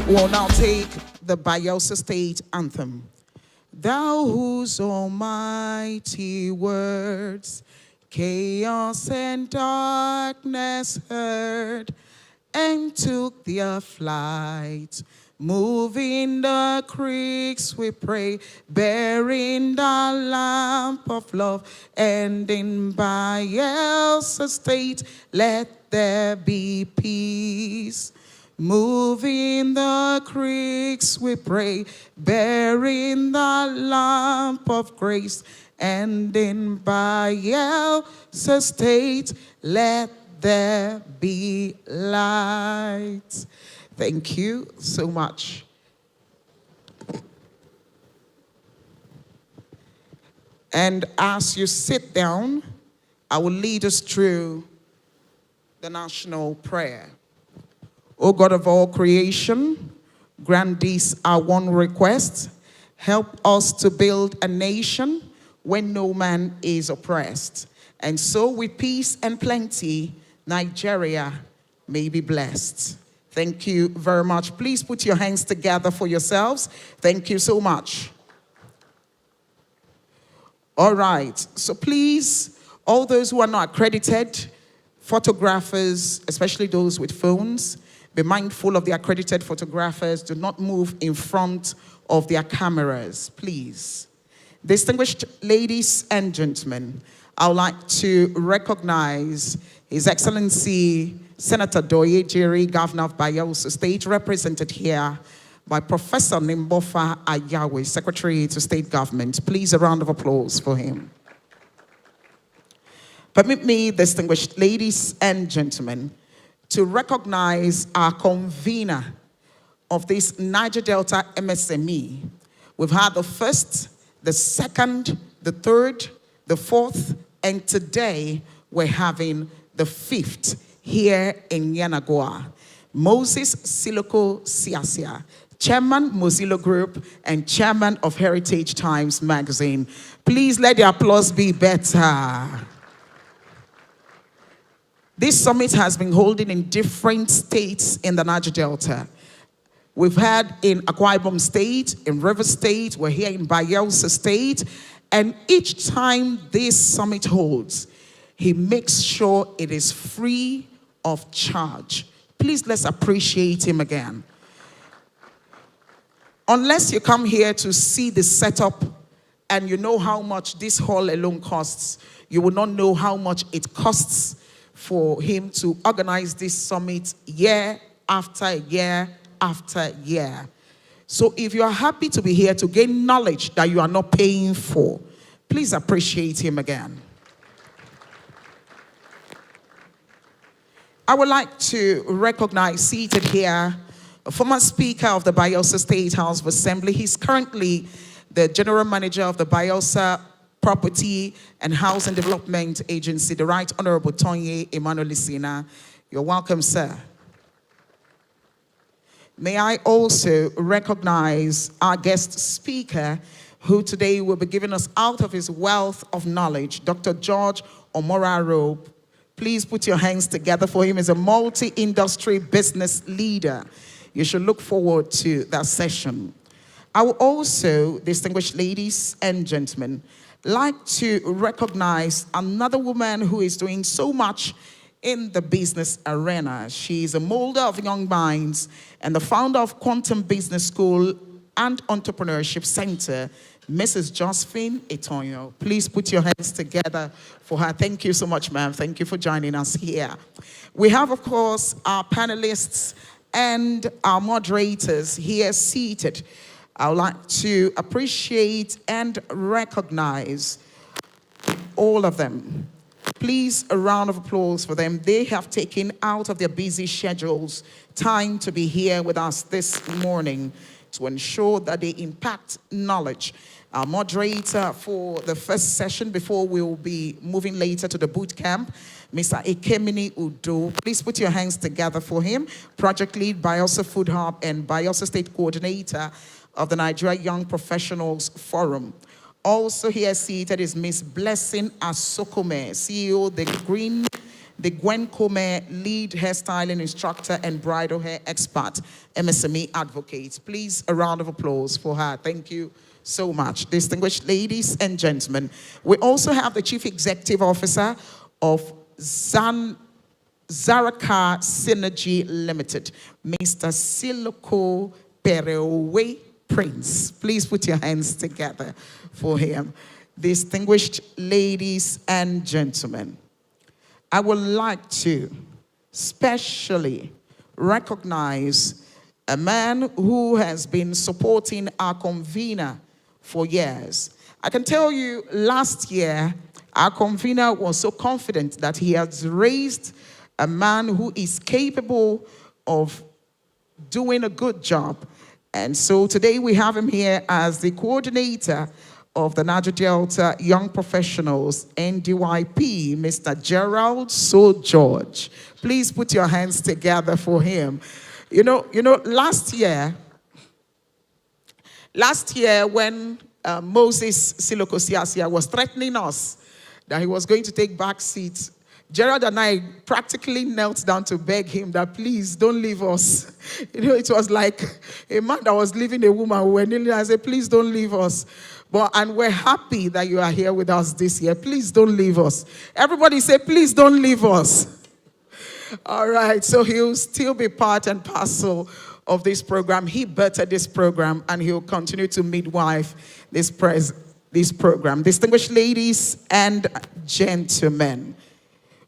We'll now take the Bayelsa State Anthem. Thou whose almighty words chaos and darkness heard and took their flight, moving the creeks, we pray, bearing the lamp of love, and in Bayelsa State let there be peace. Moving the creeks, we pray, bearing the lamp of grace, and in Bayelsa State let there be light. Thank you so much. And as you sit down, I will lead us through the national prayer. O God of all creation, grant this our one request. Help us to build a nation where no man is oppressed. And so with peace and plenty, Nigeria may be blessed. Thank you very much. Please put your hands together for yourselves. Thank you so much. All right. So please, all those who are not accredited, photographers, especially those with phones, be mindful of the accredited photographers. Do not move in front of their cameras, please. Distinguished ladies and gentlemen, I would like to recognize His Excellency Senator Douye Diri, Governor of Bayelsa State, represented here by Professor Nimbofa Ayawe, Secretary to State Government. Please, a round of applause for him. Permit me, distinguished ladies and gentlemen, to recognize our convener of this Niger Delta MSME. We've had the first, the second, the third, the fourth, and today we're having the fifth here in Yenagoa. Moses Siloko Siasia, Chairman Mosilo Group and Chairman of Heritage Times Magazine. Please let the applause be better. This summit has been holding in different states in the Niger Delta. We've had in Akwa Ibom State, in River State, we're here in Bayelsa State, and each time this summit holds, he makes sure it is free of charge. Please, let's appreciate him again. Unless you come here to see the setup and you know how much this hall alone costs, you will not know how much it costs for him to organize this summit year after year after year. So if you are happy to be here to gain knowledge that you are not paying for, please appreciate him again. I would like to recognize, seated here, a former Speaker of the Bayelsa State House of Assembly. He's currently the General Manager of the Bayelsa Property and Housing Development Agency, the Right Honorable Douye Emmanuel Isina. You're welcome, sir. May I also recognize our guest speaker, who today will be giving us out of his wealth of knowledge, Dr. George Omoraro. Please put your hands together for him. As a multi-industry business leader. You should look forward to that session. I will also, distinguished ladies and gentlemen, like to recognize another woman who is doing so much in the business arena. She's a molder of young minds and the founder of Quantum Business School and Entrepreneurship Center, Mrs. Josephine Etonyo. Please put your hands together for her. Thank you so much, ma'am. Thank you for joining us here. We have, of course, our panelists and our moderators here seated. I would like to appreciate and recognize all of them. Please, a round of applause for them. They have taken out of their busy schedules time to be here with us this morning to ensure that they impact knowledge. Our moderator for the first session, before we'll be moving later to the boot camp, Mr. Ekemini Udo. Please put your hands together for him. Project lead, Bayelsa Food Hub, and Bayelsa State Coordinator of the Nigeria Young Professionals Forum. Also here seated is Miss Blessing Asokome, CEO of the Green the Gwen Kome lead hairstyling instructor and bridal hair expert, MSME advocate. Please, a round of applause for her. Thank you so much. Distinguished ladies and gentlemen, we also have the Chief Executive Officer of Zaraka Synergy Limited, Mr. Siloko Perewe Prince. Please put your hands together for him. Distinguished ladies and gentlemen, I would like to specially recognize a man who has been supporting our convener for years. I can tell you, last year, our convener was so confident that he has raised a man who is capable of doing a good job. And so today we have him here as the coordinator of the Niger Delta Young Professionals, NDYP, Mr. Gerald So George. Please put your hands together for him. You know, last year when Moses Siloko Siasia was threatening us that he was going to take back seats, Gerald and I practically knelt down to beg him that please don't leave us. You know, it was like a man that was leaving a woman. We were kneeling. I said, please don't leave us. And we're happy that you are here with us this year. Please don't leave us. Everybody say, please don't leave us. All right, so he'll still be part and parcel of this program. He bettered this program, and he'll continue to midwife this program. Distinguished ladies and gentlemen,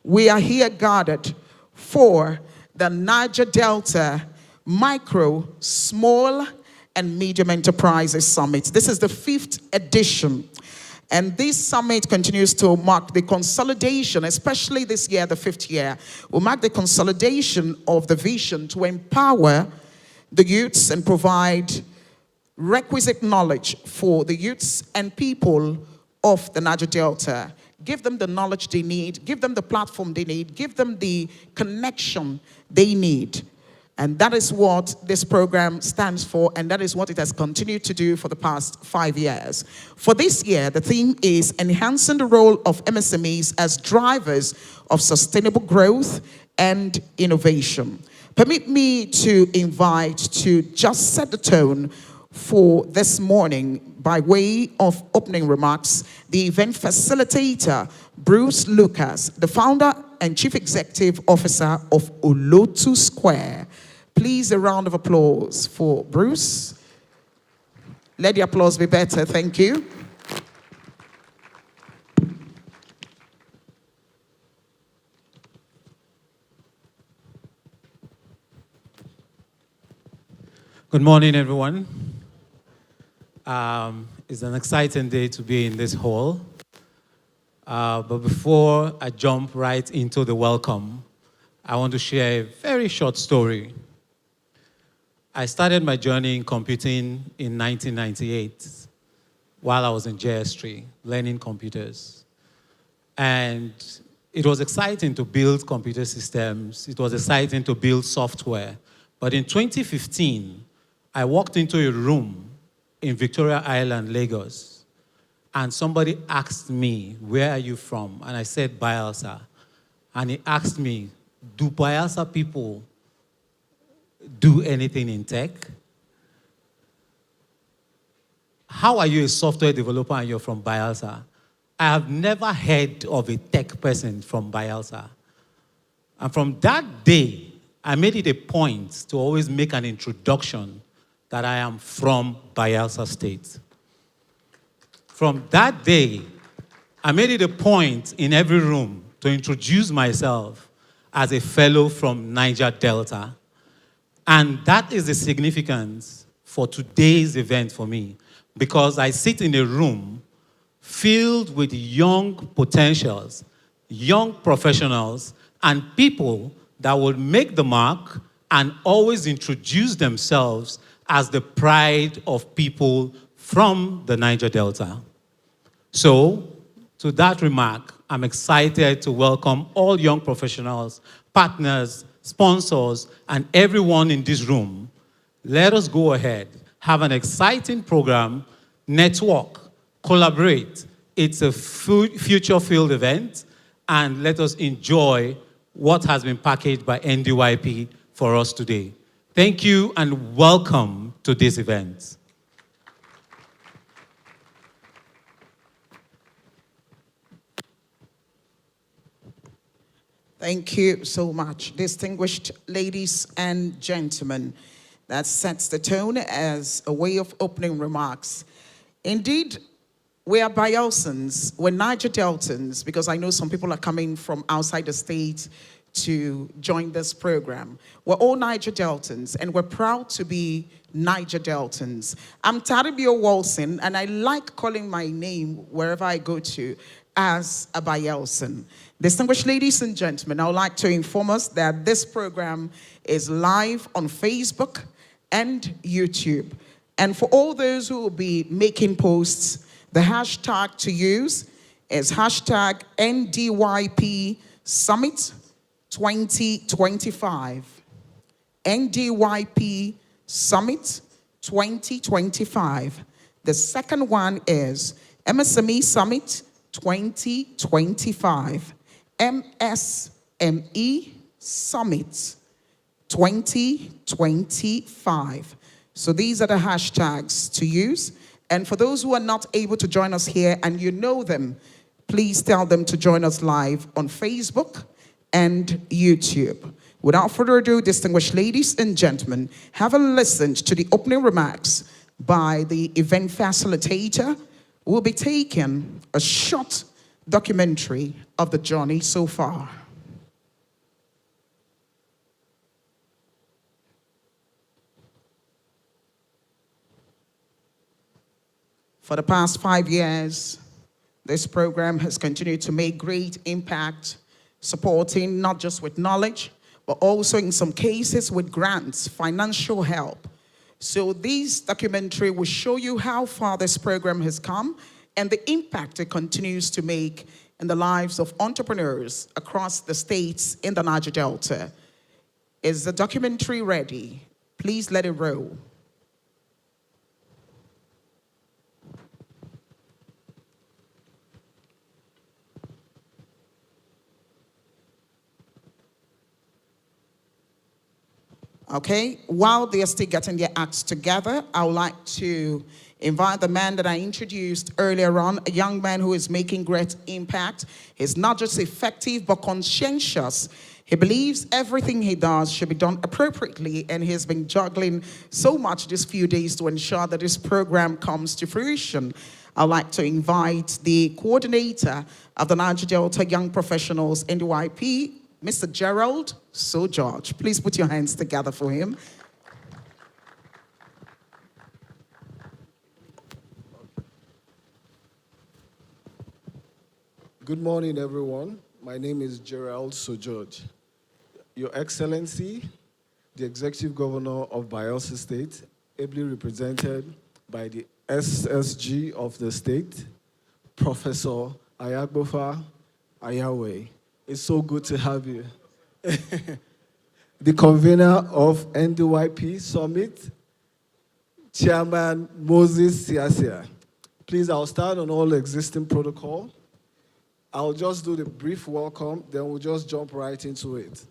we are here gathered for the Niger Delta Micro, Small, and Medium Enterprises Summit. This is the 5th edition. And this summit continues to mark the consolidation, especially this year, the 5th year, will mark the consolidation of the vision to empower the youths and provide requisite knowledge for the youths and people of the Niger Delta. Give them the knowledge they need, give them the platform they need, give them the connection they need. And that is what this program stands for, and that is what it has continued to do for the past 5 years. For this year, the theme is enhancing the role of MSMEs as drivers of sustainable growth and innovation. Permit me to invite to just set the tone for this morning by way of opening remarks, the event facilitator, Bruce Lucas, the founder and chief executive officer of Olotu Square. Please, a round of applause for Bruce. Let the applause be better. Thank you. Good morning, everyone. It's an exciting day to be in this hall. But before I jump right into the welcome, I want to share a very short story. I started my journey in computing in 1998 while I was in JS3, learning computers. And it was exciting to build computer systems. It was exciting to build software. But in 2015, I walked into a room in Victoria Island, Lagos, and somebody asked me, where are you from? And I said, Bayelsa. And he asked me, do Bayelsa people do anything in tech? How are you a software developer and you're from Bayelsa? I have never heard of a tech person from Bayelsa. And from that day, I made it a point to always make an introduction that I am from Bayelsa State. From that day, I made it a point in every room to introduce myself as a fellow from Niger Delta. And that is the significance for today's event for me, because I sit in a room filled with young potentials, young professionals, and people that will make the mark and always introduce themselves as the pride of people from the Niger Delta. So, to that remark, I'm excited to welcome all young professionals, partners, sponsors, and everyone in this room. Let us go ahead, have an exciting program, network, collaborate. It's a future-filled event, and let us enjoy what has been packaged by NDYP for us today. Thank you and welcome to this event. Thank you so much. Distinguished ladies and gentlemen, that sets the tone as a way of opening remarks. Indeed, we are Bayelsans, we're Niger Deltans, because I know some people are coming from outside the state to join this program. We're all Niger Deltans, and we're proud to be Niger Deltans. I'm Taribio Walson, and I like calling my name wherever I go to as a Bayelsan. Distinguished ladies and gentlemen, I would like to inform us that this program is live on Facebook and YouTube. And for all those who will be making posts, the hashtag to use is hashtag NDYP Summit 2025. NDYP Summit 2025. The second one is MSME Summit 2025. MSME Summit 2025. So these are the hashtags to use. And for those who are not able to join us here and you know them, please tell them to join us live on Facebook and YouTube. Without further ado, distinguished ladies and gentlemen, having listened to the opening remarks by the event facilitator, we'll be taking a short documentary of the journey so far. For the past 5 years, this program has continued to make great impact, supporting not just with knowledge, but also in some cases with grants, financial help. So this documentary will show you how far this program has come and the impact it continues to make in the lives of entrepreneurs across the states in the Niger Delta. Is the documentary ready? Please let it roll. Okay, while they are still getting their acts together, I would like to invite the man that I introduced earlier on, a young man who is making great impact. He's not just effective, but conscientious. He believes everything he does should be done appropriately, and he has been juggling so much these few days to ensure that this program comes to fruition. I'd like to invite the coordinator of the Niger Delta Young Professionals NDYP, Mr. Gerald So George. Please put your hands together for him. Good morning, everyone. My name is Gerald So George. Your Excellency, the Executive Governor of Bayelsa State, ably represented by the SSG of the state, Professor Ayagbofa Ayawe. It's so good to have you. The convener of NDYP Summit, Chairman Moses Siasia. Please, I'll start on all existing protocol. I'll just do the brief welcome, then we'll just jump right into it.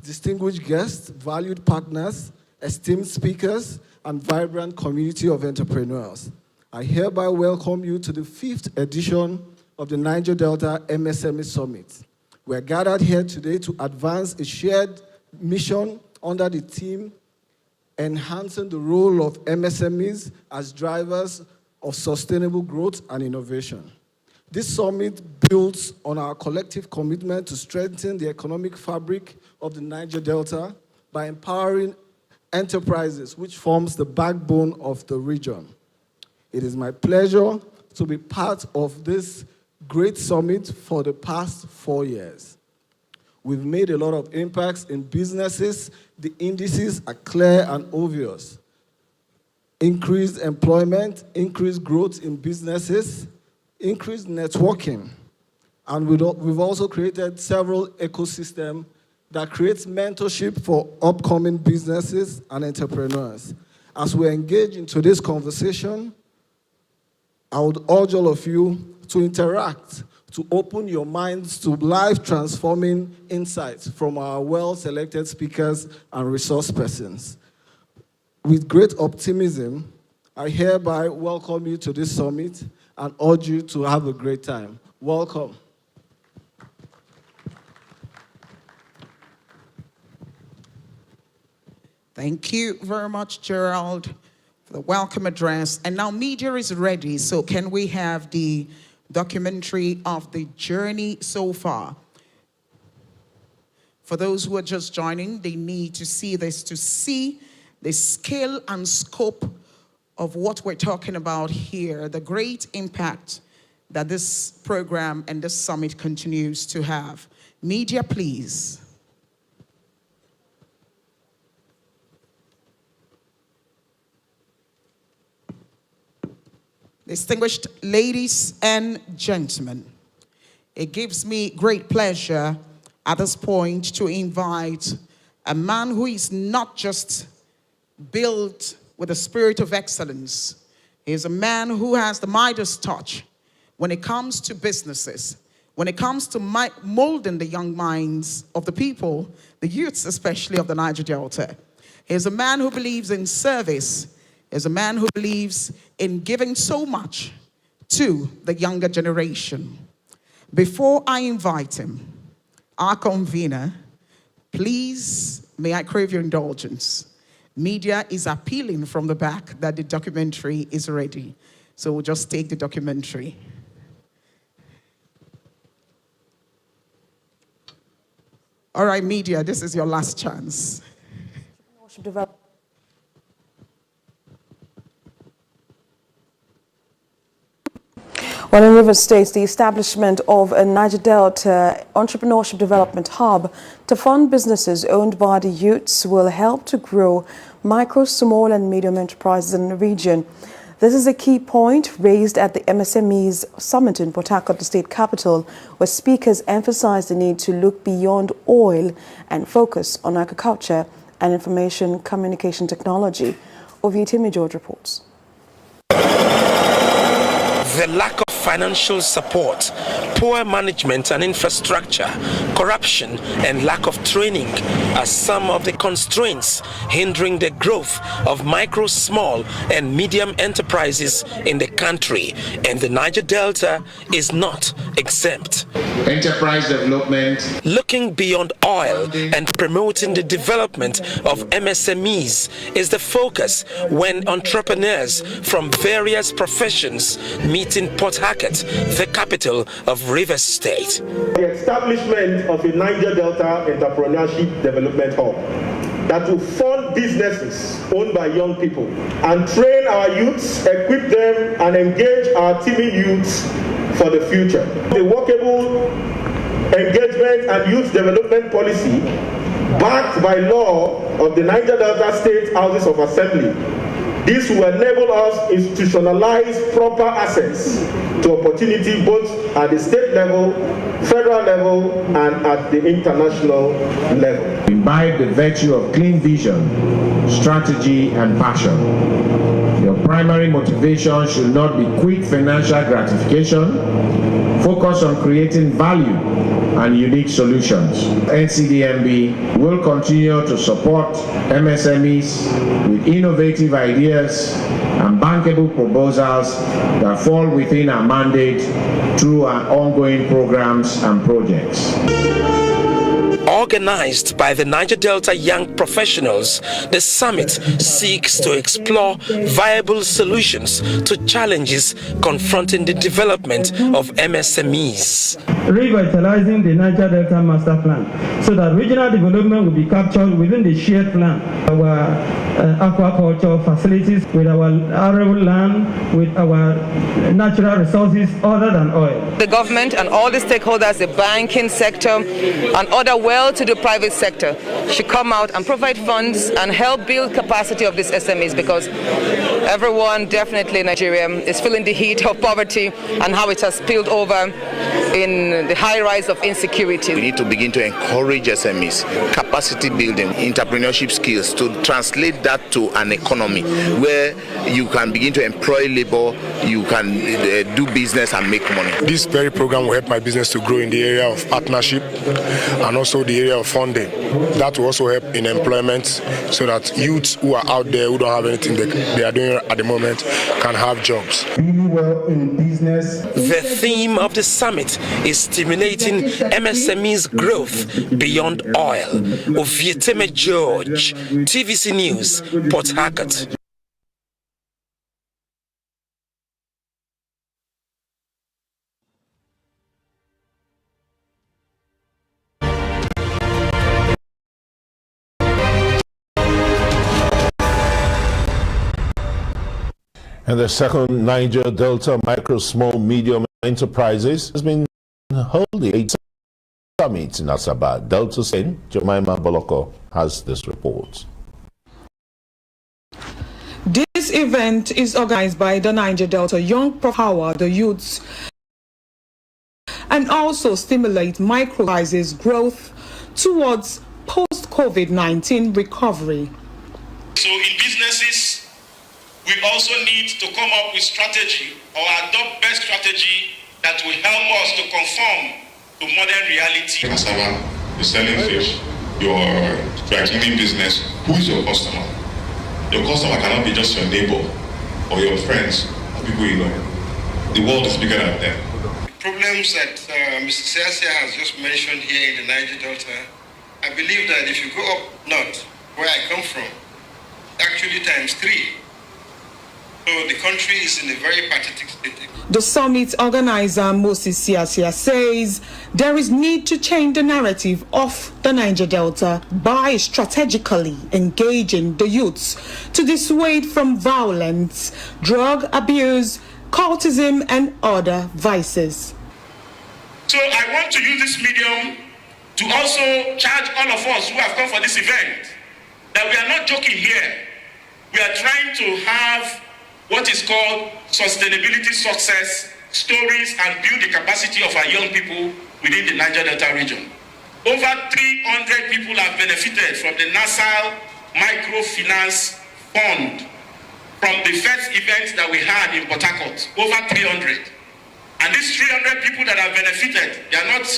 Distinguished guests, valued partners, esteemed speakers, and vibrant community of entrepreneurs, I hereby welcome you to the 5th edition of the Niger Delta MSME Summit. We're gathered here today to advance a shared mission under the theme Enhancing the Role of MSMEs as Drivers of Sustainable Growth and Innovation. This summit builds on our collective commitment to strengthen the economic fabric of the Niger Delta by empowering enterprises, which forms the backbone of the region. It is my pleasure to be part of this great summit for the past 4 years. We've made a lot of impacts in businesses. The indices are clear and obvious. Increased employment, increased growth in businesses, increased networking. And we've also created several ecosystems that creates mentorship for upcoming businesses and entrepreneurs. As we engage into this conversation, I would urge all of you to interact, to open your minds to life-transforming insights from our well-selected speakers and resource persons. With great optimism, I hereby welcome you to this summit and urge you to have a great time. Welcome. Thank you very much, Gerald, for the welcome address. And now media is ready, so can we have the documentary of the journey so far? For those who are just joining, they need to see this to see the scale and scope of what we're talking about here, the great impact that this program and this summit continues to have. Media, please. Distinguished ladies and gentlemen, it gives me great pleasure at this point to invite a man who is not just built with a spirit of excellence. He is a man who has the Midas touch when it comes to businesses, when it comes to molding the young minds of the people, the youths especially of the Niger Delta. He is a man who believes in service. He is a man who believes in giving so much to the younger generation. Before I invite him, our convener, please, may I crave your indulgence. Media is appealing from the back that the documentary is ready. So we'll just take the documentary. All right, media, this is your last chance. Well, in Rivers State, the establishment of a Niger Delta Entrepreneurship Development Hub to fund businesses owned by the youths will help to grow micro, small and medium enterprises in the region. This is a key point raised at the MSMEs Summit in Port Harcourt, the state capital, where speakers emphasized the need to look beyond oil and focus on agriculture and information communication technology. Ovietimi George reports. The lack of financial support, poor management and infrastructure, corruption and lack of training are some of the constraints hindering the growth of micro, small and medium enterprises in the country, and the Niger Delta is not exempt. Enterprise development. Looking beyond oil and promoting the development of MSMEs is the focus when entrepreneurs from various professions meet in Port Harcourt, the capital of Rivers State. The establishment of a Niger Delta Entrepreneurship Development Hub that will fund businesses owned by young people and train our youths, equip them and engage our teeming youths for the future. The workable engagement and youth development policy backed by law of the Niger Delta State Houses of Assembly. This will enable us to institutionalize proper access to opportunity both at the state level, federal level, and at the international level. Imbibe the virtue of clean vision, strategy, and passion. Your primary motivation should not be quick financial gratification. Focus on creating value and unique solutions. NCDMB will continue to support MSMEs with innovative ideas and bankable proposals that fall within our mandate through our ongoing programs and projects. Organized by the Niger Delta Young Professionals, the summit seeks to explore viable solutions to challenges confronting the development of MSMEs. Revitalizing the Niger Delta Master Plan so that regional development will be captured within the shared plan. Our aquaculture facilities, with our arable land, with our natural resources other than oil. The government and all the stakeholders, the banking sector and other well-to-do private sector should come out and provide funds and help build capacity of these SMEs, because everyone definitely in Nigeria is feeling the heat of poverty and how it has spilled over in the high rise of insecurity. We need to begin to encourage SMEs, capacity building, entrepreneurship skills, to translate that to an economy where you can begin to employ labor, you can do business and make money. This very program will help my business to grow in the area of partnership and also the area of funding. That will also help in employment so that youths who are out there who don't have anything they are doing at the moment can have jobs. Really well in business. The theme of the summit is stimulating MSMEs growth beyond oil. Ovieteme George, TVC News, Port Harcourt. And the second Niger Delta Micro Small Medium Enterprises has been holding a summit in Asaba. Delta Sen, Jemima Boloko has this report. This event is organized by the Niger Delta Young Power, the youths, and also stimulate micro-enterprises growth towards post-COVID-19 recovery. So in businesses, we also need to come up with strategy or adopt best strategy that will help us to conform to modern reality. Cassava, you're selling fish, you're dry cleaning business. Who is your customer? Your customer cannot be just your neighbor or your friends or people you know. The world is bigger than them. Problems that Mr. Siasia has just mentioned here in the Niger Delta, I believe that if you go up north, where I come from, actually times 3. So the country is in a very pathetic state. The summit organizer, Siasia, says there is need to change the narrative of the Niger Delta by strategically engaging the youths to dissuade from violence, drug abuse, cultism, and other vices. So I want to use this medium to also charge all of us who have come for this event that we are not joking here. We are trying to have what is called sustainability success stories and build the capacity of our young people within the Niger Delta region. Over 300 people have benefited from the Nassau Microfinance Fund from the first event that we had in Port Harcourt, over 300. And these 300 people that have benefited, they are not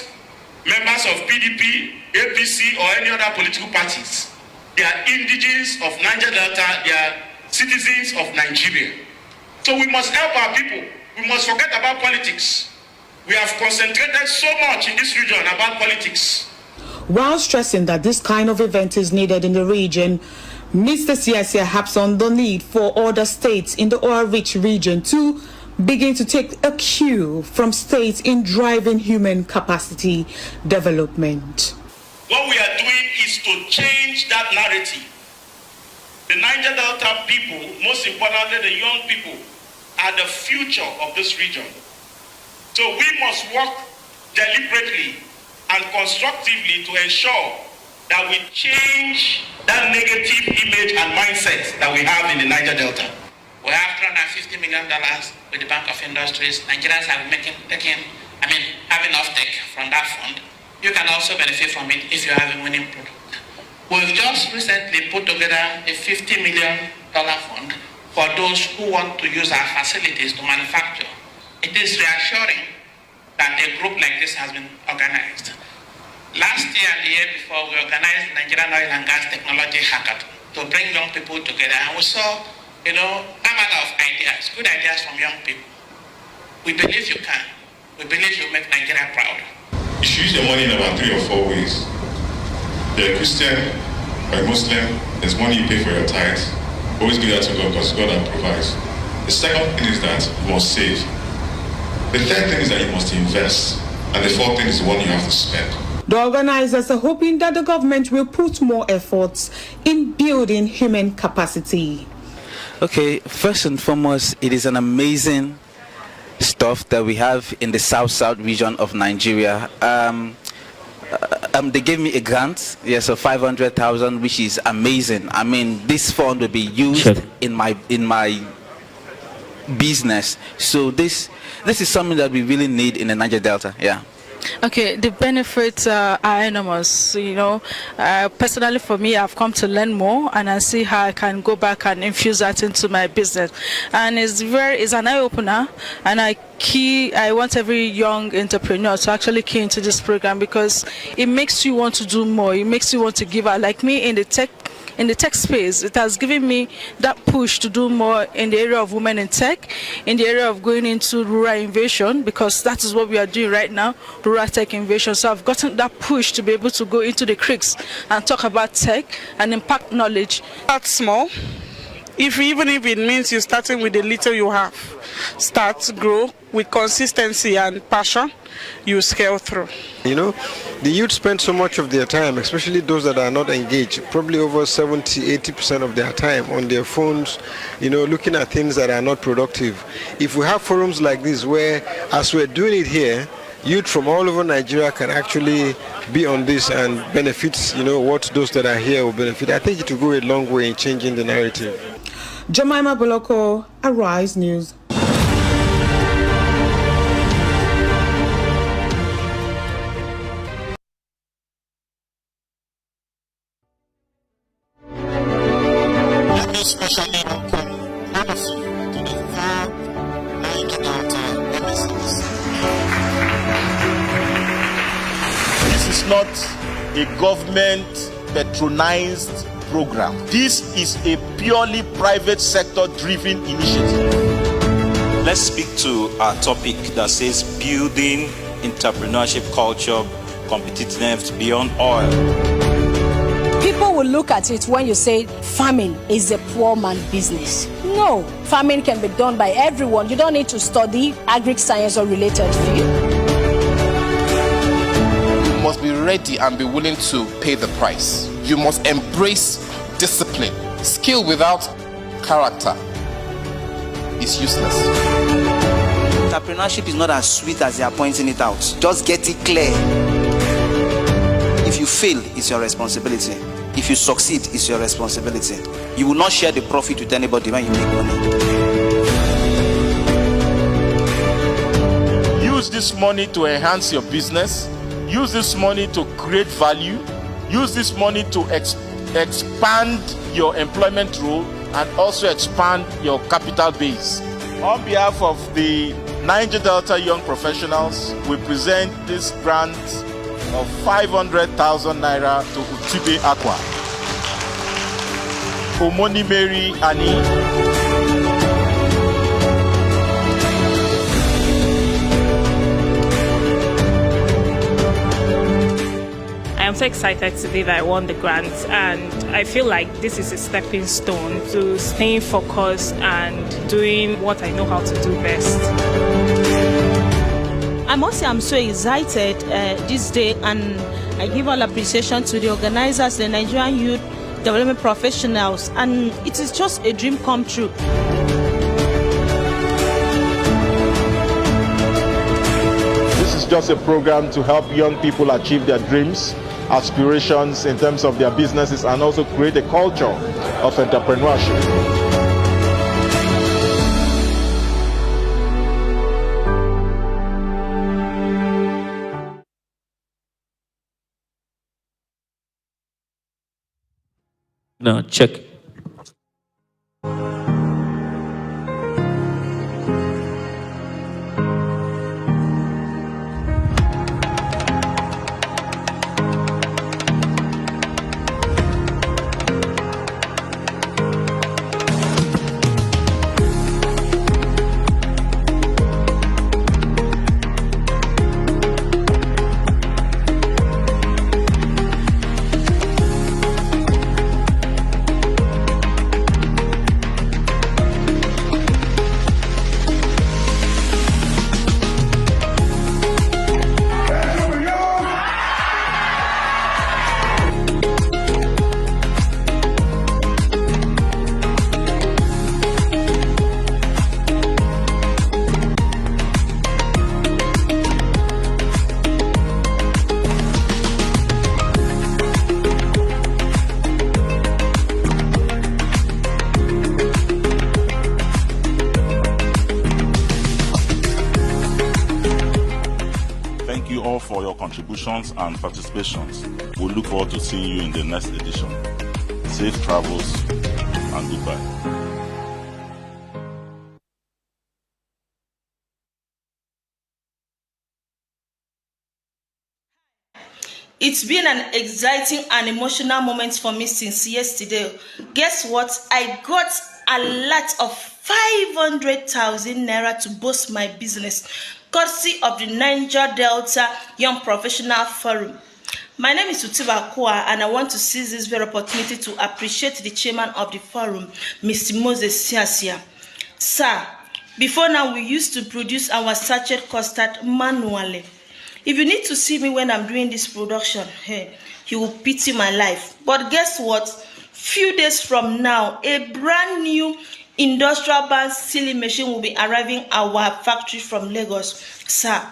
members of PDP, APC, or any other political parties. They are indigenes of Niger Delta, they are citizens of Nigeria. So we must help our people. We must forget about politics. We have concentrated so much in this region about politics. While stressing that this kind of event is needed in the region, Mr. Siasia harps on the need for other states in the oil-rich region to begin to take a cue from states in driving human capacity development. What we are doing is to change that narrative. The Niger Delta people, most importantly the young people, are the future of this region. So we must work deliberately and constructively to ensure that we change that negative image and mindset that we have in the Niger Delta. We have $350 million with the Bank of Industries. Nigerians are having offtake from that fund. You can also benefit from it if you have a winning product. We've just recently put together a $50 million fund for those who want to use our facilities to manufacture. It is reassuring that a group like this has been organized. Last year and the year before, we organized Nigerian Oil and Gas Technology Hackathon to bring young people together. And we saw, a matter of ideas, good ideas from young people. We believe you can. We believe you make Nigeria proud. You should use your money in about 3 or 4 ways. You're a Christian, or a Muslim, there's money you pay for your tithes. Always give that to God because God provides. The second thing is that you must save. The third thing is that you must invest. And the fourth thing is the one you have to spend. The organizers are hoping that the government will put more efforts in building human capacity. Okay, first and foremost, it is an amazing stuff that we have in the south region of Nigeria. They gave me a grant, yes, of 500,000, which is amazing. I mean, this fund will be used in my business. So this is something that we really need in the Niger Delta. Yeah. Okay, the benefits are enormous. You know, personally for me, I've come to learn more, and I see how I can go back and infuse that into my business. And it's an eye opener, and I want every young entrepreneur to actually key into this program, because it makes you want to do more. It makes you want to give out. Like me in the tech space, it has given me that push to do more in the area of women in tech, in the area of going into rural innovation, because that is what we are doing right now, rural tech innovation. So I've gotten that push to be able to go into the creeks and talk about tech and impact knowledge. Start small. Even if it means you're starting with the little you have, start, grow with consistency and passion, you scale through. You know, the youth spend so much of their time, especially those that are not engaged, probably over 70-80% of their time on their phones, you know, looking at things that are not productive. If we have forums like this where, as we're doing it here, youth from all over Nigeria can actually be on this and benefit, you know, what those that are here will benefit. I think it will go a long way in changing the narrative. Jemima Boloko, Arise News. Especially welcome all of you to the third Niger Delta MSMEs. This is not a government patronized program. This is a purely private sector driven initiative. Let's speak to our topic that says building entrepreneurship culture, competitiveness beyond oil. People will look at it when you say farming is a poor man business. No, farming can be done by everyone. You don't need to study agri-science or related field. You must be ready and be willing to pay the price. You must embrace discipline. Skill without character is useless. Entrepreneurship is not as sweet as they are pointing it out. Just get it clear. If you fail, it's your responsibility. If you succeed, it's your responsibility. You will not share the profit with anybody when you make money. Use this money to enhance your business. Use this money to create value. Use this money to expand your employment role and also expand your capital base. On behalf of the Niger Delta Young Professionals, we present this grant of 500,000 naira to Utibe Aqua. Omoni Mary Ani. I am so excited today that I won the grant, and I feel like this is a stepping stone to staying focused and doing what I know how to do best. I must say I'm so excited this day, and I give all appreciation to the organizers, the Nigerian Youth Development Professionals, and it is just a dream come true. This is just a program to help young people achieve their dreams, aspirations in terms of their businesses, and also create a culture of entrepreneurship. No, check. you all for your contributions and participations. We look forward to seeing you in the next edition. Safe travels and goodbye. It's been an exciting and emotional moment for me since yesterday. Guess what? I got a lot of 500,000 naira to boost my business, courtesy of the Niger Delta Young Professional Forum. My name is Utibakoa, and I want to seize this very opportunity to appreciate the chairman of the forum, Mr. Moses Siasia. Sir, before now we used to produce our sachet custard manually. If you need to see me when I'm doing this production, hey, you will pity my life. But guess what? Few days from now, a brand new industrial band sealing machine will be arriving at our factory from Lagos. Sir,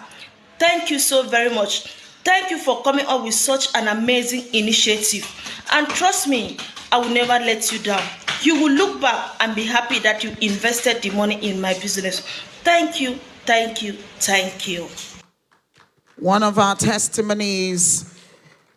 thank you so very much. Thank you for coming up with such an amazing initiative. And trust me, I will never let you down. You will look back and be happy that you invested the money in my business. Thank you, thank you, thank you. One of our testimonies,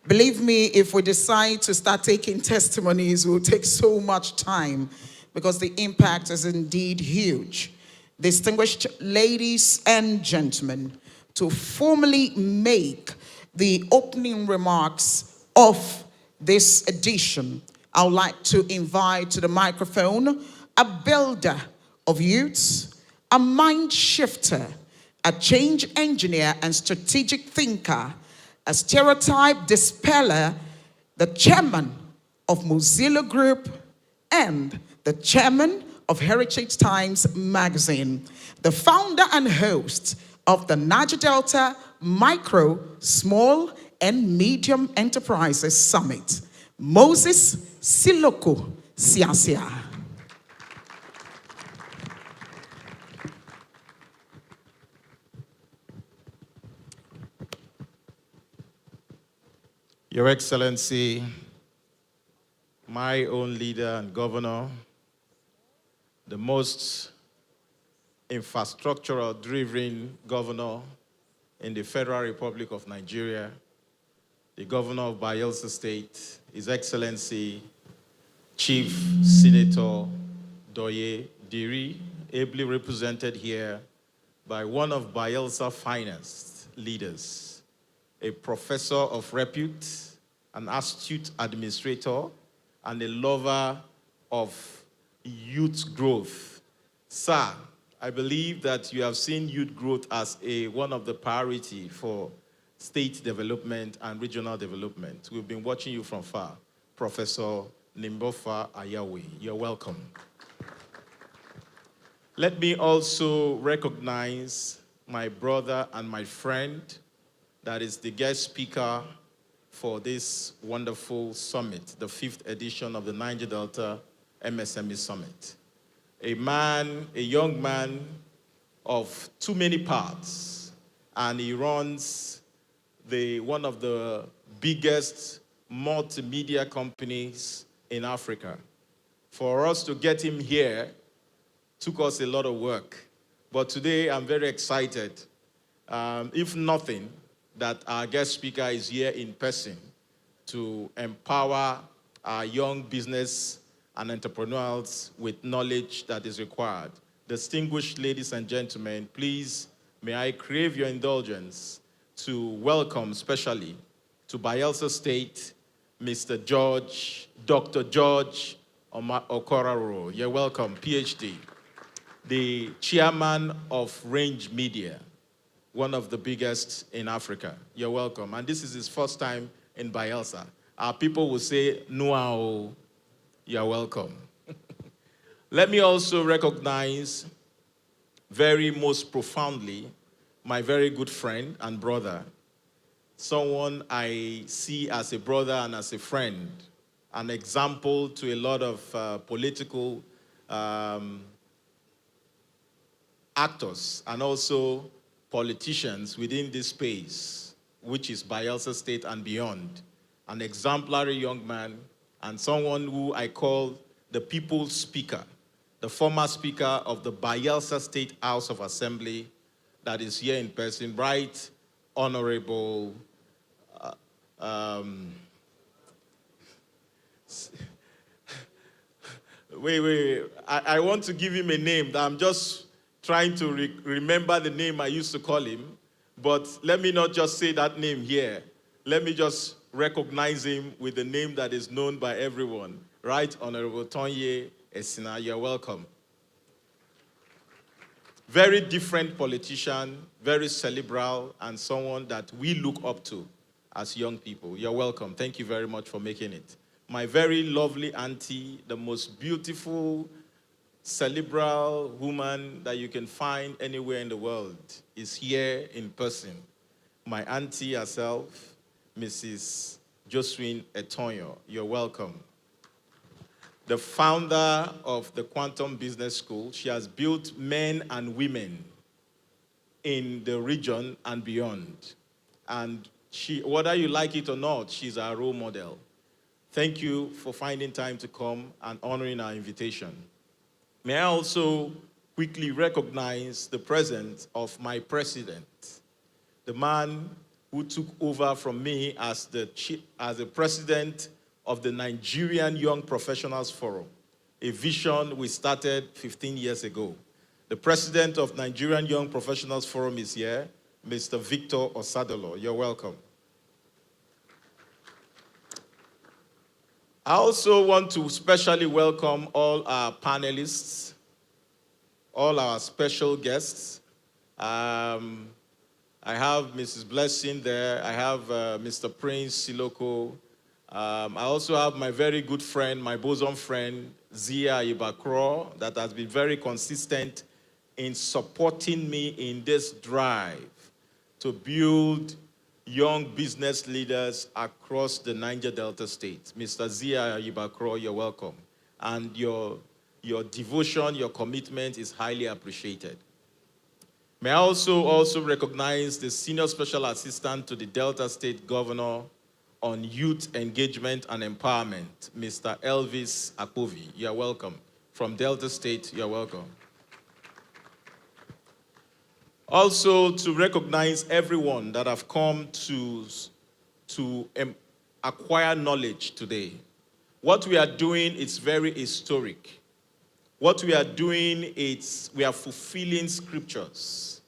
believe me, if we decide to start taking testimonies, it will take so much time because the impact is indeed huge. Distinguished ladies and gentlemen, to formally make the opening remarks of this edition, I would like to invite to the microphone a builder of youths, a mind shifter, a change engineer and strategic thinker, a stereotype dispeller, the chairman of Mosilo Group, and the chairman of Heritage Times magazine, the founder and host of the Niger Delta Micro, Small, and Medium Enterprises Summit, Moses Siloko Siasia. Your Excellency, my own leader and governor, the most infrastructural-driven governor in the Federal Republic of Nigeria, the governor of Bayelsa State, His Excellency, Chief Senator Douye Diri, ably represented here by one of Bayelsa's finest leaders, a professor of repute, an astute administrator, and a lover of youth growth. Sir, I believe that you have seen youth growth as one of the priority for state development and regional development. We've been watching you from far. Professor Nimbofa Ayawe, you're welcome. Let me also recognize my brother and my friend, that is the guest speaker for this wonderful summit, the 5th edition of the Niger Delta MSME Summit. A young man of too many parts, and he runs one of the biggest multimedia companies in Africa. For us to get him here took us a lot of work, but today I'm very excited. If nothing, that our guest speaker is here in person to empower our young business and entrepreneurs with knowledge that is required. Distinguished ladies and gentlemen, please, may I crave your indulgence to welcome specially to Bayelsa State, Mr. Dr. George Omoraro. You're welcome, PhD. The chairman of Range Media, one of the biggest in Africa. You're welcome. And this is his first time in Bayelsa. Our people will say, Nuao, you're welcome. Let me also recognize very most profoundly my very good friend and brother, someone I see as a brother and as a friend, an example to a lot of political actors and also politicians within this space, which is Bayelsa State and beyond. An exemplary young man and someone who I call the People's Speaker, the former Speaker of the Bayelsa State House of Assembly that is here in person, right Honorable wait. I want to give him a name. I'm just trying to remember the name I used to call him. But let me not just say that name here. Let me just recognize him with the name that is known by everyone. Right, Honorable Douye Esina, you're welcome. Very different politician, very cerebral, and someone that we look up to as young people. You're welcome. Thank you very much for making it. My very lovely auntie, the most beautiful, cerebral woman that you can find anywhere in the world, is here in person. My auntie herself, Mrs. Josephine Etonyo. You're welcome. The founder of the Quantum Business School. She has built men and women in the region and beyond. And she, whether you like it or not, she's our role model. Thank you for finding time to come and honoring our invitation. May I also quickly recognize the presence of my president, the man who took over from me as the president of the Nigerian Young Professionals Forum, a vision we started 15 years ago. The president of Nigerian Young Professionals Forum is here, Mr. Victor Osadolo. You're welcome. I also want to specially welcome all our panelists, all our special guests. I have Mrs. Blessing there. I have Mr. Prince Siloko. I also have my very good friend, my bosom friend, Zia Ibakro, that has been very consistent in supporting me in this drive to build young business leaders across the Niger Delta state. Mr. Zia Ibakro, you're welcome. And your devotion, your commitment is highly appreciated. May I also recognize the Senior Special Assistant to the Delta State Governor on Youth Engagement and Empowerment, Mr. Elvis Akpovi. You're welcome. From Delta State, you're welcome. Also, to recognize everyone that have come to acquire knowledge today. What we are doing is very historic. What we are doing is we are fulfilling scriptures.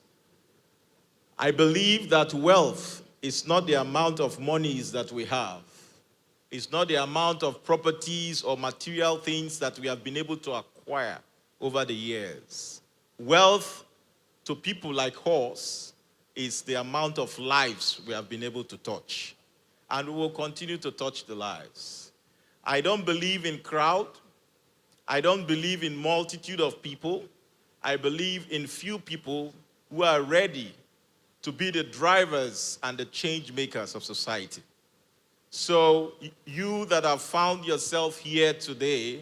I believe that wealth is not the amount of monies that we have. It's not the amount of properties or material things that we have been able to acquire over the years. Wealth to people like us is the amount of lives we have been able to touch. And we will continue to touch the lives. I don't believe in crowd. I don't believe in multitude of people. I believe in few people who are ready to be the drivers and the change makers of society. So you that have found yourself here today,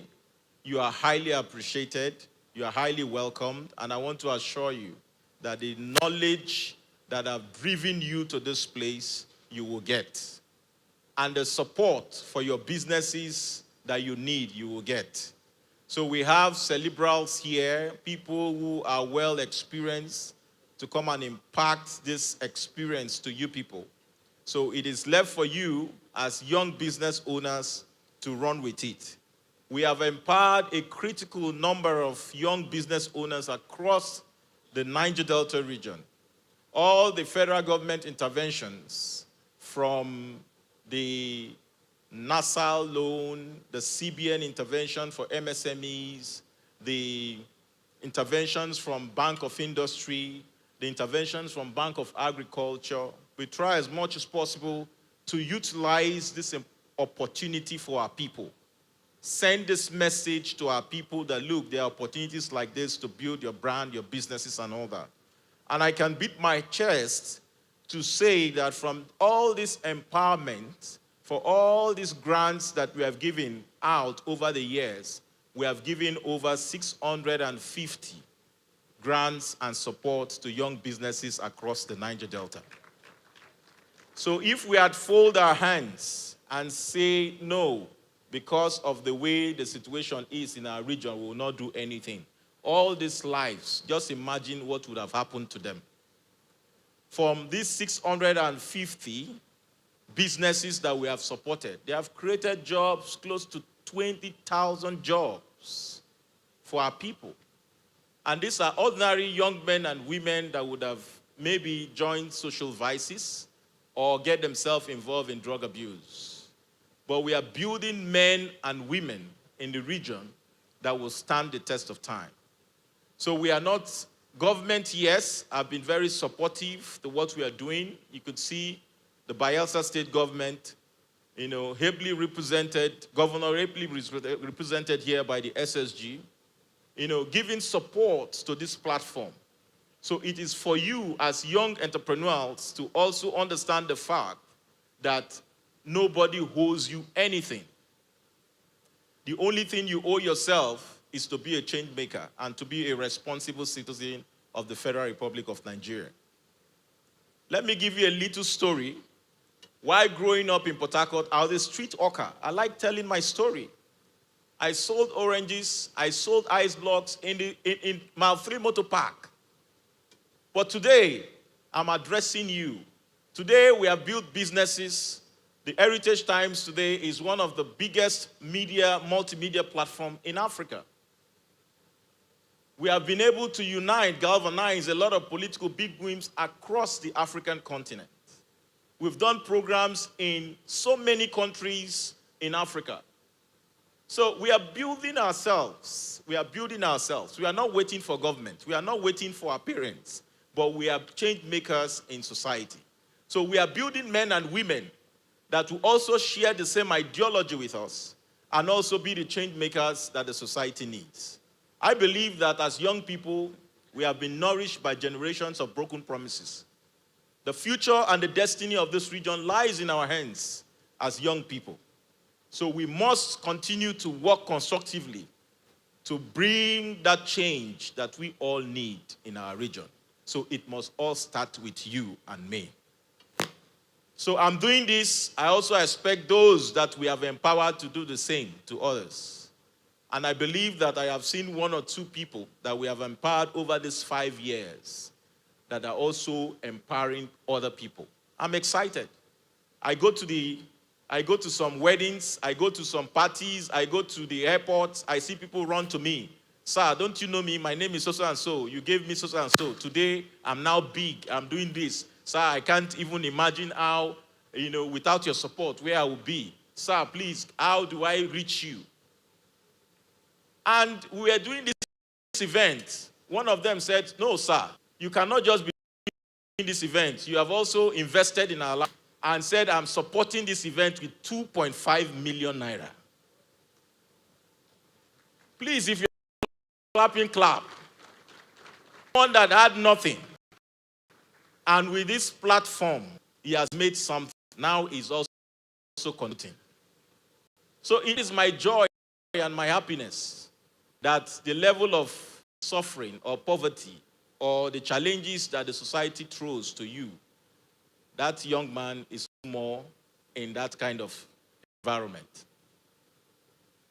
you are highly appreciated, you are highly welcomed, and I want to assure you that the knowledge that have driven you to this place, you will get. And the support for your businesses that you need, you will get. So we have cerebrals here, people who are well experienced to come and impact this experience to you people. So it is left for you as young business owners to run with it. We have empowered a critical number of young business owners across the Niger Delta region. All the federal government interventions from the NASAL loan, the CBN intervention for MSMEs, the interventions from Bank of Industry, the interventions from Bank of Agriculture. We try as much as possible to utilize this opportunity for our people. Send this message to our people that, look, there are opportunities like this to build your brand, your businesses, and all that. And I can beat my chest to say that from all this empowerment, for all these grants that we have given out over the years, we have given over 650 grants and support to young businesses across the Niger Delta. So if we had folded our hands and say no, because of the way the situation is in our region, we will not do anything. All these lives, just imagine what would have happened to them. from these 650 businesses that we have supported, they have created jobs, close to 20,000 jobs for our people. And these are ordinary young men and women that would have maybe joined social vices or get themselves involved in drug abuse. But we are building men and women in the region that will stand the test of time. So we are not, government, yes, have been very supportive to what we are doing. You could see the Bayelsa state government, ably represented, Governor ably represented here by the SSG, giving support to this platform. So it is for you as young entrepreneurs to also understand the fact that nobody owes you anything. The only thing you owe yourself is to be a change maker and to be a responsible citizen of the Federal Republic of Nigeria. Let me give you a little story. While growing up in Port Harcourt, I was a street hawker. I like telling my story. I sold oranges, I sold ice blocks in Mile 3 Motor Park. But today, I'm addressing you. Today, we have built businesses. The Heritage Times today is one of the biggest multimedia platform in Africa. We have been able to unite, galvanize a lot of political bigwigs across the African continent. We've done programs in so many countries in Africa. So we are building ourselves. We are building ourselves. We are not waiting for government. We are not waiting for our parents, but we are change makers in society. So we are building men and women that will also share the same ideology with us and also be the change makers that the society needs. I believe that as young people, we have been nourished by generations of broken promises. The future and the destiny of this region lies in our hands as young people. So we must continue to work constructively to bring that change that we all need in our region. So it must all start with you and me. So I'm doing this. I also expect those that we have empowered to do the same to others. And I believe that I have seen one or two people that we have empowered over these 5 years that are also empowering other people. I'm excited. I go to some weddings, I go to some parties, I go to the airports, I see people run to me. Sir, don't you know me? My name is so and so. You gave me so and so. Today, I'm now big. I'm doing this. Sir, I can't even imagine how, without your support, where I will be. Sir, please, how do I reach you? And we were doing this event. One of them said, no, sir, you cannot just be in this event. You have also invested in our life. And said, I'm supporting this event with 2.5 million naira. Please, if you're clapping, clap. One that had nothing. And with this platform, he has made something. Now he's also contributing. So it is my joy and my happiness that the level of suffering or poverty or the challenges that the society throws to you, that young man is more in that kind of environment.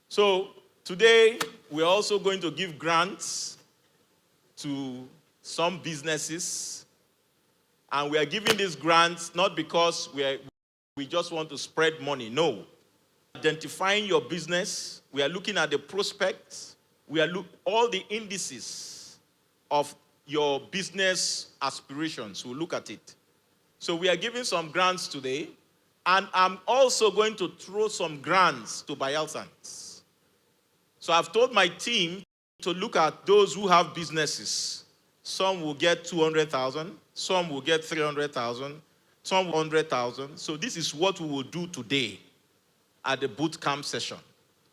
So today, we're also going to give grants to some businesses. And we are giving these grants not because we just want to spread money. No. Identifying your business, we are looking at the prospects, we are all the indices of your business aspirations. We'll look at it. So we are giving some grants today, and I'm also going to throw some grants to Bayelsans. So I've told my team to look at those who have businesses. Some will get 200,000, some will get 300,000, some 100,000. So this is what we will do today at the boot camp session.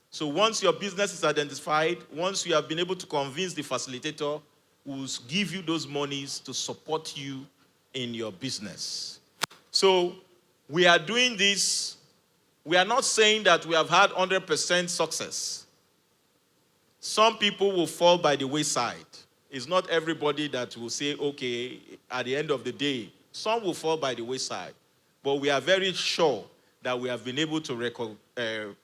So once your business is identified, once you have been able to convince the facilitator, we'll give you those monies to support you in your business. So we are doing this. We are not saying that we have had 100% success. Some people will fall by the wayside. It's not everybody that will say, okay, at the end of the day, some will fall by the wayside. But we are very sure that we have been able to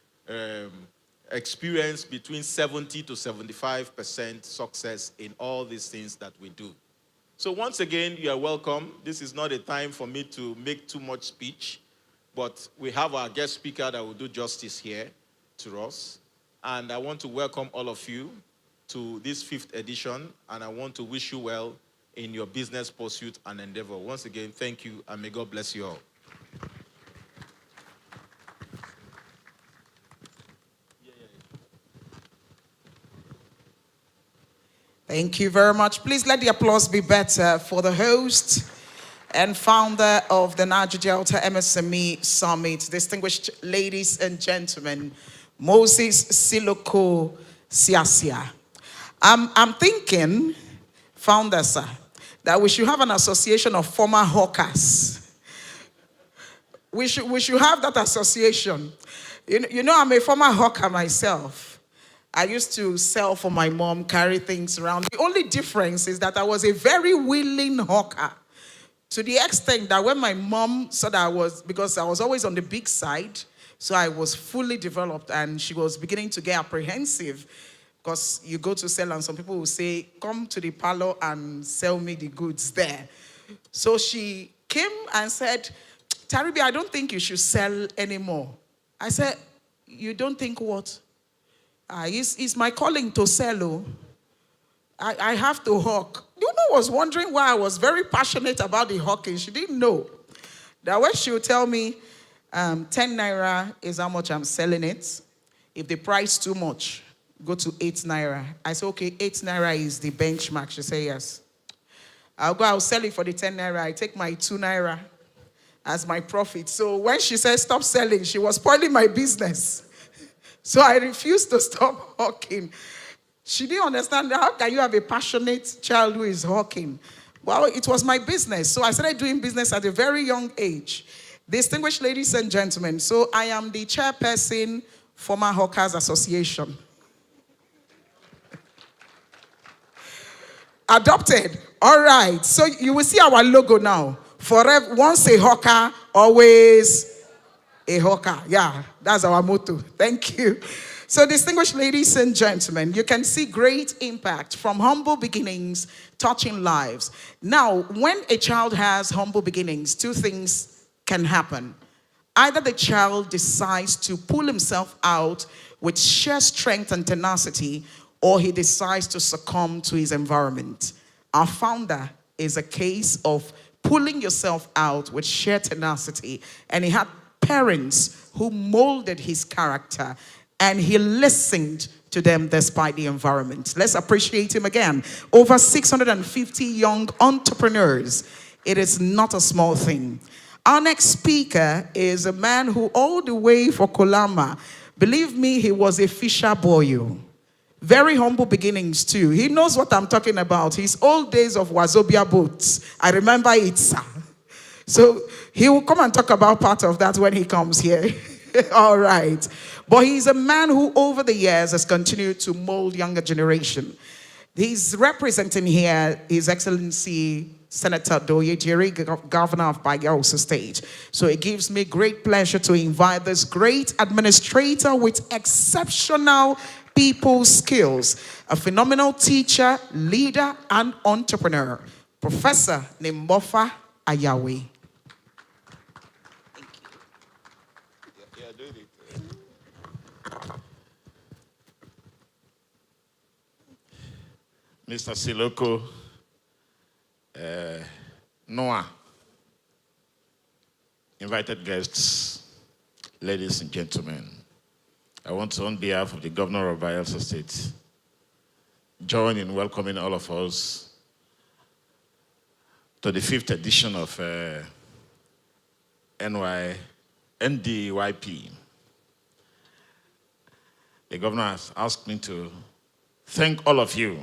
experience between 70 to 75% success in all these things that we do. So once again, you are welcome. This is not a time for me to make too much speech, but we have our guest speaker that will do justice here to us. And I want to welcome all of you to this 5th edition, and I want to wish you well in your business pursuit and endeavor. Once again, thank you, and may God bless you all. Thank you very much. Please let the applause be better for the host and founder of the Niger Delta MSME Summit, distinguished ladies and gentlemen, Moses Siloko Siasia. I'm thinking, founder, sir, that we should have an association of former hawkers. We should have that association. You know, I'm a former hawker myself. I used to sell for my mom, carry things around. The only difference is that I was a very willing hawker, to the extent that when my mom saw that because I was always on the big side, so I was fully developed, and she was beginning to get apprehensive, because you go to sell and some people will say, come to the parlor and sell me the goods there. So she came and said, Taribi, I don't think you should sell anymore. I said, you don't think what? It's my calling to sell. I have to hawk. You know, was wondering why I was very passionate about the hawking. She didn't know that when she would tell me 10 naira is how much I'm selling it. If the price too much, go to 8 naira. I said, okay, 8 naira is the benchmark. She said, yes. I'll sell it for the 10 naira. I take my 2 naira as my profit. So when she said stop selling, she was spoiling my business. So I refused to stop hawking. She didn't understand, how can you have a passionate child who is hawking? Well, it was my business. So I started doing business at a very young age. Distinguished ladies and gentlemen, so I am the chairperson, Former Hawkers Association. Adopted. All right. So you will see our logo now. Forever, once a hawker, always a hawker. Yeah, that's our motto. Thank you. So distinguished ladies and gentlemen, you can see great impact from humble beginnings touching lives. Now, when a child has humble beginnings, 2 things can happen. Either the child decides to pull himself out with sheer strength and tenacity, or he decides to succumb to his environment. Our founder is a case of pulling yourself out with sheer tenacity, and he had parents who molded his character, and he listened to them despite the environment. Let's appreciate him again. Over 650 young entrepreneurs. It is not a small thing. Our next speaker is a man who all the way for Kolama, believe me, he was a fisher boy. Very humble beginnings too. He knows what I'm talking about. His old days of Wazobia boats. I remember it, sir. So he will come and talk about part of that when he comes here. All right. But he's a man who over the years has continued to mold younger generation. He's representing here His Excellency Senator Douye, Diri, Governor of Bayelsa State. So it gives me great pleasure to invite this great administrator with exceptional people skills, a phenomenal teacher, leader, and entrepreneur, Professor Nimbofa Ayawe. Mr. Siloko, Noah, invited guests, ladies and gentlemen, I want to, on behalf of the Governor of Bayelsa State, join in welcoming all of us to the 5th edition of NDYP. The Governor has asked me to thank all of you.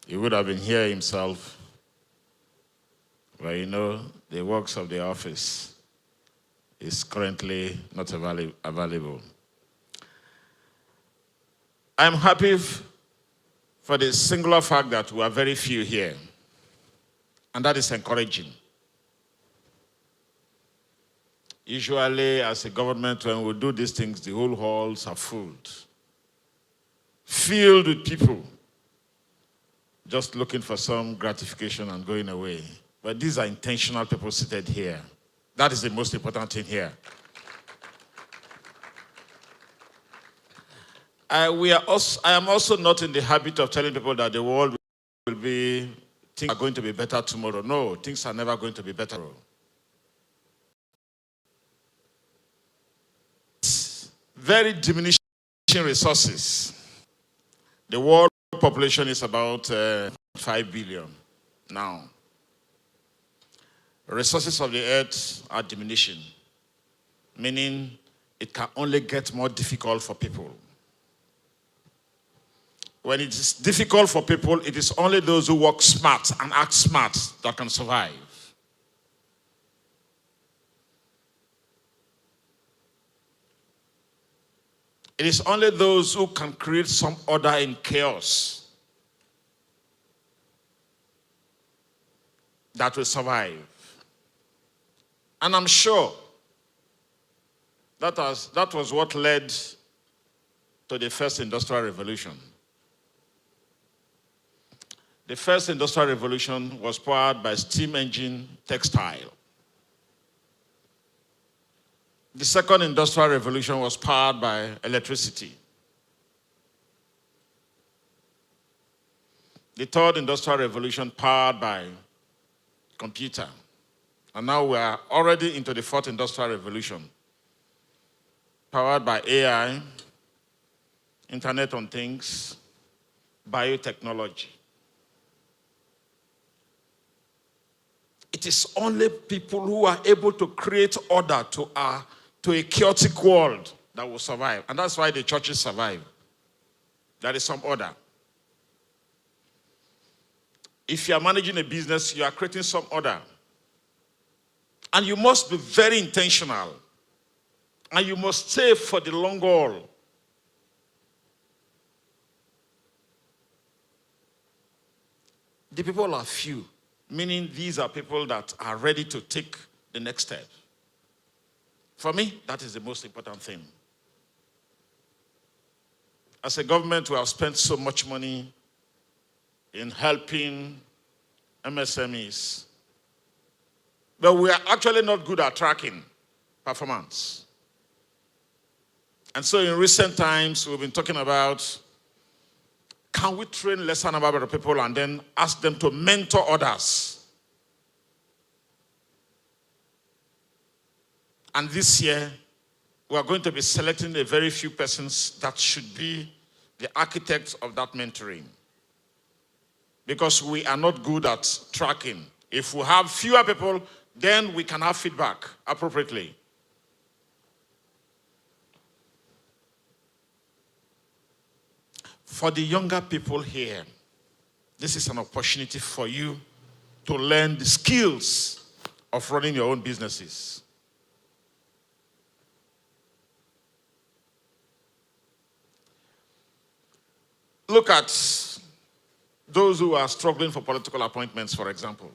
He would have been here himself, but you know, the works of the office is currently not available. I'm happy for the singular fact that we are very few here, and that is encouraging. Usually, as a government, when we do these things, the whole halls are filled with people. just looking for some gratification and going away. But these are intentional people seated here. That is the most important thing here. I am also not in the habit of telling people that the world will be, things are going to be better tomorrow. No, things are never going to be better. Very diminishing resources. The world population is about 5 billion now. Resources of the earth are diminishing, meaning it can only get more difficult for people. When it is difficult for people, it is only those who work smart and act smart that can survive. It is only those who can create some order in chaos that will survive. And I'm sure that was what led to the first industrial revolution. The first industrial revolution was powered by steam engine textile. The second industrial revolution was powered by electricity. The third industrial revolution powered by computer. And now we are already into the fourth industrial revolution, powered by AI, Internet on Things, biotechnology. It is only people who are able to create order to a chaotic world that will survive. And that's why the churches survive. There is some order. If you are managing a business, you are creating some order. And you must be very intentional. And you must stay for the long haul. The people are few, meaning these are people that are ready to take the next step. For me, that is the most important thing. As a government, we have spent so much money in helping MSMEs. But we are actually not good at tracking performance. And so in recent times, we've been talking about, can we train lesser number of people and then ask them to mentor others? And this year, we are going to be selecting a very few persons that should be the architects of that mentoring. Because we are not good at tracking. If we have fewer people, then we can have feedback appropriately. For the younger people here, this is an opportunity for you to learn the skills of running your own businesses. Look at those who are struggling for political appointments, for example.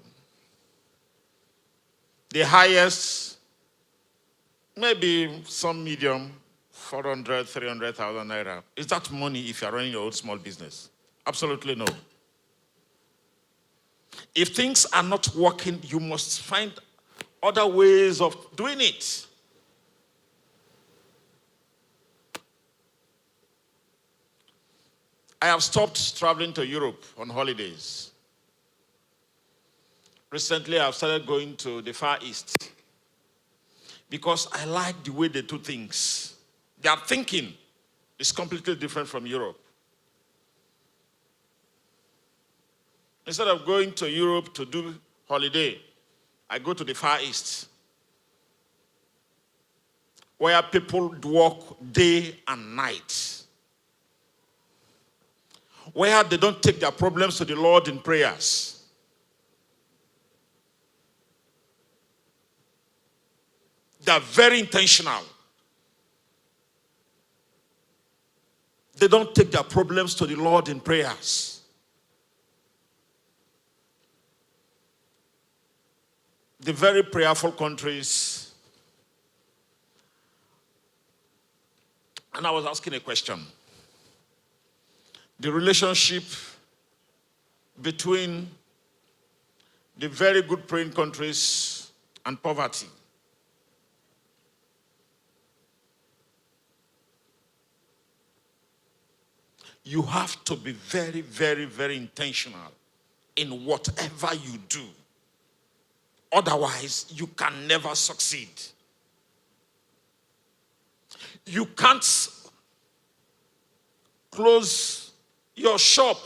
The highest, maybe some medium, 400, 300,000 naira. Is that money if you're running your own small business? Absolutely no. If things are not working, you must find other ways of doing it. I have stopped traveling to Europe on holidays. Recently, I've started going to the Far East because I like the way they do things. Their thinking is completely different from Europe. Instead of going to Europe to do holiday, I go to the Far East, where people work day and night, where they don't take their problems to the Lord in prayers. They are very intentional. They don't take their problems to the Lord in prayers. The very prayerful countries. And I was asking a question. The relationship between the very good praying countries and poverty. You have to be very, very, very intentional in whatever you do. Otherwise, you can never succeed. You can't close your shop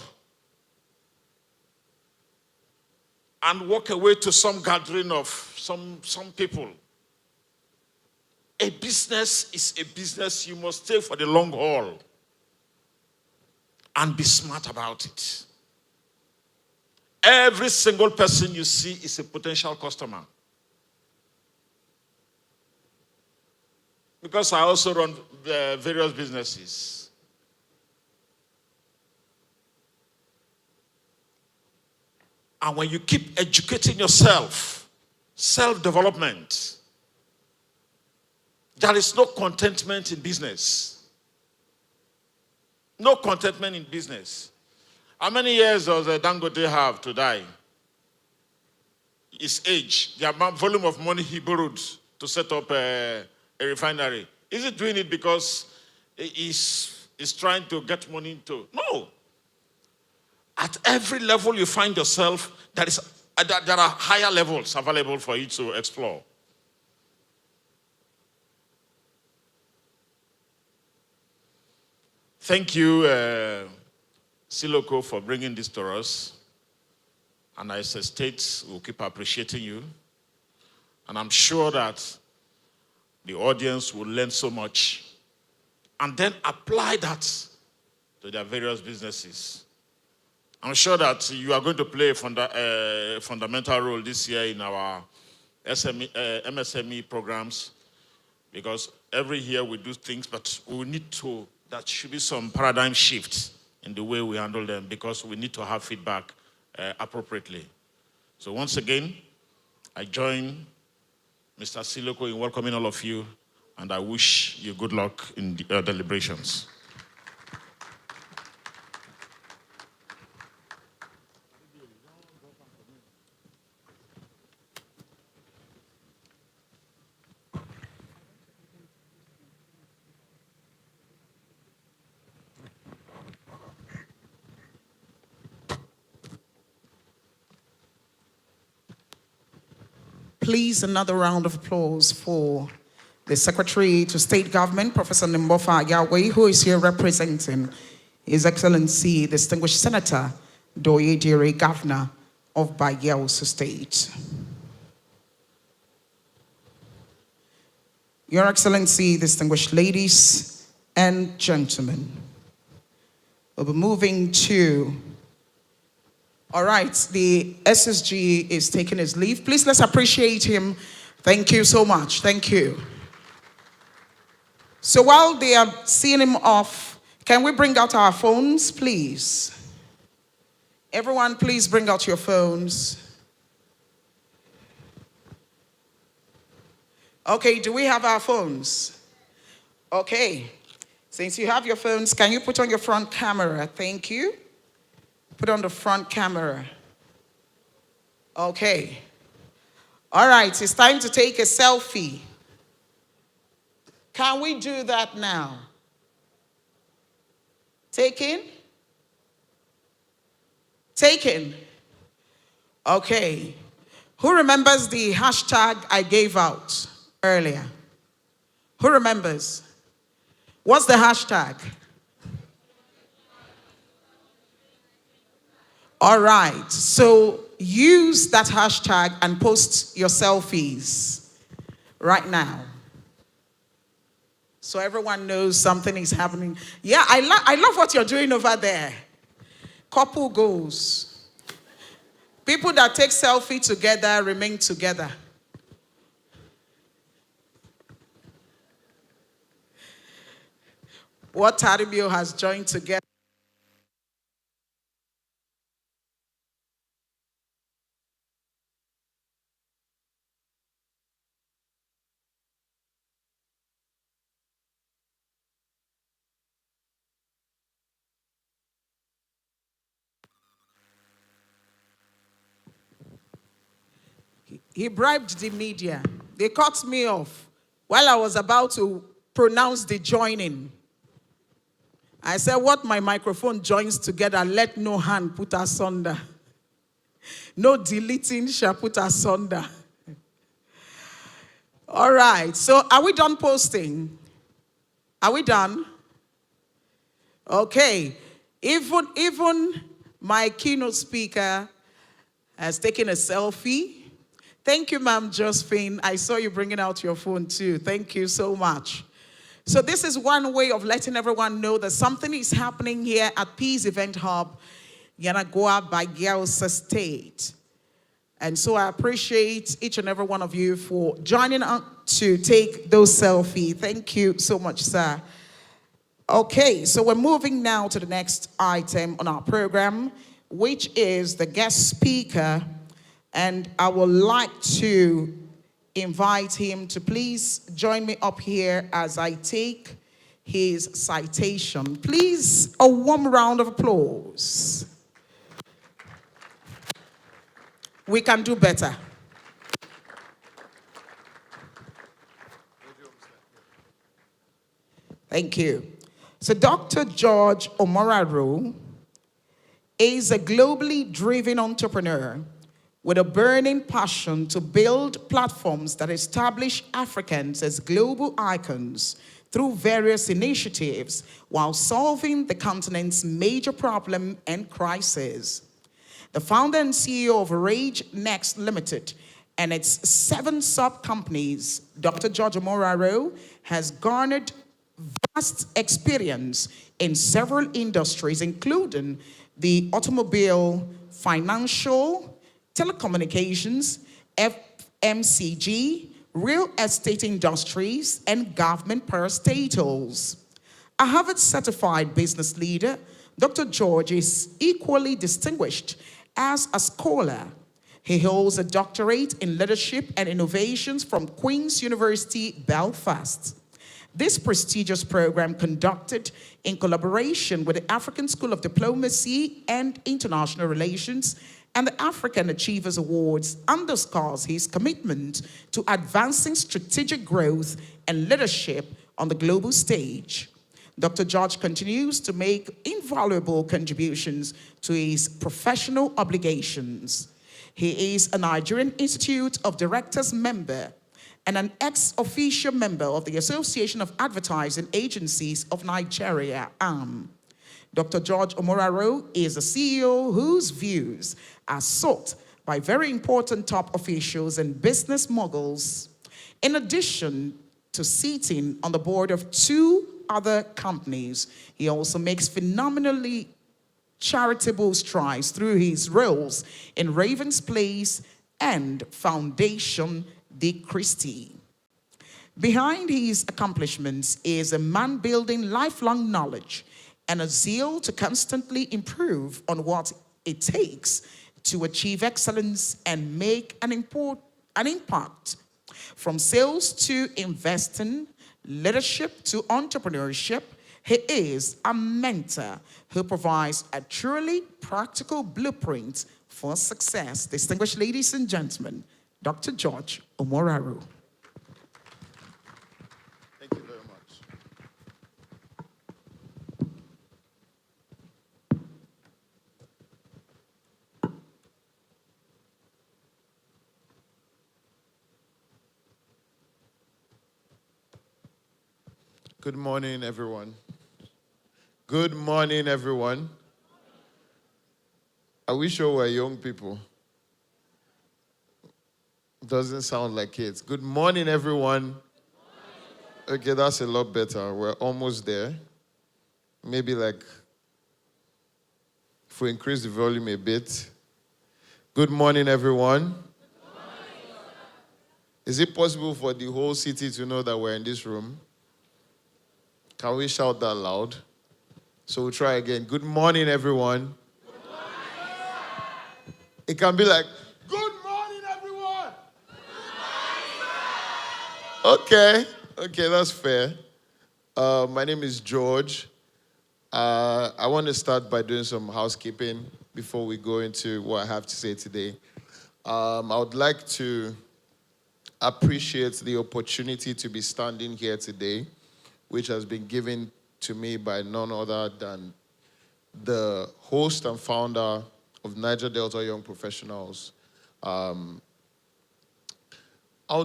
and walk away to some gathering of some people. A business is a business. You must stay for the long haul and be smart about it. Every single person you see is a potential customer. Because I also run various businesses. And when you keep educating yourself, self-development, there is no contentment in business. No contentment in business. How many years does Dangote have to die? His age, the amount, volume of money he borrowed to set up a refinery. Is he doing it because he's trying to get money into? No. At every level you find yourself, there are higher levels available for you to explore. Thank you, Siloko, for bringing this to us. And as a state, we'll keep appreciating you. And I'm sure that the audience will learn so much and then apply that to their various businesses. I'm sure that you are going to play a fundamental role this year in our MSME programs, because every year we do things, but we need to, that should be some paradigm shift in the way we handle them, because we need to have feedback appropriately. So once again, I join Mr. Siloko in welcoming all of you, and I wish you good luck in the deliberations. Please, another round of applause for the Secretary to State Government, Professor Nimbofa Yahweh, who is here representing His Excellency, Distinguished Senator Douye Diri, Governor of Bayelsa State. Your Excellency, distinguished ladies and gentlemen, we'll be moving to, all right, the SSG is taking his leave. Please, let's appreciate him. Thank you so much. Thank you. So while they are seeing him off, can we bring out our phones, please? Everyone, please bring out your phones. Okay, do we have our phones? Okay. Since you have your phones, can you put on your front camera? Thank you. Put on the front camera. Okay. All right, it's time to take a selfie. Can we do that now? Taken? Taken. Okay. Who remembers the hashtag I gave out earlier? Who remembers? What's the hashtag? All right. So use that hashtag and post your selfies right now, so everyone knows something is happening. Yeah, I love what you're doing over there. Couple goals. People that take selfie together remain together. What Taribio has joined together. He bribed the media. They cut me off while I was about to pronounce the joining. I said, what my microphone joins together, let no hand put asunder. No deleting shall put asunder. All right, so are we done posting? Are we done? Okay, even my keynote speaker has taken a selfie. Thank you, Ma'am Josephine. I saw you bringing out your phone too. Thank you so much. So this is one way of letting everyone know that something is happening here at Peace Event Hub, Yenagoa, Bayelsa State. And so I appreciate each and every one of you for joining us to take those selfies. Thank you so much, sir. Okay, so we're moving now to the next item on our program, which is the guest speaker. And I would like to invite him to please join me up here as I take his citation. Please, a warm round of applause. We can do better. Thank you. So Dr. George Omoraro is a globally driven entrepreneur with a burning passion to build platforms that establish Africans as global icons through various initiatives while solving the continent's major problem and crisis. The founder and CEO of Rage Next Limited and its 7 sub-companies, Dr. George Omoraro has garnered vast experience in several industries, including the automobile, financial, telecommunications, FMCG, real estate industries, and government parastatals. A Harvard-certified business leader, Dr. George is equally distinguished as a scholar. He holds a doctorate in leadership and innovations from Queen's University, Belfast. This prestigious program, conducted in collaboration with the African School of Diplomacy and International Relations and the African Achievers Awards, underscores his commitment to advancing strategic growth and leadership on the global stage. Dr. George continues to make invaluable contributions to his professional obligations. He is a Nigerian Institute of Directors member and an ex-officio member of the Association of Advertising Agencies of Nigeria, AM. Dr. George Omoraro is a CEO whose views are sought by very important top officials and business moguls. In addition to sitting on the board of 2 other companies, he also makes phenomenally charitable strides through his roles in Raven's Place and Foundation De Christi. Behind his accomplishments is a man building lifelong knowledge and a zeal to constantly improve on what it takes to achieve excellence and make an impact. From sales to investing, leadership to entrepreneurship, he is a mentor who provides a truly practical blueprint for success. Distinguished ladies and gentlemen, Dr. George Omoraro. Thank you very much. Good morning, everyone. Good morning, everyone. Are we sure we're young people? Doesn't sound like kids. Good morning, everyone. Okay, that's a lot better. We're almost there. Maybe like, if we increase the volume a bit. Good morning, everyone. Is it possible for the whole city to know that we're in this room? Can we shout that loud? So we'll try again. Good morning, everyone. Good morning. It can be like, good morning, everyone. Okay, that's fair. My name is George. I want to start by doing some housekeeping before we go into what I have to say today. I would like to appreciate the opportunity to be standing here today, which has been given to me by none other than the host and founder of Niger Delta Young Professionals. I'll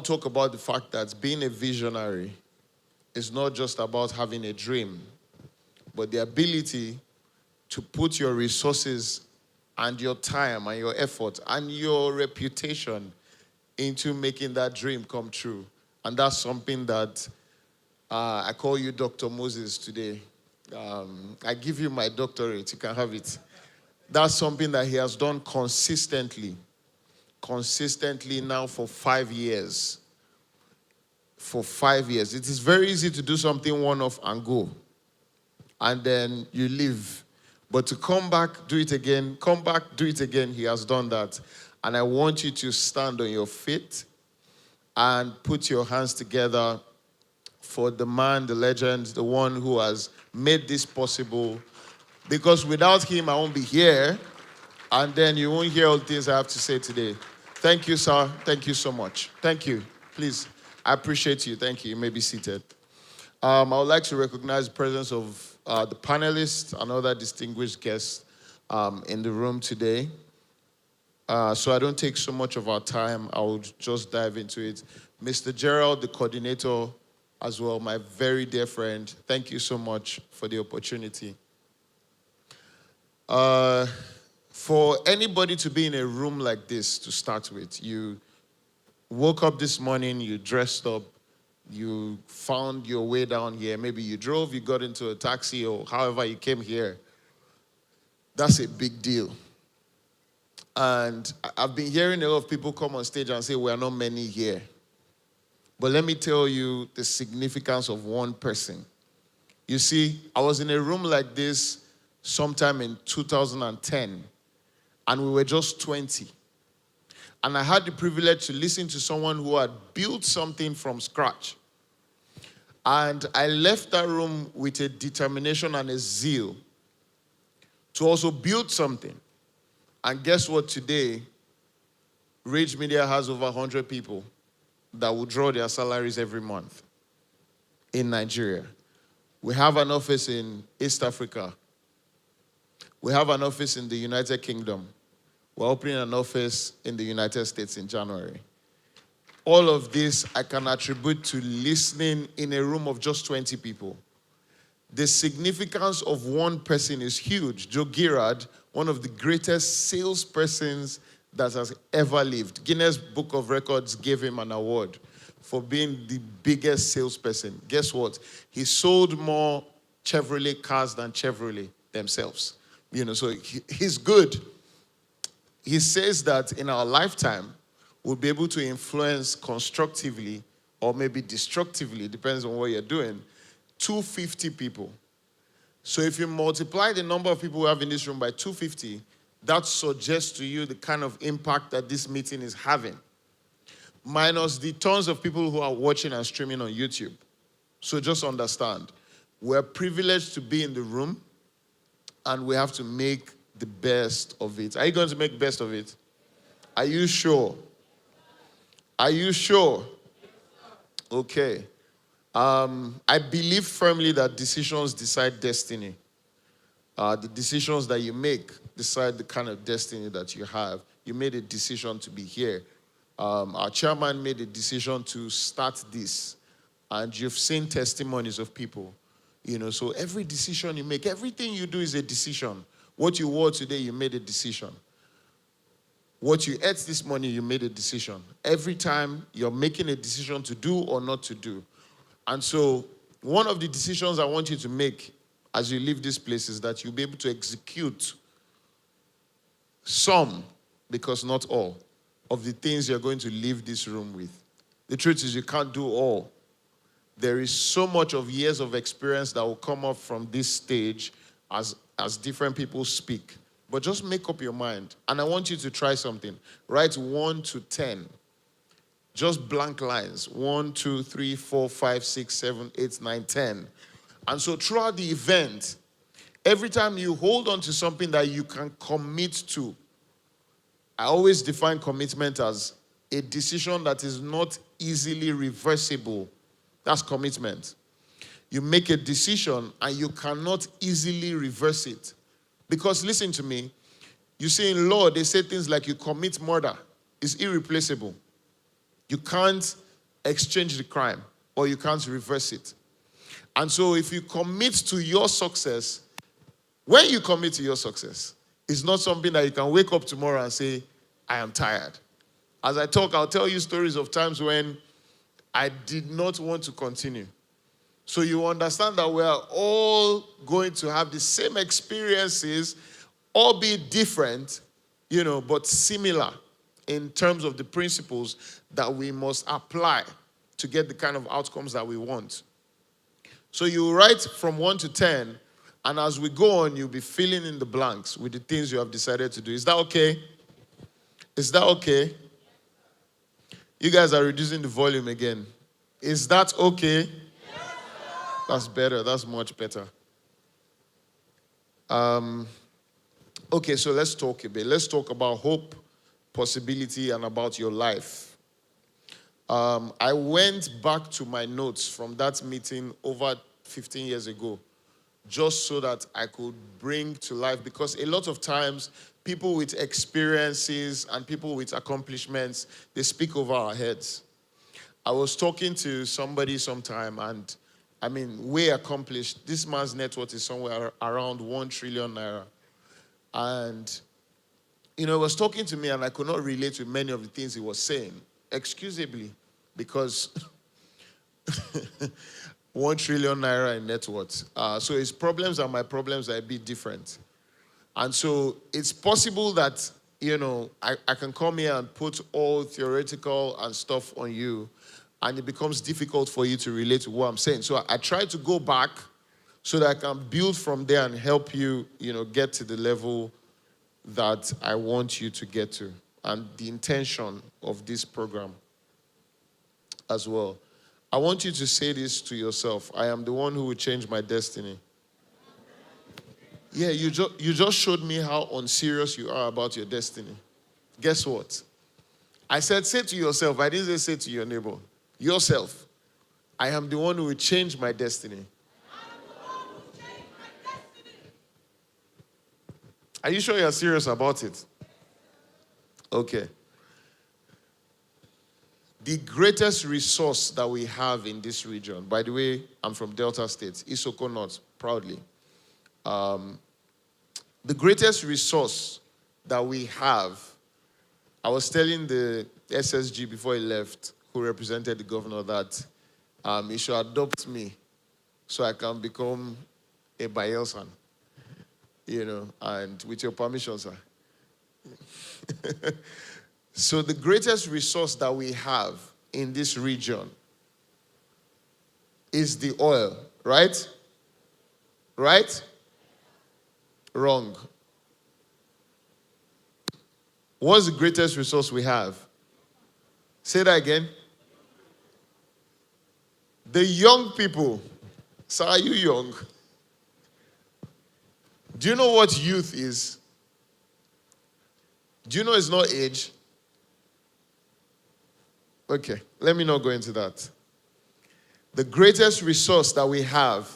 talk about the fact that being a visionary is not just about having a dream, but the ability to put your resources and your time and your effort and your reputation into making that dream come true. And that's something that I call you Dr. Moses today. I give you my doctorate, you can have it. That's something that he has done consistently now for 5 years. For 5 years. It is very easy to do something one-off and go. And then you leave. But to come back, do it again, come back, do it again, he has done that. And I want you to stand on your feet and put your hands together for the man, the legend, the one who has made this possible. Because without him, I won't be here. And then you won't hear all the things I have to say today. Thank you, sir. Thank you so much. Thank you. Please, I appreciate you. Thank you. You may be seated. I would like to recognize the presence of the panelists and other distinguished guests in the room today. So I don't take so much of our time. I will just dive into it. Mr. Gerald, the coordinator as well, my very dear friend, thank you so much for the opportunity. For anybody to be in a room like this to start with, you woke up this morning, you dressed up, you found your way down here. Maybe you drove, you got into a taxi, or however you came here. That's a big deal. And I've been hearing a lot of people come on stage and say, we are not many here. But let me tell you the significance of one person. You see, I was in a room like this sometime in 2010, and we were just 20. And I had the privilege to listen to someone who had built something from scratch. And I left that room with a determination and a zeal to also build something. And guess what? Today, Rage Media has over 100 people that will draw their salaries every month in Nigeria. We have an office in East Africa. We have an office in the United Kingdom. We're opening an office in the United States in January. All of this I can attribute to listening in a room of just 20 people. The significance of one person is huge. Joe Girard, one of the greatest salespersons that has ever lived. Guinness Book of Records gave him an award for being the biggest salesperson. Guess what? He sold more Chevrolet cars than Chevrolet themselves. You know, so he's good. He says that in our lifetime, we'll be able to influence constructively or maybe destructively, depends on what you're doing, 250 people. So if you multiply the number of people we have in this room by 250, that suggests to you the kind of impact that this meeting is having. Minus the tons of people who are watching and streaming on YouTube. So just understand, we're privileged to be in the room and we have to make the best of it. Are you going to make the best of it? Are you sure? Are you sure? Okay. I believe firmly that decisions decide destiny. The decisions that you make decide the kind of destiny that you have. You made a decision to be here. Our chairman made a decision to start this. And you've seen testimonies of people. You know, so every decision you make, everything you do is a decision. What you wore today, you made a decision. What you ate this morning, you made a decision. Every time you're making a decision to do or not to do. And so one of the decisions I want you to make as you leave this place is that you'll be able to execute some, because not all, of the things you're going to leave this room with. The truth is you can't do all. There is so much of years of experience that will come up from this stage as different people speak. But just make up your mind. And I want you to try something. Write 1 to 10. Just blank lines. 1, 2, 3, 4, 5, 6, 7, 8, 9, 10. And so throughout the event, every time you hold on to something that you can commit to, I always define commitment as a decision that is not easily reversible. That's commitment. You make a decision and you cannot easily reverse it. Because listen to me, you see in law, they say things like you commit murder. It's irreplaceable. You can't exchange the crime or you can't reverse it. And so if you commit to your success, when you commit to your success, it's not something that you can wake up tomorrow and say, I am tired. As I talk, I'll tell you stories of times when I did not want to continue. So you understand that we are all going to have the same experiences, albeit different, but similar in terms of the principles that we must apply to get the kind of outcomes that we want. So you write from 1 to 10, and as we go on, you'll be filling in the blanks with the things you have decided to do. Is that okay? Is that okay? You guys are reducing the volume again. Is that okay? That's better. That's much better. Okay, so let's talk a bit. Let's talk about hope, possibility, and about your life. I went back to my notes from that meeting over 15 years ago, just so that I could bring to life, because a lot of times, people with experiences and people with accomplishments, they speak over our heads. I was talking to somebody sometime, and way accomplished. This man's net worth is somewhere around 1 trillion naira. And, he was talking to me, and I could not relate to many of the things he was saying, excusably, because 1 trillion naira in net worth. So his problems and my problems are a bit different. And so it's possible that, I can come here and put all theoretical and stuff on you, and it becomes difficult for you to relate to what I'm saying. So I try to go back so that I can build from there and help you, get to the level that I want you to get to, and the intention of this program as well. I want you to say this to yourself: I am the one who will change my destiny. Yeah, you just showed me how unserious you are about your destiny. Guess what? I said, say to yourself. I didn't say to your neighbor. Yourself. I am the one who will change my destiny. Are you sure you're serious about it? Okay. The greatest resource that we have in this region, by the way, I'm from Delta State, Isoko North, proudly. The greatest resource that we have, I was telling the SSG before he left, who represented the governor, that he should adopt me so I can become a Bayelsan, and with your permission, sir. So the greatest resource that we have in this region is the oil, right? Right? Wrong. What's the greatest resource we have? Say that again. The young people. So are you young? Do you know what youth is? Do you know it's not age? Okay, let me not go into that. The greatest resource that we have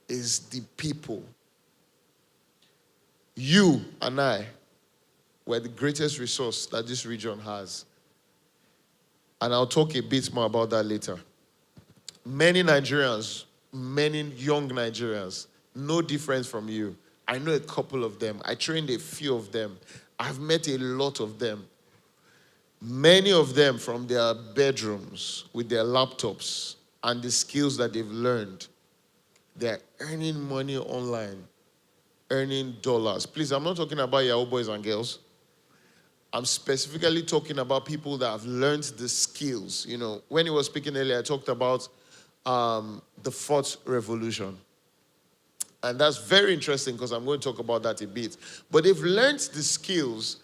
is the people. You and I were the greatest resource that this region has. And I'll talk a bit more about that later. Many Nigerians, many young Nigerians, no difference from you. I know a couple of them. I trained a few of them. I've met a lot of them. Many of them from their bedrooms with their laptops and the skills that they've learned, they're earning money online, earning dollars. Please, I'm not talking about Yahoo boys and girls. I'm specifically talking about people that have learned the skills. When he was speaking earlier, I talked about the fourth revolution. And that's very interesting because I'm going to talk about that a bit. But they've learned the skills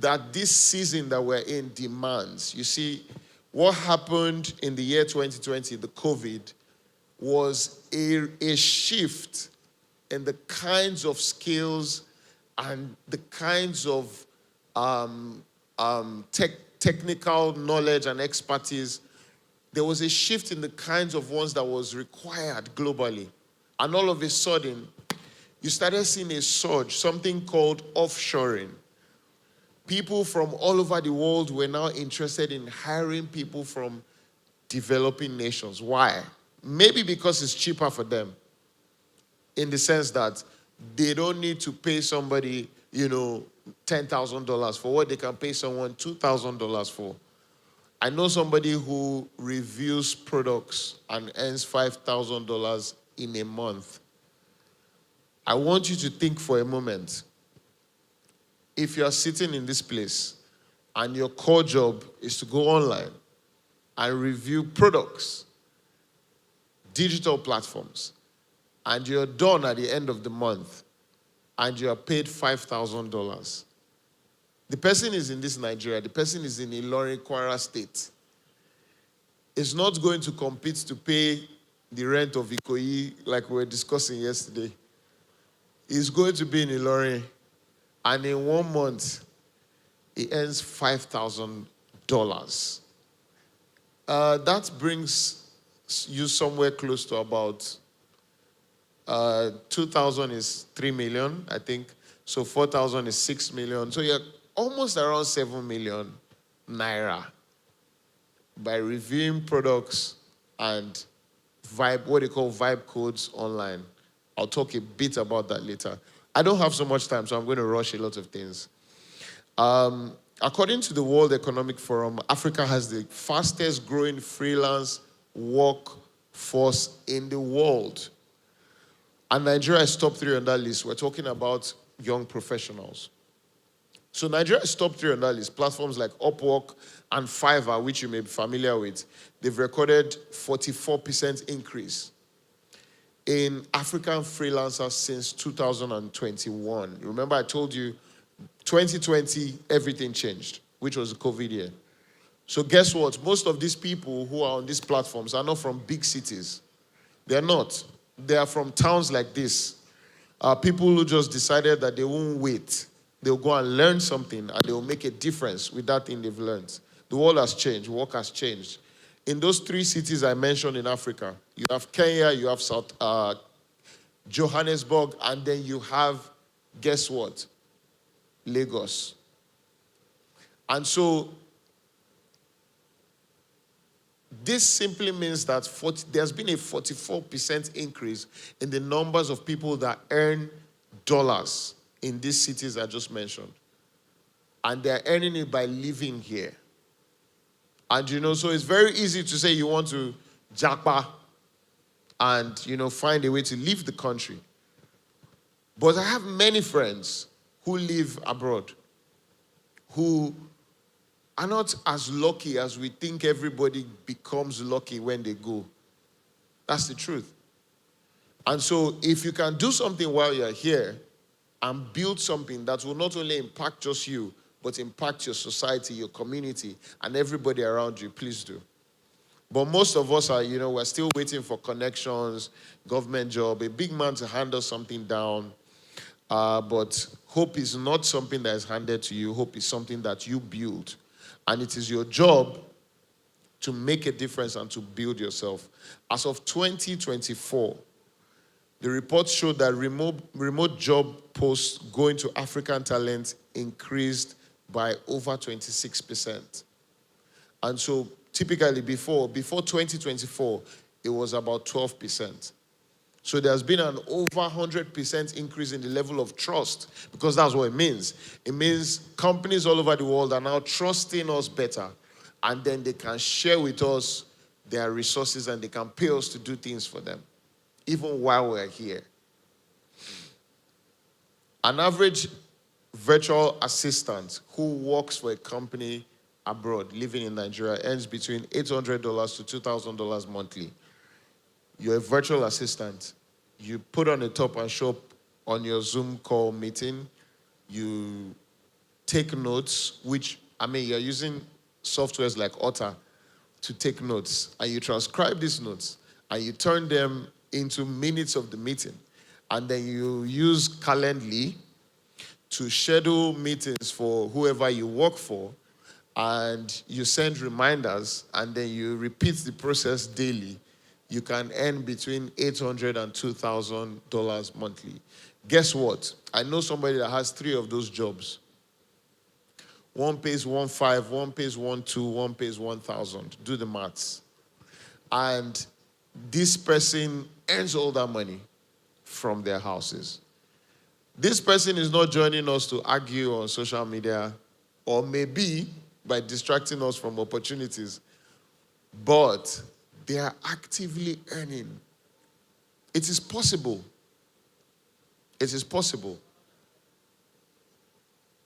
that this season that we're in demands. You see, what happened in the year 2020, the COVID, was a shift in the kinds of skills and the kinds of technical knowledge and expertise, there was a shift in the kinds of ones that was required globally. And all of a sudden, you started seeing a surge, something called offshoring. People from all over the world were now interested in hiring people from developing nations. Why? Maybe because it's cheaper for them, in the sense that they don't need to pay somebody, $10,000 for what they can pay someone $2,000 for. I know somebody who reviews products and earns $5,000 in a month. I want you to think for a moment. If you are sitting in this place and your core job is to go online and review products, digital platforms, and you're done at the end of the month, and you are paid $5,000. The person is in this Nigeria, the person is in Ilorin, Kwara State. Is not going to compete to pay the rent of Ikoyi like we were discussing yesterday. He's going to be in Ilorin, and in 1 month, he earns $5,000. That brings you somewhere close to about 2,000 is 3 million, I think. So 4,000 is 6 million. So you're almost around 7 million naira by reviewing products and what they call vibe codes online. I'll talk a bit about that later. I don't have so much time, so I'm going to rush a lot of things. According to the World Economic Forum, Africa has the fastest growing freelance workforce in the world. And Nigeria is top 3 on that list. We're talking about young professionals. So Nigeria is top 3 on that list. Platforms like Upwork and Fiverr, which you may be familiar with, they've recorded 44% increase in African freelancers since 2021. Remember I told you 2020, everything changed, which was the COVID year. So guess what? Most of these people who are on these platforms are not from big cities. They're not. They are from towns like this. People who just decided that they won't wait. They'll go and learn something and they'll make a difference with that thing they've learned. The world has changed. Work has changed. In those 3 cities I mentioned in Africa, you have Kenya, you have Johannesburg, and then you have, guess what? Lagos. And so this simply means that there's been a 44% increase in the numbers of people that earn dollars in these cities I just mentioned. And they're earning it by living here. And so it's very easy to say you want to japa and, find a way to leave the country. But I have many friends who live abroad who are not as lucky as we think everybody becomes lucky when they go. That's the truth. And so if you can do something while you're here and build something that will not only impact just you, but impact your society, your community, and everybody around you, please do. But most of us are, we're still waiting for connections, government job, a big man to handle something down. But hope is not something that is handed to you. Hope is something that you build. And it is your job to make a difference and to build yourself. As of 2024, the report showed that remote job posts going to African talent increased by over 26%. And so typically before 2024, it was about 12%. So there's been an over 100% increase in the level of trust, because that's what it means. It means companies all over the world are now trusting us better, and then they can share with us their resources and they can pay us to do things for them, even while we're here. An average virtual assistant who works for a company abroad, living in Nigeria, earns between $800 to $2,000 monthly. You're a virtual assistant. You put on a top and show up on your Zoom call meeting. You take notes, you're using softwares like Otter to take notes. And you transcribe these notes. And you turn them into minutes of the meeting. And then you use Calendly to schedule meetings for whoever you work for, and you send reminders, and then you repeat the process daily, you can earn between $800 and $2,000 monthly. Guess what? I know somebody that has 3 of those jobs. One pays 1.5, one pays 1.2, one pays 1,000. Do the maths. And this person earns all that money from their houses. This person is not joining us to argue on social media, or maybe by distracting us from opportunities, but they are actively earning. It is possible. It is possible.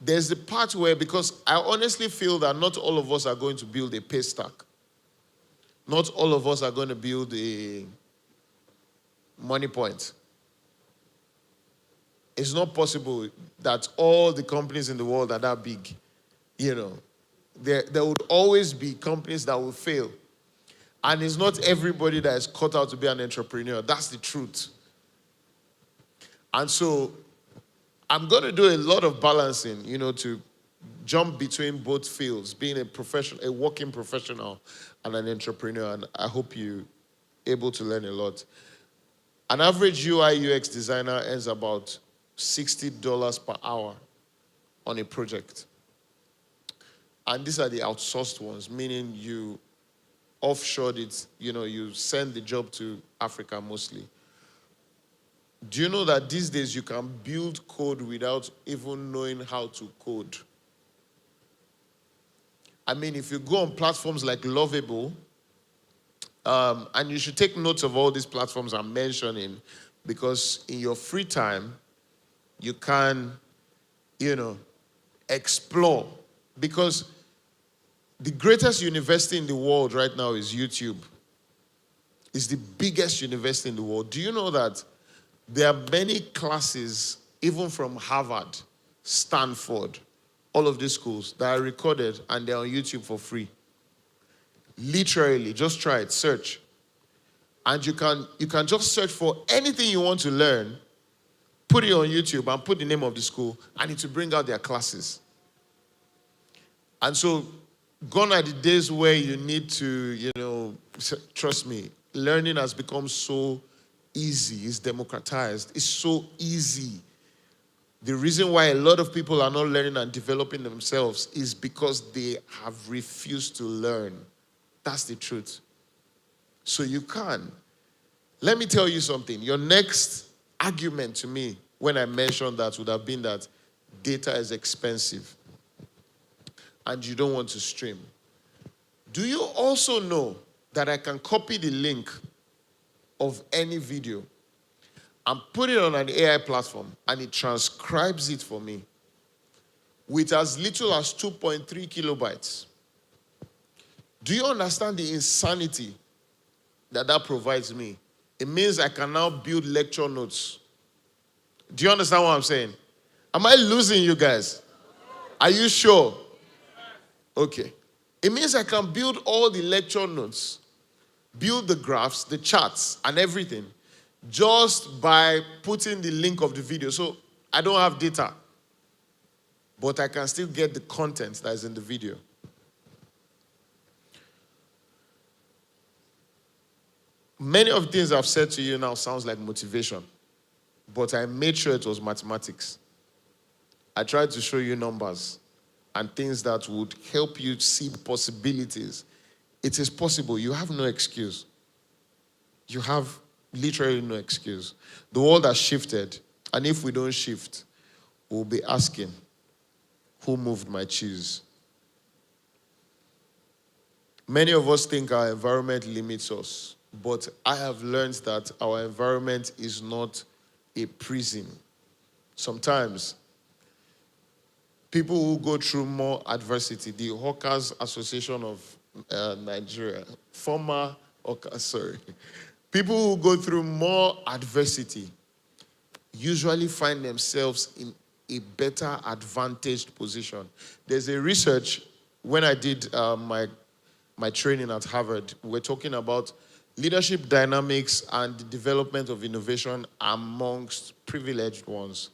There's the part where, because I honestly feel that not all of us are going to build a pay stack. Not all of us are going to build a money point. It's not possible that all the companies in the world are that big. You know, there would always be companies that will fail. And it's not everybody that is cut out to be an entrepreneur. That's the truth. And so I'm going to do a lot of balancing, you know, to jump between both fields, being a professional, a working professional and an entrepreneur. And I hope you're able to learn a lot. An average UI UX designer earns about $60 per hour on a project. And these are the outsourced ones, meaning you offshored it, you know, you send the job to Africa mostly. Do you know that these days you can build code without even knowing how to code? I mean, if you go on platforms like Lovable, and you should take notes of all these platforms I'm mentioning, because in your free time, you can, you know, explore. Because the greatest university in the world right now is YouTube. It's the biggest university in the world. Do you know that there are many classes, even from Harvard, Stanford, all of these schools, that are recorded and they're on YouTube for free? Literally, just try it, search. And you can just search for anything you want to learn, put it on YouTube and put the name of the school, and it will bring out their classes. And so, gone are the days where you need to, you know, trust me, learning has become so easy, it's democratized, it's so easy. The reason why a lot of people are not learning and developing themselves is because they have refused to learn. That's the truth. So you can. Let me tell you something. Your next argument to me when I mentioned that would have been that data is expensive and you don't want to stream. Do you also know that I can copy the link of any video and put it on an AI platform and it transcribes it for me with as little as 2.3 kilobytes? Do you understand the insanity that provides me? It means I can now build lecture notes. Do you understand what I'm saying? Am I losing you guys? Are you sure? Okay. It means I can build all the lecture notes, build the graphs, the charts, and everything just by putting the link of the video. So I don't have data, but I can still get the content that is in the video. Many of the things I've said to you now sounds like motivation, but I made sure it was mathematics. I tried to show you numbers and things that would help you see possibilities. It is possible. You have no excuse. You have literally no excuse. The world has shifted, and if we don't shift, we'll be asking, who moved my cheese? Many of us think our environment limits us, but I have learned that our environment is not a prison. Sometimes, people who go through more adversity, the Hawkers Association of Nigeria, people who go through more adversity usually find themselves in a better advantaged position. There's a research, when I did my training at Harvard, we're talking about leadership dynamics and the development of innovation amongst privileged ones.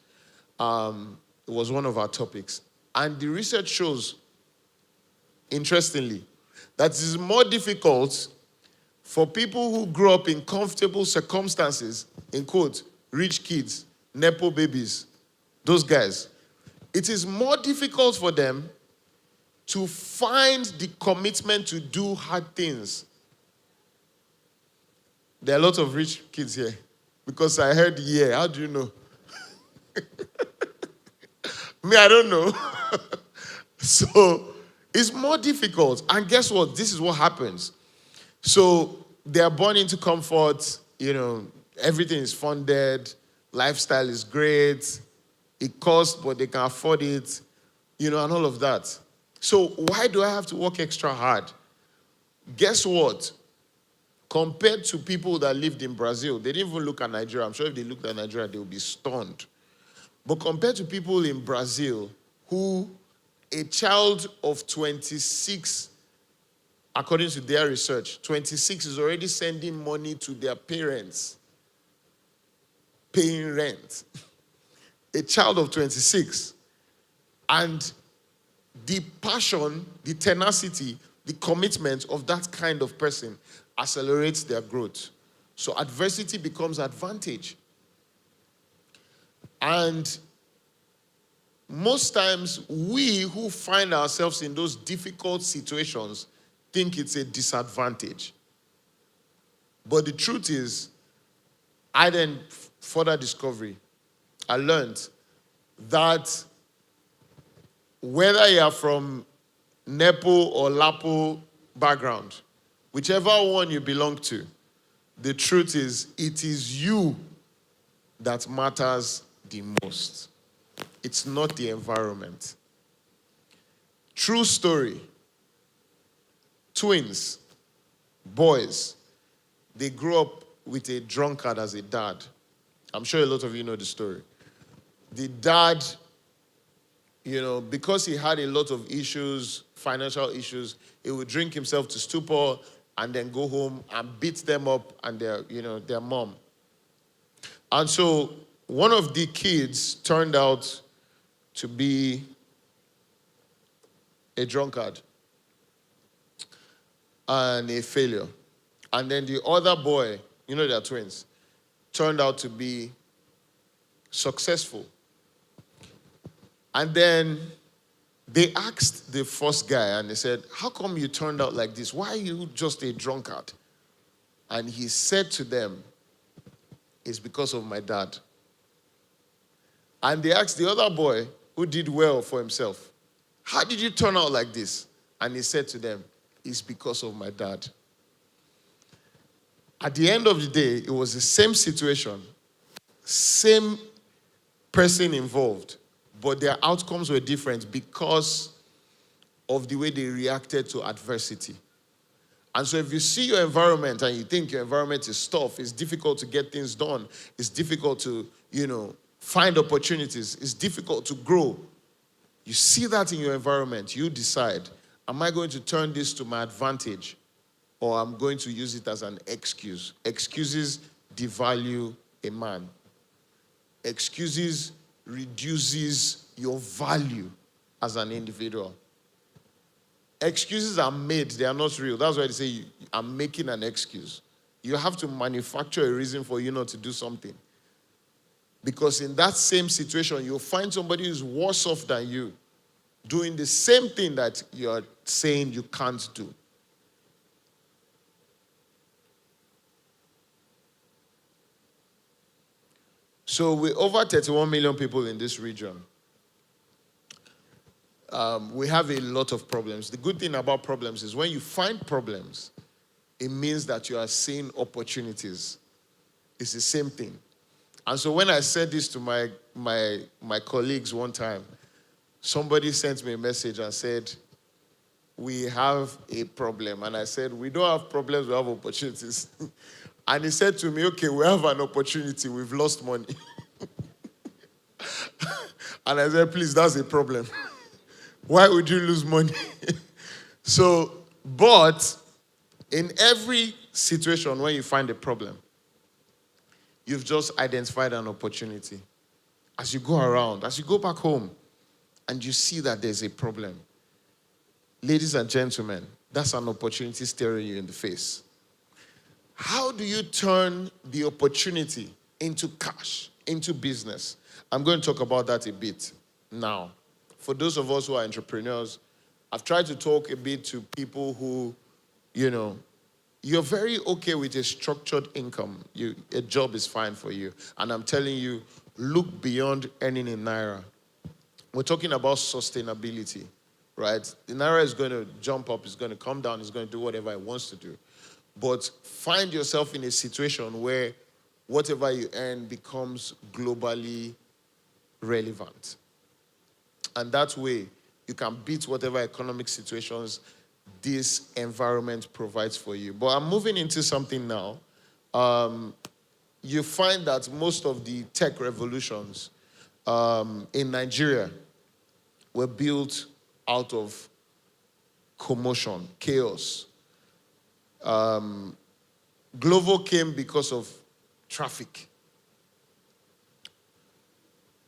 It was one of our topics. And the research shows, interestingly, that it is more difficult for people who grow up in comfortable circumstances, in quote, rich kids, Nepo babies, those guys. It is more difficult for them to find the commitment to do hard things. There are a lot of rich kids here. Because I heard, yeah, how do you know? Me, I don't know. So, it's more difficult. And guess what? This is what happens. So, they are born into comfort. You know, everything is funded. Lifestyle is great. It costs, but they can afford it. You know, and all of that. So, why do I have to work extra hard? Guess what? Compared to people that lived in Brazil, they didn't even look at Nigeria. I'm sure if they looked at Nigeria, they would be stunned. But compared to people in Brazil, who a child of 26, according to their research, 26 is already sending money to their parents, paying rent. A child of 26. And the passion, the tenacity, the commitment of that kind of person accelerates their growth. So adversity becomes advantage. And most times, we who find ourselves in those difficult situations think it's a disadvantage. But the truth is, I then further discovery, I learned that whether you are from Nepo or Lapo background, whichever one you belong to, the truth is, it is you that matters the most. It's not the environment. True story. Twins, boys, they grew up with a drunkard as a dad. I'm sure a lot of you know the story. The dad, you know, because he had a lot of issues, financial issues, he would drink himself to stupor and then go home and beat them up and their mom. And so one of the kids turned out to be a drunkard and a failure. And then the other boy, you know they're twins, turned out to be successful. And then they asked the first guy and they said, how come you turned out like this? Why are you just a drunkard? And he said to them, it's because of my dad. And they asked the other boy who did well for himself, how did you turn out like this? And he said to them, it's because of my dad. At the end of the day, it was the same situation, same person involved, but their outcomes were different because of the way they reacted to adversity. And so if you see your environment and you think your environment is tough, it's difficult to get things done, it's difficult to, find opportunities, it's difficult to grow. You see that in your environment, you decide, am I going to turn this to my advantage or I'm going to use it as an excuse? Excuses devalue a man. Excuses reduces your value as an individual. Excuses are made, they are not real. That's why they say, I'm making an excuse. You have to manufacture a reason for you not to do something. Because in that same situation, you'll find somebody who's worse off than you, doing the same thing that you're saying you can't do. So with over 31 million people in this region, we have a lot of problems. The good thing about problems is when you find problems, it means that you are seeing opportunities. It's the same thing. And so when I said this to my colleagues one time, somebody sent me a message and said, we have a problem. And I said, we don't have problems, we have opportunities. And he said to me, okay, we have an opportunity, we've lost money. And I said, please, that's a problem. Why would you lose money? But in every situation when you find a problem, you've just identified an opportunity. as you go around, as you go back home, and you see that there's a problem, ladies and gentlemen, that's an opportunity staring you in the face. How do you turn the opportunity into cash, into business? I'm going to talk about that a bit now. For those of us who are entrepreneurs, I've tried to talk a bit to people who, you're very okay with a structured income. A job is fine for you. And I'm telling you, look beyond earning in Naira. We're talking about sustainability, right? The Naira is going to jump up, it's going to come down, it's going to do whatever it wants to do. But find yourself in a situation where whatever you earn becomes globally relevant. And that way, you can beat whatever economic situations this environment provides for you. But I'm moving into something now. You find that most of the tech revolutions in Nigeria were built out of commotion, chaos. Glovo came because of traffic.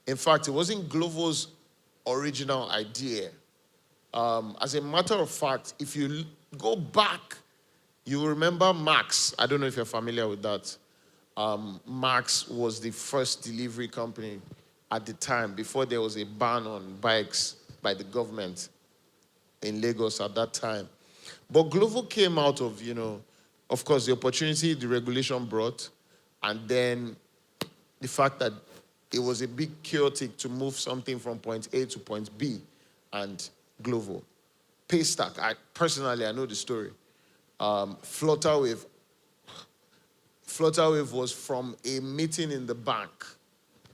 In fact, it wasn't Glovo's original idea. As a matter of fact, if you go back, you remember Max. I don't know if you're familiar with that. Max was the first delivery company at the time, before there was a ban on bikes by the government in Lagos at that time. But Glovo came out of, of course, the opportunity the regulation brought, and then the fact that it was a bit chaotic to move something from point A to point B, and Glovo. Paystack, I know the story. Flutterwave was from a meeting in the bank,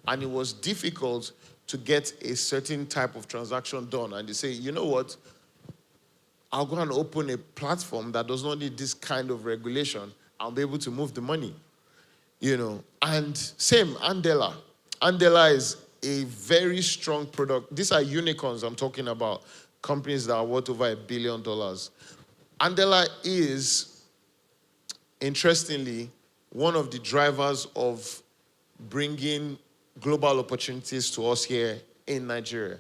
and it was difficult to get a certain type of transaction done. And they say, you know what? I'll go and open a platform that does not need this kind of regulation. I'll be able to move the money. And same, Andela. Andela is a very strong product. These are unicorns I'm talking about, companies that are worth over $1 billion. Andela is, interestingly, one of the drivers of bringing global opportunities to us here in Nigeria.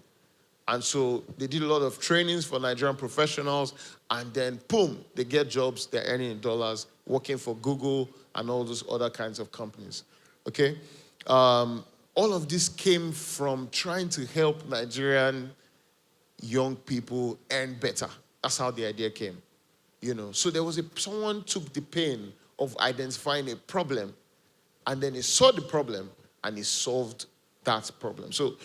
And so they did a lot of trainings for Nigerian professionals, and then, boom, they get jobs, they're earning in dollars, working for Google and all those other kinds of companies, okay? All of this came from trying to help Nigerian young people earn better. That's how the idea came, So there was someone took the pain of identifying a problem, and then he saw the problem, and he solved that problem. So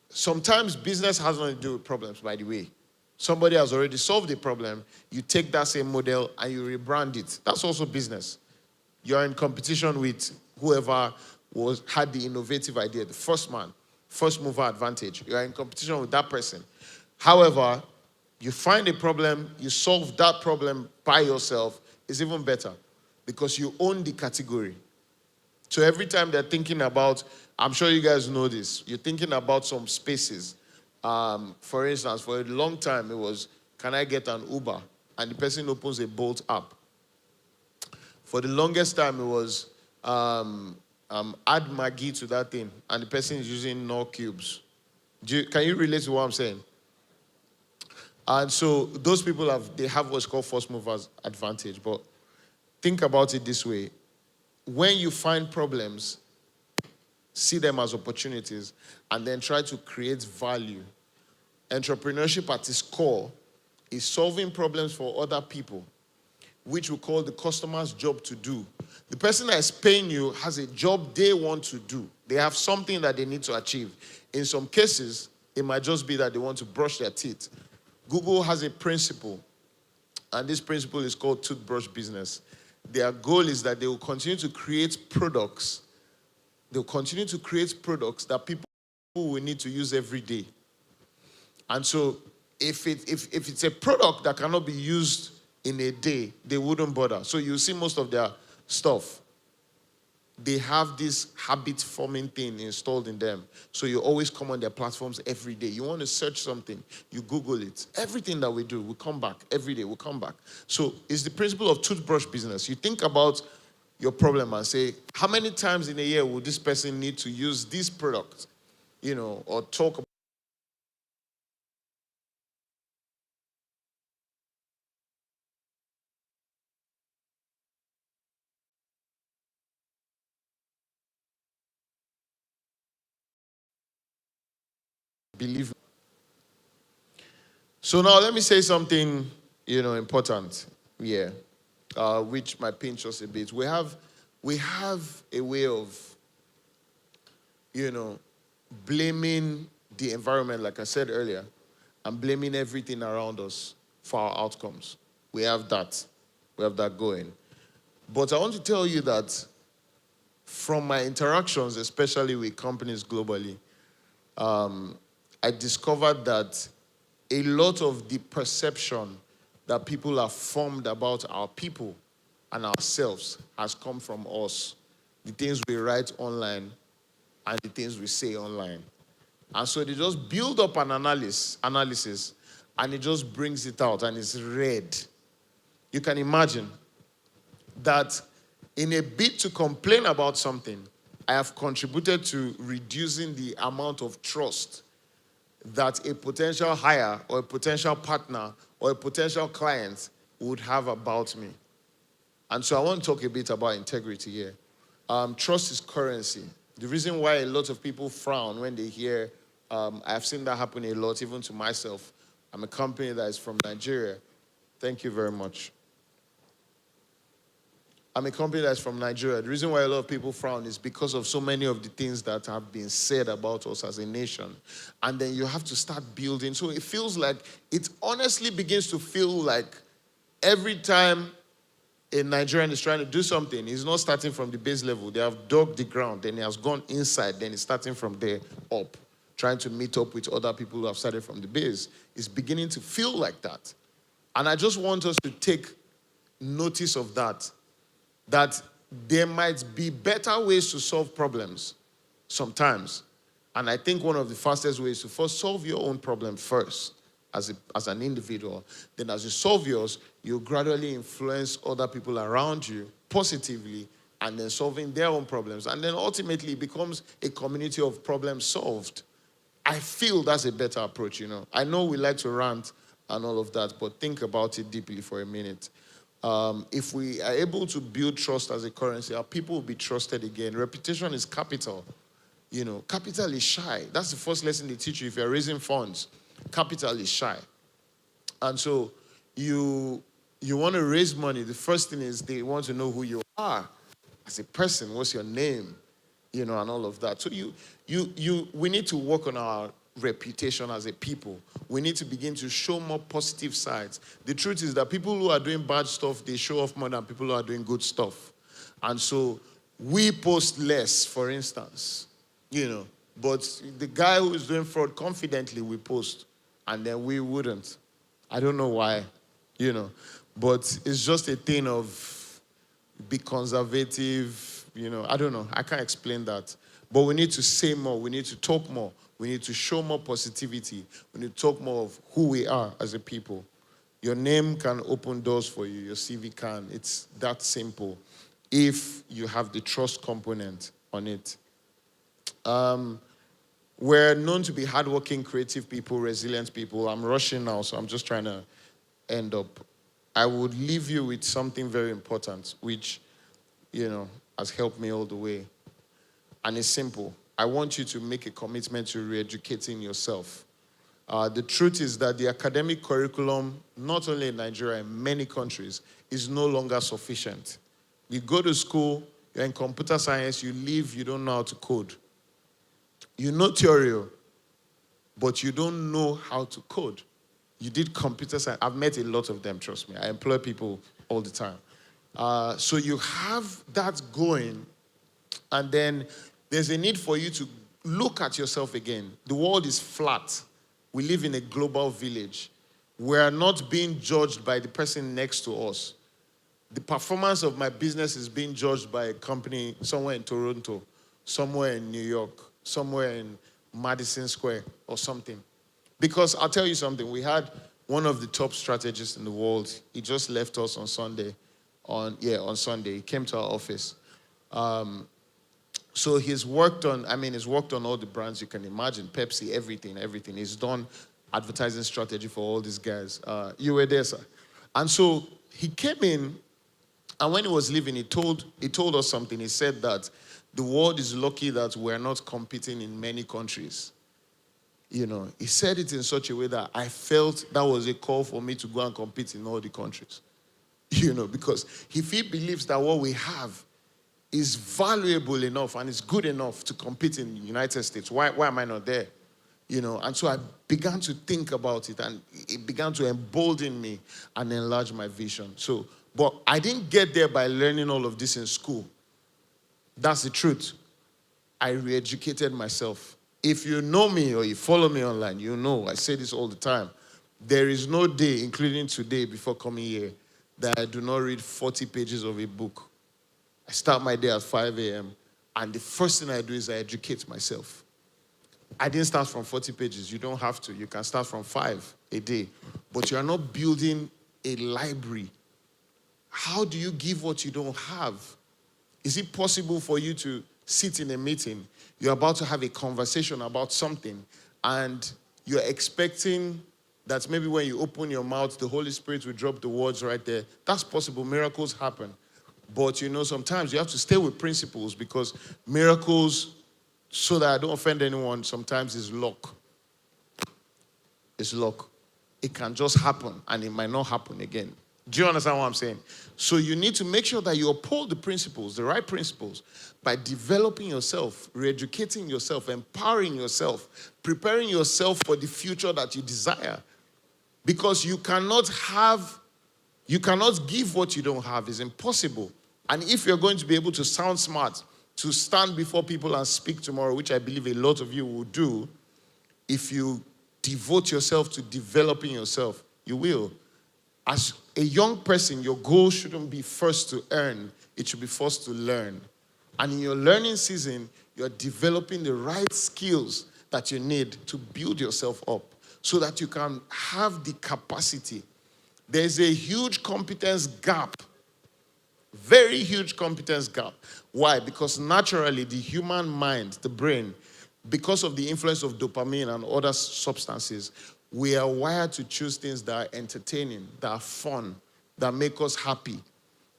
sometimes business has nothing to do with problems, by the way. Somebody has already solved the problem. You take that same model and you rebrand it. That's also business. You're in competition with whoever had the innovative idea, the first man, first mover advantage. You're in competition with that person. However, you find a problem, you solve that problem by yourself, is even better because you own the category. So every time they're thinking about, I'm sure you guys know this, you're thinking about some spaces. For instance, for a long time it was, can I get an Uber? And the person opens a Bolt app. For the longest time it was, add Maggie to that thing, and the person is using no cubes. Can you relate to what I'm saying? And so those people have what's called first movers advantage. But think about it this way. When you find problems, see them as opportunities, and then try to create value. Entrepreneurship at its core is solving problems for other people, which we call the customer's job to do. The person that is paying you has a job they want to do. They have something that they need to achieve. In some cases, it might just be that they want to brush their teeth. Google has a principle, and this principle is called toothbrush business. Their goal is that they will continue to create products. They'll continue to create products that people will need to use every day. And so if it's a product that cannot be used in a day, they wouldn't bother. So you see most of their stuff, they have this habit-forming thing installed in them. So you always come on their platforms every day. You want to search something, you Google it. Everything that we do, we come back. Every day, we come back. So it's the principle of toothbrush business. You think about your problem and say, how many times in a year will this person need to use this product? or talk about believe me. So now let me say something, important here, which might pinch us a bit. We have a way of, blaming the environment, like I said earlier, and blaming everything around us for our outcomes. We have that. We have that going. But I want to tell you that from my interactions, especially with companies globally, I discovered that a lot of the perception that people have formed about our people and ourselves has come from us. The things we write online and the things we say online. And so they just build up an analysis, and it just brings it out, and it's read. You can imagine that in a bid to complain about something, I have contributed to reducing the amount of trust that a potential hire or a potential partner or a potential client would have about me. And so I want to talk a bit about integrity here. Trust is currency. The reason why a lot of people frown when they hear, I've seen that happen a lot, even to myself. I'm a company that is from Nigeria. Thank you very much. I'm a company that's from Nigeria. The reason why a lot of people frown is because of so many of the things that have been said about us as a nation. And then you have to start building. So it feels like, it honestly begins to feel like every time a Nigerian is trying to do something, he's not starting from the base level. They have dug the ground, then he has gone inside, then he's starting from there up, trying to meet up with other people who have started from the base. It's beginning to feel like that. And I just want us to take notice of that there might be better ways to solve problems sometimes. And I think one of the fastest ways to first solve your own problem first as an individual. Then as you solve yours, you gradually influence other people around you positively, and then solving their own problems. And then ultimately it becomes a community of problems solved. I feel that's a better approach, I know we like to rant and all of that, but think about it deeply for a minute. If we are able to build trust as a currency, our people will be trusted again. Reputation is capital. Capital is shy. That's the first lesson they teach you if you're raising funds. Capital is shy. And so you want to raise money. The first thing is they want to know who you are as a person. What's your name? And all of that. So we need to work on our reputation as a people. We need to begin to show more positive sides. The truth is that people who are doing bad stuff, they show off more than people who are doing good stuff. And so we post less, for instance, but the guy who is doing fraud confidently will post, and then we wouldn't. I don't know why, but it's just a thing of be conservative, I don't know. I can't explain that. But we need to say more. We need to talk more. We need to show more positivity. We need to talk more of who we are as a people. Your name can open doors for you. Your CV can. It's that simple if you have the trust component on it. We're known to be hardworking, creative people, resilient people. I'm rushing now, so I'm just trying to end up. I would leave you with something very important, which, has helped me all the way. And it's simple. I want you to make a commitment to re-educating yourself. The truth is that the academic curriculum, not only in Nigeria, in many countries, is no longer sufficient. You go to school, you're in computer science, you leave, you don't know how to code. You know theory, but you don't know how to code. You did computer science. I've met a lot of them, trust me. I employ people all the time. So you have that going, and then there's a need for you to look at yourself again. The world is flat. We live in a global village. We are not being judged by the person next to us. The performance of my business is being judged by a company somewhere in Toronto, somewhere in New York, somewhere in Madison Square or something. Because I'll tell you something, we had one of the top strategists in the world. He just left us on Sunday. On Sunday, he came to our office. So he's worked on all the brands you can imagine, Pepsi, everything. He's done advertising strategy for all these guys. You were there, sir. And so he came in, and when he was leaving, he told us something. He said that the world is lucky that we're not competing in many countries. You know, he said it in such a way that I felt that was a call for me to go and compete in all the countries. You know, because if he believes that what we have is valuable enough and is good enough to compete in the United States, why am I not there? You know, and so I began to think about it, and it began to embolden me and enlarge my vision. So, but I didn't get there by learning all of this in school. That's the truth. I re-educated myself. If you know me or you follow me online, you know I say this all the time. There is no day, including today before coming here, that I do not read 40 pages of a book. I start my day at 5 a.m. and the first thing I do is I educate myself. I didn't start from 40 pages. You don't have to. You can start from 5 a day. But you are not building a library. How do you give what you don't have? Is it possible for you to sit in a meeting, you're about to have a conversation about something, and you're expecting that maybe when you open your mouth, the Holy Spirit will drop the words right there? That's possible. Miracles happen. But, you know, sometimes you have to stay with principles, because miracles, so that I don't offend anyone, sometimes is luck. It's luck. It can just happen, and it might not happen again. Do you understand what I'm saying? So you need to make sure that you uphold the principles, the right principles, by developing yourself, re-educating yourself, empowering yourself, preparing yourself for the future that you desire. Because you cannot give what you don't have. It's impossible. And if you're going to be able to sound smart, to stand before people and speak tomorrow, which I believe a lot of you will do, if you devote yourself to developing yourself, you will. As a young person, your goal shouldn't be first to earn. It should be first to learn. And in your learning season, you're developing the right skills that you need to build yourself up so that you can have the capacity. There's a huge competence gap. Very huge competence gap. Why? Because naturally, the human mind, the brain, because of the influence of dopamine and other substances, we are wired to choose things that are entertaining, that are fun, that make us happy.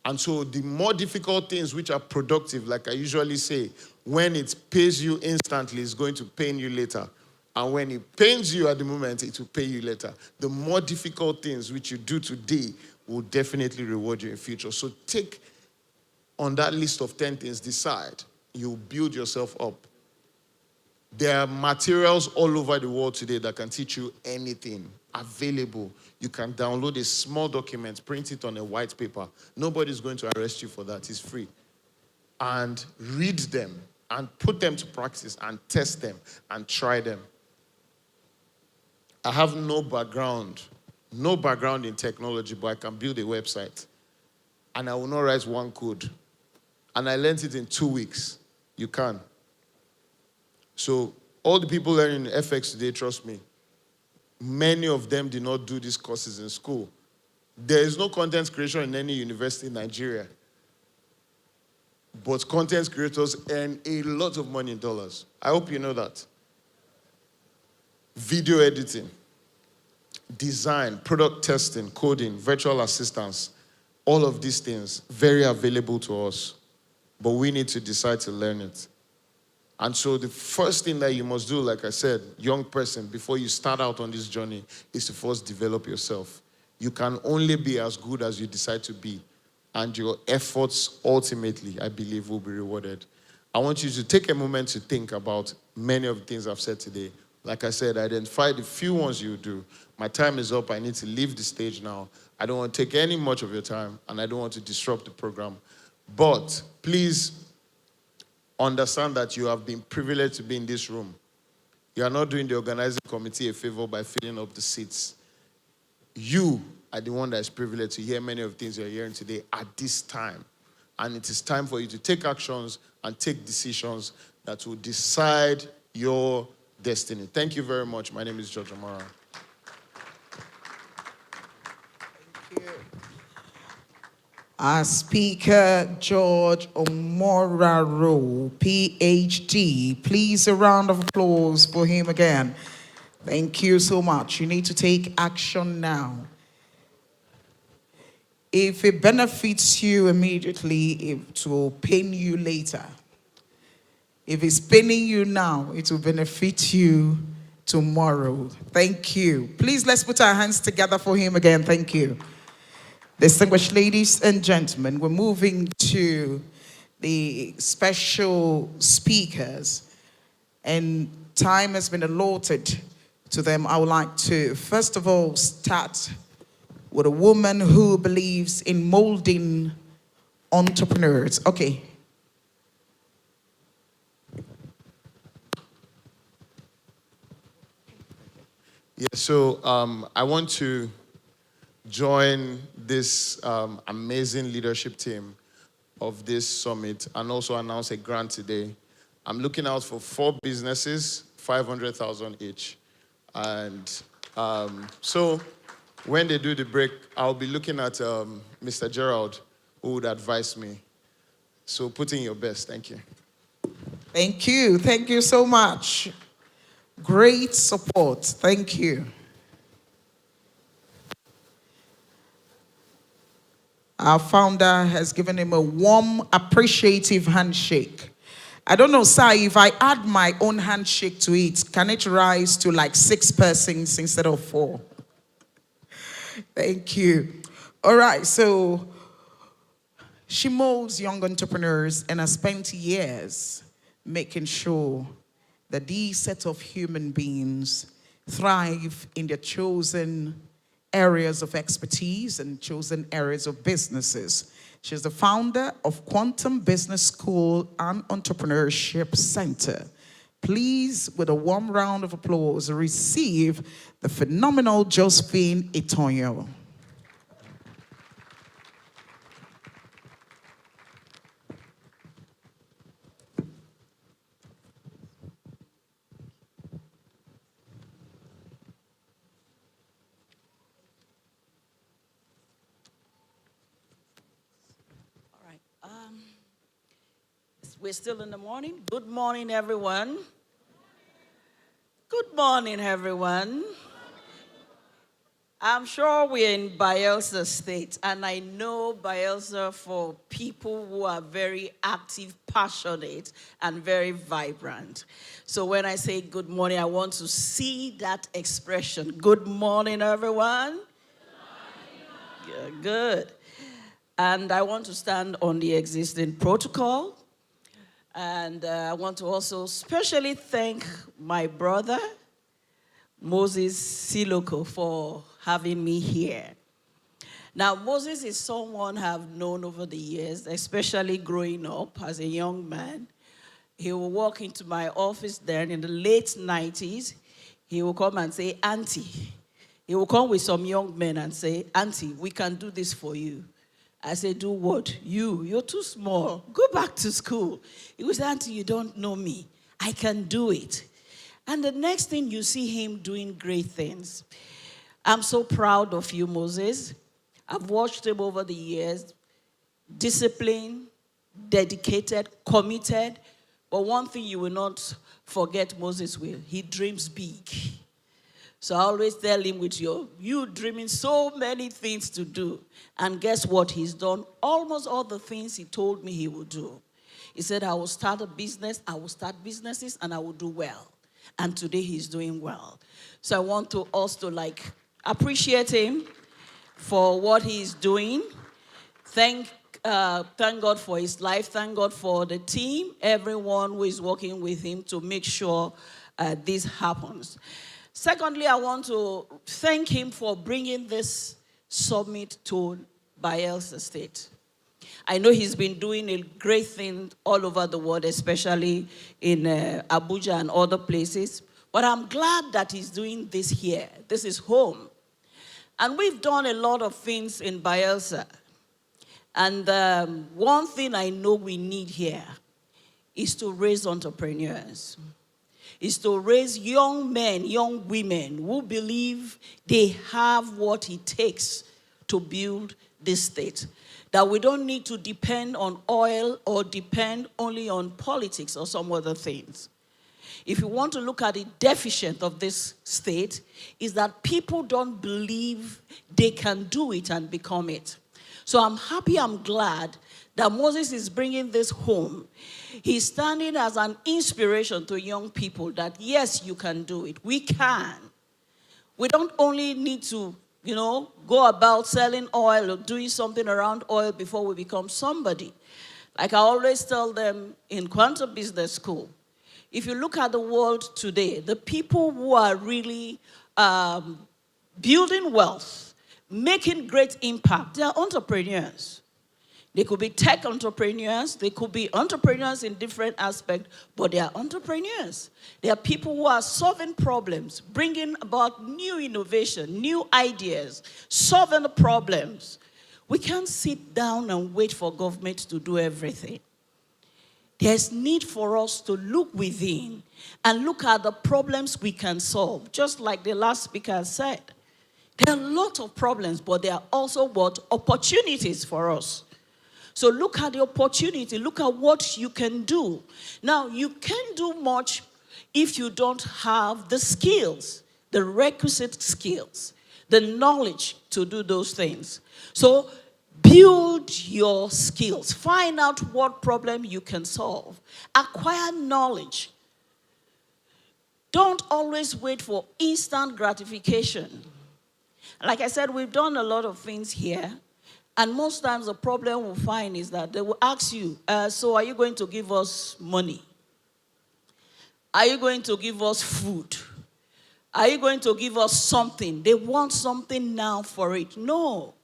And so the more difficult things which are productive, like I usually say, when it pays you instantly, it's going to pain you later. And when it pains you at the moment, it will pay you later. The more difficult things which you do today will definitely reward you in future. So take on that list of 10 things, decide. You build yourself up. There are materials all over the world today that can teach you anything available. You can download a small document, print it on a white paper. Nobody's going to arrest you for that. It's free. And read them and put them to practice and test them and try them. I have no background in technology, but I can build a website. And I will not write one code. And I learned it in 2 weeks. You can. So all the people learning FX today, trust me, many of them did not do these courses in school. There is no content creation in any university in Nigeria. But content creators earn a lot of money in dollars. I hope you know that. Video editing, design, product testing, coding, virtual assistants, all of these things, very available to us. But we need to decide to learn it. And so the first thing that you must do, like I said, young person, before you start out on this journey, is to first develop yourself. You can only be as good as you decide to be. And your efforts, ultimately, I believe, will be rewarded. I want you to take a moment to think about many of the things I've said today. Like I said, identify the few ones you do. My time is up. I need to leave the stage now. I don't want to take any much of your time, and I don't want to disrupt the program. But please understand that you have been privileged to be in this room. You are not doing the organizing committee a favor by filling up the seats. You are the one that is privileged to hear many of the things you're hearing today at this time. And it is time for you to take actions and take decisions that will decide your destiny. Thank you very much. My name is George Omoraro. Our speaker, George Omoraro, PhD. Please, a round of applause for him again. Thank you so much. You need to take action now. If it benefits you immediately, it will pain you later. If it's paining you now, it will benefit you tomorrow. Thank you. Please, let's put our hands together for him again. Thank you. Distinguished ladies and gentlemen, we're moving to the special speakers, and time has been allotted to them. I would like to, first of all, start with a woman who believes in molding entrepreneurs. Okay. Yeah, so I want to join this amazing leadership team of this summit and also announce a grant today. I'm looking out for 4 businesses, 500,000 each. And so when they do the break, I'll be looking at Mr. Gerald, who would advise me. So put in your best. Thank you. Thank you. Thank you so much. Great support. Thank you. Our founder has given him a warm, appreciative handshake. I don't know, sir, if I add my own handshake to it, can it rise to like 6 persons instead of 4? Thank you. All right, so she molds young entrepreneurs and has spent years making sure that these set of human beings thrive in their chosen areas of expertise and chosen areas of businesses. She's the founder of Quantum Business School and Entrepreneurship Center. Please, with a warm round of applause, receive the phenomenal Josephine Itonyo. We're still in the morning. Good morning, everyone. Good morning, everyone. I'm sure we're in Bayelsa State, and I know Bayelsa for people who are very active, passionate, and very vibrant. So when I say good morning, I want to see that expression. Good morning, everyone. Good morning. Yeah, good. And I want to stand on the existing protocol. And I want to also specially thank my brother, Moses Siloko, for having me here. Now, Moses is someone I've known over the years, especially growing up as a young man. He will walk into my office then in the late 90s. He will come and say, Auntie. He will come with some young men and say, Auntie, we can do this for you. I said, do what? You're too small. Go back to school. He was, Auntie, you don't know me. I can do it. And the next thing, you see him doing great things. I'm so proud of you, Moses. I've watched him over the years. Disciplined, dedicated, committed. But one thing you will not forget Moses will. He dreams big. So I always tell him, with you dreaming so many things to do. And guess what? He's done almost all the things he told me he would do. He said, I will start a business, I will start businesses, and I will do well. And today he's doing well. So I want to also appreciate him for what he's doing. Thank God for his life. Thank God for the team, everyone who is working with him to make sure this happens. Secondly, I want to thank him for bringing this summit to Bayelsa State. I know he's been doing a great thing all over the world, especially in Abuja and other places. But I'm glad that he's doing this here. This is home. And we've done a lot of things in Bayelsa. And one thing I know we need here is to raise entrepreneurs. Is to raise young men, young women who believe they have what it takes to build this state. that we don't need to depend on oil or depend only on politics or some other things. If you want to look at the deficit of this state, is that people don't believe they can do it and become it. So I'm happy, I'm glad that Moses is bringing this home. He's standing as an inspiration to young people that yes, you can do it. We can. We don't only need to, go about selling oil or doing something around oil before we become somebody. Like I always tell them in Quantum Business School, if you look at the world today, the people who are really building wealth, making great impact, they are entrepreneurs. They could be tech entrepreneurs, they could be entrepreneurs in different aspects, but they are entrepreneurs. They are people who are solving problems, bringing about new innovation, new ideas, solving problems. We can't sit down and wait for government to do everything. There's need for us to look within and look at the problems we can solve, just like the last speaker said. There are a lot of problems, but there are also opportunities for us. So look at the opportunity, look at what you can do. Now, you can't do much if you don't have the skills, the requisite skills, the knowledge to do those things. So build your skills. Find out what problem you can solve. Acquire knowledge. Don't always wait for instant gratification. Like I said, we've done a lot of things here. And most times the problem we'll find is that they will ask you, so are you going to give us money? Are you going to give us food? Are you going to give us something? They want something now for it. No.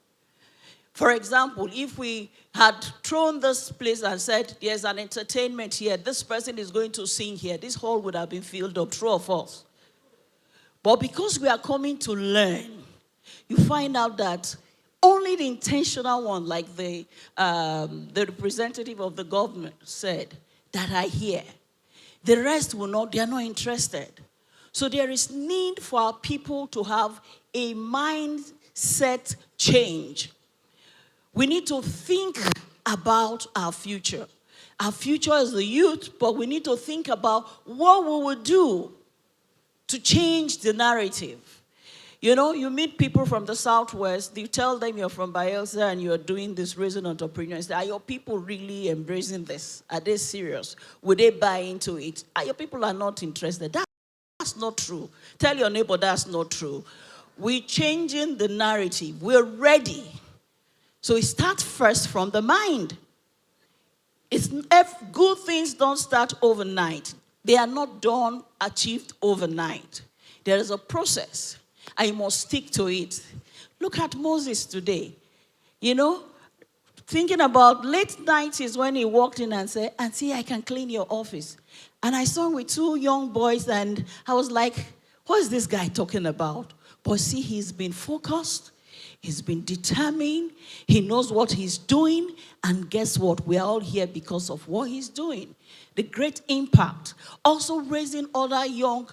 For example, if we had thrown this place and said, there's an entertainment here, this person is going to sing here, this hall would have been filled up, true or false? But because we are coming to learn, you find out that only the intentional one, like the representative of the government said, that are here. The rest will not, they are not interested. So there is need for our people to have a mindset change. We need to think about our future. Our future is the youth, but we need to think about what we will do to change the narrative. You meet people from the Southwest, you tell them you're from Bayelsa and you're doing this raising entrepreneurs. Are your people really embracing this? Are they serious? Would they buy into it? Your people are not interested. That's not true. Tell your neighbor that's not true. We're changing the narrative. We're ready. So it starts first from the mind. If good things don't start overnight, they are not achieved overnight. There is a process. I must stick to it. Look at Moses today. Thinking about late 90s when he walked in and said, Auntie, I can clean your office. And I saw him with two young boys and I was like, what is this guy talking about? But see, he's been focused. He's been determined. He knows what he's doing. And guess what? We are all here because of what he's doing. The great impact. Also raising other young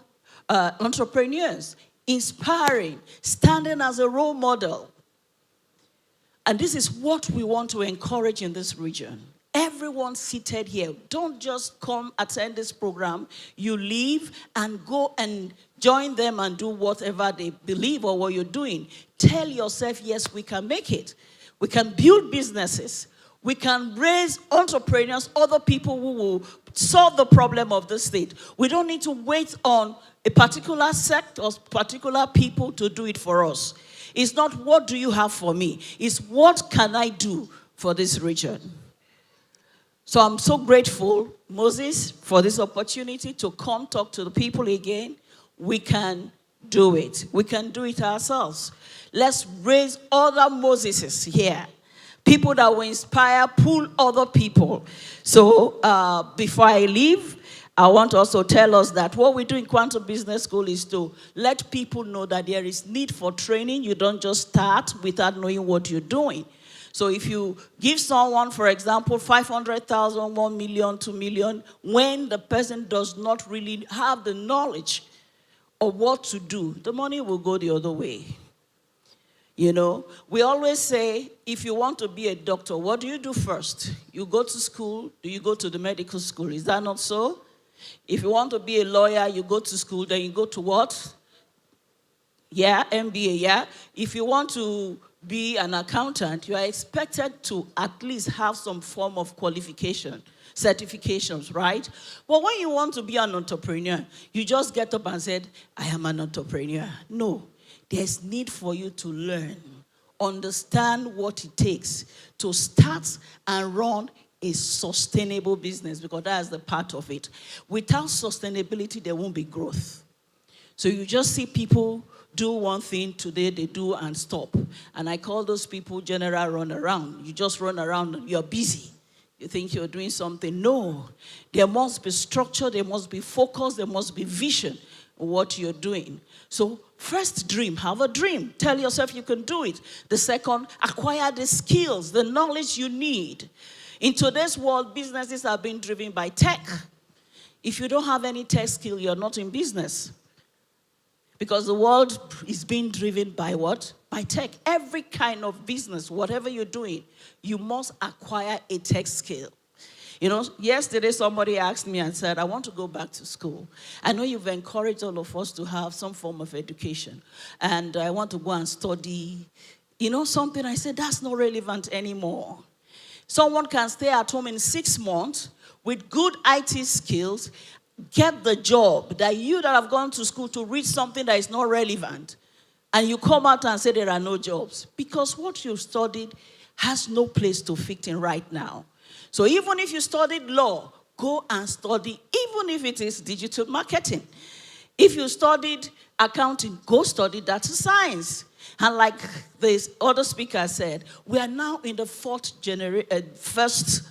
entrepreneurs. Inspiring, standing as a role model. And this is what we want to encourage in this region. Everyone seated here, don't just come attend this program. You leave and go and join them and do whatever they believe or what you're doing. Tell yourself, yes, we can make it. We can build businesses. We can raise entrepreneurs, other people who will solve the problem of the state. We don't need to wait on a particular sect or particular people to do it for us. It's not what do you have for me. It's what can I do for this region. So I'm so grateful, Moses, for this opportunity to come talk to the people again. We can do it. We can do it ourselves. Let's raise other Moseses here. People that will inspire, pull other people. So before I leave, I want to also tell us that what we do in Quantum Business School is to let people know that there is need for training. You don't just start without knowing what you're doing. So if you give someone, for example, 500,000, 1 million, 2 million, when the person does not really have the knowledge of what to do, the money will go the other way. You know, we always say, if you want to be a doctor, what do you do first? You go to school. Do you go to the medical school? Is that not so? If you want to be a lawyer, you go to school, then you go to what? Yeah, MBA, yeah. If you want to be an accountant, you are expected to at least have some form of qualification, certifications, right? But when you want to be an entrepreneur, you just get up and said, I am an entrepreneur. No, there's need for you to learn, understand what it takes to start and run a sustainable business, because that's the part of it. Without sustainability, there won't be growth. So you just see people do one thing today, they do and stop. And I call those people general run around. You just run around, you're busy. You think you're doing something. No, there must be structure, there must be focus, there must be vision in what you're doing. So first, dream, have a dream. Tell yourself you can do it. The second, acquire the skills, the knowledge you need. In today's world, businesses are being driven by tech. If you don't have any tech skill, you're not in business. Because the world is being driven by what? By tech. Every kind of business, whatever you're doing, you must acquire a tech skill. You know, yesterday somebody asked me and said, I want to go back to school. I know you've encouraged all of us to have some form of education. And I want to go and study, you know, something. I said, that's not relevant anymore. Someone can stay at home in 6 months with good IT skills, get the job that you that have gone to school to read something that is not relevant, and you come out and say there are no jobs, because what you studied has no place to fit in right now. So even if you studied law, go and study, even if it is digital marketing. If you studied accounting, go study data science. And like the other speaker said, we are now in the first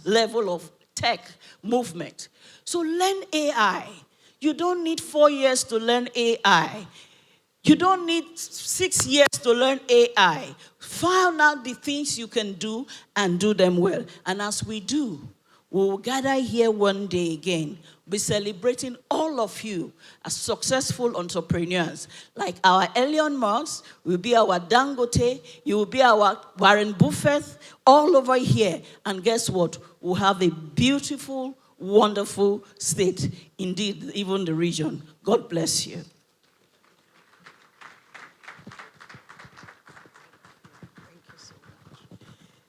level of tech movement. So learn AI. You don't need 4 years to learn AI. You don't need 6 years to learn AI. Find out the things you can do and do them well. And as we do, we will gather here one day again, be celebrating all of you as successful entrepreneurs. Like our Elon Musk will be our Dangote, you will be our Warren Buffett, all over here. And guess what? We'll have a beautiful, wonderful state, indeed, even the region. God bless you.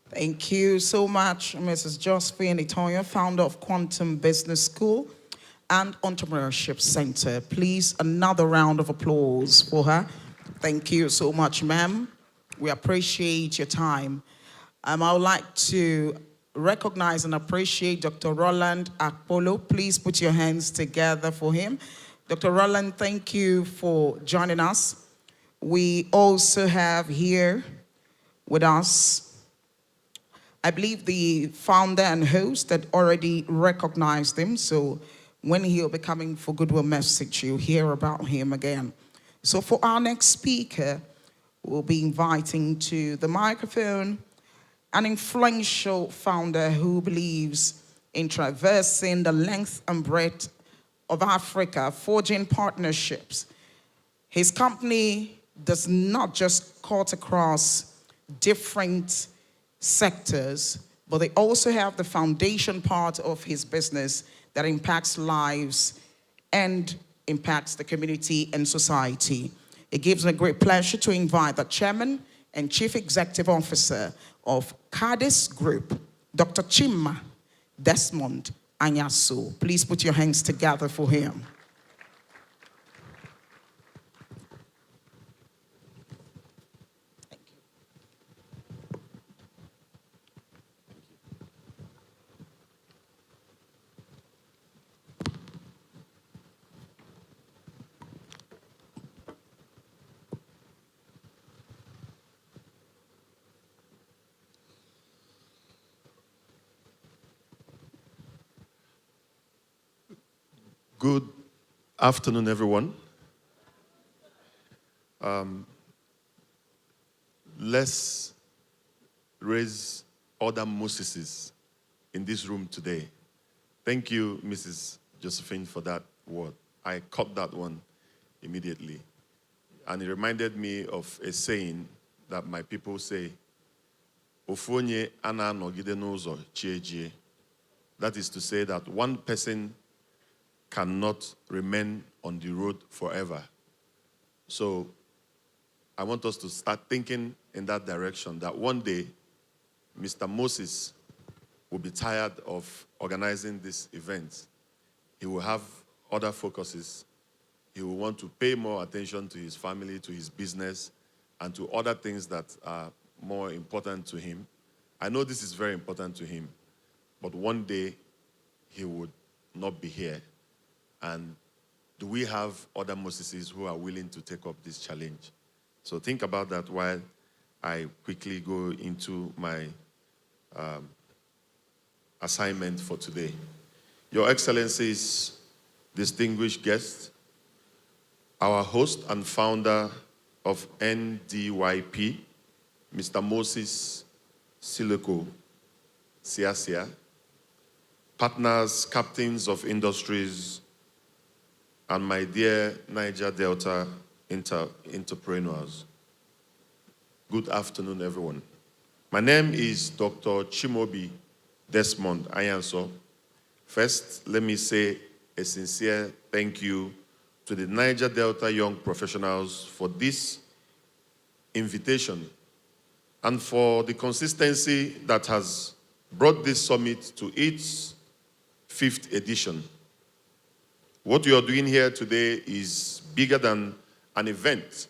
Thank you so much, Mrs. Josephine Itoyo, founder of Quantum Business School and Entrepreneurship Center. Please, another round of applause for her. Thank you so much, ma'am. We appreciate your time. I would like to recognize and appreciate Dr. Roland Akpolo. Please put your hands together for him. Dr. Roland, thank you for joining us. We also have here with us, I believe, the founder and host that already recognized him. So when he'll be coming for Goodwill Message, you'll hear about him again. So for our next speaker, we'll be inviting to the microphone an influential founder who believes in traversing the length and breadth of Africa, forging partnerships. His company does not just cut across different sectors, but they also have the foundation part of his business that impacts lives and impacts the community and society. It gives me a great pleasure to invite the chairman and chief executive officer of Cardis Group, Dr. Chima Desmond Anyaso. Please put your hands together for him. Good afternoon, everyone. Let's raise other Moseses in this room today. Thank you, Mrs. Josephine, for that word. I caught that one immediately. And it reminded me of a saying that my people say, Ofonye ana nogide n'ụzọ chi ejie. That is to say that one person cannot remain on the road forever. So I want us to start thinking in that direction, that one day Mr. Moses will be tired of organizing this event. He will have other focuses. He will want to pay more attention to his family, to his business, and to other things that are more important to him. I know this is very important to him, but one day he would not be here. And do we have other Moseses who are willing to take up this challenge? So think about that while I quickly go into my assignment for today. Your Excellencies, distinguished guests, our host and founder of NDYP, Mr. Moses Siloko, Siasia, partners, captains of industries, and my dear Niger Delta entrepreneurs. Good afternoon, everyone. My name is Dr. Chimobi Desmond Ayanso. First, let me say a sincere thank you to the Niger Delta young professionals for this invitation and for the consistency that has brought this summit to its 5th edition. What you are doing here today is bigger than an event.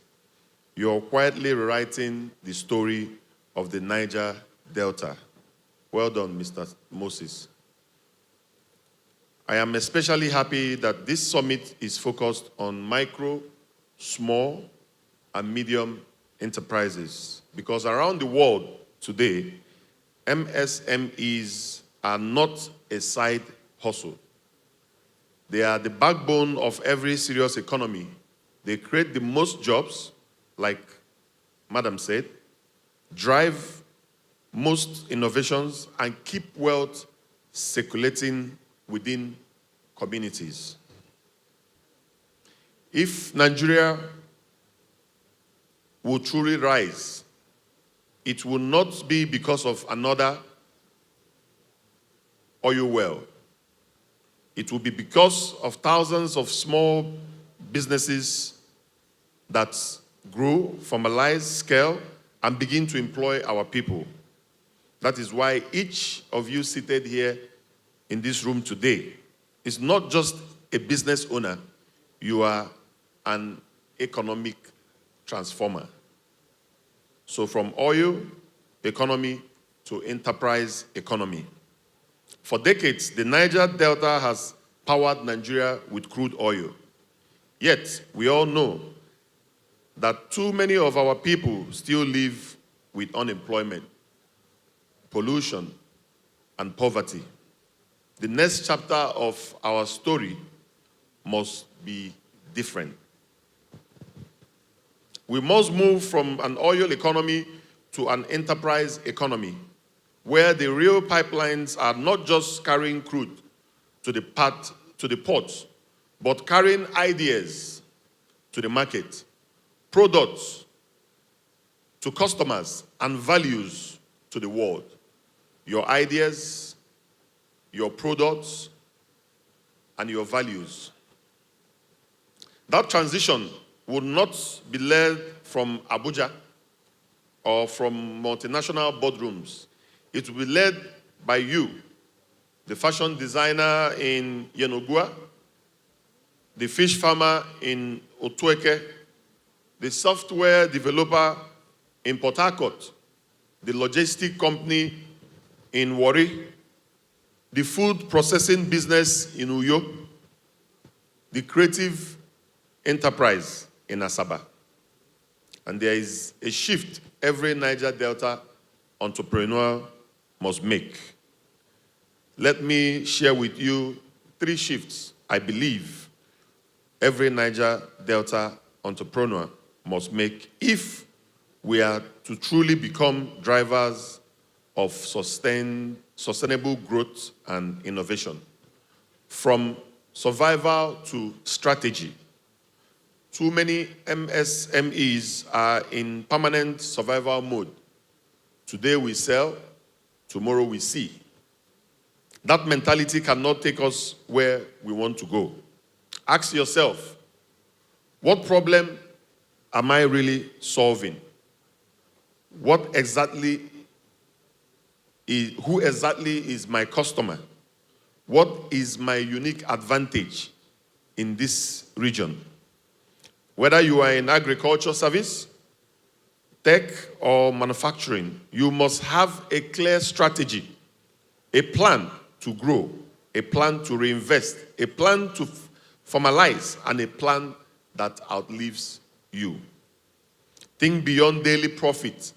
You are quietly rewriting the story of the Niger Delta. Well done, Mr. Moses. I am especially happy that this summit is focused on micro, small, and medium enterprises, because around the world today, MSMEs are not a side hustle. They are the backbone of every serious economy. They create the most jobs, like Madam said, drive most innovations, and keep wealth circulating within communities. If Nigeria will truly rise, it will not be because of another oil well. It will be because of thousands of small businesses that grow, formalize, scale, and begin to employ our people. That is why each of you seated here in this room today is not just a business owner, you are an economic transformer. So from oil economy to enterprise economy. For decades, the Niger Delta has powered Nigeria with crude oil. Yet, we all know that too many of our people still live with unemployment, pollution, and poverty. The next chapter of our story must be different. We must move from an oil economy to an enterprise economy, where the real pipelines are not just carrying crude to the ports, but carrying ideas to the market, products to customers, and values to the world. Your ideas, your products, and your values. That transition would not be led from Abuja or from multinational boardrooms. It will be led by you, the fashion designer in Yenagoa, the fish farmer in Otueke, the software developer in Port Harcourt, the logistic company in Warri, the food processing business in Uyo, the creative enterprise in Asaba. And there is a shift every Niger Delta entrepreneur must make. Let me share with you 3 shifts I believe every Niger Delta entrepreneur must make if we are to truly become drivers of sustainable growth and innovation. From survival to strategy, Too many MSMEs are in permanent survival mode. Today we sell, tomorrow we see. That mentality cannot take us where we want to go. Ask yourself, what problem am I really solving? Who exactly is my customer? What is my unique advantage in this region? Whether you are in agriculture service, tech, or manufacturing, you must have a clear strategy, a plan to grow, a plan to reinvest, a plan to formalize, and a plan that outlives you. Think beyond daily profit.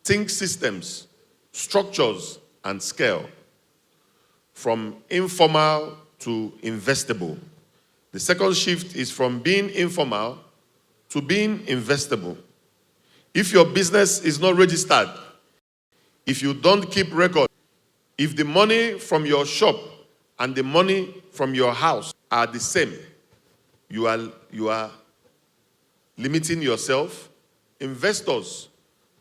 Think systems, structures, and scale. From informal to investable. The second shift is from being informal to being investable. If your business is not registered, if you don't keep record, if the money from your shop and the money from your house are the same, you are limiting yourself. Investors,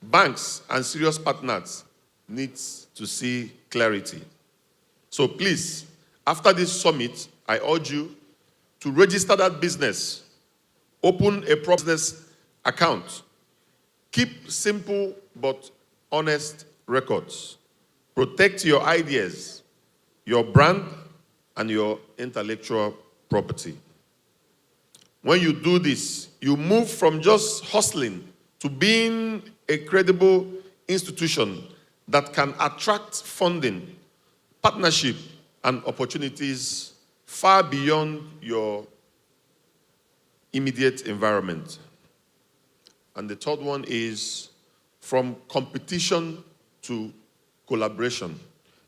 banks, and serious partners need to see clarity. So please, after this summit, I urge you to register that business, open a business account, keep simple but honest records, protect your ideas, your brand, and your intellectual property. When you do this, you move from just hustling to being a credible institution that can attract funding, partnership, and opportunities far beyond your immediate environment. And the third one is from competition to collaboration.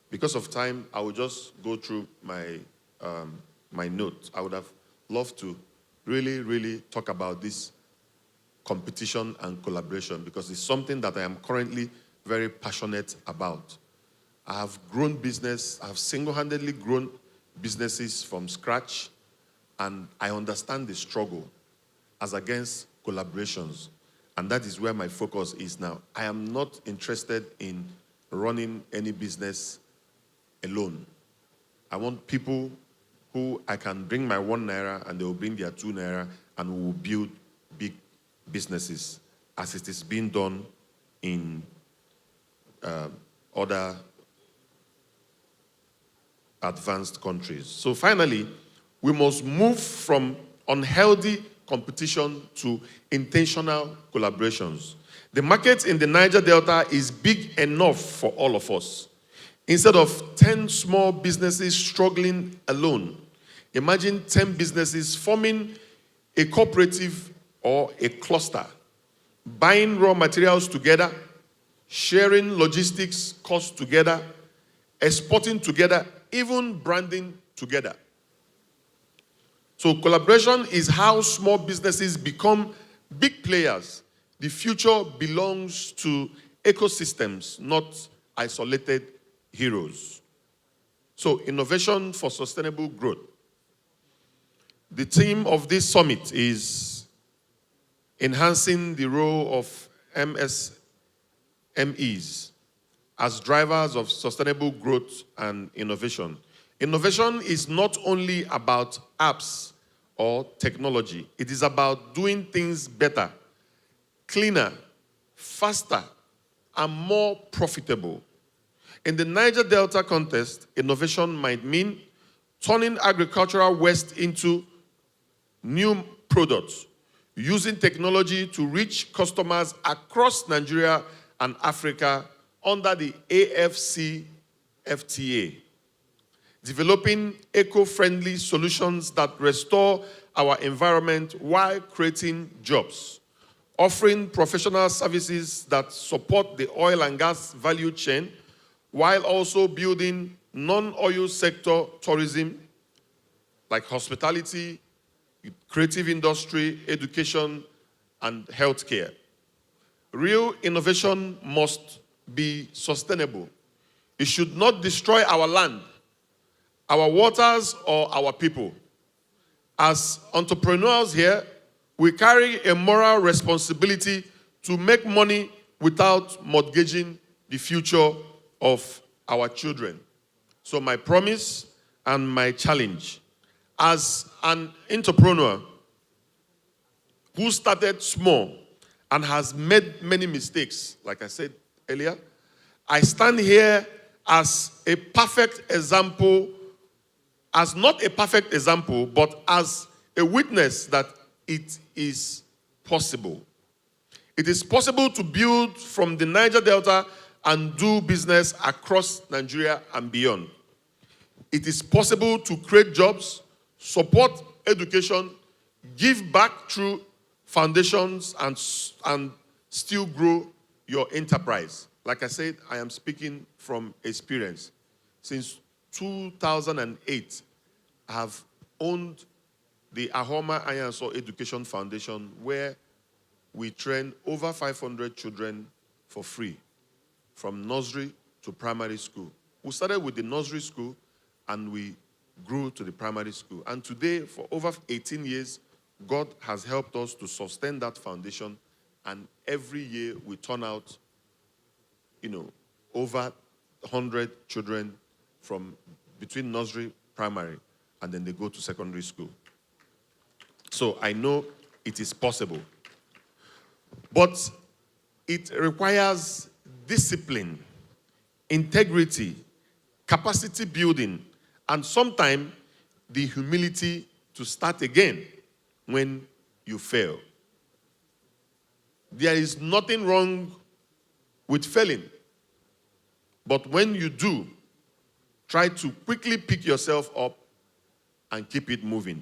Because of time, I will just go through my notes. I would have loved to really talk about this competition and collaboration because it's something that I am currently very passionate about. I have grown business, I have single-handedly grown businesses from scratch, and I understand the struggle as against collaborations. And that is where my focus is now. I am not interested in running any business alone. I want people who I can bring my 1 naira and they will bring their 2 naira and we will build big businesses as it is being done in other advanced countries. So finally, we must move from unhealthy competition to intentional collaborations. The market in the Niger Delta is big enough for all of us. Instead of 10 small businesses struggling alone, imagine 10 businesses forming a cooperative or a cluster, buying raw materials together, sharing logistics costs together, exporting together, even branding together. So collaboration is how small businesses become big players. The future belongs to ecosystems, not isolated heroes. So innovation for sustainable growth. The theme of this summit is enhancing the role of MSMEs as drivers of sustainable growth and innovation. Innovation is not only about apps or technology. It is about doing things better, cleaner, faster, and more profitable. In the Niger Delta context, innovation might mean turning agricultural waste into new products, using technology to reach customers across Nigeria and Africa under the AFCFTA, developing eco-friendly solutions that restore our environment while creating jobs, offering professional services that support the oil and gas value chain, while also building non-oil sector tourism like hospitality, creative industry, education, and healthcare. Real innovation must be sustainable. It should not destroy our land, our waters, or our people. As entrepreneurs here, we carry a moral responsibility to make money without mortgaging the future of our children. So my promise and my challenge as an entrepreneur who started small and has made many mistakes, like I said earlier, I stand here as a perfect example, as not a perfect example, but as a witness that it is possible. It is possible to build from the Niger Delta and do business across Nigeria and beyond. It is possible to create jobs, support education, give back through foundations, and still grow your enterprise. Like I said, I am speaking from experience. Since 2008, I have owned the Ahoma Iron and Soil Education Foundation, where we train over 500 children for free, from nursery to primary school. We started with the nursery school, and we grew to the primary school. And today, for over 18 years, God has helped us to sustain that foundation, and every year we turn out, over 100 children from between nursery, primary, and then they go to secondary school. So I know it is possible. But it requires discipline, integrity, capacity building, and sometimes the humility to start again when you fail. There is nothing wrong with failing. But when you do, try to quickly pick yourself up and keep it moving.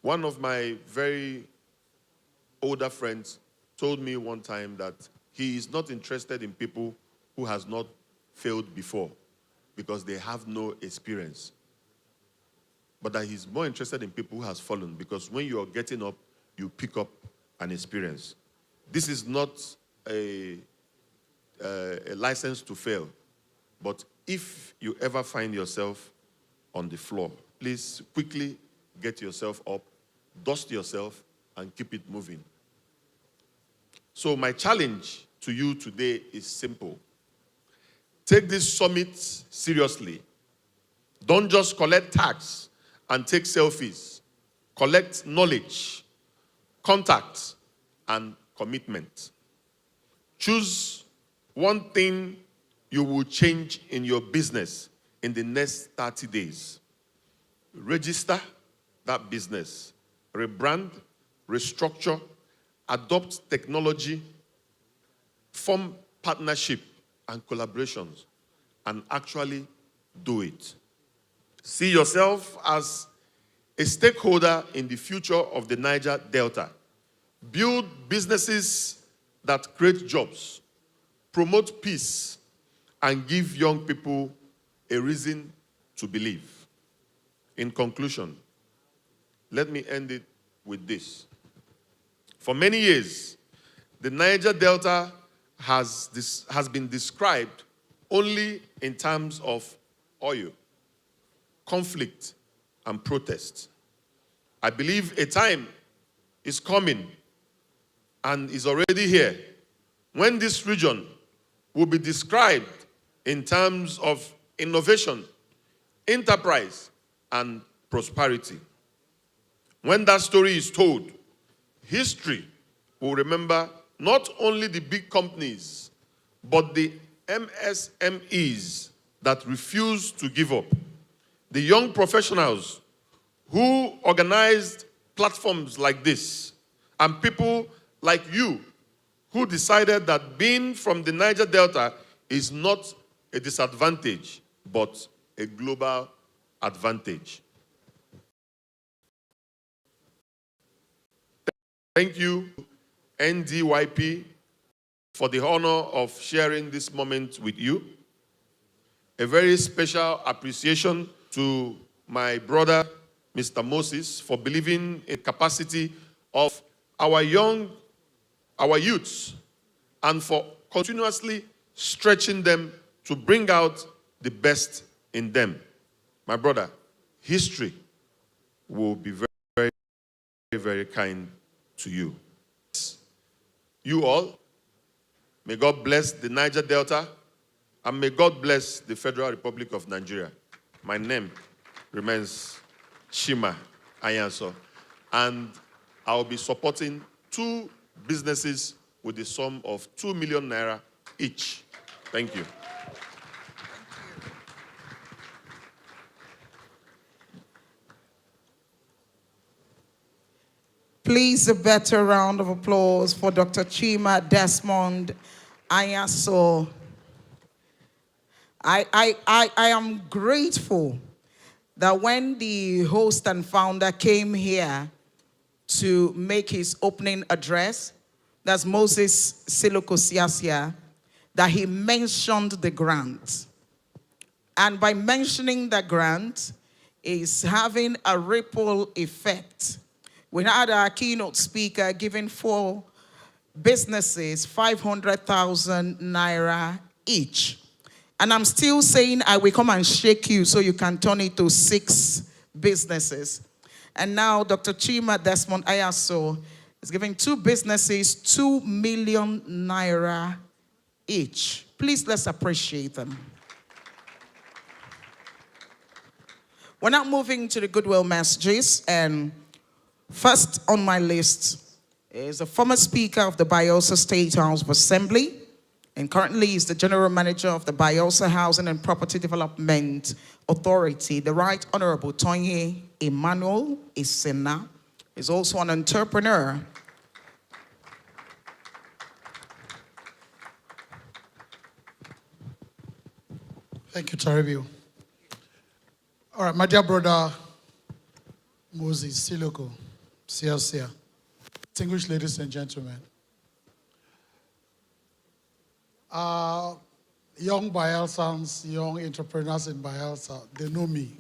One of my very older friends told me one time that he is not interested in people who has not failed before because they have no experience. But that he's more interested in people who has fallen, because when you are getting up, you pick up an experience. This is not a license to fail. But if you ever find yourself on the floor, please quickly get yourself up, dust yourself, and keep it moving. So my challenge to you today is simple. Take this summit seriously. Don't just collect tax and take selfies. Collect knowledge, contact, and commitment. Choose one thing you will change in your business in the next 30 days. Register that business. Rebrand, restructure, adopt technology, form partnership and collaborations, and actually do it. See yourself as a stakeholder in the future of the Niger Delta. Build businesses that create jobs, promote peace, and give young people a reason to believe. In conclusion, let me end it with this. For many years, the Niger Delta has been described only in terms of oil, conflict, and protest. I believe a time is coming and is already here when this region will be described in terms of innovation, enterprise, and prosperity. When that story is told, history will remember not only the big companies, but the MSMEs that refuse to give up. The young professionals who organized platforms like this, and people like you who decided that being from the Niger Delta is not a disadvantage, but a global advantage. Thank you, NDYP, for the honor of sharing this moment with you. A very special appreciation to my brother, Mr. Moses, for believing in the capacity of our youths, and for continuously stretching them to bring out the best in them. My brother, history will be very very, very kind to you. You all, may God bless the Niger Delta, and may God bless the Federal Republic of Nigeria. My name remains Shima Ayanso, and I'll be supporting 2 businesses with the sum of 2 million naira each. Thank you. Please, a better round of applause for Dr. Chima Desmond Ayanso. I am grateful that when the host and founder came here to make his opening address, that's Moses Siloko Siasia, that he mentioned the grant. And by mentioning the grant, is having a ripple effect. We had our keynote speaker giving 4 businesses 500,000 naira each. And I'm still saying I will come and shake you so you can turn it to 6 businesses. And now Dr. Chima Desmond Ayanso is giving 2 businesses 2 million naira each. Please, let's appreciate them. We're now moving to the goodwill messages, and first on my list is the former Speaker of the Bayelsa State House of Assembly, and currently is the General Manager of the Bayelsa Housing and Property Development Authority, the Right Honorable Douye Emmanuel Isena. Is also an entrepreneur. Thank you, Taribio. All right, my dear brother, Moses, Siloko, Siasia, distinguished ladies and gentlemen. Young Bayelsans, young entrepreneurs in Bayelsa, they know me.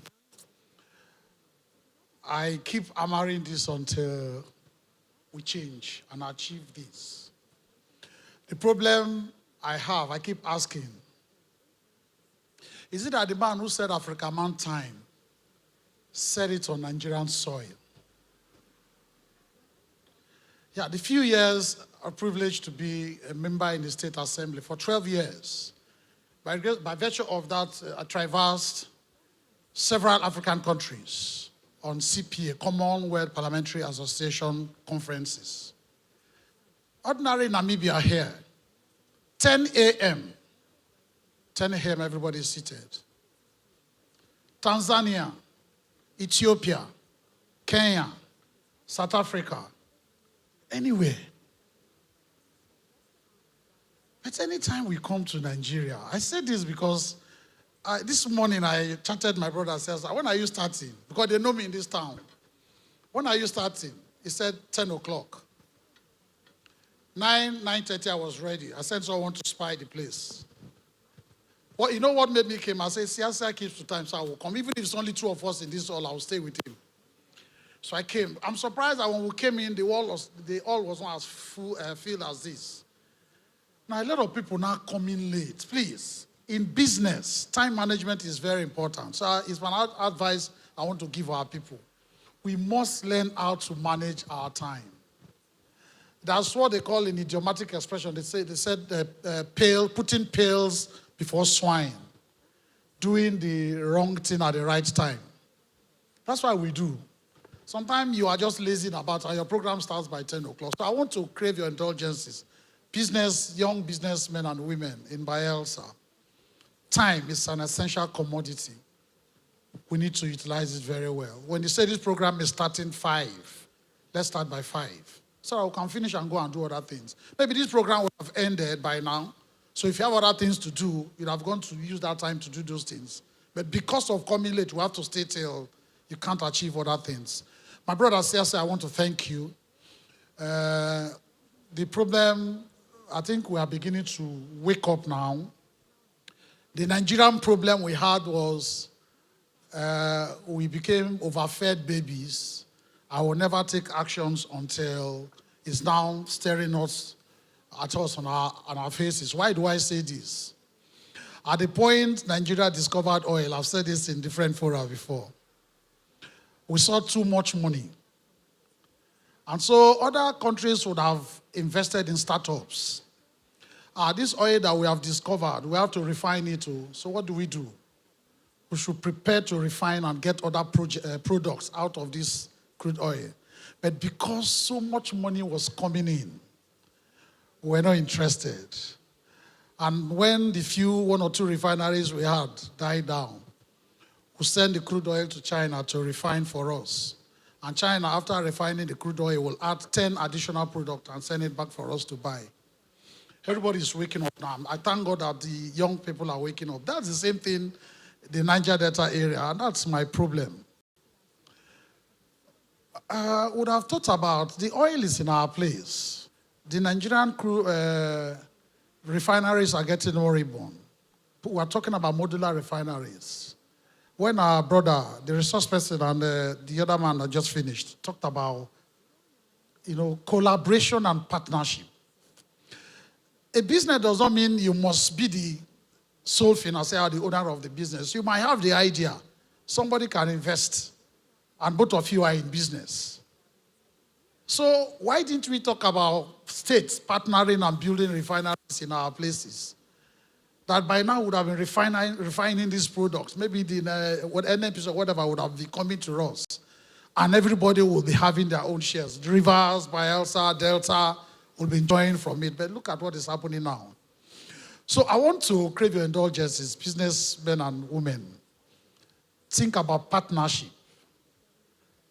I keep hammering this until we change and achieve this. The problem I have, I keep asking, is it that the man who said Africa Man time said it on Nigerian soil? Yeah, the few years I'm privileged to be a member in the State Assembly for 12 years. By virtue of that, I traversed several African countries on CPA, Commonwealth Parliamentary Association conferences. Ordinary Namibia here, 10 a.m., 10 a.m. everybody is seated. Tanzania, Ethiopia, Kenya, South Africa, anywhere. But anytime we come to Nigeria, I said this because this morning I chatted my brother and said, when are you starting? Because they know me in this town. When are you starting? He said 10 o'clock. 9:30 I was ready. I said, so I want to spy the place. Well, you know what made me come? I said, Siasia keeps to time, so I will come. Even if it's only 2 of us in this hall, I will stay with him. So I came. I'm surprised that when we came in, the hall was not as full, filled as this. Now, a lot of people now coming late. Please, in business, time management is very important. So it's my advice I want to give our people. We must learn how to manage our time. That's what they call in idiomatic expression. They said putting pails before swine, doing the wrong thing at the right time. That's what we do. Sometimes you are just lazy about how your program starts by 10 o'clock. So I want to crave your indulgences. Young businessmen and women in Bayelsa, time is an essential commodity. We need to utilize it very well. When you say this program is starting 5, let's start by 5. So we can finish and go and do other things. Maybe this program would have ended by now. So if you have other things to do, you'd have gone to use that time to do those things. But because of coming late, you have to stay till you can't achieve other things. My brother Siasia, I want to thank you. The problem, I think we are beginning to wake up now. The Nigerian problem we had was we became overfed babies. I will never take actions until it's now staring at us on our faces. Why do I say this? At the point Nigeria discovered oil, I've said this in different fora before, we saw too much money. And so other countries would have invested in startups. This oil that we have discovered, we have to refine it too. So what do? We should prepare to refine and get other products out of this crude oil. But because so much money was coming in, we're not interested. And when the one or two refineries we had died down, we send the crude oil to China to refine for us. And China, after refining the crude oil, will add 10 additional products and send it back for us to buy. Everybody is waking up now. I thank God that the young people are waking up. That's the same thing the Niger Delta area, and that's my problem. Would have thought about the oil is in our place. The Nigerian refineries are getting moribund. We are talking about modular refineries. When our brother, the resource person, and the other man that just finished, talked about, collaboration and partnership. A business does not mean you must be the sole financier or the owner of the business. You might have the idea. Somebody can invest, and both of you are in business. So why didn't we talk about states partnering and building refineries in our places? That by now would have been refining these products. Maybe the NMPs or whatever would have been coming to us. And everybody will be having their own shares. The rivers, Bayelsa, Delta will be enjoying from it. But look at what is happening now. So I want to crave your indulgences, businessmen and women. Think about partnership.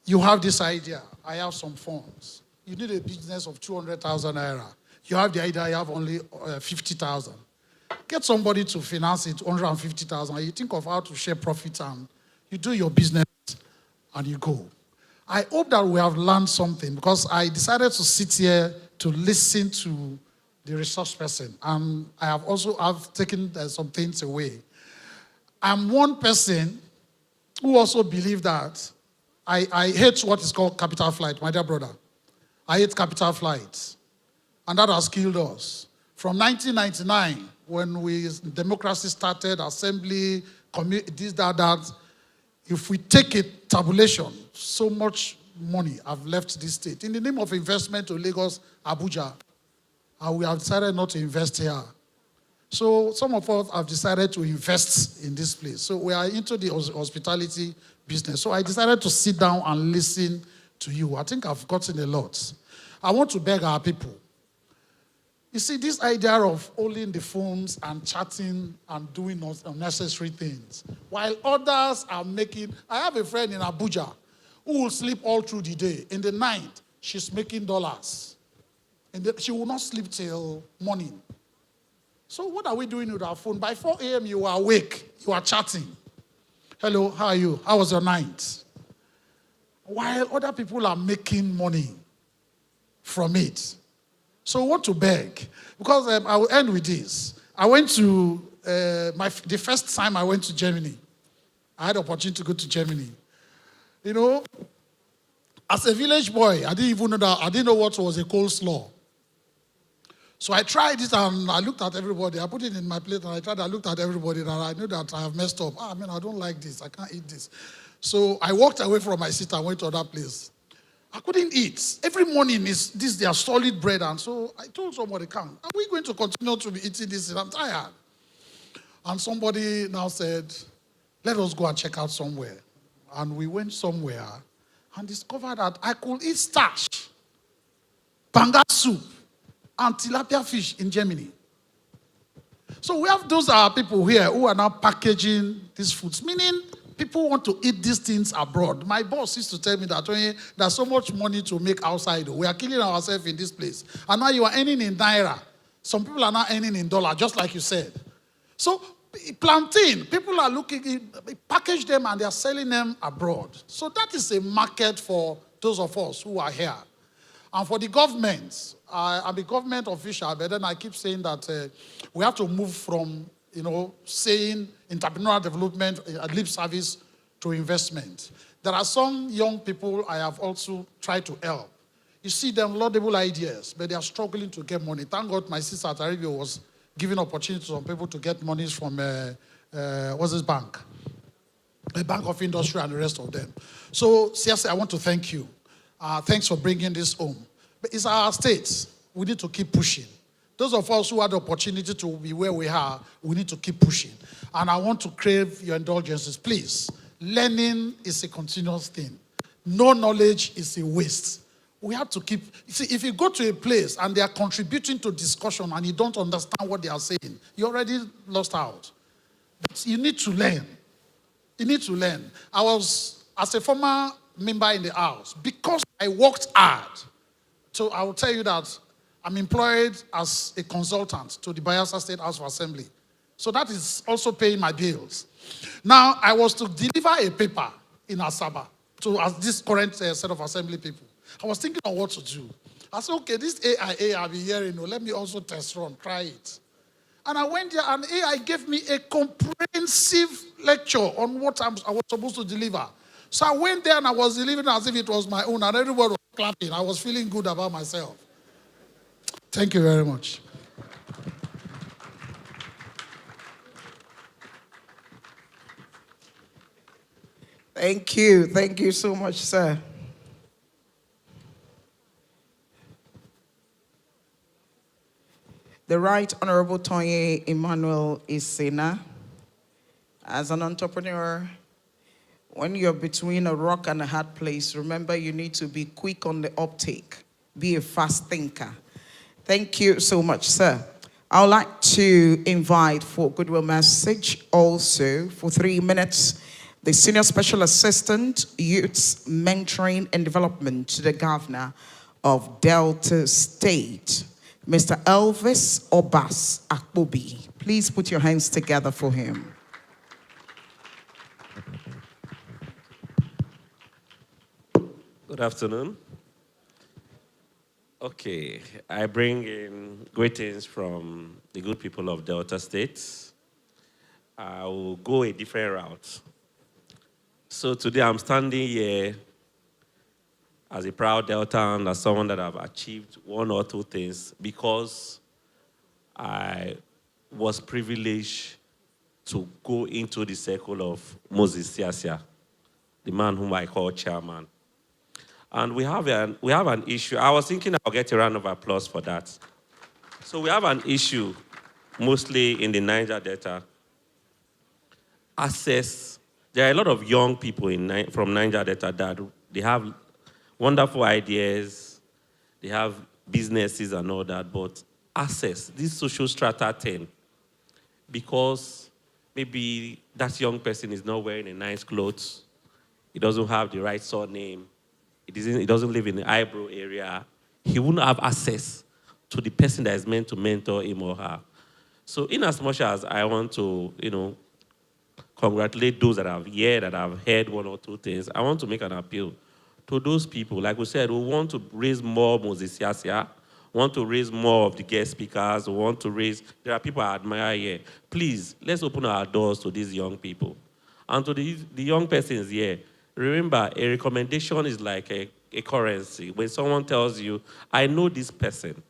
You have this idea. I have some funds. You need a business of 200,000 naira. You have the idea, you have only 50,000. Get somebody to finance it, 150,000. You think of how to share profit, and you do your business and you go. I hope that we have learned something, because I decided to sit here to listen to the resource person, and I have also taken some things away. I'm one person who also believes that I hate what is called capital flight, my dear brother. I hate capital flight, and that has killed us. From 1999, when democracy started, assembly, this, that, if we take a tabulation, so much money have left this state. In the name of investment to Lagos, Abuja, and we have decided not to invest here. So some of us have decided to invest in this place. So we are into the hospitality business. So I decided to sit down and listen to you. I think I've gotten a lot. I want to beg our people. You see, this idea of holding the phones and chatting and doing unnecessary things, while others are making... I have a friend in Abuja who will sleep all through the day. In the night, she's making dollars. And she will not sleep till morning. So what are we doing with our phone? By 4 a.m., you are awake. You are chatting. Hello, how are you? How was your night? While other people are making money from it. So I want to beg, because I will end with this. I went to, the first time I went to Germany, I had the opportunity to go to Germany. As a village boy, I didn't even know that, I didn't know what was a coleslaw. So I tried it and I looked at everybody. I put it in my plate and I looked at everybody, and I knew that I have messed up. I don't like this. I can't eat this. So I walked away from my seat and went to another place. I couldn't eat. Every morning they are solid bread. And so I told somebody, come, are we going to continue to be eating this? I'm tired. And somebody now said, let us go and check out somewhere. And we went somewhere and discovered that I could eat starch, banga soup, and tilapia fish in Germany. So we have those people here who are now packaging these foods, meaning people want to eat these things abroad. My boss used to tell me that there's so much money to make outside. We are killing ourselves in this place. And now you are earning in naira. Some people are now earning in dollar, just like you said. So plantain, people are package them and they are selling them abroad. So that is a market for those of us who are here. And for the government, I'm a government official, but then I keep saying that we have to move from, saying entrepreneurial development, lip service, to investment. There are some young people I have also tried to help. You see them laudable ideas, but they are struggling to get money. Thank God my sister at Arabia was giving opportunity to some people to get monies from, what's this bank? The Bank of Industry and the rest of them. So, Siasia, I want to thank you. Thanks for bringing this home. But it's our state. We need to keep pushing. Those of us who had the opportunity to be where we are, we need to keep pushing. And I want to crave your indulgences. Please, learning is a continuous thing. No knowledge is a waste. We have to keep, see, if you go to a place and they are contributing to discussion and you don't understand what they are saying, you already lost out. But you need to learn. You need to learn. I was, as a former member in the House, because I worked hard, so I will tell you that I'm employed as a consultant to the Bayelsa State House of Assembly. So that is also paying my bills. Now, I was to deliver a paper in Asaba to this current set of assembly people. I was thinking of what to do. I said, okay, this AI I've been hearing, let me also test run, try it. And I went there and AI gave me a comprehensive lecture on what I was supposed to deliver. So I went there and I was delivering as if it was my own and everybody was clapping. I was feeling good about myself. Thank you very much. Thank you. Thank you so much, sir. The Right Honorable Douye Emmanuel Isena. As an entrepreneur, when you're between a rock and a hard place, remember you need to be quick on the uptake. Be a fast thinker. Thank you so much, sir. I would like to invite for goodwill message also for 3 minutes the Senior Special Assistant, Youth Mentoring and Development to the Governor of Delta State, Mr. Elvis Obas Akbobi. Please put your hands together for him. Good afternoon. Okay, I bring in greetings from the good people of Delta State. I will go a different route. So today I'm standing here as a proud Deltan, as someone that have achieved one or two things because I was privileged to go into the circle of Moses Siasia, the man whom I call chairman. And we have an issue. I was thinking I'll get a round of applause for that. So we have an issue, mostly in the Niger Delta. Access. There are a lot of young people from Niger Delta that they have wonderful ideas, they have businesses and all that, but access, this social strata thing, because maybe that young person is not wearing a nice clothes, he doesn't have the right surname, he doesn't live in the eyebrow area, he wouldn't have access to the person that is meant to mentor him or her. So in as much as I want to, congratulate those that have heard one or two things, I want to make an appeal to those people. Like we said, we want to raise more Moses Siasia, want to raise more of the guest speakers, there are people I admire here. Please, let's open our doors to these young people. And to the young persons here, remember, a recommendation is like a currency. When someone tells you, I know this person.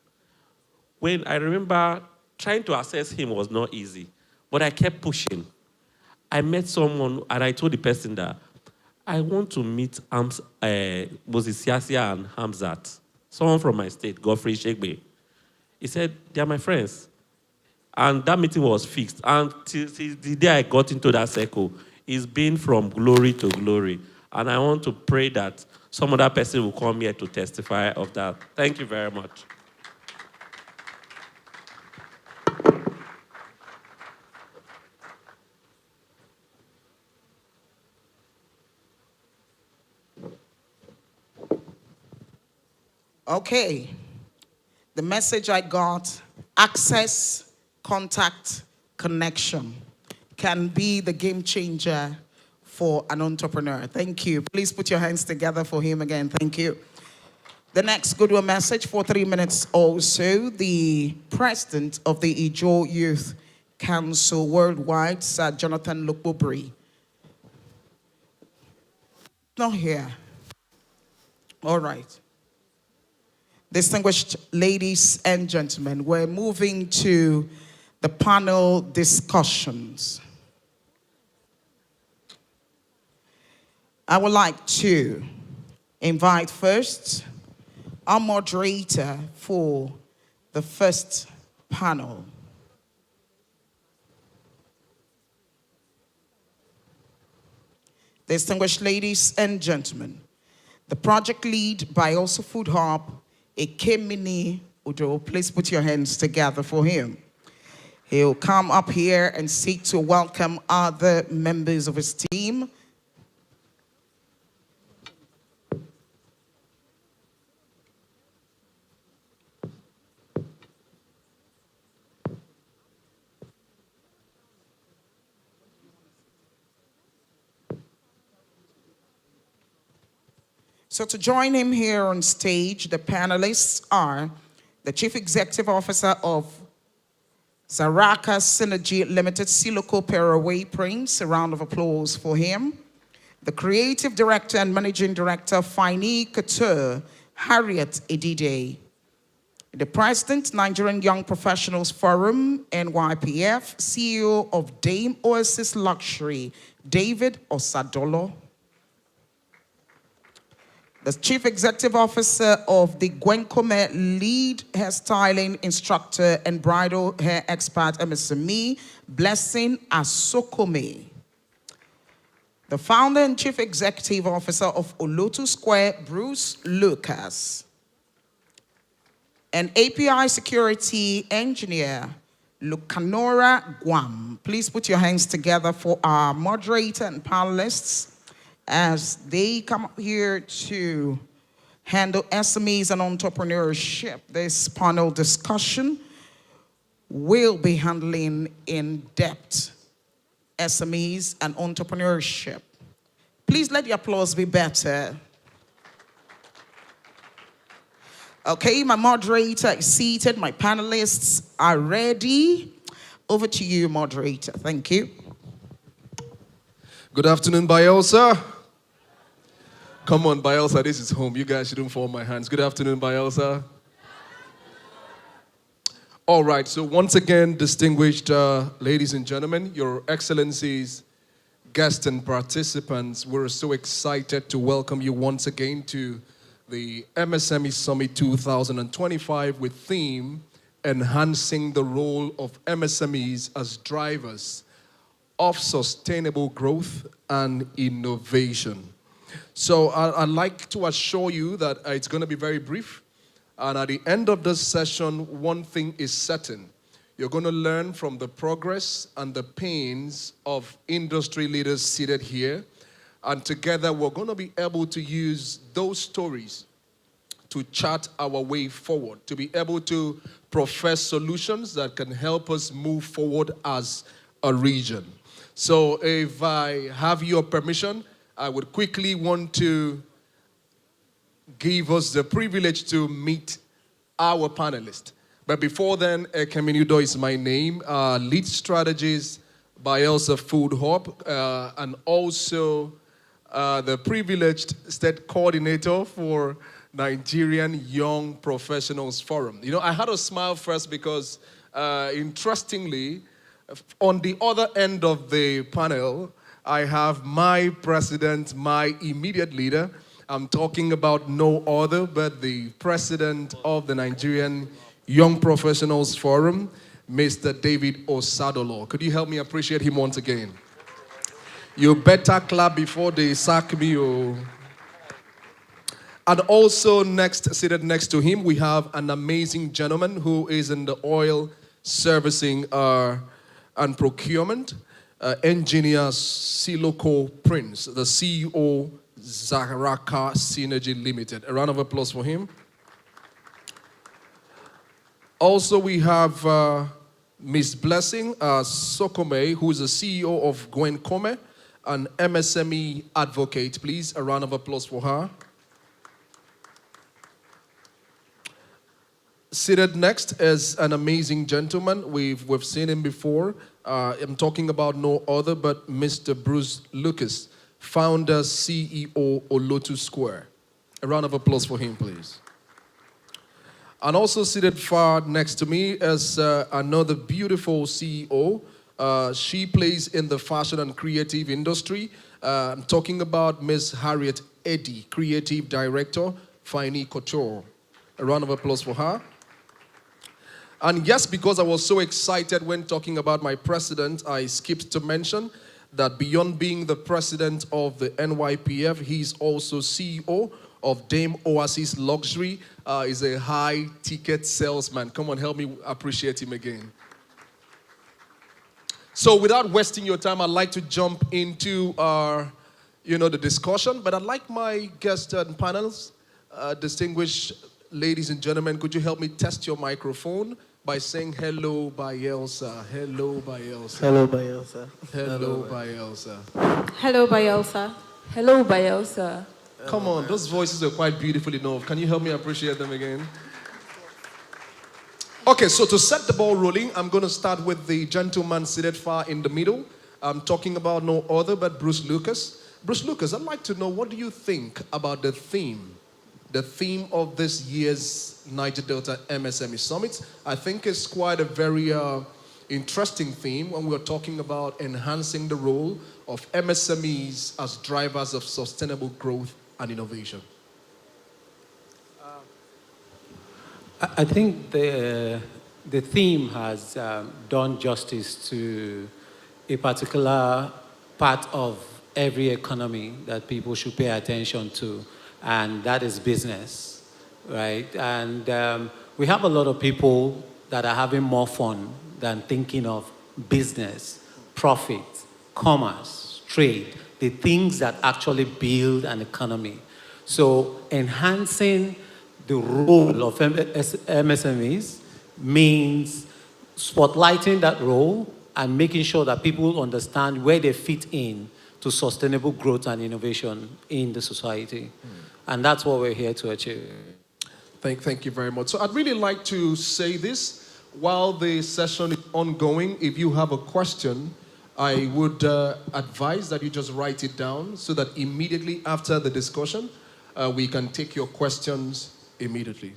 When I remember trying to access him was not easy, but I kept pushing. I met someone and I told the person that I want to meet Moses Siasia and Hamzat, someone from my state, Godfrey Shegbe. He said, they are my friends. And that meeting was fixed. And till the day I got into that circle, it's been from glory to glory. And I want to pray that some other person will come here to testify of that. Thank you very much. Okay. The message I got, access, contact, connection can be the game changer for an entrepreneur. Thank you. Please put your hands together for him again. Thank you. The next goodwill message for 3 minutes also, the president of the Ijo Youth Council Worldwide, Sir Jonathan Lukbobri. Not here. All right. Distinguished ladies and gentlemen, we're moving to the panel discussions. I would like to invite first our moderator for the first panel. Distinguished ladies and gentlemen, the project lead Bayelsa Food Hub, Ekemini Udo, please put your hands together for him. He'll come up here and seek to welcome other members of his team. So to join him here on stage, the panelists are the Chief Executive Officer of Zaraka Synergy Limited, Siloko Peraway Prince. A round of applause for him. The Creative Director and Managing Director, Fini Couture, Harriet Edide. The President, Nigerian Young Professionals Forum, NYPF, CEO of Dame Oasis Luxury, David Osadolo. The Chief Executive Officer of the Gwenkome Lead Hairstyling Instructor and Bridal Hair Expert MSME, Blessing Asokome. The Founder and Chief Executive Officer of Olotu Square, Bruce Lucas. And API Security Engineer, Lucanora Guam. Please put your hands together for our moderator and panelists as they come up here to handle SMEs and entrepreneurship. This panel discussion will be handling in-depth SMEs and entrepreneurship. Please let the applause be better. Okay, my moderator is seated, my panelists are ready. Over to you, moderator. Thank you. Good afternoon, Bayelsa. Come on, Bayelsa, this is home. You guys shouldn't fall my hands. Good afternoon, Bayelsa. All right, so once again, distinguished ladies and gentlemen, your excellencies, guests and participants, we're so excited to welcome you once again to the MSME Summit 2025 with theme, Enhancing the Role of MSMEs as Drivers of Sustainable Growth and Innovation. So I'd like to assure you that it's going to be very brief. And at the end of this session, one thing is certain. You're going to learn from the progress and the pains of industry leaders seated here. And together, we're going to be able to use those stories to chart our way forward, to be able to profess solutions that can help us move forward as a region. So if I have your permission, I would quickly want to give us the privilege to meet our panelists. But before then, Ekemini is my name, lead strategist, Bayelsa Food Hub, and also the privileged state coordinator for Nigerian Young Professionals Forum. You know, I had a smile first because, interestingly, on the other end of the panel, I have my president, my immediate leader. I'm talking about no other but the president of the Nigerian Young Professionals Forum, Mr. David Osadolo. Could you help me appreciate him once again? You better clap before they sack me. Oh. And also seated next to him, we have an amazing gentleman who is in the oil servicing and procurement, engineer Siloko Prince, the CEO, Zaraka Synergy Limited. A round of applause for him. Also, we have Ms. Blessing Sokome, who is the CEO of Gwenkome, an MSME advocate. Please, a round of applause for her. Seated next is an amazing gentleman. We've seen him before. I'm talking about no other but Mr. Bruce Lucas, founder, CEO, Olotu Square. A round of applause for him, please. And also seated far next to me is another beautiful CEO. She plays in the fashion and creative industry. I'm talking about Miss Harriet Eddie, Creative Director, Fine Couture. A round of applause for her. And yes, because I was so excited when talking about my president, I skipped to mention that beyond being the president of the NYPF, he's also CEO of Dame Oasis Luxury. Is a high-ticket salesman. Come on, help me appreciate him again. So without wasting your time, I'd like to jump into our, the discussion. But I'd like my guests and panels, distinguished ladies and gentlemen, could you help me test your microphone by saying hello, Bayelsa. Hello, Bayelsa. Hello, Bayelsa. Hello, Bayelsa. Hello, Bayelsa. Hello, Bayelsa. Come on, those voices are quite beautiful enough. Can you help me appreciate them again? Okay, so to set the ball rolling, I'm going to start with the gentleman seated far in the middle. I'm talking about no other but Bruce Lucas. Bruce Lucas, I'd like to know, what do you think about the theme of this year's Niger Delta MSME Summit? I think it's quite a very interesting theme when we're talking about enhancing the role of MSMEs as drivers of sustainable growth and innovation. I think the theme has done justice to a particular part of every economy that people should pay attention to, and that is business, right? And we have a lot of people that are having more fun than thinking of business, profit, commerce, trade, the things that actually build an economy. So enhancing the role of MSMEs means spotlighting that role and making sure that people understand where they fit in to sustainable growth and innovation in the society. And that's what we're here to achieve. Thank you very much. So I'd really like to say this while the session is ongoing. If you have a question, I would advise that you just write it down so that immediately after the discussion, we can take your questions immediately.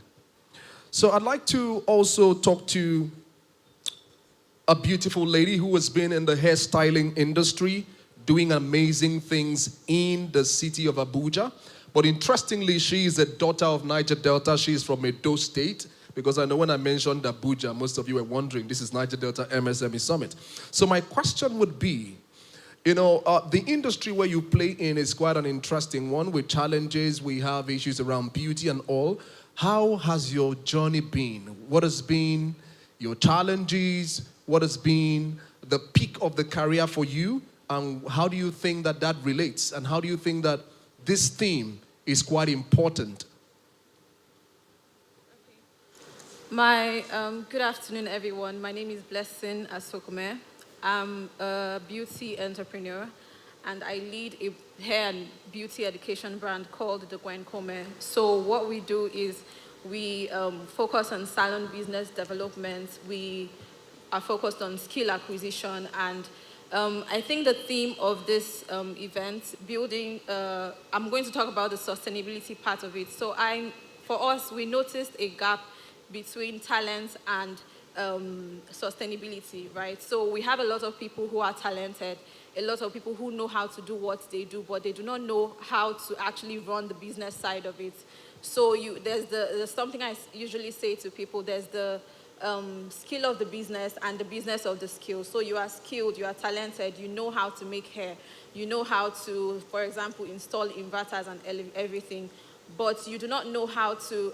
So I'd like to also talk to a beautiful lady who has been in the hairstyling industry, doing amazing things in the city of Abuja. But interestingly, she is a daughter of Niger Delta. She is from Edo State, because I know when I mentioned Abuja, most of you were wondering, this is Niger Delta MSME Summit. So my question would be, the industry where you play in is quite an interesting one with challenges. We have issues around beauty and all. How has your journey been? What has been your challenges? What has been the peak of the career for you? And how do you think that that relates? And how do you think that this theme is quite important? Good afternoon, everyone. My name is Blessing Asokome. I'm a beauty entrepreneur, and I lead a hair and beauty education brand called the Gwenkome. So what we do is we focus on salon business development. We are focused on skill acquisition, and I think the theme of this event, building, I'm going to talk about the sustainability part of it. So for us, we noticed a gap between talent and sustainability, right? So we have a lot of people who are talented, a lot of people who know how to do what they do, but they do not know how to actually run the business side of it. So there's something I usually say to people, there's the skill of the business and the business of the skill. So you are skilled, you are talented, you know how to make hair, you know how to, for example, install inverters and everything, but you do not know how to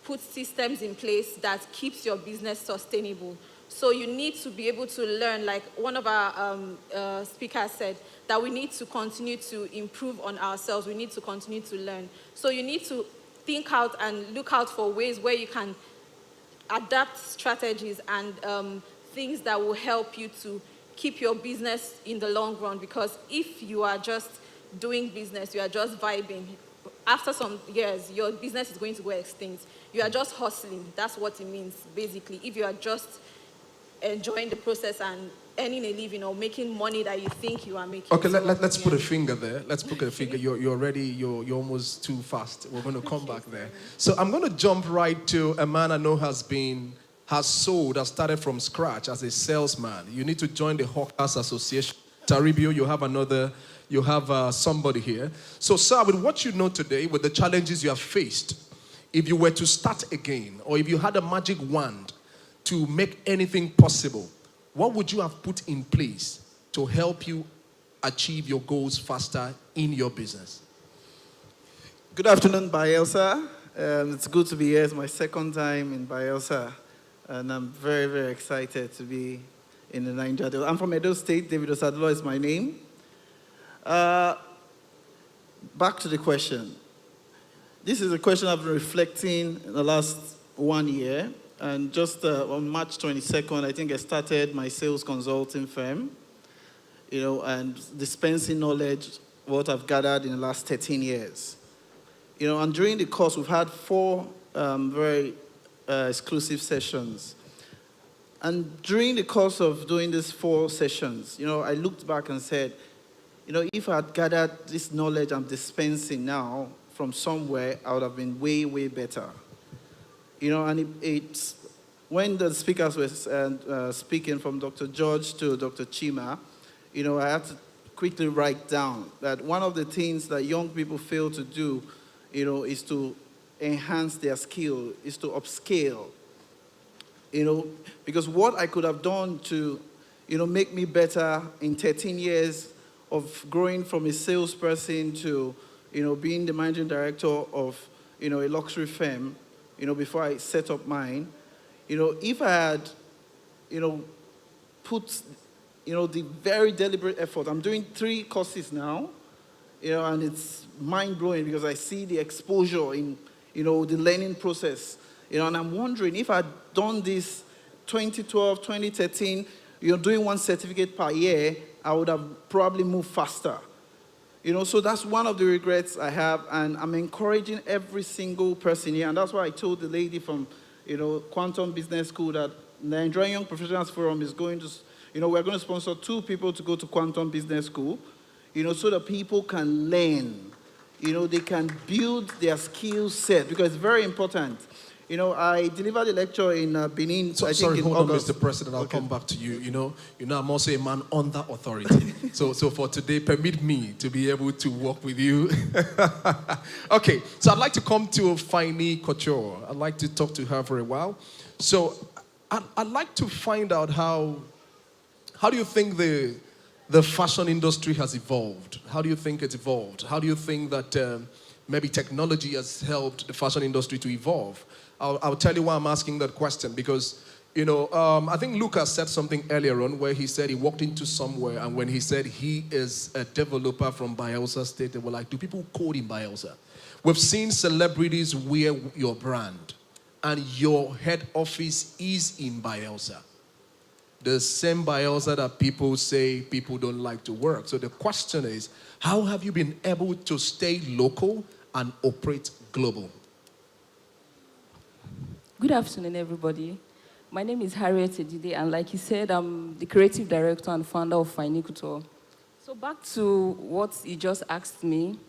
put systems in place that keeps your business sustainable. So you need to be able to learn, like one of our speakers said, that we need to continue to improve on ourselves. We need to continue to learn. So you need to think out and look out for ways where you can adapt strategies and things that will help you to keep your business in the long run. Because if you are just doing business, you are just vibing, after some years, your business is going to go extinct. You are just hustling. That's what it means, basically. If you are just enjoying the process and earning a living or making money that you think you are making. Okay, let's put a finger there. Let's put a finger. You're almost too fast. We're going to come back there. So I'm going to jump right to a man I know has started from scratch as a salesman. You need to join the Hawkers Association. Taribio, you have another you have somebody here. So, sir, with what you know today, with the challenges you have faced, if you were to start again, or if you had a magic wand to make anything possible, what would you have put in place to help you achieve your goals faster in your business? Good afternoon, Bayelsa. It's good to be here. It's my second time in Bayelsa, and I'm very, very excited to be in the Niger Delta. I'm from Edo State. David Osadolo is my name. Back to the question. This is a question I've been reflecting in the last 1 year, and just on March 22nd, I think I started my sales consulting firm, and dispensing knowledge, what I've gathered in the last 13 years. And during the course, we've had 4 very exclusive sessions. And during the course of doing these 4 sessions, I looked back and said, if I had gathered this knowledge I'm dispensing now from somewhere, I would have been way, way better. And it's when the speakers were speaking from Dr. George to Dr. Chima, I had to quickly write down that one of the things that young people fail to do, is to enhance their skill, is to upscale. Because what I could have done to, make me better in 13 years of growing from a salesperson to, being the managing director of, a luxury firm, before I set up mine, if I had, put, the very deliberate effort. I'm doing 3 courses now, and it's mind-blowing because I see the exposure in, the learning process. And I'm wondering if I'd done this 2012, 2013, doing 1 certificate per year, I would have probably moved faster. So that's one of the regrets I have, and I'm encouraging every single person here, and that's why I told the lady from, Quantum Business School that the Nigerian Young Professionals Forum is going to, we're going to sponsor 2 people to go to Quantum Business School, so that people can learn, they can build their skill set, because it's very important. I delivered a lecture in Benin. So, I sorry, think in hold August. on, Mr. President. I'll come back to you. I'm also a man under authority. so for today, permit me to be able to work with you. Okay, so I'd like to come to Finey Couture. I'd like to talk to her for a while. So I'd like to find out how do you think the fashion industry has evolved? How do you think it's evolved? How do you think that maybe technology has helped the fashion industry to evolve? I'll tell you why I'm asking that question, because, I think Lucas said something earlier on where he said he walked into somewhere, and when he said he is a developer from Bayelsa State, they were like, do people code in Bayelsa? We've seen celebrities wear your brand, and your head office is in Bayelsa. The same Bayelsa that people say people don't like to work. So the question is, how have you been able to stay local and operate global? Good afternoon, everybody. My name is Harriet Edide, and like you said, I'm the creative director and founder of Finey Couture. So back to what you just asked me,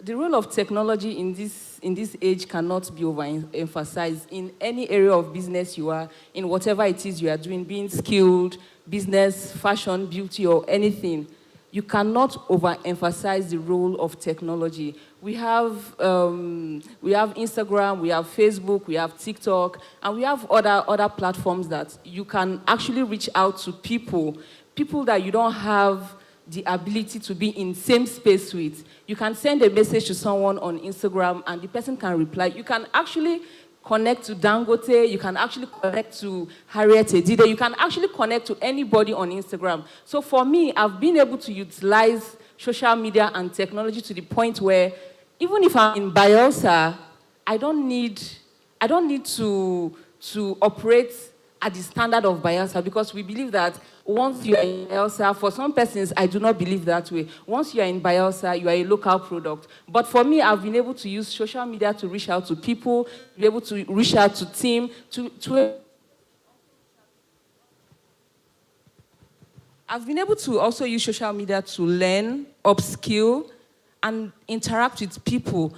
the role of technology in this age cannot be overemphasized in any area of business you are, in whatever it is you are doing, being skilled, business, fashion, beauty, or anything. You cannot overemphasize the role of technology. We have Instagram, we have Facebook, we have TikTok, and we have other platforms that you can actually reach out to people that you don't have the ability to be in same space with. You can send a message to someone on Instagram and the person can reply. You can actually connect to Dangote, you can actually connect to Harriet Edide, you can actually connect to anybody on Instagram. So for me, I've been able to utilize social media and technology to the point where even if I'm in Bayelsa, I don't need to operate at the standard of Bayelsa, because we believe that once you're in Bayelsa, for some persons, I do not believe that way. Once you're in Bayelsa, you are a local product. But for me, I've been able to use social media to reach out to people, to be able to reach out to team, I've been able to also use social media to learn, upskill, and interact with people.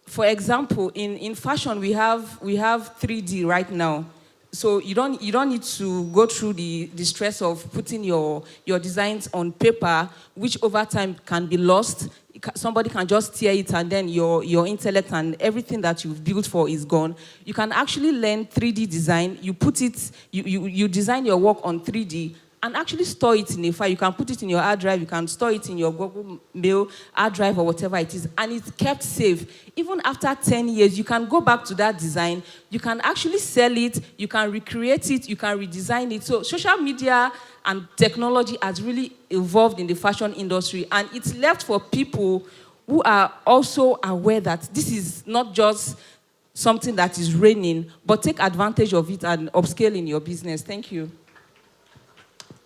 For example, in fashion, we have 3D right now. so you don't need to go through the stress of putting your designs on paper, which over time can be lost. Somebody can just tear it, and then your intellect and everything that you've built for is gone. You can actually learn 3D design. You put it, you design your work on 3D, and actually store it in a file. You can put it in your hard drive, you can store it in your Google Mail hard drive or whatever it is, and it's kept safe. Even after 10 years, you can go back to that design, you can actually sell it, you can recreate it, you can redesign it. So social media and technology has really evolved in the fashion industry, and it's left for people who are also aware that this is not just something that is reigning, but take advantage of it and upscale in your business. Thank you.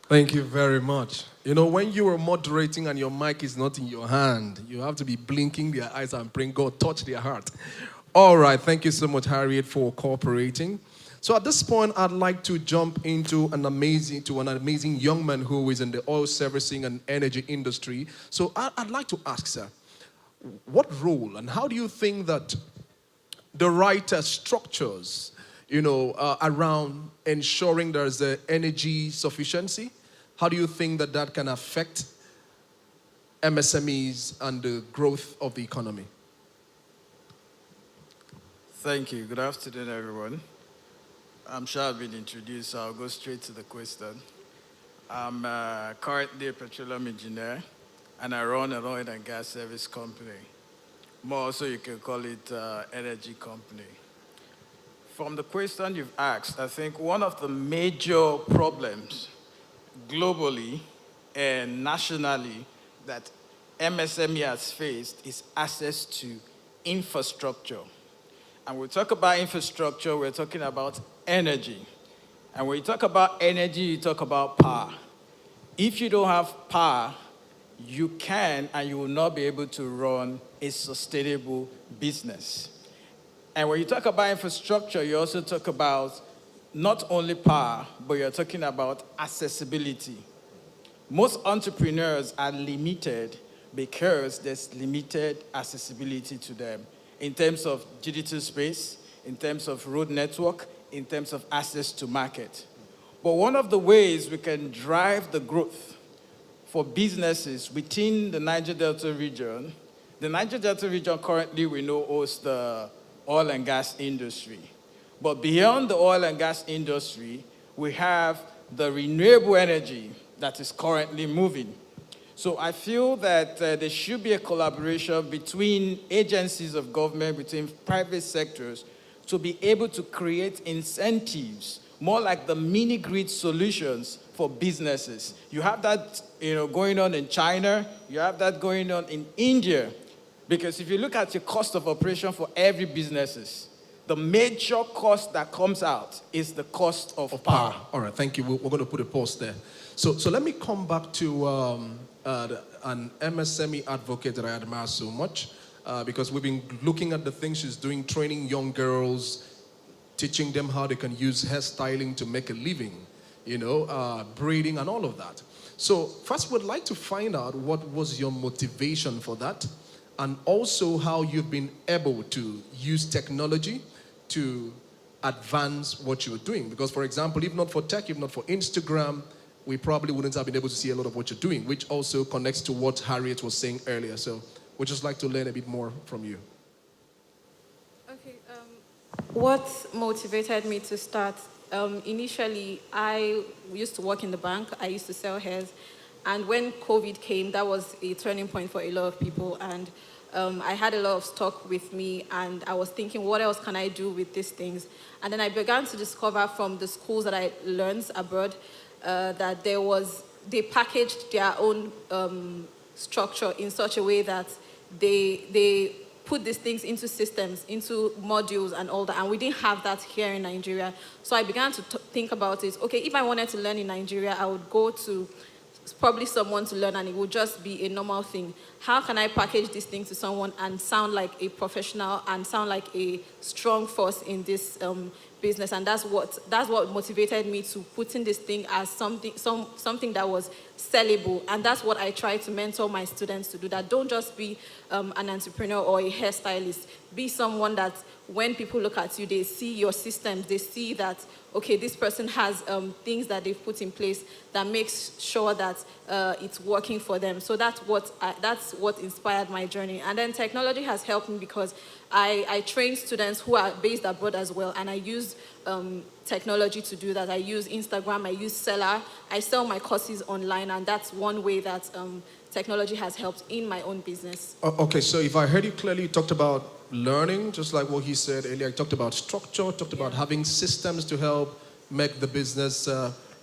Thank you very much. You know, when you are moderating and your mic is not in your hand, you have to be blinking their eyes and praying, God, touch their heart. All right, thank you so much, Harriet, for cooperating. So at this point, I'd like to jump into an amazing young man who is in the oil servicing and energy industry. So I'd like to ask, sir, what role and how do you think that the right structures, around ensuring there's energy sufficiency, how do you think that can affect MSMEs and the growth of the economy? Thank you. Good afternoon, everyone. I'm sure I've been introduced, so I'll go straight to the question. I'm currently a petroleum engineer, and I run an oil and gas service company. More so, you can call it energy company. From the question you've asked, I think one of the major problems globally and nationally that MSME has faced is access to infrastructure. And when we talk about infrastructure, we're talking about energy. And when you talk about energy, you talk about power. If you don't have power, you can and you will not be able to run a sustainable business. And when you talk about infrastructure, you also talk about not only power, but you're talking about accessibility. Most entrepreneurs are limited because there's limited accessibility to them in terms of digital space, in terms of road network, in terms of access to market. But one of the ways we can drive the growth for businesses within the Niger Delta region, the Niger Delta region currently we know hosts the oil and gas industry. But beyond the oil and gas industry, we have the renewable energy that is currently moving. So I feel that there should be a collaboration between agencies of government, between private sectors, to be able to create incentives, more like the mini-grid solutions for businesses. You have that going on in China, you have that going on in India, because if you look at your cost of operation for every businesses, the major cost that comes out is the cost of power. All right, thank you. We're going to put a pause there. So let me come back to an MSME advocate that I admire so much, because we've been looking at the things she's doing, training young girls, teaching them how they can use hairstyling to make a living, braiding and all of that. So first, we'd like to find out what was your motivation for that, and also how you've been able to use technology to advance what you're doing. Because, for example, if not for tech, if not for Instagram, we probably wouldn't have been able to see a lot of what you're doing, which also connects to what Harriet was saying earlier. So we'd just like to learn a bit more from you. Okay, what motivated me to start? Initially, I used to work in the bank. I used to sell hairs. And when COVID came, that was a turning point for a lot of people. And I had a lot of stock with me, and I was thinking, what else can I do with these things? And then I began to discover from the schools that I learned abroad that they packaged their own structure in such a way that they put these things into systems, into modules and all that, and we didn't have that here in Nigeria. So I began to think about it. Okay, if I wanted to learn in Nigeria, I would go to probably someone to learn, and it would just be a normal thing. How can I package this thing to someone and sound like a professional and sound like a strong force in this business, and that's what motivated me to put in this thing as something that was sellable. And that's what I try to mentor my students to do, that don't just be an entrepreneur or a hairstylist. Be someone that when people look at you, they see your systems, they see that, okay, this person has things that they've put in place that makes sure that it's working for them. So that's what inspired my journey. And then technology has helped me because I train students who are based abroad as well, and I use technology to do that. I use Instagram, I use Seller, I sell my courses online, and that's one way that technology has helped in my own business. Okay, so if I heard you clearly, you talked about learning, just like what he said earlier. I talked about structure, talked about having systems to help make the business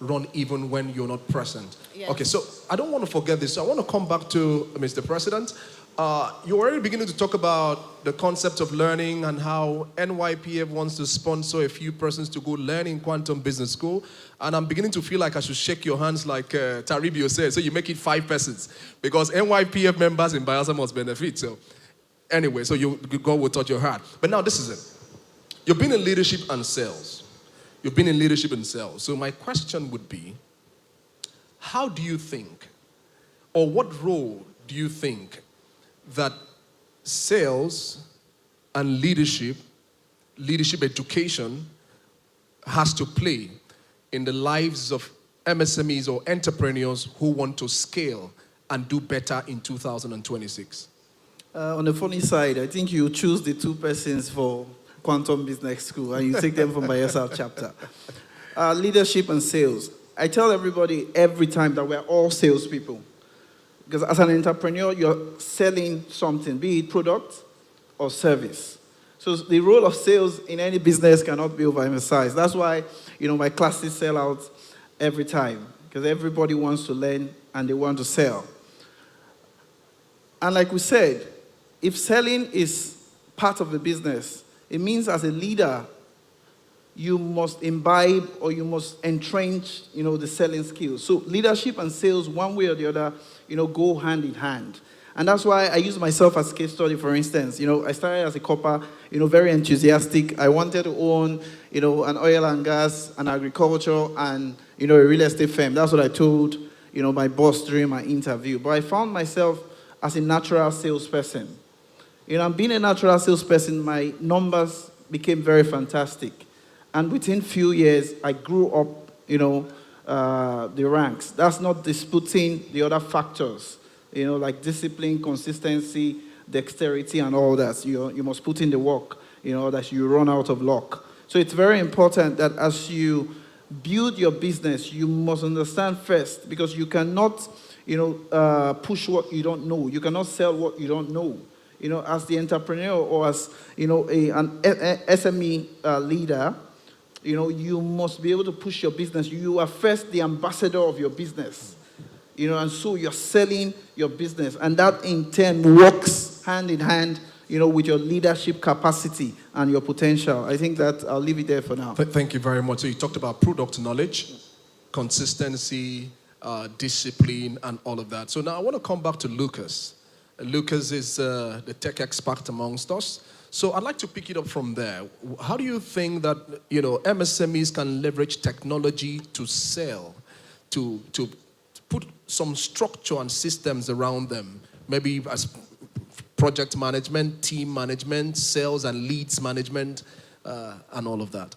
run even when you're not present. Yes. Okay, so I don't want to forget this. So I want to come back to Mr. President. You're already beginning to talk about the concept of learning and how NYPF wants to sponsor a few persons to go learn in Quantum Business School. And I'm beginning to feel like I should shake your hands like Taribio said. So you make it 5 persons. Because NYPF members in Bayelsa must benefit. So anyway, so God will touch your heart. But now this is it. You've been in leadership and sales. You've been in leadership and sales. So my question would be, how do you think, or what role do you think that sales and leadership education has to play in the lives of MSMEs or entrepreneurs who want to scale and do better in 2026? On the funny side, I think you choose the 2 persons for Quantum Business School and you take them from Bayelsa chapter. Leadership and sales. I tell everybody every time that we're all salespeople. Because as an entrepreneur, you're selling something, be it product or service. So the role of sales in any business cannot be overemphasized. That's why, my classes sell out every time. Because everybody wants to learn and they want to sell. And like we said, if selling is part of the business, it means as a leader, you must imbibe or you must entrench, the selling skills. So leadership and sales, one way or the other, go hand in hand. And that's why I use myself as a case study, for instance. I started as a copper, very enthusiastic. I wanted to own, an oil and gas, an agriculture, and, a real estate firm. That's what I told, my boss during my interview. But I found myself as a natural salesperson. Being a natural salesperson, my numbers became very fantastic. And within few years, I grew up, the ranks. That's not disputing the other factors, like discipline, consistency, dexterity, and all that. You must put in the work, that you run out of luck. So it's very important that as you build your business, you must understand first, because you cannot, push what you don't know. You cannot sell what you don't know. As the entrepreneur or as, an SME leader, you must be able to push your business. You are first the ambassador of your business, and so you're selling your business. And that in turn works hand in hand, with your leadership capacity and your potential. I think that I'll leave it there for now. Thank you very much. So you talked about product knowledge, consistency, discipline, and all of that. So now I want to come back to Lucas. Lucas is the tech expert amongst us. So I'd like to pick it up from there. How do you think that, MSMEs can leverage technology to sell, to put some structure and systems around them, maybe as project management, team management, sales and leads management, and all of that?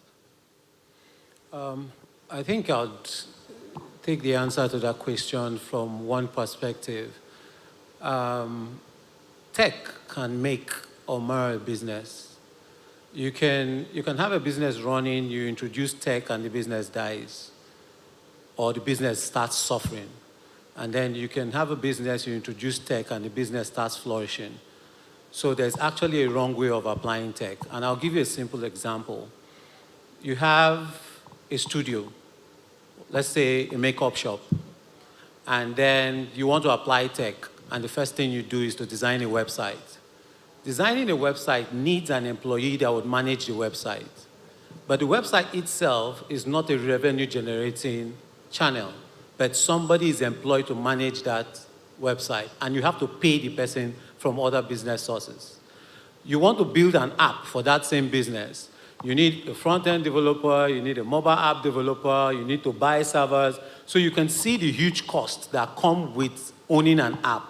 I think I'll take the answer to that question from one perspective. Tech can make or mar a business. You can have a business running, you introduce tech and the business dies, or the business starts suffering. And then you can have a business, you introduce tech and the business starts flourishing. So there's actually a wrong way of applying tech. And I'll give you a simple example. You have a studio, let's say a makeup shop, and then you want to apply tech, and the first thing you do is to design a website. Designing a website needs an employee that would manage the website. But the website itself is not a revenue-generating channel, but somebody is employed to manage that website, and you have to pay the person from other business sources. You want to build an app for that same business. You need a front-end developer, you need a mobile app developer, you need to buy servers. So you can see the huge costs that come with owning an app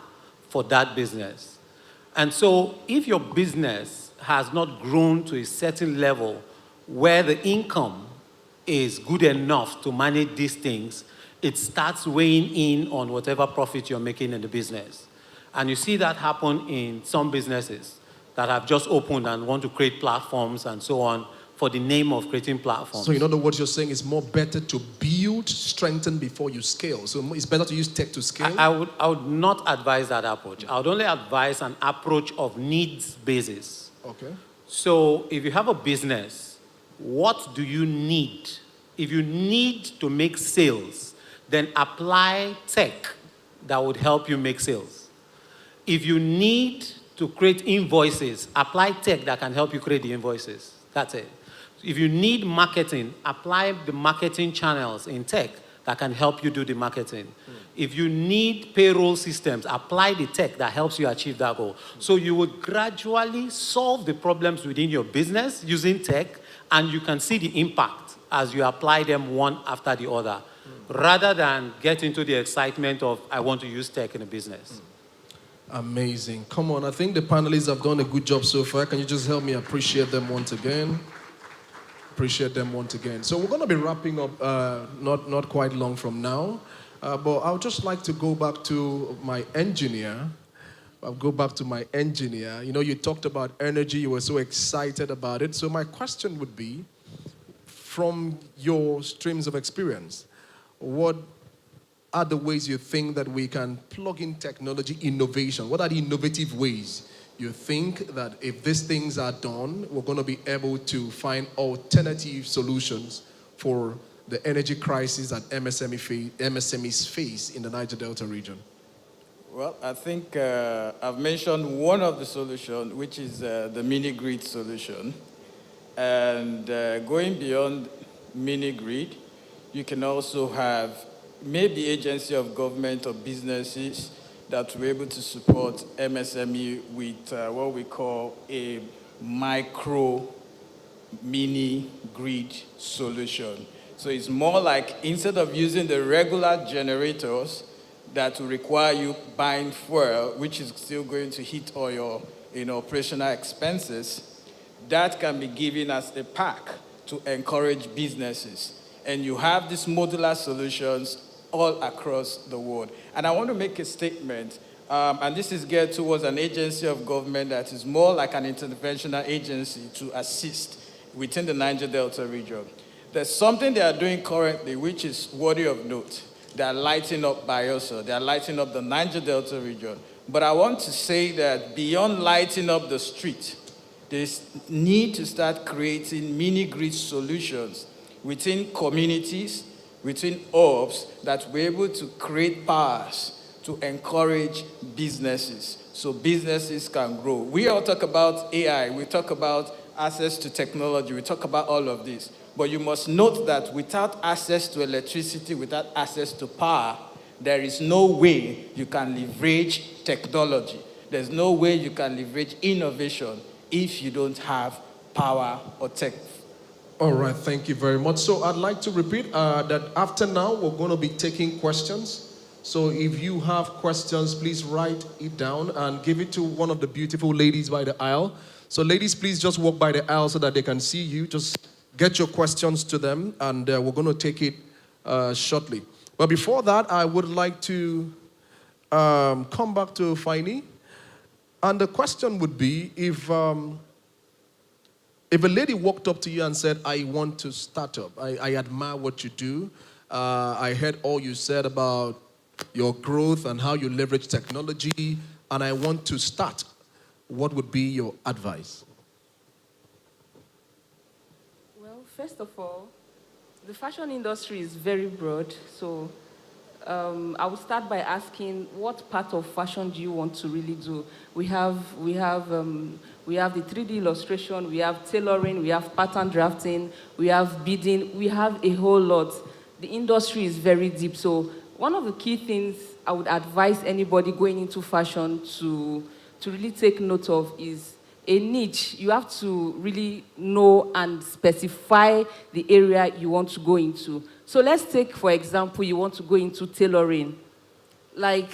for that business. And so if your business has not grown to a certain level where the income is good enough to manage these things, it starts weighing in on whatever profit you're making in the business. And you see that happen in some businesses that have just opened and want to create platforms and so on for the name of creating platforms. So in other words, you're saying it's more better to build, strengthen before you scale. So it's better to use tech to scale? I would not advise that approach. I would only advise an approach of needs basis. Okay. So if you have a business, what do you need? If you need to make sales, then apply tech that would help you make sales. If you need to create invoices, apply tech that can help you create the invoices. That's it. If you need marketing, apply the marketing channels in tech that can help you do the marketing. If you need payroll systems, apply the tech that helps you achieve that goal. So you would gradually solve the problems within your business using tech, and you can see the impact as you apply them one after the other, rather than get into the excitement of, I want to use tech in a business. Amazing. Come on, I think the panelists have done a good job so far. Can you just help me appreciate them once again? Appreciate them once again. So we're going to be wrapping up not quite long from now, but I would just like to go back to my engineer. I'll go back to my engineer. You know, you talked about energy. You were so excited about it. So my question would be, from your streams of experience, what are the ways you think that we can plug in technology innovation? What are the innovative ways you think that if these things are done, we're going to be able to find alternative solutions for the energy crisis that MSMEs face in the Niger Delta region? Well, I think I've mentioned one of the solutions, which is the mini-grid solution. And going beyond mini-grid, you can also have maybe agency of government or businesses that will be able to support MSME with what we call a micro mini grid solution. So it's more like, instead of using the regular generators that will require you buying fuel, which is still going to hit all your operational expenses, that can be given as a pack to encourage businesses. And you have these modular solutions all across the world. And I want to make a statement, and this is geared towards an agency of government that is more like an interventional agency to assist within the Niger Delta region. There's something they are doing currently which is worthy of note. They are lighting up Bayelsa, they are lighting up the Niger Delta region. But I want to say that beyond lighting up the street, there's need to start creating mini-grid solutions within communities, within hubs, that we're able to create powers to encourage businesses so businesses can grow. We all talk about AI, we talk about access to technology, we talk about all of this. But you must note that without access to electricity, without access to power, there is no way you can leverage technology. There's no way you can leverage innovation if you don't have power or tech. All right, thank you very much. So I'd like to repeat that after now, we're going to be taking questions. So if you have questions, please write it down and give it to one of the beautiful ladies by the aisle. So ladies, please just walk by the aisle so that they can see you. Just get your questions to them, and we're going to take it shortly. But before that, I would like to come back to Faini. And the question would be, if a lady walked up to you and said, I want to start up, I admire what you do, I heard all you said about your growth and how you leverage technology, and I want to start, what would be your advice? Well, first of all, the fashion industry is very broad, so I would start by asking, what part of fashion do you want to really do? We have the 3D illustration, we have tailoring, we have pattern drafting, we have bidding, we have a whole lot. The industry is very deep, so one of the key things I would advise anybody going into fashion to really take note of is a niche, you have to really know and specify the area you want to go into. So let's take, for example, you want to go into tailoring. Like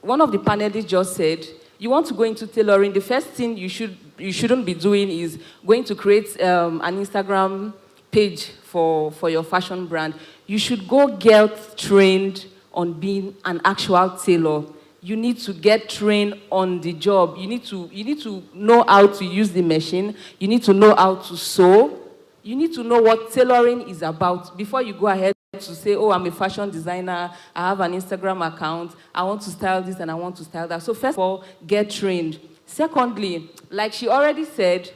one of the panelists just said, you want to go into tailoring, the first thing you shouldn't be doing is going to create an Instagram page for your fashion brand. You should go get trained on being an actual tailor. You need to get trained on the job. You need to know how to use the machine. You need to know how to sew. You need to know what tailoring is about before you go ahead to say, oh, I'm a fashion designer, I have an Instagram account, I want to style this and I want to style that. So first of all, get trained. Secondly, like she already said,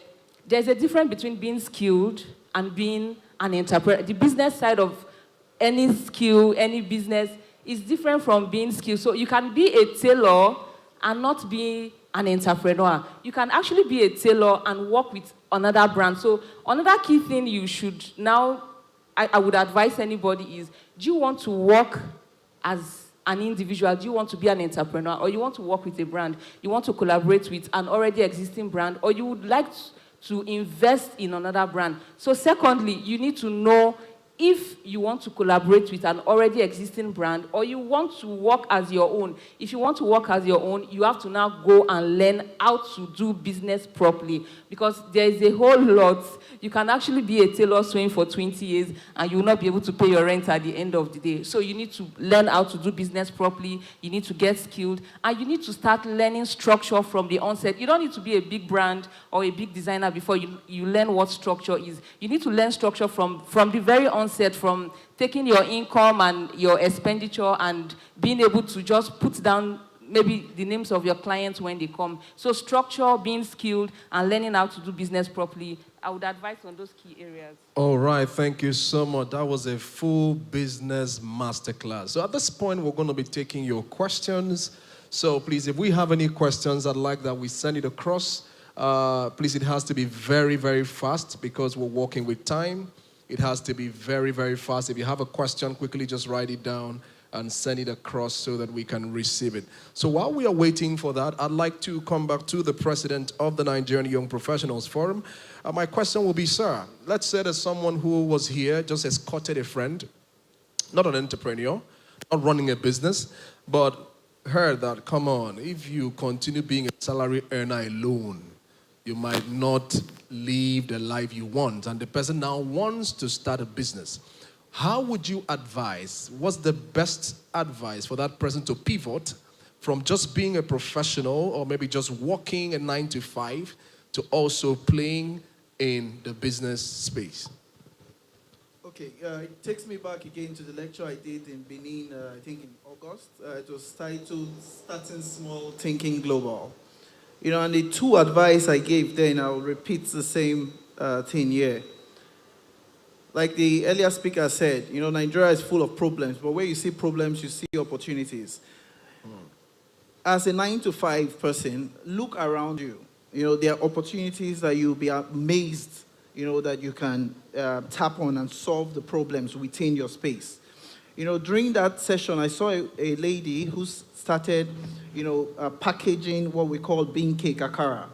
there's a difference between being skilled and being an entrepreneur. The business side of any skill, any business is different from being skilled. So you can be a tailor and not be an entrepreneur. You can actually be a tailor and work with another brand. So another key thing you should now, I would advise anybody is, do you want to work as an individual? Do you want to be an entrepreneur? Or you want to work with a brand? You want to collaborate with an already existing brand? Or you would like to invest in another brand? So secondly, you need to know if you want to collaborate with an already existing brand or you want to work as your own. If you want to work as your own, you have to now go and learn how to do business properly, because there is a whole lot. You can actually be a tailor sewing for 20 years and you will not be able to pay your rent at the end of the day. So you need to learn how to do business properly. You need to get skilled and you need to start learning structure from the onset. You don't need to be a big brand or a big designer before you learn what structure is. You need to learn structure from the very onset, from taking your income and your expenditure and being able to just put down maybe the names of your clients when they come. So structure, being skilled, and learning how to do business properly, I would advise on those key areas. All right, thank you so much. That was a full business masterclass. So at this point, we're going to be taking your questions. So please, if we have any questions, I'd like that we send it across. Please, it has to be very, very fast because we're working with time. It has to be very, very fast. If you have a question, quickly just write it down and send it across so that we can receive it. So while we are waiting for that, I'd like to come back to the president of the Nigerian Young Professionals Forum. My question will be, sir, let's say there's someone who was here, just escorted a friend, not an entrepreneur, not running a business, but heard that, come on, if you continue being a salary earner alone, you might not live the life you want, and the person now wants to start a business. How would you advise, what's the best advice for that person to pivot from just being a professional or maybe just working a 9-to-5 to also playing in the business space? Okay, it takes me back again to the lecture I did in Benin, I think in August. It was titled Starting Small, Thinking Global. You know, and the two advice I gave then, I'll repeat the same thing here. Like the earlier speaker said, you know, Nigeria is full of problems, but where you see problems, you see opportunities. As a 9-to-5 person, look around you. You know, there are opportunities that you'll be amazed, you know, that you can tap on and solve the problems within your space. You know, during that session, I saw a lady who started, you know, packaging what we call bean cake akara,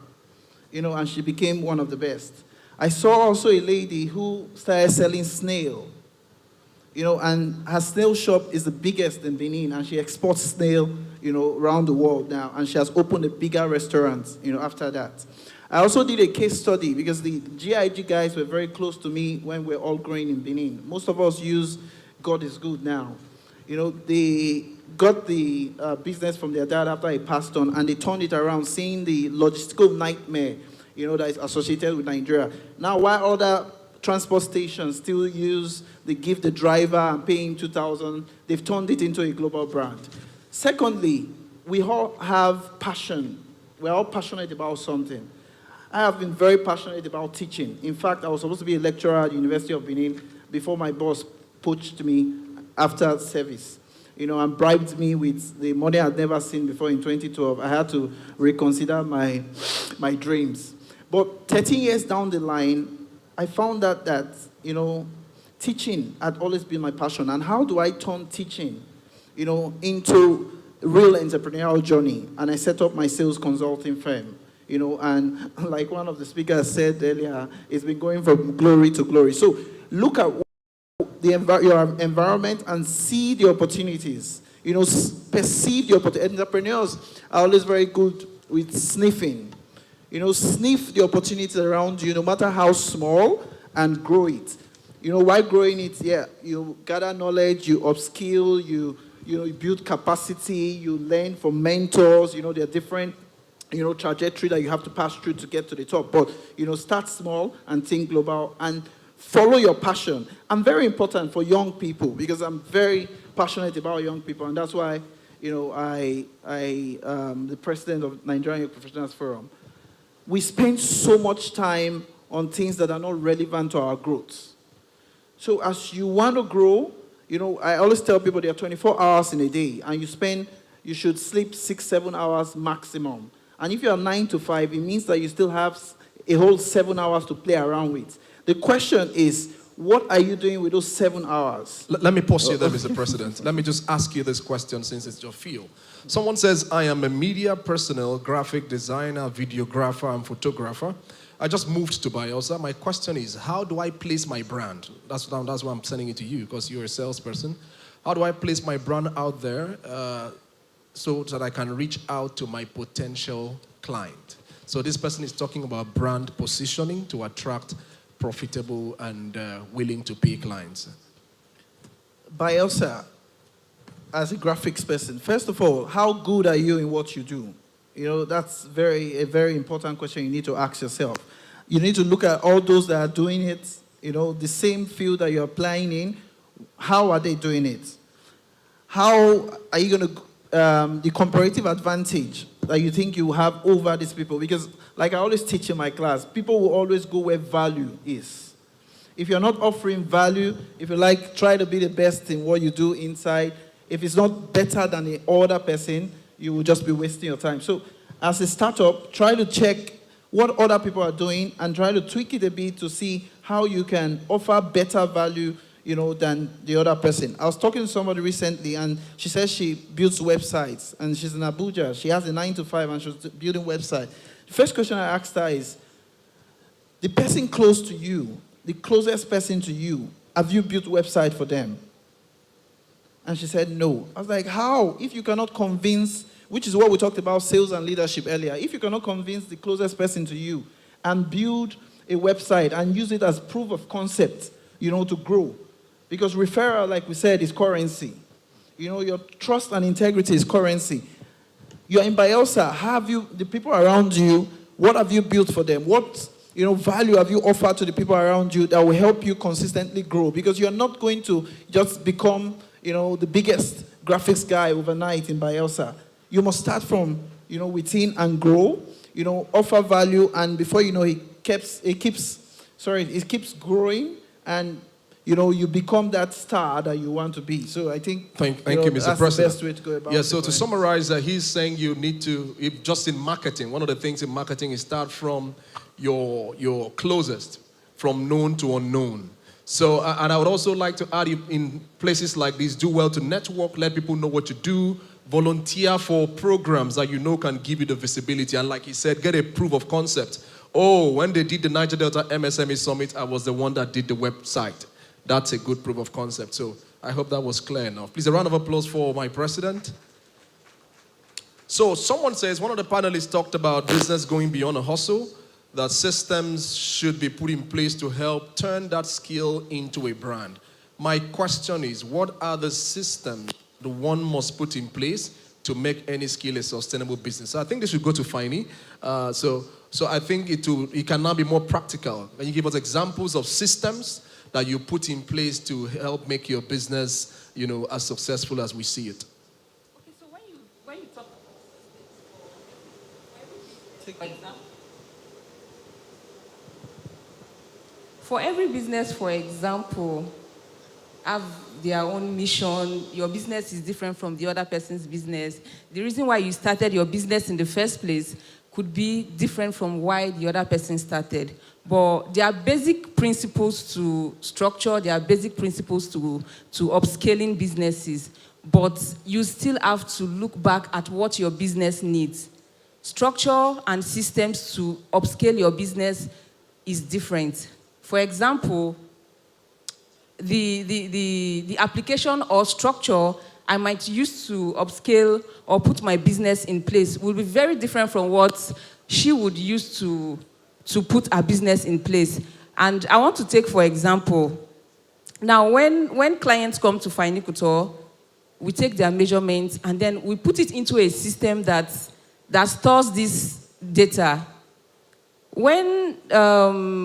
you know, and she became one of the best. I saw also a lady who started selling snail, you know, and her snail shop is the biggest in Benin, and she exports snail, you know, around the world now, and she has opened a bigger restaurant, you know, after that. I also did a case study because the GIG guys were very close to me when we were all growing in Benin. Most of us use God is Good now. You know, they got the business from their dad after he passed on, and they turned it around, seeing the logistical nightmare, you know, that is associated with Nigeria. Now, while other transport stations still use, they give the driver and pay him 2,000, they've turned it into a global brand. Secondly, we all have passion. We're all passionate about something. I have been very passionate about teaching. In fact, I was supposed to be a lecturer at the University of Benin before my boss poached me after service, you know, and bribed me with the money I'd never seen before in 2012. I had to reconsider my dreams. But 13 years down the line, I found out that, you know, teaching had always been my passion. And how do I turn teaching, you know, into a real entrepreneurial journey? And I set up my sales consulting firm, and like one of the speakers said earlier, it's been going from glory to glory. So look at your environment and see the opportunities. Perceive the opportunities. Entrepreneurs are always very good with sniffing. Sniff the opportunities around you, no matter how small, and grow it. While growing it, you gather knowledge, you upskill, you build capacity, you learn from mentors. There are different trajectory that you have to pass through to get to the top. But, start small and think global and follow your passion. I'm very important for young people because I'm very passionate about young people. And that's why, I'm the president of Nigerian Young Professionals Forum. We spend so much time on things that are not relevant to our growth. So as you want to grow, I always tell people there are 24 hours in a day, and you should sleep 6-7 hours maximum. And if you are 9 to 5, it means that you still have a whole 7 hours to play around with. The question is, what are you doing with those 7 hours? Let me pause you there, Mr. President. Let me just ask you this question since it's your field. Someone says, I am a media personnel, graphic designer, videographer, and photographer. I just moved to Bayelsa. My question is, how do I place my brand? That's why I'm sending it to you, because you're a salesperson. How do I place my brand out there so that I can reach out to my potential client? So this person is talking about brand positioning to attract profitable and willing to pay clients. Bayelsa, as a graphics person, first of all, how good are you in what you do? That's a very important question you need to ask yourself. You need to look at all those that are doing it, the same field that you're applying in. How are they doing it? How are you going to, the comparative advantage that you think you have over these people? Because like I always teach in my class, people will always go where value is. If you're not offering value, if you try to be the best in what you do inside, if it's not better than the other person, you will just be wasting your time. So as a startup, try to check what other people are doing and try to tweak it a bit to see how you can offer better value, than the other person. I was talking to somebody recently and she says she builds websites and she's in Abuja. She has a 9 to 5 and she's building website. The first question I asked her is, the person close to you, the closest person to you, have you built a website for them? And she said, no. I was like, how? If you cannot convince, which is what we talked about sales and leadership earlier, if you cannot convince the closest person to you and build a website and use it as proof of concept, to grow. Because referral, like we said, is currency. Your trust and integrity is currency. You're in Bayelsa, the people around you, what have you built for them? What value have you offered to the people around you that will help you consistently grow? Because you're not going to just become the biggest graphics guy overnight in Bayelsa. You must start from, within and grow, offer value, and before you know it keeps growing, and, you become that star that you want to be. So I think, thank you, Mr. that's President. the best way to go about it. Yeah, so to summarize, he's saying you need to, if just in marketing, one of the things in marketing is start from your closest, from known to unknown. So, and I would also like to add, in places like this, do well to network, let people know what you do, volunteer for programs that can give you the visibility. And like he said, get a proof of concept. Oh, when they did the Niger Delta MSME Summit, I was the one that did the website. That's a good proof of concept. So I hope that was clear enough. Please, a round of applause for my president. So someone says, one of the panelists talked about business going beyond a hustle, that systems should be put in place to help turn that skill into a brand. My question is, what are the systems the one must put in place to make any skill a sustainable business? So I think this should go to Finey. So I think it can now be more practical. Can you give us examples of systems that you put in place to help make your business, as successful as we see it? Okay, so when you talk, for example, for every business, for example, have their own mission. Your business is different from the other person's business. The reason why you started your business in the first place could be different from why the other person started. But there are basic principles to structure, there are basic principles to upscaling businesses, but you still have to look back at what your business needs. structure and systems to upscale your business is different. For example, the application or structure I might use to upscale or put my business in place will be very different from what she would use to put her business in place. And I want to take, for example, now when clients come to Finikutor, we take their measurements and then we put it into a system that stores this data. When,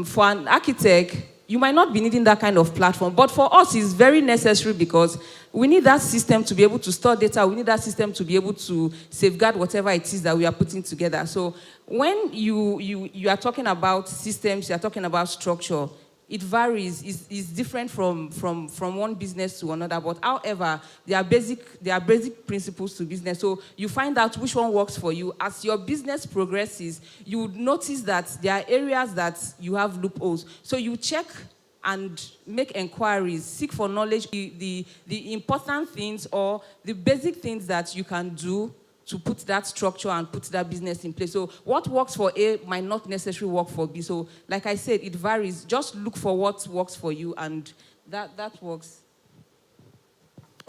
for an architect, you might not be needing that kind of platform, but for us, it's very necessary because we need that system to be able to store data. We need that system to be able to safeguard whatever it is that we are putting together. So when you are talking about systems, you are talking about structure, it varies. It's different from one business to another. But however, there are basic principles to business. So you find out which one works for you. As your business progresses, you would notice that there are areas that you have loopholes. So you check and make inquiries, seek for knowledge, the important things or the basic things that you can do to put that structure and put that business in place. So what works for A might not necessarily work for B. So like I said, it varies. Just look for what works for you and that works.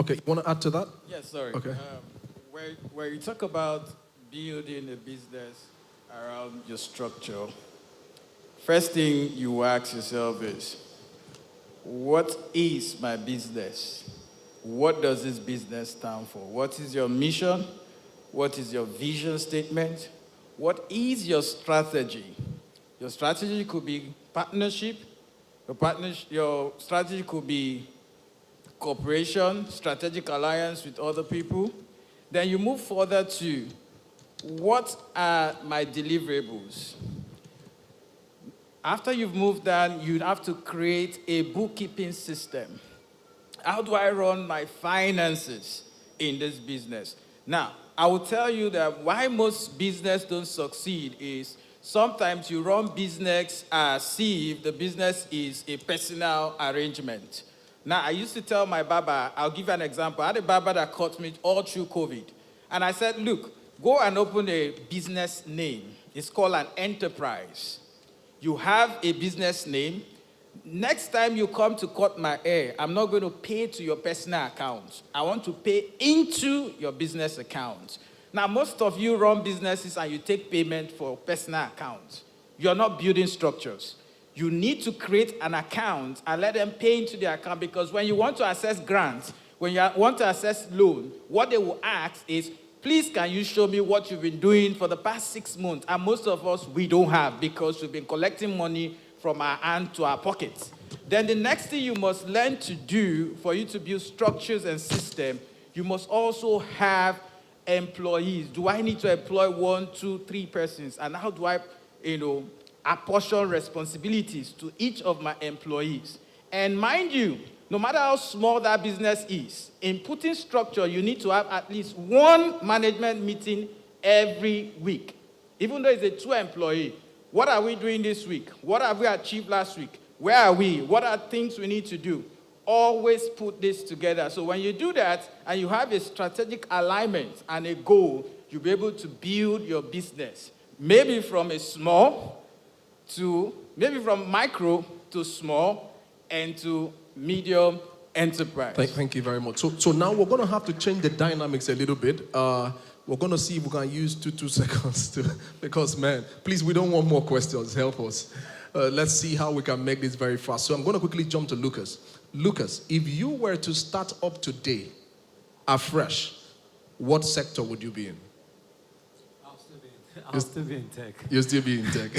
Okay, you want to add to that? Yes, sorry. Okay. Where you talk about building a business around your structure, first thing you ask yourself is, what is my business? What does this business stand for? What is your mission? What is your vision statement? What is your strategy? Your strategy could be partnership. Your strategy could be cooperation, strategic alliance with other people. Then you move further to, what are my deliverables? After you've moved on, you have to create a bookkeeping system. How do I run my finances in this business? Now, I will tell you that why most business don't succeed is sometimes you run business as if the business is a personal arrangement. Now, I used to tell my barber, I'll give you an example. I had a barber that caught me all through COVID. And I said, look, go and open a business name. It's called an enterprise. You have a business name. Next time you come to cut my hair, I'm not going to pay to your personal account. I want to pay into your business account. Now, most of you run businesses and you take payment for personal accounts. You're not building structures. You need to create an account and let them pay into the account, because when you want to access grants, when you want to access loan, what they will ask is, please, can you show me what you've been doing for the past 6 months? And most of us, we don't have, because we've been collecting money from our hand to our pockets. Then the next thing you must learn to do for you to build structures and systems, you must also have employees. Do I need to employ 1, 2, 3 persons? And how do I, apportion responsibilities to each of my employees? And mind you, no matter how small that business is, in putting structure, you need to have at least 1 management meeting every week. Even though it's a 2-employee, what are we doing this week? What have we achieved last week? Where are we? What are things we need to do? Always put this together. So when you do that and you have a strategic alignment and a goal, you'll be able to build your business. Maybe from micro to small and to medium enterprise. Thank you very much. So now we're going to have to change the dynamics a little bit. We're going to see if we can use 2 seconds because, man, please, we don't want more questions. Help us. Let's see how we can make this very fast. So I'm going to quickly jump to Lucas. Lucas, if you were to start up today, afresh, what sector would you be in? I'll still be in tech. You'll still be in tech.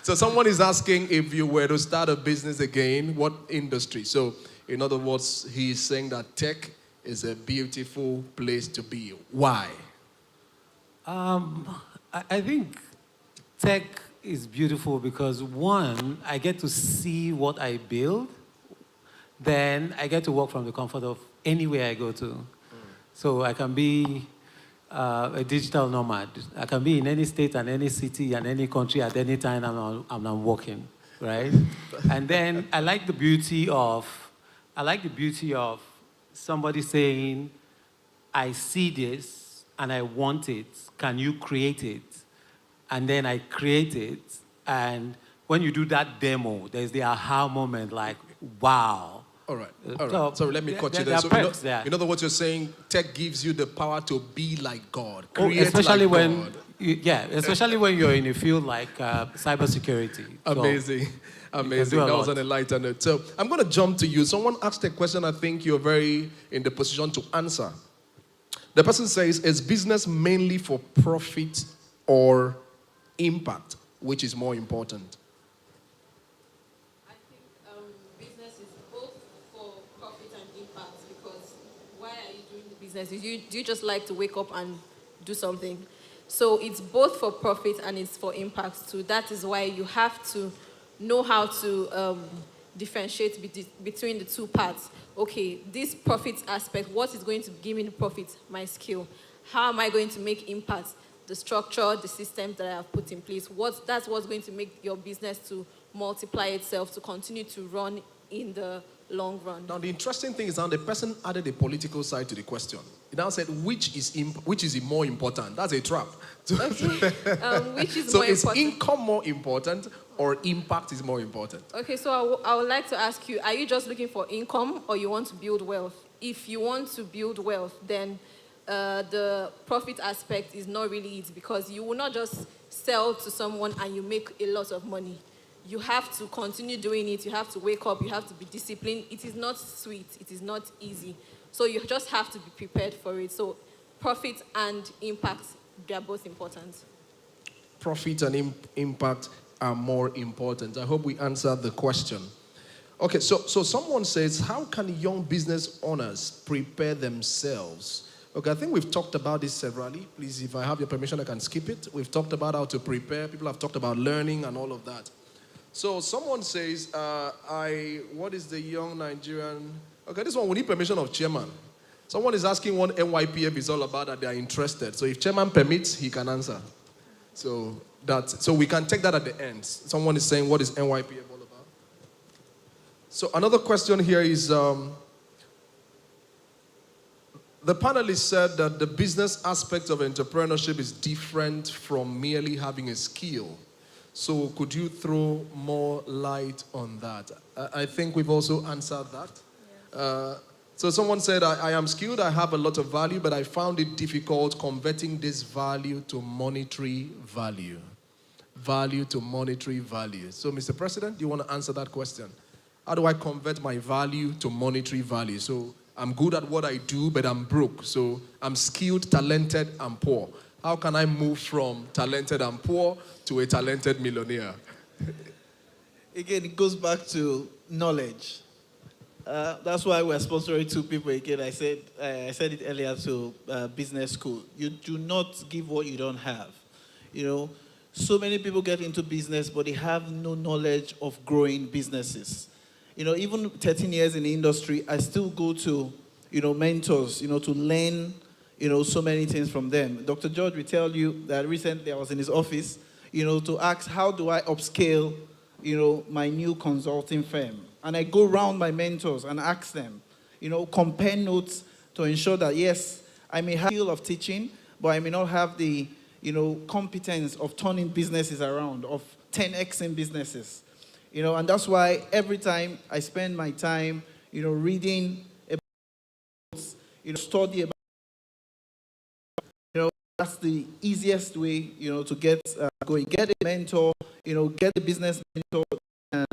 So someone is asking, if you were to start a business again, what industry? So in other words, he's saying that tech is a beautiful place to be. Why? I think tech is beautiful because, one, I get to see what I build. Then I get to work from the comfort of anywhere I go to. So I can be a digital nomad. I can be in any state and any city and any country at any time I'm working, right? And then I like the beauty of somebody saying, I see this, and I want it. Can you create it? And then I create it, and when you do that demo, there's the aha moment, like, wow. All right. So let me cut you there. So in other words, you're saying tech gives you the power to be like God, create especially like when, God. especially when you're in a field like cybersecurity. Amazing. Amazing. That was on a lighter note. So I'm going to jump to you. Someone asked a question I think you're very in the position to answer. The person says, is business mainly for profit or impact? Which is more important? I think business is both for profit and impact, because why are you doing the business? Do you just like to wake up and do something? So it's both for profit and it's for impact too. That is why you have to know how to differentiate between the two parts. Okay, this profit aspect, what is going to give me the profit? My skill. How am I going to make impact? The structure, the systems that I have put in place. That's what's going to make your business to multiply itself, to continue to run in the long run. Now, the interesting thing is now the person added a political side to the question. He now said, which is more important? That's a trap. Okay. Which is so more important? So is income more important or impact is more important? Okay, so I would like to ask you, are you just looking for income or you want to build wealth? If you want to build wealth, then the profit aspect is not really it, because you will not just sell to someone and you make a lot of money. You have to continue doing it. You have to wake up. You have to be disciplined. It is not sweet. It is not easy. So you just have to be prepared for it. So profit and impact, they are both important. Profit and impact are more important. I hope we answered the question. Okay, so someone says, how can young business owners prepare themselves? Okay, I think we've talked about this severally. Please, if I have your permission, I can skip it. We've talked about how to prepare. People have talked about learning and all of that. So someone says, what is the young Nigerian? Okay, this one, we need permission of chairman. Someone is asking what NYPF is all about, that they are interested. So if chairman permits, he can answer. So we can take that at the end. Someone is saying, what is NYPF all about? So another question here is, the panelist said that the business aspect of entrepreneurship is different from merely having a skill. So could you throw more light on that? I think we've also answered that. Yeah. So someone said, I am skilled, I have a lot of value, but I found it difficult converting this value to monetary value. Value to monetary value. So Mr. President, do you want to answer that question? How do I convert my value to monetary value? So I'm good at what I do, but I'm broke. So I'm skilled, talented, and poor. How can I move from talented and poor to a talented millionaire? Again, it goes back to knowledge. That's why we're sponsoring two people again. I said it earlier to business school. You do not give what you don't have. You know, so many people get into business, but they have no knowledge of growing businesses. You know, even 13 years in the industry, I still go to, mentors, to learn, so many things from them. Dr. George will tell you that recently I was in his office, to ask, how do I upscale, my new consulting firm? And I go around my mentors and ask them, compare notes to ensure that, yes, I may have the skill of teaching, but I may not have the, competence of turning businesses around, of 10xing businesses. And that's why every time I spend my time, reading about, study about, that's the easiest way, to get going. Get a mentor, get a business mentor, and,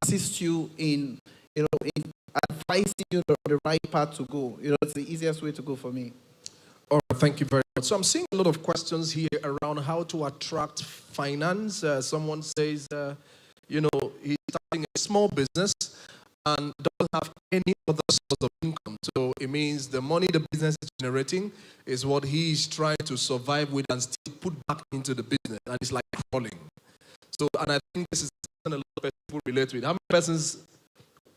assist you in, in advising you the right path to go. It's the easiest way to go for me. All right, thank you very much. So I'm seeing a lot of questions here around how to attract finance. Someone says, he's starting a small business and doesn't have any other source of income. So it means the money the business is generating is what he's trying to survive with and still put back into the business. And it's like crawling. So, and I think this is something a lot of people relate with. How many persons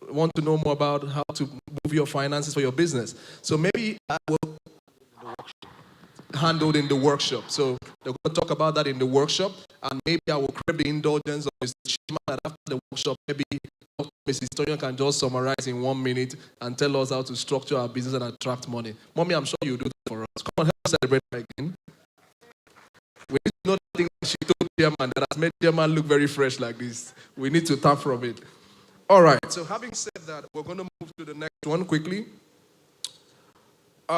want to know more about how to move your finances for your business? So maybe I will handled in the workshop. So they're going to talk about that in the workshop, and maybe I will crave the indulgence of Mr. Chima that after the workshop, maybe talk Mrs. Historian can just summarize in 1 minute and tell us how to structure our business and attract money. Mommy, I'm sure you'll do that for us. Come on, help us celebrate her again. We need to know the thing she told Chairman that has made Chairman look very fresh like this. We need to tap from it. All right, so having said that, we're going to move to the next one quickly.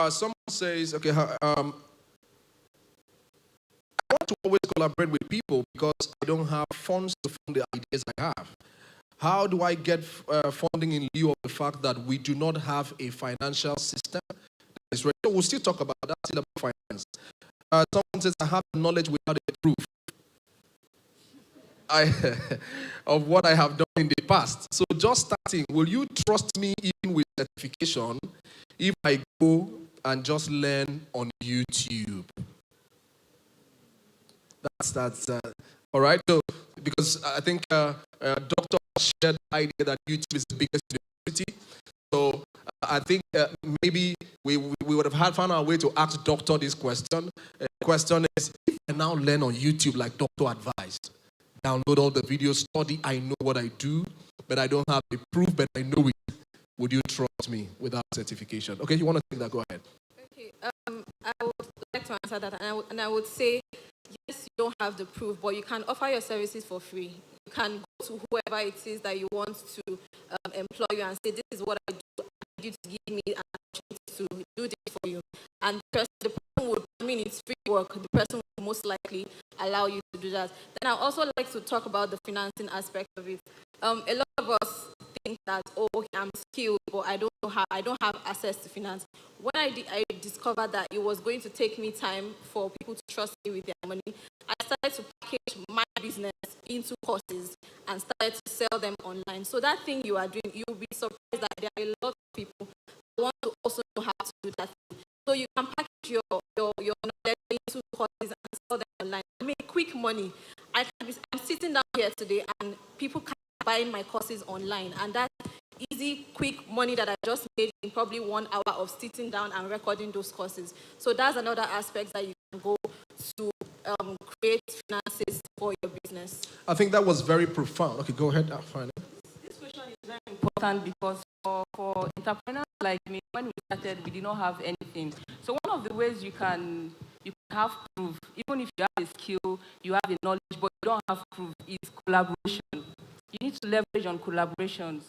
Someone says, okay, I want to always collaborate with people because I don't have funds to fund the ideas I have. How do I get funding in lieu of the fact that we do not have a financial system that is ready? So we'll still talk about that, still about finance. Someone says, I have knowledge without a proof of what I have done in the past. So just starting, will you trust me even with certification if I go and just learn on YouTube? That's all right. So because I think Dr. shared the idea that YouTube is the biggest university. So I think maybe we would have found our way to ask Doctor this question. The question is, if I now learn on YouTube like Doctor advised, download all the videos, study, I know what I do, but I don't have the proof, but I know it. Would you trust me without certification? Okay, you want to take that? Go ahead. Okay, I would like to answer that, and I would say, yes, you don't have the proof, but you can offer your services for free. You can go to whoever it is that you want to employ you and say, this is what I do. I need you to give me an opportunity to do this for you. And the person would, I mean, it's free work. The person will most likely allow you to do that. Then I also like to talk about the financing aspect of it. A lot of us think that, oh, okay, I'm skilled, but I don't have access to finance. When I discovered that it was going to take me time for people to trust me with their money, I started to package my business into courses and started to sell them online. So that thing you are doing, you'll be surprised that there are a lot of people who want to also know how to do that thing. So you can package your knowledge into courses and sell them online. I mean, quick money. I'm sitting down here today and people can buy my courses online, and that's easy, quick money that I just made in probably 1 hour of sitting down and recording those courses. So that's another aspect that you can go to create finances for your business. I think that was very profound. Okay, go ahead. This question is very important because for entrepreneurs like me, when we started, we did not have anything. So one of the ways you can have proof, even if you have a skill, you have the knowledge, but you don't have proof, is collaboration. You need to leverage on collaborations.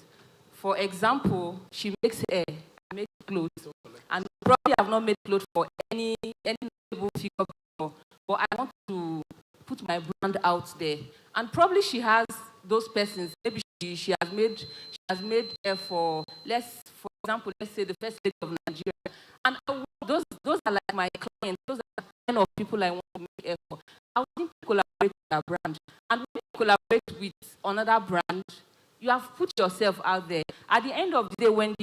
For example, she makes hair, I make clothes, and probably I've not made clothes for any notable figure before, but I want to put my brand out there. And probably she has those persons. Maybe she has made hair for example, let's say the first lady of Nigeria. And those are like my clients. Those are the kind of people I want to make hair for. I want to collaborate with their brand. And when you collaborate with another brand, you have put yourself out there. At the end of the day, when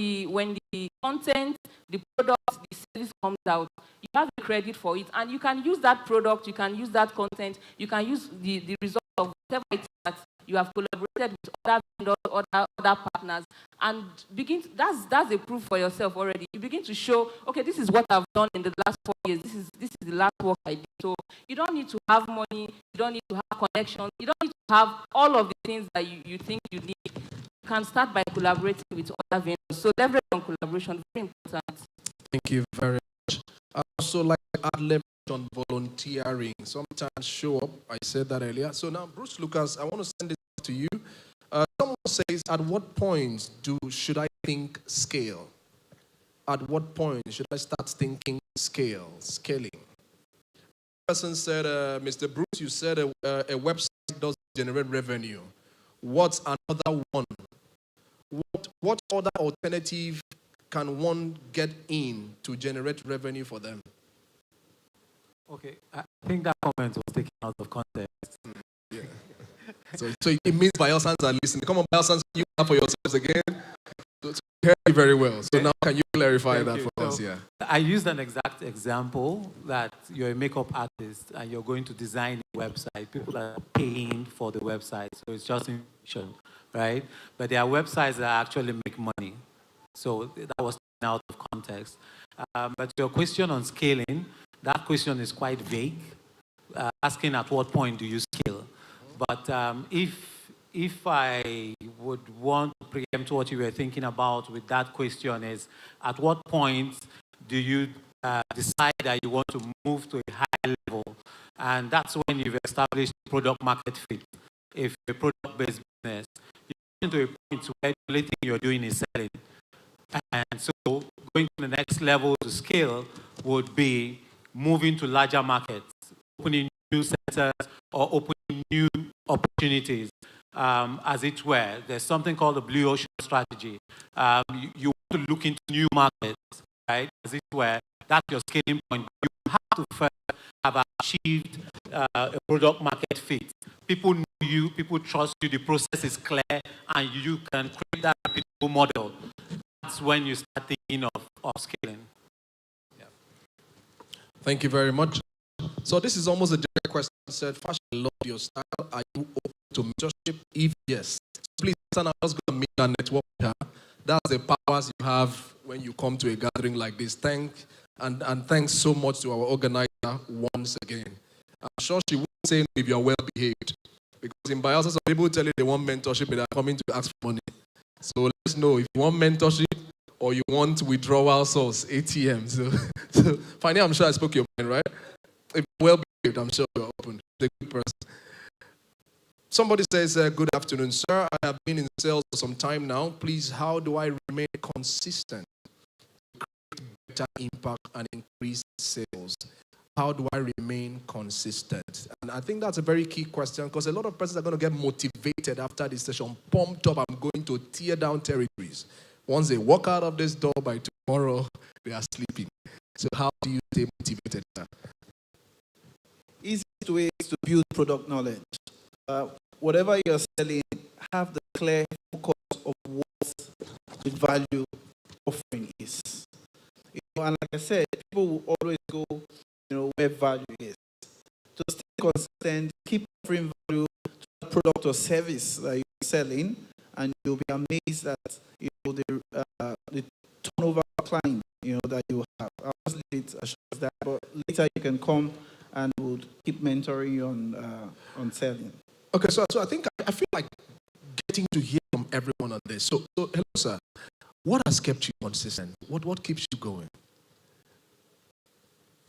the content, the product, the service comes out, you have the credit for it, and you can use that product, you can use that content, you can use the result of whatever it is that you have collaborated with other vendors, other partners, and that's a proof for yourself already. You begin to show, okay, this is what I've done in the last 4 years. This is the last work I did. So you don't need to have money, you don't need to have connections, you don't need to have all of the things that you think you need. You can start by collaborating with other vendors. So leverage on collaboration, very important. Thank you very much. I also like to add leverage on volunteering. Sometimes show up. I said that earlier. So now, Bruce Lucas, I want to send this to you. Someone says, at what point should I think scale? At what point should I start thinking scaling? Person said, Mr. Bruce, you said a website doesn't generate revenue. What's another one? What other alternative can one get in to generate revenue for them? Okay, I think that comment was taken out of context. Yeah. so it means Bayelsans are listening. Come on, Bayelsans, you have for yourselves again. So hear me very well. So now can you clarify that for us? Yeah. I used an exact example that you're a makeup artist and you're going to design a website. People are paying for the website, so it's just information, right? But there are websites that actually make money. So that was taken out of context. But your question on scaling, that question is quite vague, asking at what point do you scale. But if I would want to preempt what you were thinking about with that question is, at what point do you decide that you want to move to a higher level? And that's when you've established product market fit. If you're a product-based business, you're getting to a point where the only thing you're doing is selling. And so going to the next level to scale would be moving to larger markets, opening new sectors or opening new opportunities, as it were. There's something called the blue ocean strategy. You want to look into new markets, right, as it were. That's your scaling point. You have to first have achieved a product market fit. People know you, people trust you, the process is clear, and you can create that repeatable model. That's when you start thinking of scaling. Yeah. Thank you very much. So this is almost a direct question. Said, Fashion, I love your style. Are you open to mentorship? If yes, please, I'm just going to meet and network with her. That's the powers you have when you come to a gathering like this. And thanks so much to our organizer once again. I'm sure she won't say no if you're well behaved. Because in Bayelsa, some people tell you they want mentorship and they're coming to ask for money. So let's know if you want mentorship or you want withdrawal source, ATM. So finally, I'm sure I spoke your mind, right? If you're well behaved, I'm sure you're open. The good person. Somebody says, good afternoon, sir. I have been in sales for some time now. Please, how do I remain consistent to create better impact and increase sales? How do I remain consistent? And I think that's a very key question because a lot of persons are going to get motivated after this session, pumped up. I'm going to tear down territories. Once they walk out of this door by tomorrow, they are sleeping. So how do you stay motivated? Easiest way is to build product knowledge. Whatever you're selling, have the clear focus of what the value offering is. And like I said, people will always go, where value is. To stay consistent, keep offering value to the product or service that you're selling, and you'll be amazed at the turnover client that you have. I'll just leave it as that, but later you can come and we'll keep mentoring you on selling. Okay, so I think I feel like getting to hear from everyone on this. So hello, sir. What has kept you consistent? What keeps you going?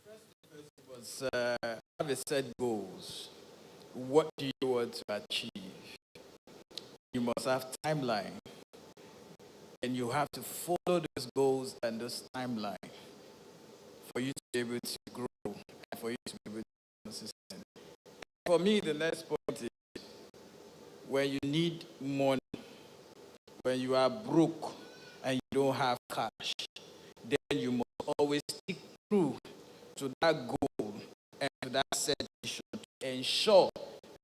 First was have a set goals. What do you want to achieve? You must have timeline, and you have to follow those goals and those timeline for you to be able to grow and for you to be able to be consistent. For me, the next point is when you need money, when you are broke and you don't have cash, then you must always stick true to that goal and to that set vision to ensure.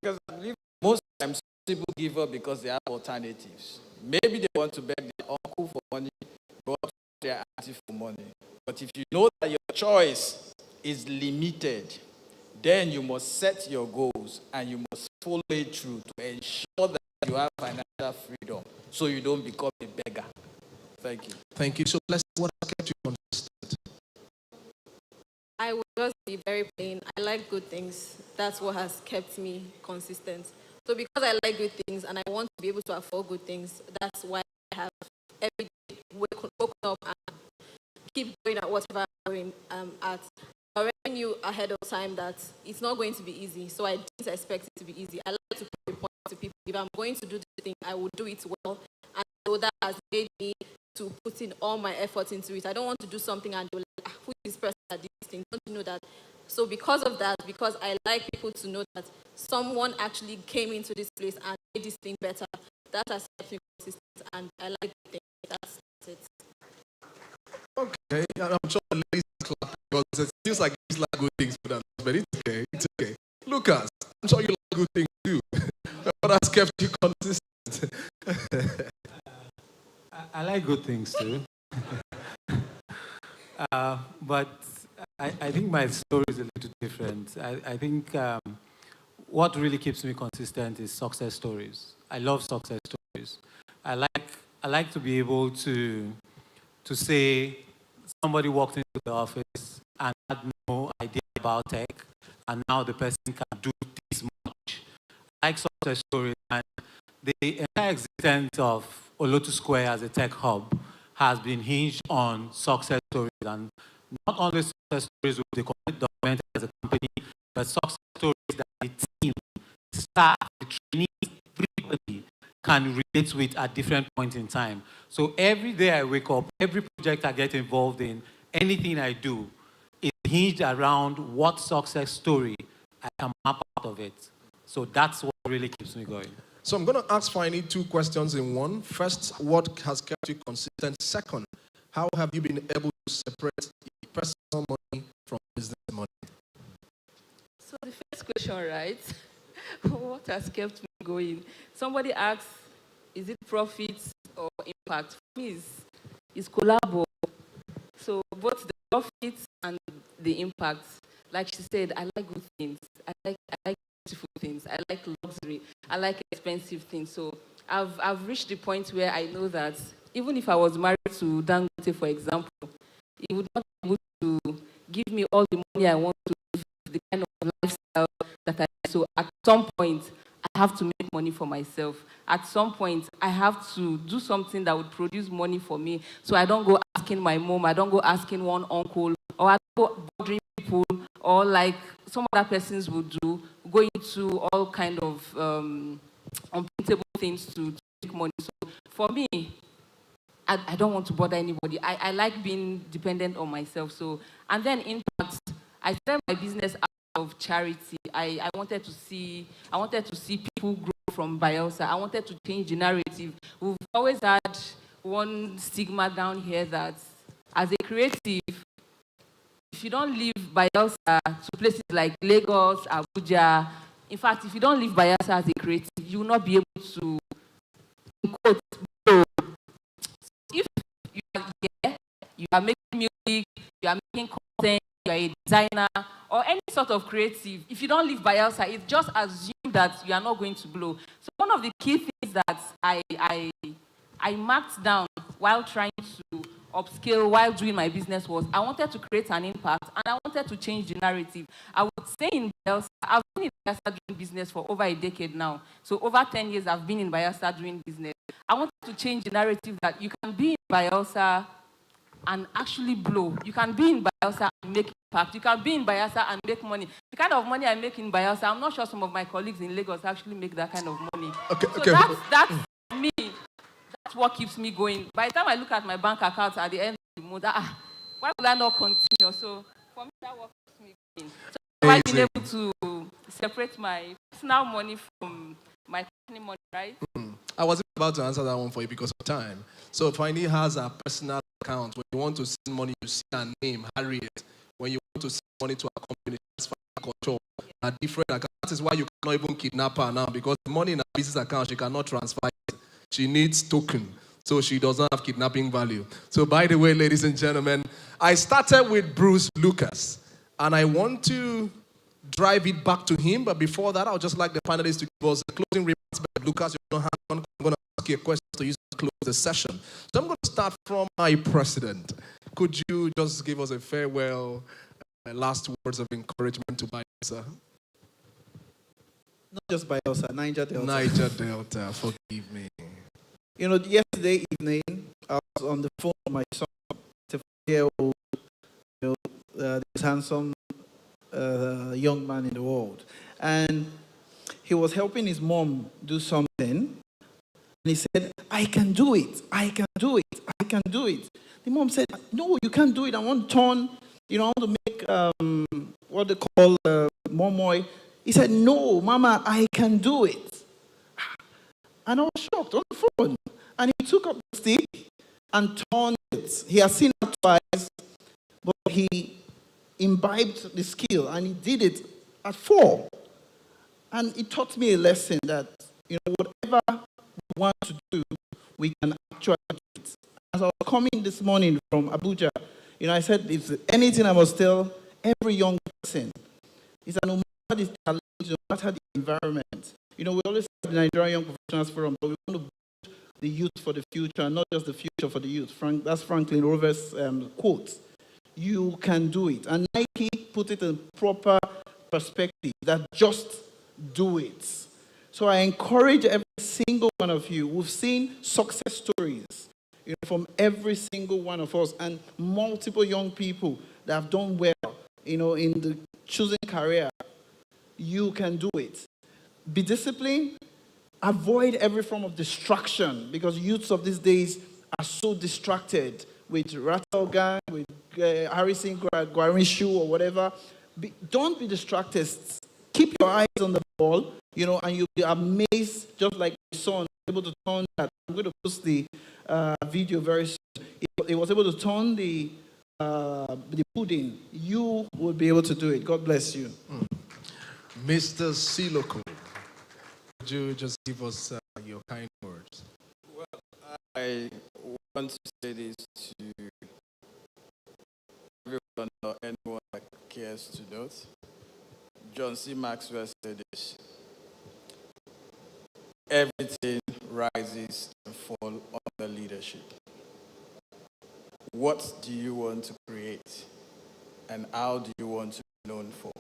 Because I believe most times people give up because they have alternatives. Maybe they want to beg their uncle for money, they want to beg their auntie for money. But if you know that your choice is limited, then you must set your goals and you must follow it through to ensure that you have financial freedom so you don't become a beggar. Thank you. Thank you. So let's see what has kept you consistent. I will just be very plain. I like good things. That's what has kept me consistent. So because I like good things and I want to be able to afford good things, that's why I have every day woken up and keep going at whatever I'm doing at. I already knew ahead of time that it's not going to be easy, so I didn't expect it to be easy. I like to put a point to people. If I'm going to do this thing, I will do it well, and so that has made me to put in all my effort into it. I don't want to do something and be like, who is this person that did this thing? Don't you know that? So because of that, because I like people to know that someone actually came into this place and made this thing better, that has kept me consistent, and I like the thing. That's it. Okay, I'm sure the ladies clap because it feels like you like good things, but it's okay. It's okay. Lucas, I'm sure you like good things too. What has kept you consistent? I like good things too. But I think my story is a little different. I think what really keeps me consistent is success stories. I love success stories. I like to be able to say somebody walked into the office and had no idea about tech, and now the person can do this much. I like success stories, and The entire existence of Olotu Square as a tech hub has been hinged on success stories, and not only success stories with the government as a company, but success stories that the team, staff, the trainees, everybody can relate with at different points in time. So every day I wake up, every project I get involved in, anything I do, is hinged around what success story I can map out of it. So that's what really keeps me going. So I'm going to ask finally 2 questions in one. First, what has kept you consistent? Second, how have you been able to separate personal money from business money? So the first question, right? What has kept me going? Somebody asked, is it profits or impact? For me, it's collabo. So both the profits and the impact. Like she said, I like good things. I like beautiful things. I like luxury. I like expensive things. So I've reached the point where I know that even if I was married to Dangote, for example, he would not be able to give me all the money I want to live, the kind of lifestyle that I like. So at some point, I have to make money for myself. At some point, I have to do something that would produce money for me. So I don't go asking my mom, I don't go asking one uncle, or I don't go bothering people, or like some other persons would do, go into all kind of unprintable things to make money. So for me, I don't want to bother anybody. I like being dependent on myself. So, and then impact, I started my business out of charity. I wanted to see people grow from Bayelsa. I wanted to change the narrative. We've always had one stigma down here that as a creative, if you don't leave Bayelsa to places like Lagos, Abuja, in fact, if you don't leave Bayelsa as a creative, you will not be able to, quote, grow. If you are here, you are making music, you are making content, you are a designer, or any sort of creative, if you don't leave Bayelsa, it's just assumed that you are not going to blow. So one of the key things that I marked down while trying to upscale, while doing my business, was I wanted to create an impact and I wanted to change the narrative. I would say in Bayelsa, I've been in Bayelsa doing business for over a decade now. So over 10 years, I've been in Bayelsa doing business. I wanted to change the narrative that you can be in Bayelsa and actually blow. You can be in Bayelsa and make impact. You can be in Bayelsa and make money. The kind of money I make in Bayelsa, I'm not sure some of my colleagues in Lagos actually make that kind of money. Okay. That's me. That's what keeps me going. By the time I look at my bank account at the end of the month, why would I not continue? So for me, that what keeps me going. So I've been able to separate my personal money from my company money, right? I wasn't about to answer that one for you because of time. So Fanny has a personal account. When you want to send money, you see her name, Harriet. When you want to send money to a company, transfer control, a different account. That is why you cannot even kidnap her now, because the money in her business account, she cannot transfer it. She needs token, so she doesn't have kidnapping value. So by the way, ladies and gentlemen, I started with Bruce Lucas, and I want to drive it back to him, but before that, I would just like the panelists to give us a closing remarks. But Lucas, you don't have one. I'm going to ask you a question to use to close the session. So I'm going to start from my president. Could you just give us a farewell, last words of encouragement to Bayelsa? Not just Bayelsa, Niger Delta. Niger Delta, forgive me. You know, yesterday evening, I was on the phone with my son, a 4-year-old, this handsome young man in the world. And he was helping his mom do something. And he said, I can do it. I can do it. I can do it. The mom said, no, you can't do it. I want to turn, I want to make what they call momoy. He said, no, Mama, I can do it. And I was shocked on the phone. And he took up the stick and turned it. He has seen it twice, but he imbibed the skill and he did it at 4. And it taught me a lesson that, whatever we want to do, we can actually do it. As I was coming this morning from Abuja, I said, if anything I must tell every young person, is that no matter the challenge, no matter the environment, we always have the Nigerian Young Professionals Forum, but we want to build the youth for the future, not just the future for the youth. That's Franklin Rover's quote. You can do it. And Nike put it in proper perspective, that just do it. So I encourage every single one of you. We've seen success stories, from every single one of us, and multiple young people that have done well, in the choosing career. You can do it. Be disciplined. Avoid every form of distraction, because youths of these days are so distracted with rattle gang, with Harrison Guarishu or whatever. Don't be distracted. Keep your eyes on the ball, and you'll be amazed, just like my son, able to turn that. I'm going to post the video very soon. He was able to turn the pudding. You will be able to do it. God bless you. Mr. Siloko, would you just give us your kind words? Well, I want to say this to everyone or anyone that cares to note. John C. Maxwell said this: everything rises and falls under leadership. What do you want to create, and how do you want to be known for?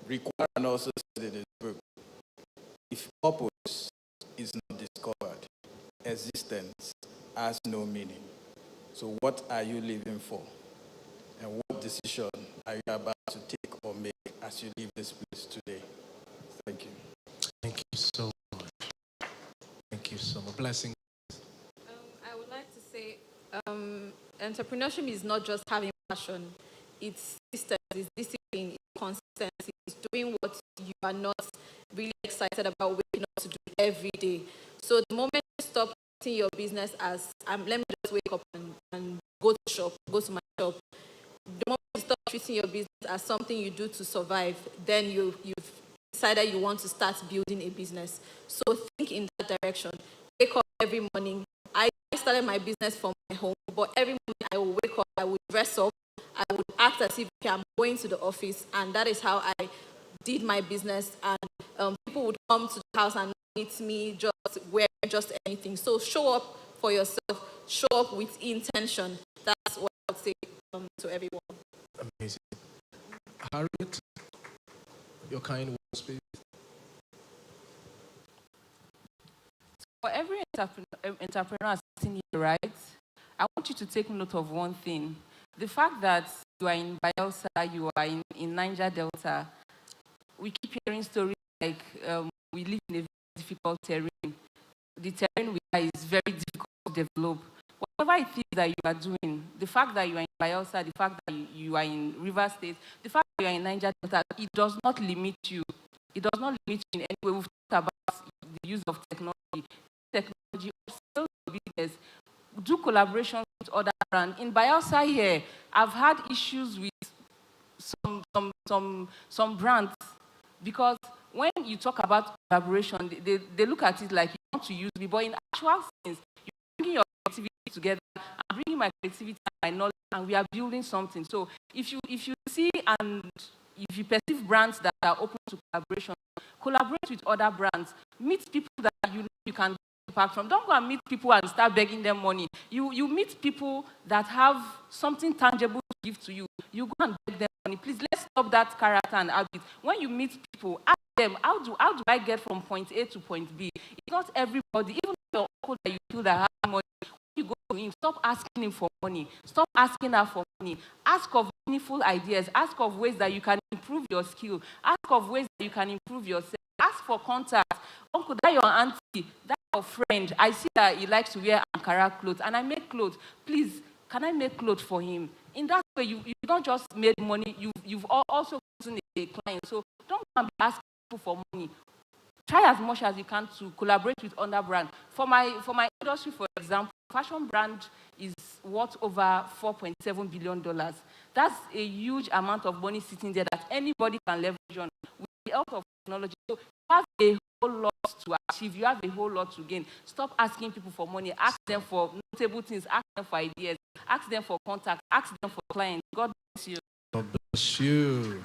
Require also said in his book, if purpose is not discovered, existence has no meaning. So what are you living for? And what decision are you about to take or make as you leave this place today? Thank you. Thank you so much. Thank you so much. Blessing. I would like to say, entrepreneurship is not just having passion. It's systems, it's discipline, it's consistency, it's doing what you are not really excited about waking up to do every day. So the moment you stop treating your business as, let me just wake up and go to my shop. The moment you stop treating your business as something you do to survive, then you've decided you want to start building a business. So think in that direction. Wake up every morning. I started my business from my home, but every morning I will wake up, I will dress up, I would act as if I'm going to the office, and that is how I did my business. And people would come to the house and meet me, just wear just anything. So show up for yourself, show up with intention. That's what I would say to everyone. Amazing. Harriet, your kind words, please. For every entrepreneur sitting here, right, I want you to take note of one thing. The fact that you are in Bayelsa, you are in Niger Delta, we keep hearing stories like we live in a very difficult terrain. The terrain we are is very difficult to develop. Whatever it is that you are doing, the fact that you are in Bayelsa, the fact that you are in River State, the fact that you are in Niger Delta, it does not limit you. It does not limit you in any way. We've talked about the use of technology. Technology, scale your business. Do collaboration with other brands. In Bayelsa here, I've had issues with some brands, because when you talk about collaboration, they look at it like you want to use me, but in actual sense, you're bringing your creativity together, I'm bringing my creativity and my knowledge, and we are building something. So if you see and if you perceive brands that are open to collaboration, collaborate with other brands, meet people that you can impact from. Don't go and meet people and start begging them money. You meet people that have something tangible to give to you. You go and beg them money. Please, let's stop that character and habit. When you meet people, ask them, how do I get from point A to point B? It's not everybody, even your uncle that you feel that has money. When you go to him, stop asking him for money. Stop asking her for money. Ask of meaningful ideas. Ask of ways that you can improve your skill. Ask of ways that you can improve yourself. Ask for contact. Uncle, that your auntie, that your friend, I see that he likes to wear Ankara clothes, and I make clothes. Please, can I make clothes for him? In that way, you don't just make money, you've also gotten a client. So don't go and be asking people for money. Try as much as you can to collaborate with other brands. For my industry, for example, fashion brand is worth over $4.7 billion. That's a huge amount of money sitting there that anybody can leverage on with the help of technology. So you have a whole lot to achieve. You have a whole lot to gain. Stop asking people for money. Ask them for notable things. Ask them for ideas. Ask them for contact. Ask them for clients. God bless you. God bless you.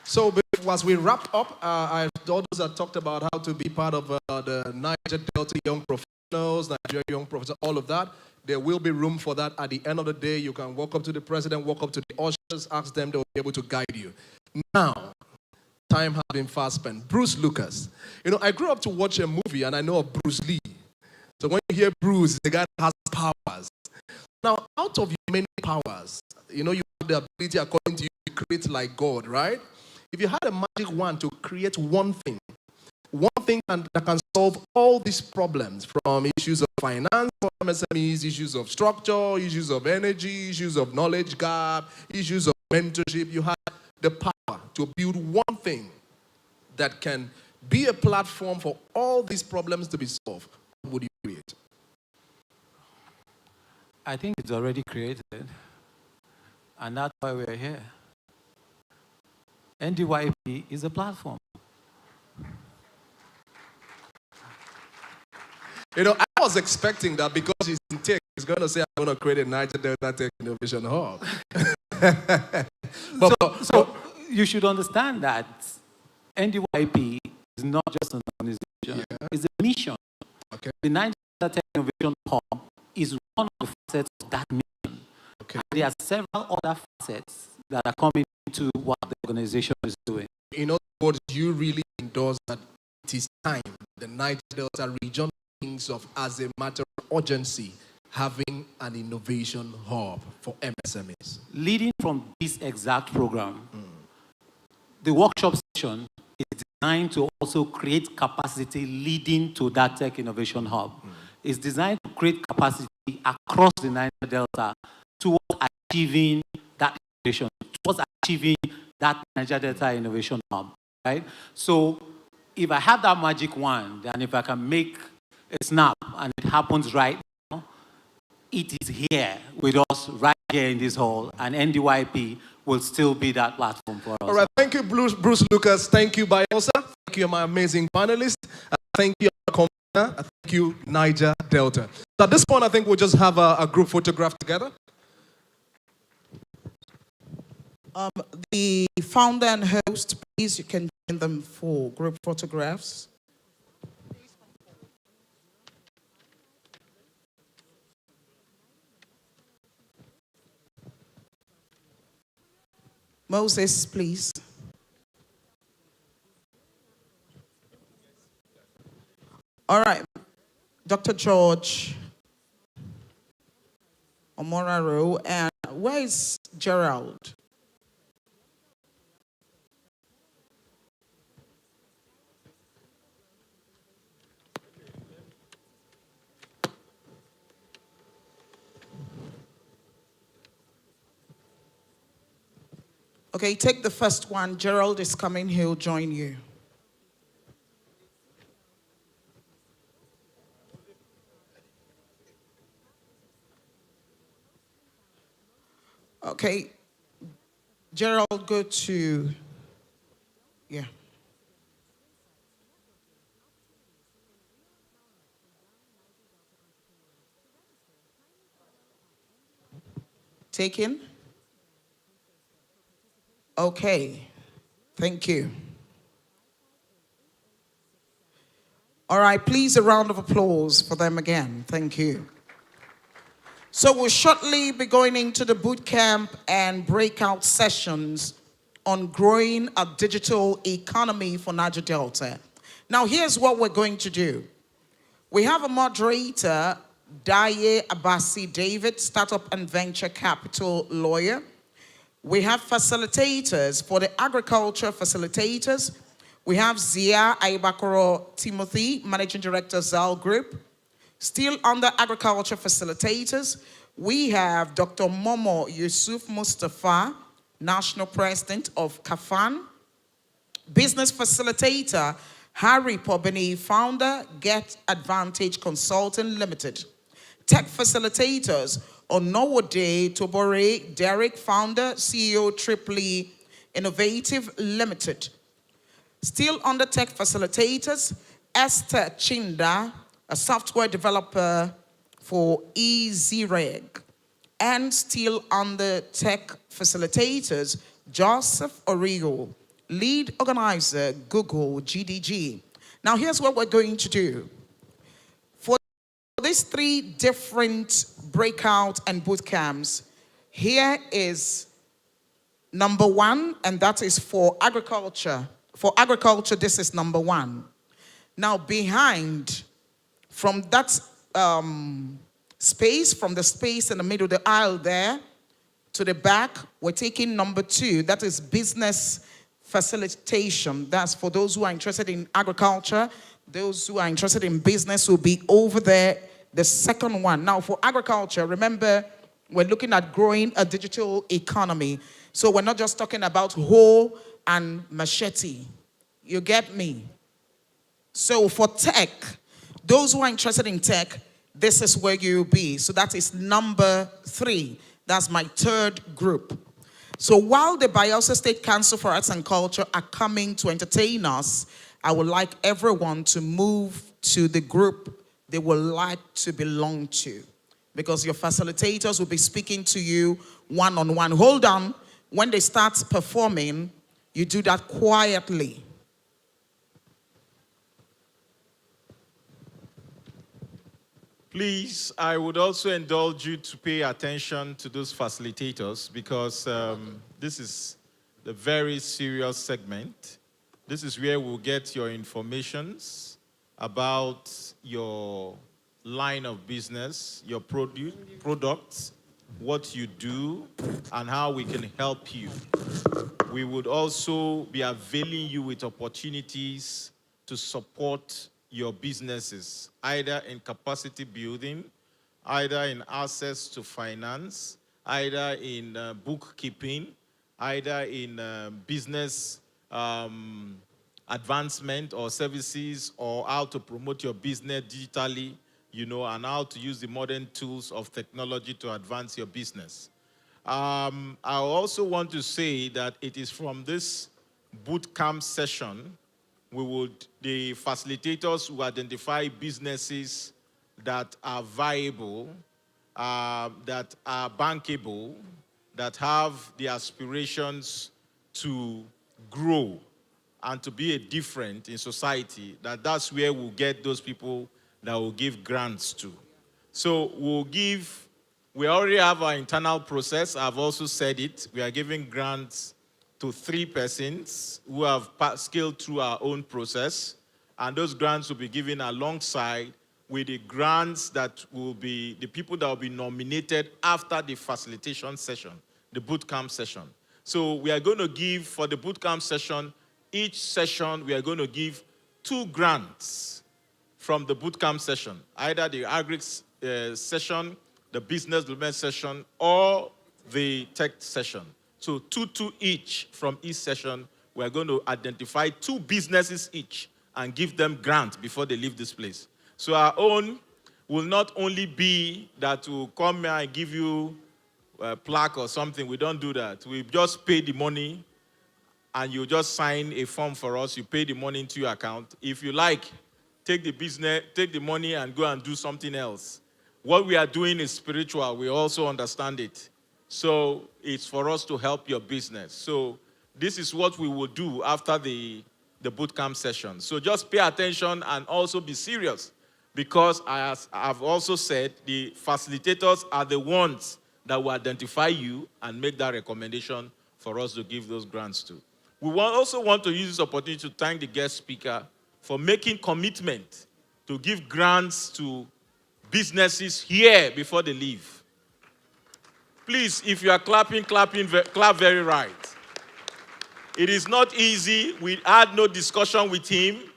So as we wrap up, all those that talked about how to be part of the Niger Delta Young Professionals, Nigeria Young Professionals, all of that, there will be room for that. At the end of the day, you can walk up to the president, walk up to the ushers, ask them, they'll be able to guide you. Now, time has been fast spent. Bruce Lucas. You know, I grew up to watch a movie and I know of Bruce Lee. So when you hear Bruce, the guy has powers. Now, out of your many powers, you know, you have the ability, according to you, to create like God, right? If you had a magic wand to create one thing that can solve all these problems, from issues of finance for MSMEs, issues of structure, issues of energy, issues of knowledge gap, issues of mentorship, you had the power to build one thing that can be a platform for all these problems to be solved, what would you create? I think it's already created, and that's why we're here. NDYP is a platform. You know, I was expecting that because he's in tech, he's going to say, I'm going to create a Niger Delta Tech Innovation Hub. So you should understand that NDYP is not just an organization, it's a mission. Okay. The Niger Delta Tech Innovation Hub is one of the facets of that mission. Okay. And there are several other facets that are coming into what the organization is doing. In other words, you really endorse that it is time the Niger Delta region thinks of as a matter of urgency having an innovation hub for MSMEs. Leading from this exact program, the workshop session is designed to also create capacity leading to that tech innovation hub. It's designed to create capacity across the Niger Delta towards achieving that innovation, towards achieving that Niger Delta innovation hub, right? So if I have that magic wand, and if I can make a snap and it happens right now, it is here with us right here in this hall, and NDYP will still be that platform for us. All right, thank you, Bruce Lucas. Thank you, Bayelsa. Thank you, my amazing panelists. Thank you, Commander. Thank you, Niger Delta. So at this point, I think we'll just have a group photograph together. The founder and host, please, you can join them for group photographs. Moses, please. All right, Dr. George Omoraro, and where is Gerald? Okay, take the first one. Gerald is coming, he'll join you. Okay, Gerald, go to, yeah. Take in. Okay, thank you. All right, please a round of applause for them again. Thank you. So we'll shortly be going into the boot camp and breakout sessions on growing a digital economy for Niger Delta. Now, here's what we're going to do. We have a moderator, Douye Abasi David, Startup and Venture Capital Lawyer. We have facilitators for the agriculture facilitators. We have Zia Aibakoro Timothy, Managing Director, ZAL Group. Still under agriculture facilitators, we have Dr. Momo Yusuf Mustafa, National President of Kafan. Business facilitator, Harry Pobeni, founder, Get Advantage Consulting Limited. Tech facilitators, Onowode Tobore Derek, founder, CEO, Triply Innovative Limited. Still under tech facilitators, Esther Chinda, a software developer for EasyReg. And still under tech facilitators, Joseph Origo, lead organizer, Google GDG. Now here's what we're going to do. For these three different breakout and boot camps, here is number one, and that is for agriculture For agriculture, this is number 1. Now, behind, from that space, from the space in the middle of the aisle there, to the back, we're taking number 2. That is business facilitation. That's for those who are interested in agriculture. Those who are interested in business will be over there, the second one. Now, for agriculture, remember, we're looking at growing a digital economy. So we're not just talking about hoe and machete. You get me? So for tech, those who are interested in tech, this is where you'll be. So that is number 3. That's my 3rd group. So while the Bayelsa State Council for Arts and Culture are coming to entertain us, I would like everyone to move to the group they would like to belong to, because your facilitators will be speaking to you one-on-one. Hold on. When they start performing, you do that quietly. Please, I would also indulge you to pay attention to those facilitators, because this is a very serious segment. This is where we'll get your informations about your line of business, your products, what you do, and how we can help you. We would also be availing you with opportunities to support your businesses, either in capacity building, either in access to finance, either in bookkeeping, either in business advancement or services, or how to promote your business digitally, and how to use the modern tools of technology to advance your business. I also want to say that it is from this boot camp session the facilitators will identify businesses that are viable, that are bankable, that have the aspirations to grow and to be a difference in society. That's where we'll get those people that will give grants to. So we already have our internal process. I've also said it. We are giving grants to 3 persons who have scaled through our own process, and those grants will be given alongside with the grants that will be the people that will be nominated after the facilitation session, the bootcamp session. So we are going to give, for the bootcamp session, each session we are going to give 2 grants from the bootcamp session, either the agri session, the business development session, or the tech session. So 2 each from each session. We're going to identify 2 businesses each and give them grant before they leave this place. So our own will not only be that we'll come here and give you a plaque or something. We don't do that. We just pay the money and you just sign a form for us. You pay the money into your account. If you like, take the money and go and do something else. What we are doing is spiritual. We also understand it. So it's for us to help your business. So this is what we will do after the bootcamp session. So just pay attention and also be serious, because as I've also said, the facilitators are the ones that will identify you and make that recommendation for us to give those grants to. We also want to use this opportunity to thank the guest speaker for making commitment to give grants to businesses here before they leave. Please, if you are clapping, clap very right. It is not easy. We had no discussion with him.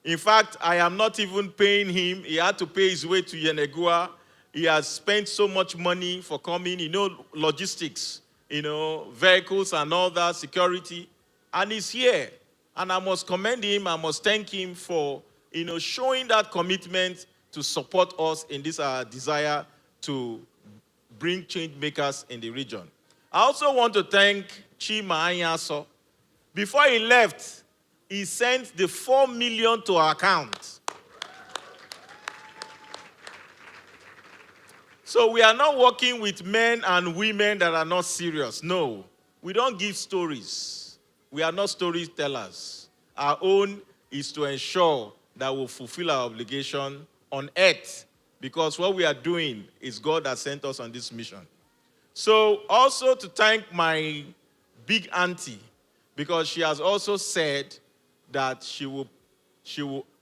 In fact, I am not even paying him. He had to pay his way to Yenagoa. He has spent so much money for coming, logistics, vehicles and all that, security. And he's here. And I must commend him. I must thank him for, showing that commitment to support us in this desire to bring change makers in the region. I also want to thank Chima Anyaso. Before he left, he sent the 4 million to our account. So we are not working with men and women that are not serious. No, we don't give stories. We are not storytellers. Our own is to ensure that we'll fulfill our obligation on earth, because what we are doing is God has sent us on this mission. So also to thank my big auntie, because she has also said that she will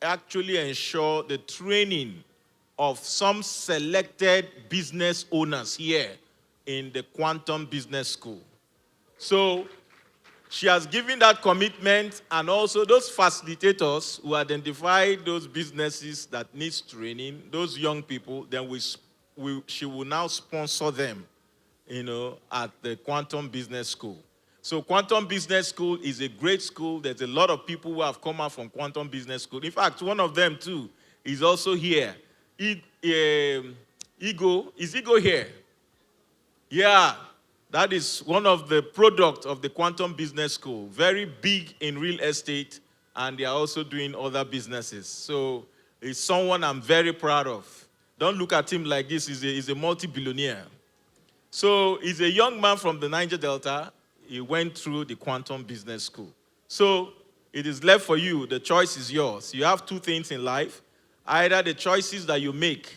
actually ensure the training of some selected business owners here in the Quantum Business School. So she has given that commitment, and also those facilitators who identify those businesses that needs training, those young people, then she will now sponsor them, at the Quantum Business School. So Quantum Business School is a great school. There's a lot of people who have come out from Quantum Business School. In fact, one of them too is also here. Is Ego here? Yeah, that is one of the products of the Quantum Business School. Very big in real estate, and they are also doing other businesses. So it's someone I'm very proud of. Don't look at him like this. He's a multi-billionaire. So he's a young man from the Niger Delta. He went through the Quantum Business School. So it is left for you. The choice is yours. You have two things in life. Either the choices that you make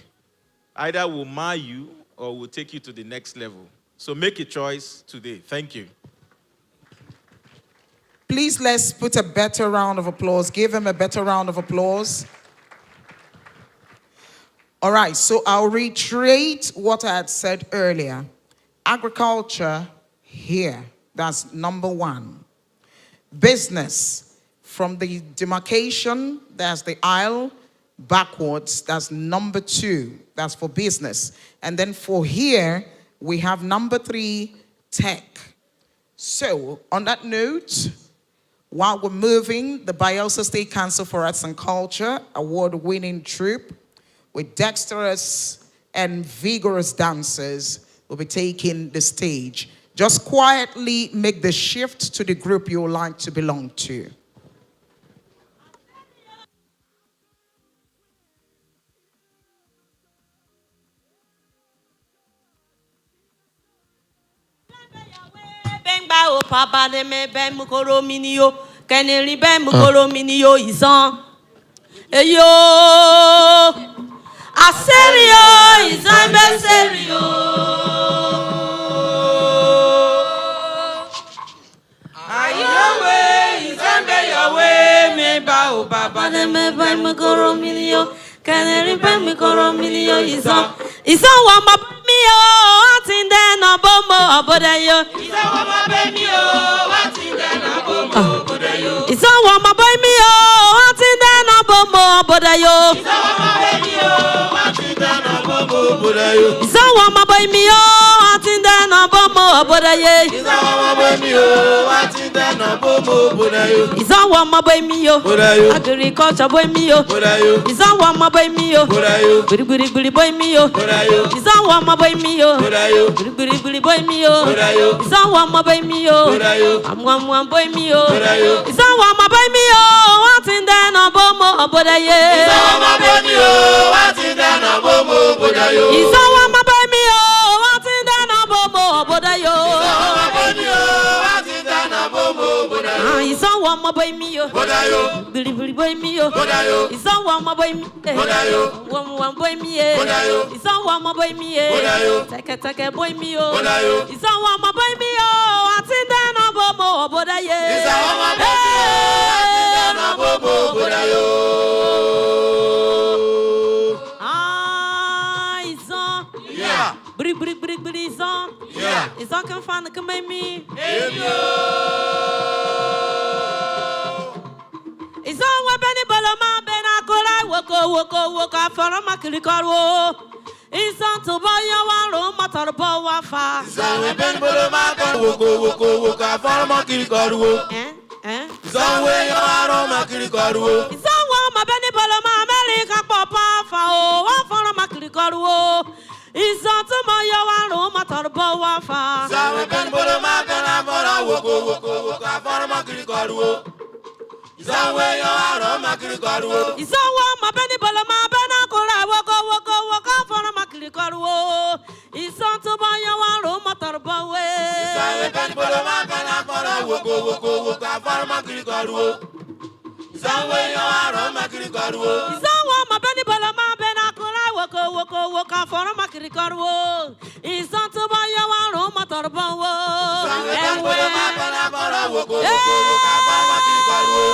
either will mar you or will take you to the next level. So make a choice today. Thank you. Please, let's put a better round of applause. Give him a better round of applause. All right, so I'll reiterate what I had said earlier. Agriculture here, that's number one. Business, from the demarcation, that's the aisle, backwards, that's number two. That's for business. And then for here, we have number three, tech. So on that note, while we're moving, the Bayelsa State Council for Arts and Culture, award-winning troupe with dexterous and vigorous dancers will be taking the stage. Just quietly make the shift to the group you would like to belong to. O papa de me ben mukoro minio keneri ben mukoro minio izan eyo aserio izan be serio ayowe izan be yowe me ba o papa de me ben mukoro minio keneri ben mukoro minio izan wa ma mio atinde na bomo obodayo izan wa ma be mio atinde na bomo obodayo izan wa ma be mio atinde na bomo obodayo izan wa ma be mio atinde na bomo obodayo izan wa ma be mio atinde na bomo obodayo izan wa ma be mio atinde na bomo obodayo izan wa ma be mio agriculture boy mio izan wa ma be mio guri boy mio izan wa ma boy mio guri boy mio izan wa ma boy mio amwa boy mio izan wa ma boy mio atinde na bomo obodaye izan wa ma boy mio atinde na bomo obodayo izan wa ma boy mio atinde na bomo obodayo izan wa ma boy mio atinde na bomo obodayo izan wa ma boy mio guri boy mio izan wa ma boy mio wa boy mio izan wa ma boy mio take boy mio izan wa ma boy mio atinde na bomo obodaye izan wa ma boy mio atinde na bomo obodayo izan bri izan izan kan fan kan bij me izan wa beni balama bena kola woko afara makiri karo izan to ba ya wa ro matar ba wa fa izan we beni balama kan woko afara makiri karo izan we ya wa ro makiri karo izan wa ma beni balama America papa fa o wa afara makiri karo izan to ma ya wa ro matar ba wa fa izan we beni balama kan afara woko afara makiri karo izan we ya wa ro makiri karo izan wa ma beni balama bena kola woko afara makiri karo izan to ma ya wa ro matar ba we izan we beni balama kan afara woko afara makiri karo izan we ya wa ro makiri karo izan wa ma beni balama bena kola woko afara makiri karo izan to ma ya wa ro matar ba we izan we beni balama kan afara woko afara makiri karo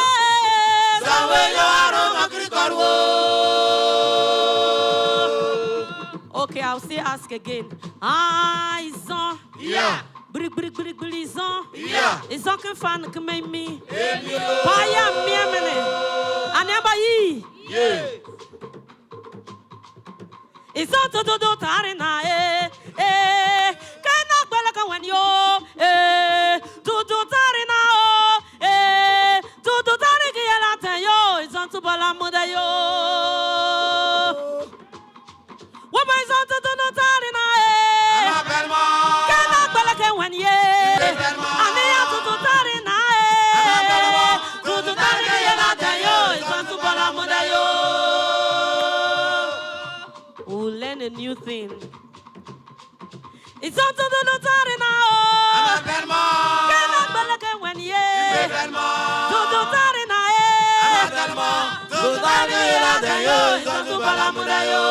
Okay, I'll still ask again. Izon. Yeah. Brick, Izon. Yeah. Izon can fan can make me. Paya miamene. Aneba yi. Yeah. Izon to tarina Kana balaka when yo to tarina to tariki yala yo. Izon to balamuda yo. What is on to the Tarina? Can I balak when ye? And they are to Tarina. To Tarina, yo, is on to Balamudayo. We'll learn a new thing. It's on to the Tarina. Can I balak when ye? To Tarina. To Tarina, yo, is on to Balamudayo.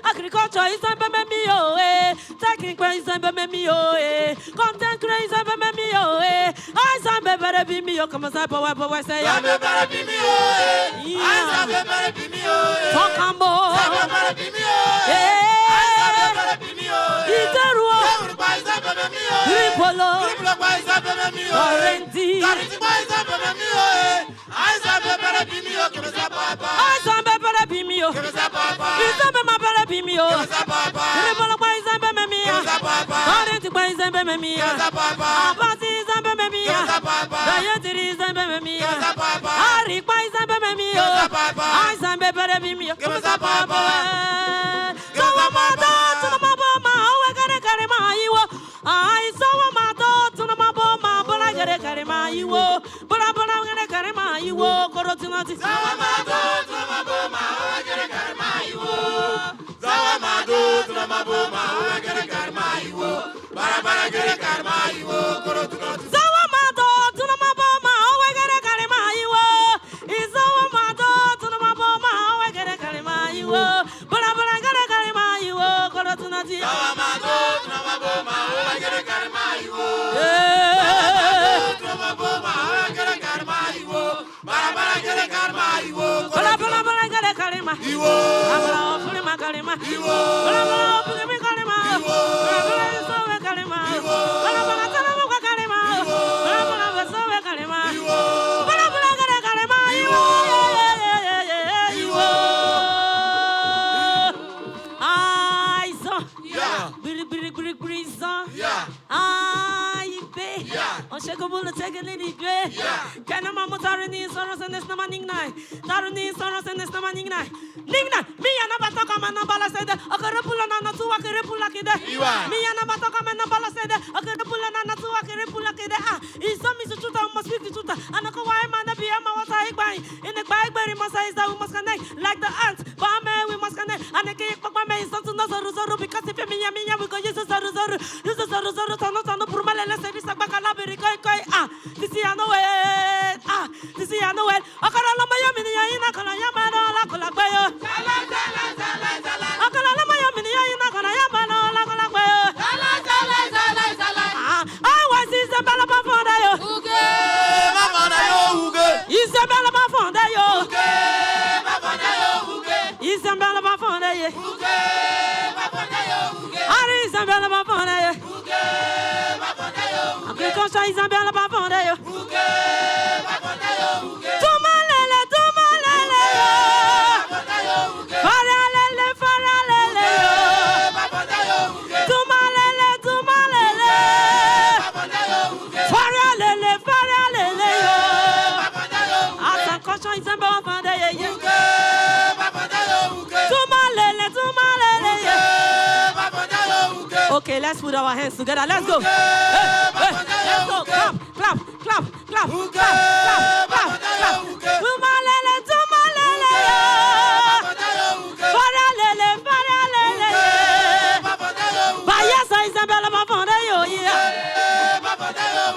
Agriculture is content crazy I be me, come as I say, let's put our hands together. Let's go. Hey, let's go. Clap, clap, clap, clap, clap, clap, clap, clap. Tumalele, tumalele, faralele, faralele. Bayelsa Isabella Bavande yo,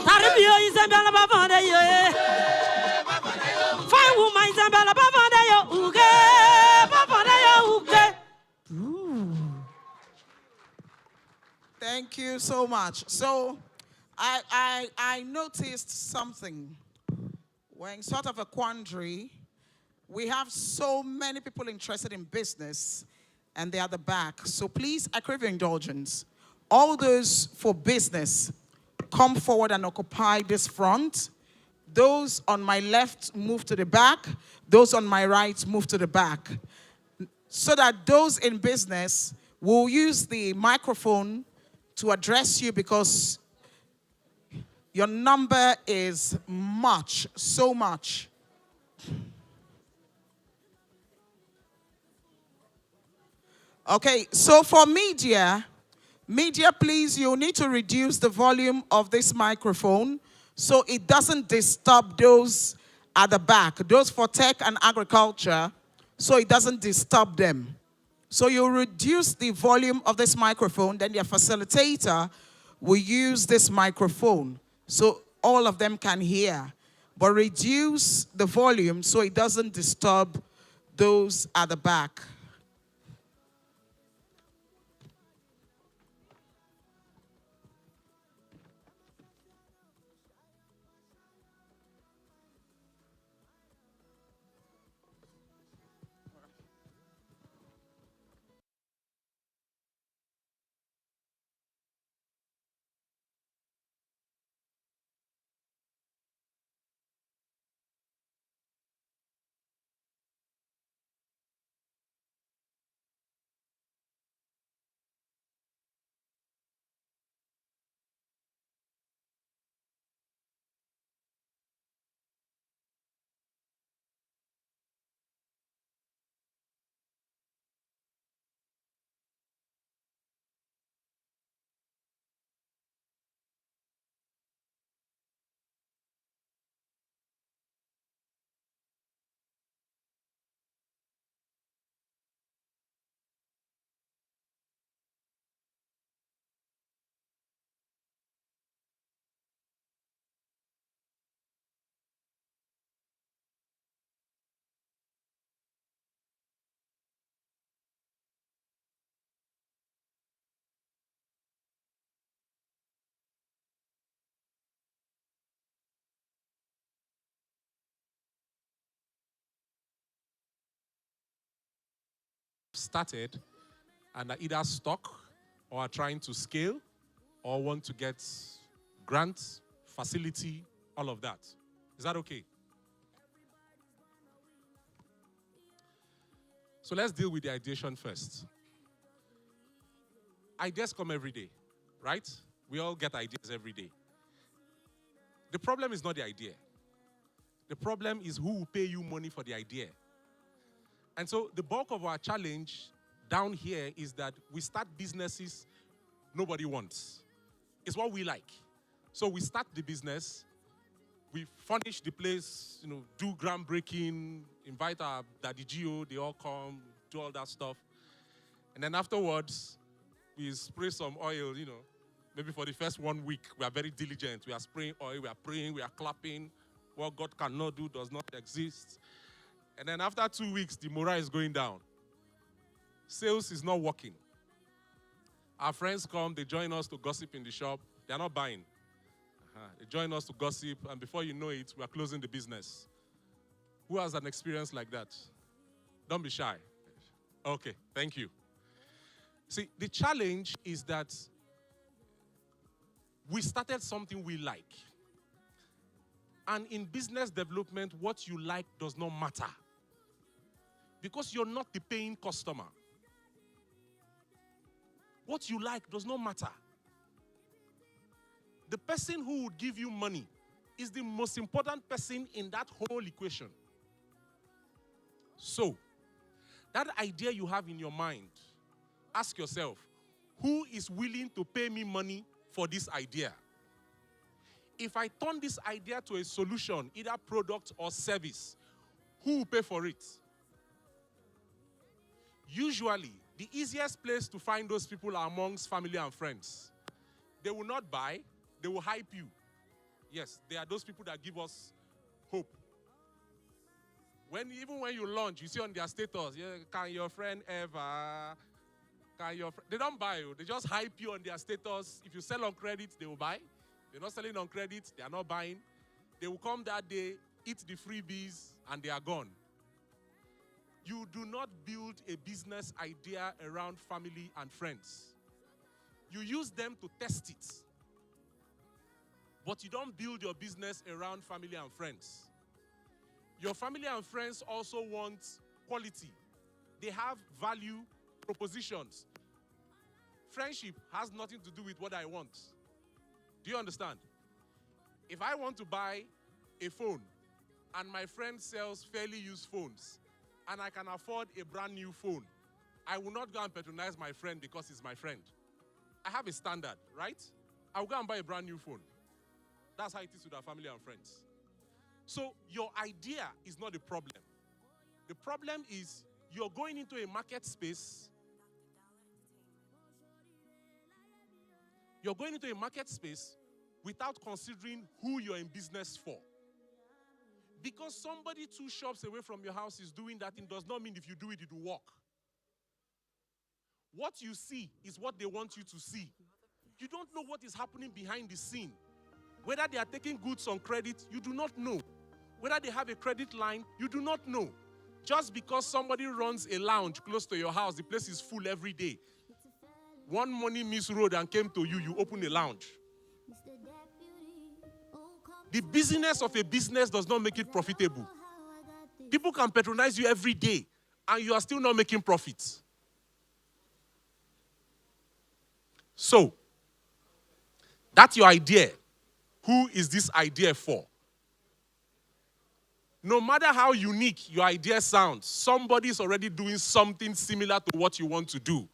Taribio Isabella Bavande yo, fine woman Isabella Bavande yo, uge, Bavande yo, uge. Thank you so much. So, I noticed something. We're in sort of a quandary. We have so many people interested in business, and they're at the back. So please, I crave your indulgence. All those for business, come forward and occupy this front. Those on my left, move to the back. Those on my right, move to the back. So that those in business will use the microphone to address you, because your number is much, so much. Okay, so for media, please, you need to reduce the volume of this microphone so it doesn't disturb those at the back, those for tech and agriculture, so it doesn't disturb them. So you reduce the volume of this microphone, then your facilitator will use this microphone so all of them can hear. But reduce the volume so it doesn't disturb those at the back. Started and are either stuck or are trying to scale or want to get grants, facility, all of that. Is that okay? So let's deal with the ideation first. Ideas come every day, right? We all get ideas every day. The problem is not the idea. The problem is who will pay you money for the idea. And so the bulk of our challenge down here is that we start businesses nobody wants. It's what we like. So we start the business, we furnish the place, do groundbreaking, invite our daddy Gio, they all come, do all that stuff. And then afterwards, we spray some oil, maybe for the first 1 week, we are very diligent. We are spraying oil, we are praying, we are clapping. What God cannot do does not exist. And then after 2 weeks, the morale is going down. Sales is not working. Our friends come, they join us to gossip in the shop. They are not buying. They join us to gossip, and before you know it, we are closing the business. Who has an experience like that? Don't be shy. Okay, thank you. See, the challenge is that we started something we like. And in business development, what you like does not matter. Because you're not the paying customer. What you like does not matter. The person who would give you money is the most important person in that whole equation. So, that idea you have in your mind, ask yourself, who is willing to pay me money for this idea? If I turn this idea to a solution, either product or service, who will pay for it? Usually, the easiest place to find those people are amongst family and friends. They will not buy, they will hype you. Yes, they are those people that give us hope. Even when you launch, you see on their status, yeah, can your friend ever? They don't buy you, they just hype you on their status. If you sell on credit, they will buy. They're not selling on credit, they are not buying. They will come that day, eat the freebies, and they are gone. You do not build a business idea around family and friends. You use them to test it. But you don't build your business around family and friends. Your family and friends also want quality. They have value propositions. Friendship has nothing to do with what I want. Do you understand? If I want to buy a phone and my friend sells fairly used phones and I can afford a brand new phone, I will not go and patronize my friend because he's my friend. I have a standard, right? I will go and buy a brand new phone. That's how it is with our family and friends. So your idea is not the problem. The problem is you're going into a market space. You're going into a market space without considering who you're in business for. Because somebody 2 shops away from your house is doing that thing does not mean if you do it, it will work. What you see is what they want you to see. You don't know what is happening behind the scene. Whether they are taking goods on credit, you do not know. Whether they have a credit line, you do not know. Just because somebody runs a lounge close to your house, the place is full every day. One money miss road and came to you, you open a lounge. The business of a business does not make it profitable. People can patronize you every day and you are still not making profits. So, that's your idea. Who is this idea for? No matter how unique your idea sounds, somebody is already doing something similar to what you want to do.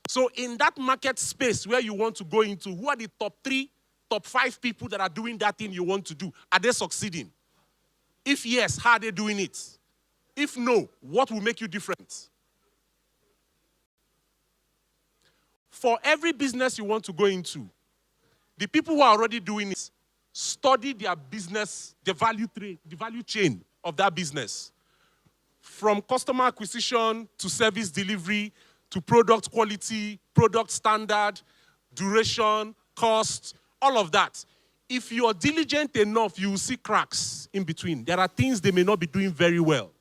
So in that market space where you want to go into, who are the top 3, top 5 people that are doing that thing you want to do? Are they succeeding? If yes, how are they doing it? If no, what will make you different? For every business you want to go into, the people who are already doing it, study their business, the value chain of that business. From customer acquisition to service delivery to product quality, product standard, duration, cost, all of that. If you are diligent enough, you will see cracks in between. There are things they may not be doing very well.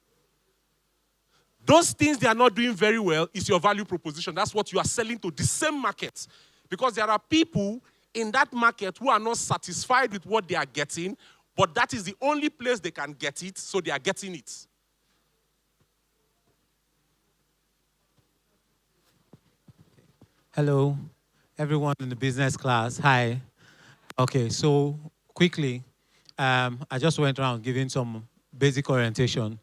Those things they are not doing very well is your value proposition. That's what you are selling to the same market. Because there are people in that market who are not satisfied with what they are getting, but that is the only place they can get it, so they are getting it. Hello, everyone in the business class. Hi. Okay, so quickly, I just went around giving some basic orientation.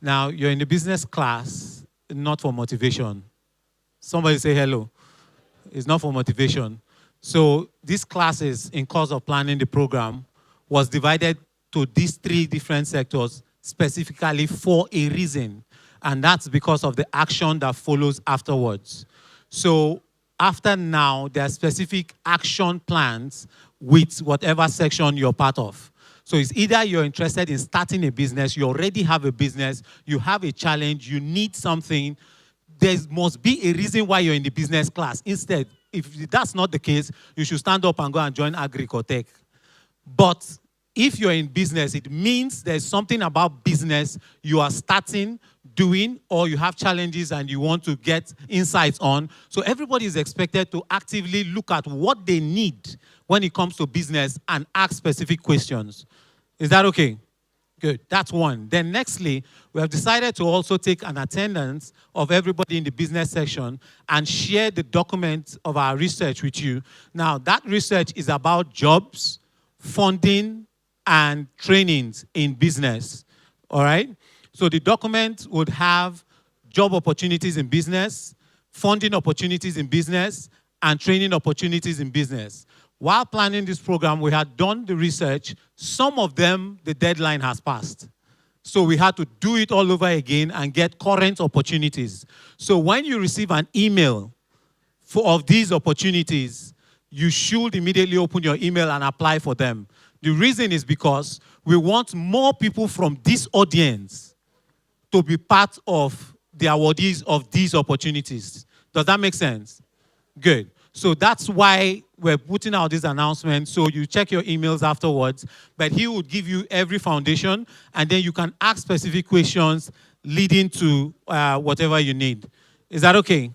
Now, you're in the business class, not for motivation. Somebody say hello. It's not for motivation. So these classes in course of planning the program was divided to these 3 different sectors specifically for a reason. And that's because of the action that follows afterwards. So after now, there are specific action plans with whatever section you're part of. So it's either you're interested in starting a business, you already have a business, you have a challenge, you need something. There must be a reason why you're in the business class. Instead, if that's not the case, you should stand up and go and join Agricotech. But if you're in business, it means there's something about business you are starting, doing, or you have challenges and you want to get insights on. So everybody is expected to actively look at what they need when it comes to business and ask specific questions. Is that okay? Good, that's one. Then nextly, we have decided to also take an attendance of everybody in the business section and share the document of our research with you. Now, that research is about jobs, funding, and trainings in business, all right? So the document would have job opportunities in business, funding opportunities in business, and training opportunities in business. While planning this program, we had done the research. Some of them, the deadline has passed. So we had to do it all over again and get current opportunities. So when you receive an email of these opportunities, you should immediately open your email and apply for them. The reason is because we want more people from this audience to be part of the awardees of these opportunities. Does that make sense? Good. So that's why we're putting out this announcement. So you check your emails afterwards, but he would give you every foundation, and then you can ask specific questions leading to whatever you need. Is that okay?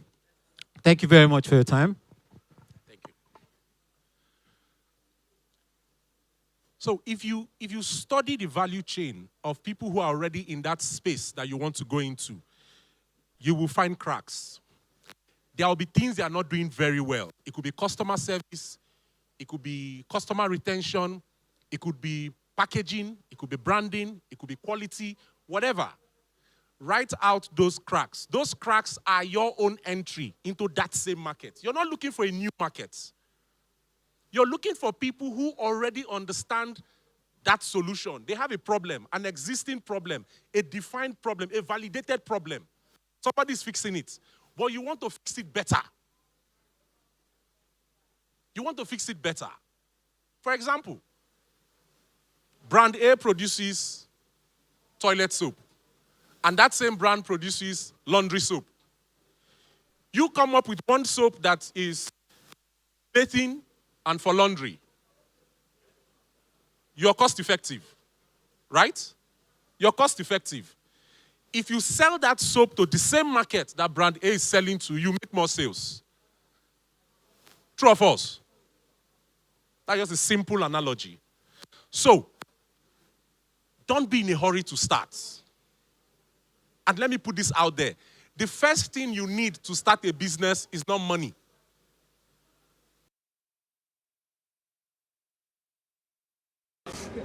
Thank you very much for your time. Thank you. So if you study the value chain of people who are already in that space that you want to go into, you will find cracks. There will be things they are not doing very well. It could be customer service, it could be customer retention, it could be packaging, it could be branding, it could be quality, whatever. Write out those cracks. Those cracks are your own entry into that same market. You're not looking for a new market. You're looking for people who already understand that solution. They have a problem, an existing problem, a defined problem, a validated problem. Somebody's fixing it. But you want to fix it better. You want to fix it better. For example, brand A produces toilet soap, and that same brand produces laundry soap. You come up with one soap that is bathing and for laundry. You're cost effective, right? You're cost effective. If you sell that soap to the same market that brand A is selling to, you make more sales. True or false? That's just a simple analogy. So, don't be in a hurry to start. And let me put this out there. The first thing you need to start a business is not money.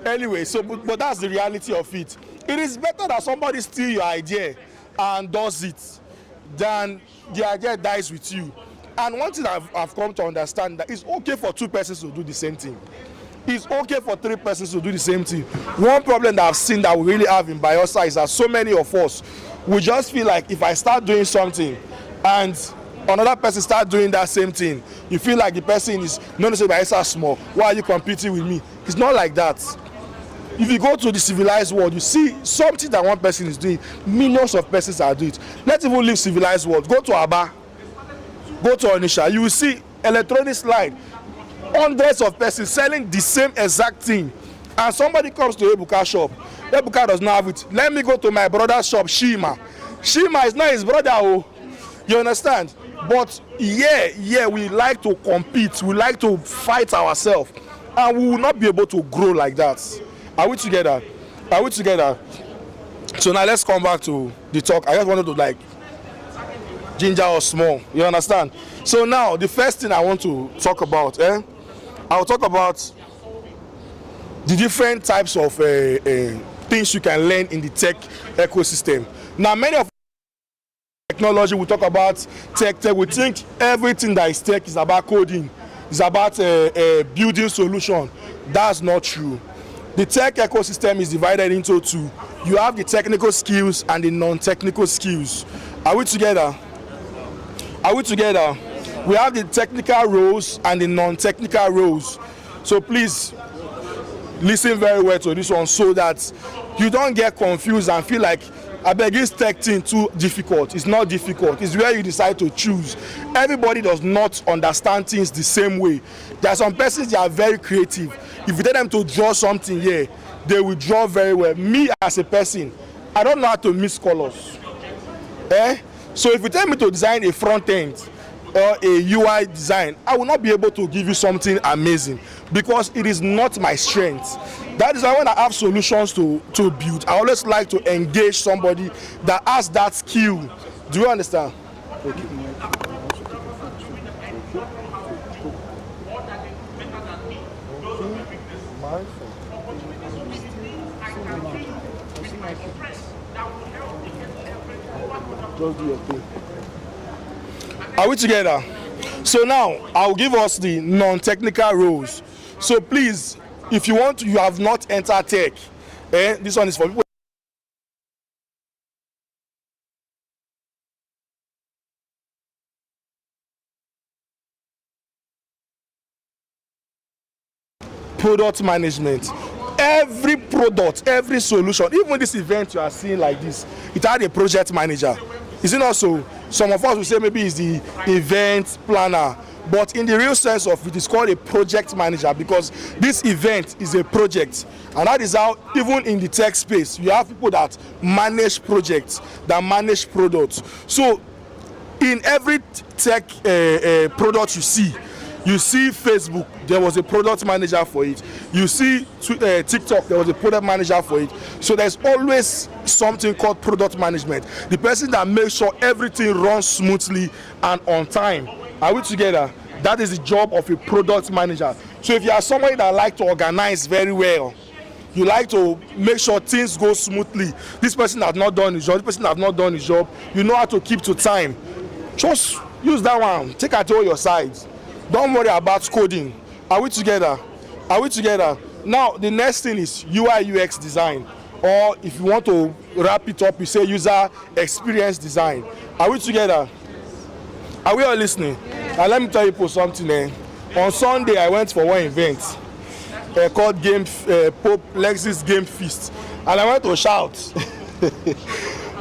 Anyway, but that's the reality of it. It is better that somebody steals your idea and does it than the idea dies with you. And one thing I've come to understand that it's okay for 2 persons to do the same thing. It's okay for 3 persons to do the same thing. One problem that I've seen that we really have in Bayelsa is that so many of us, we just feel like if I start doing something and another person start doing that same thing, you feel like the person is not necessarily Bayelsa small. Why are you competing with me? It's not like that. If you go to the civilized world, you see something that one person is doing, millions of persons are doing it. Let's even leave civilized world. Go to Aba, go to Onisha, you will see electronic slide, hundreds of persons selling the same exact thing. And somebody comes to Ebuka shop, Ebuka does not have it. Let me go to my brother's shop, Shima. Shima is not his brother, oh. You understand? But yeah, we like to compete, we like to fight ourselves, and we will not be able to grow like that. Are we together? Are we together? So now let's come back to the talk. I just wanted to ginger or small. You understand? So now the first thing I want to talk about, I'll talk about the different types of things you can learn in the tech ecosystem. Now many of technology, we talk about tech, we think everything that is tech is about coding, is about building solution. That's not true. The tech ecosystem is divided into 2. You have the technical skills and the non-technical skills. Are we together? Are we together? We have the technical roles and the non-technical roles. So please listen very well to this one so that you don't get confused and feel like I beg this tech thing too difficult. It's not difficult. It's where you decide to choose. Everybody does not understand things the same way. There are some persons that are very creative. If you tell them to draw something here, they will draw very well. Me as a person, I don't know how to mix colors. So if you tell me to design a front end or a UI design, I will not be able to give you something amazing because it is not my strength. That is why when I have solutions to build, I always like to engage somebody that has that skill. Do you understand? Okay. Just do your thing. Are we together? So now, I'll give us the non-technical roles. So please, if you want to, you have not entered tech, this one is for people. Product management. Every product, every solution, even this event you are seeing like this, it had a project manager. Is it not so? Some of us will say maybe it's the event planner, but in the real sense of it, it's called a project manager because this event is a project. And that is how, even in the tech space, you have people that manage projects, that manage products. So in every tech product you see Facebook, there was a product manager for it. You see TikTok, there was a product manager for it. So there's always something called product management. The person that makes sure everything runs smoothly and on time. Are we together? That is the job of a product manager. So if you are somebody that like to organize very well, you like to make sure things go smoothly, this person has not done his job, this person has not done his job, you know how to keep to time, just use that one. Take at all your sides. Don't worry about coding. Are we together? Are we together? Now, the next thing is UI UX design. Or if you want to wrap it up, you say user experience design. Are we together? Are we all listening? And let me tell you something. On Sunday, I went for one event called Pope Lexis Game Feast. And I went to shout.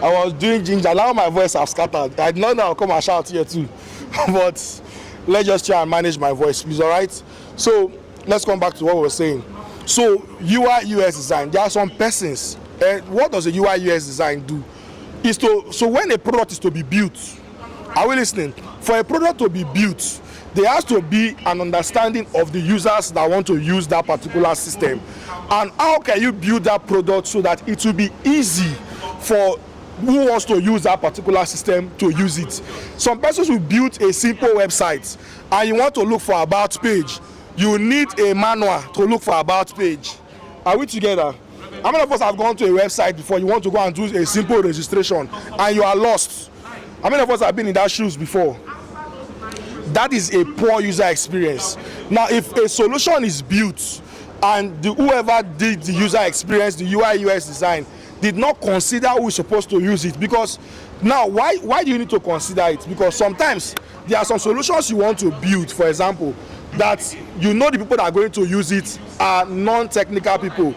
I was doing ginger. Now my voice has scattered. I did not know I'll come and shout here too. But let's just try and manage my voice, please, all right? So let's come back to what we were saying. So UI UX design, there are some persons. What does a UI UX design do? So when a product is to be built, are we listening? For a product to be built, there has to be an understanding of the users that want to use that particular system. And how can you build that product so that it will be easy for who wants to use that particular system to use it? Some persons will build a simple website and you want to look for about page. You need a manual to look for about page. Are we together? How many of us have gone to a website before? You want to go and do a simple registration and you are lost? How many of us have been in that shoes before? That is a poor user experience. Now, if a solution is built and whoever did the user experience, the UI UX design, did not consider who is supposed to use it, because now why do you need to consider it? Because sometimes there are some solutions you want to build, for example, that you know the people that are going to use it are non-technical people,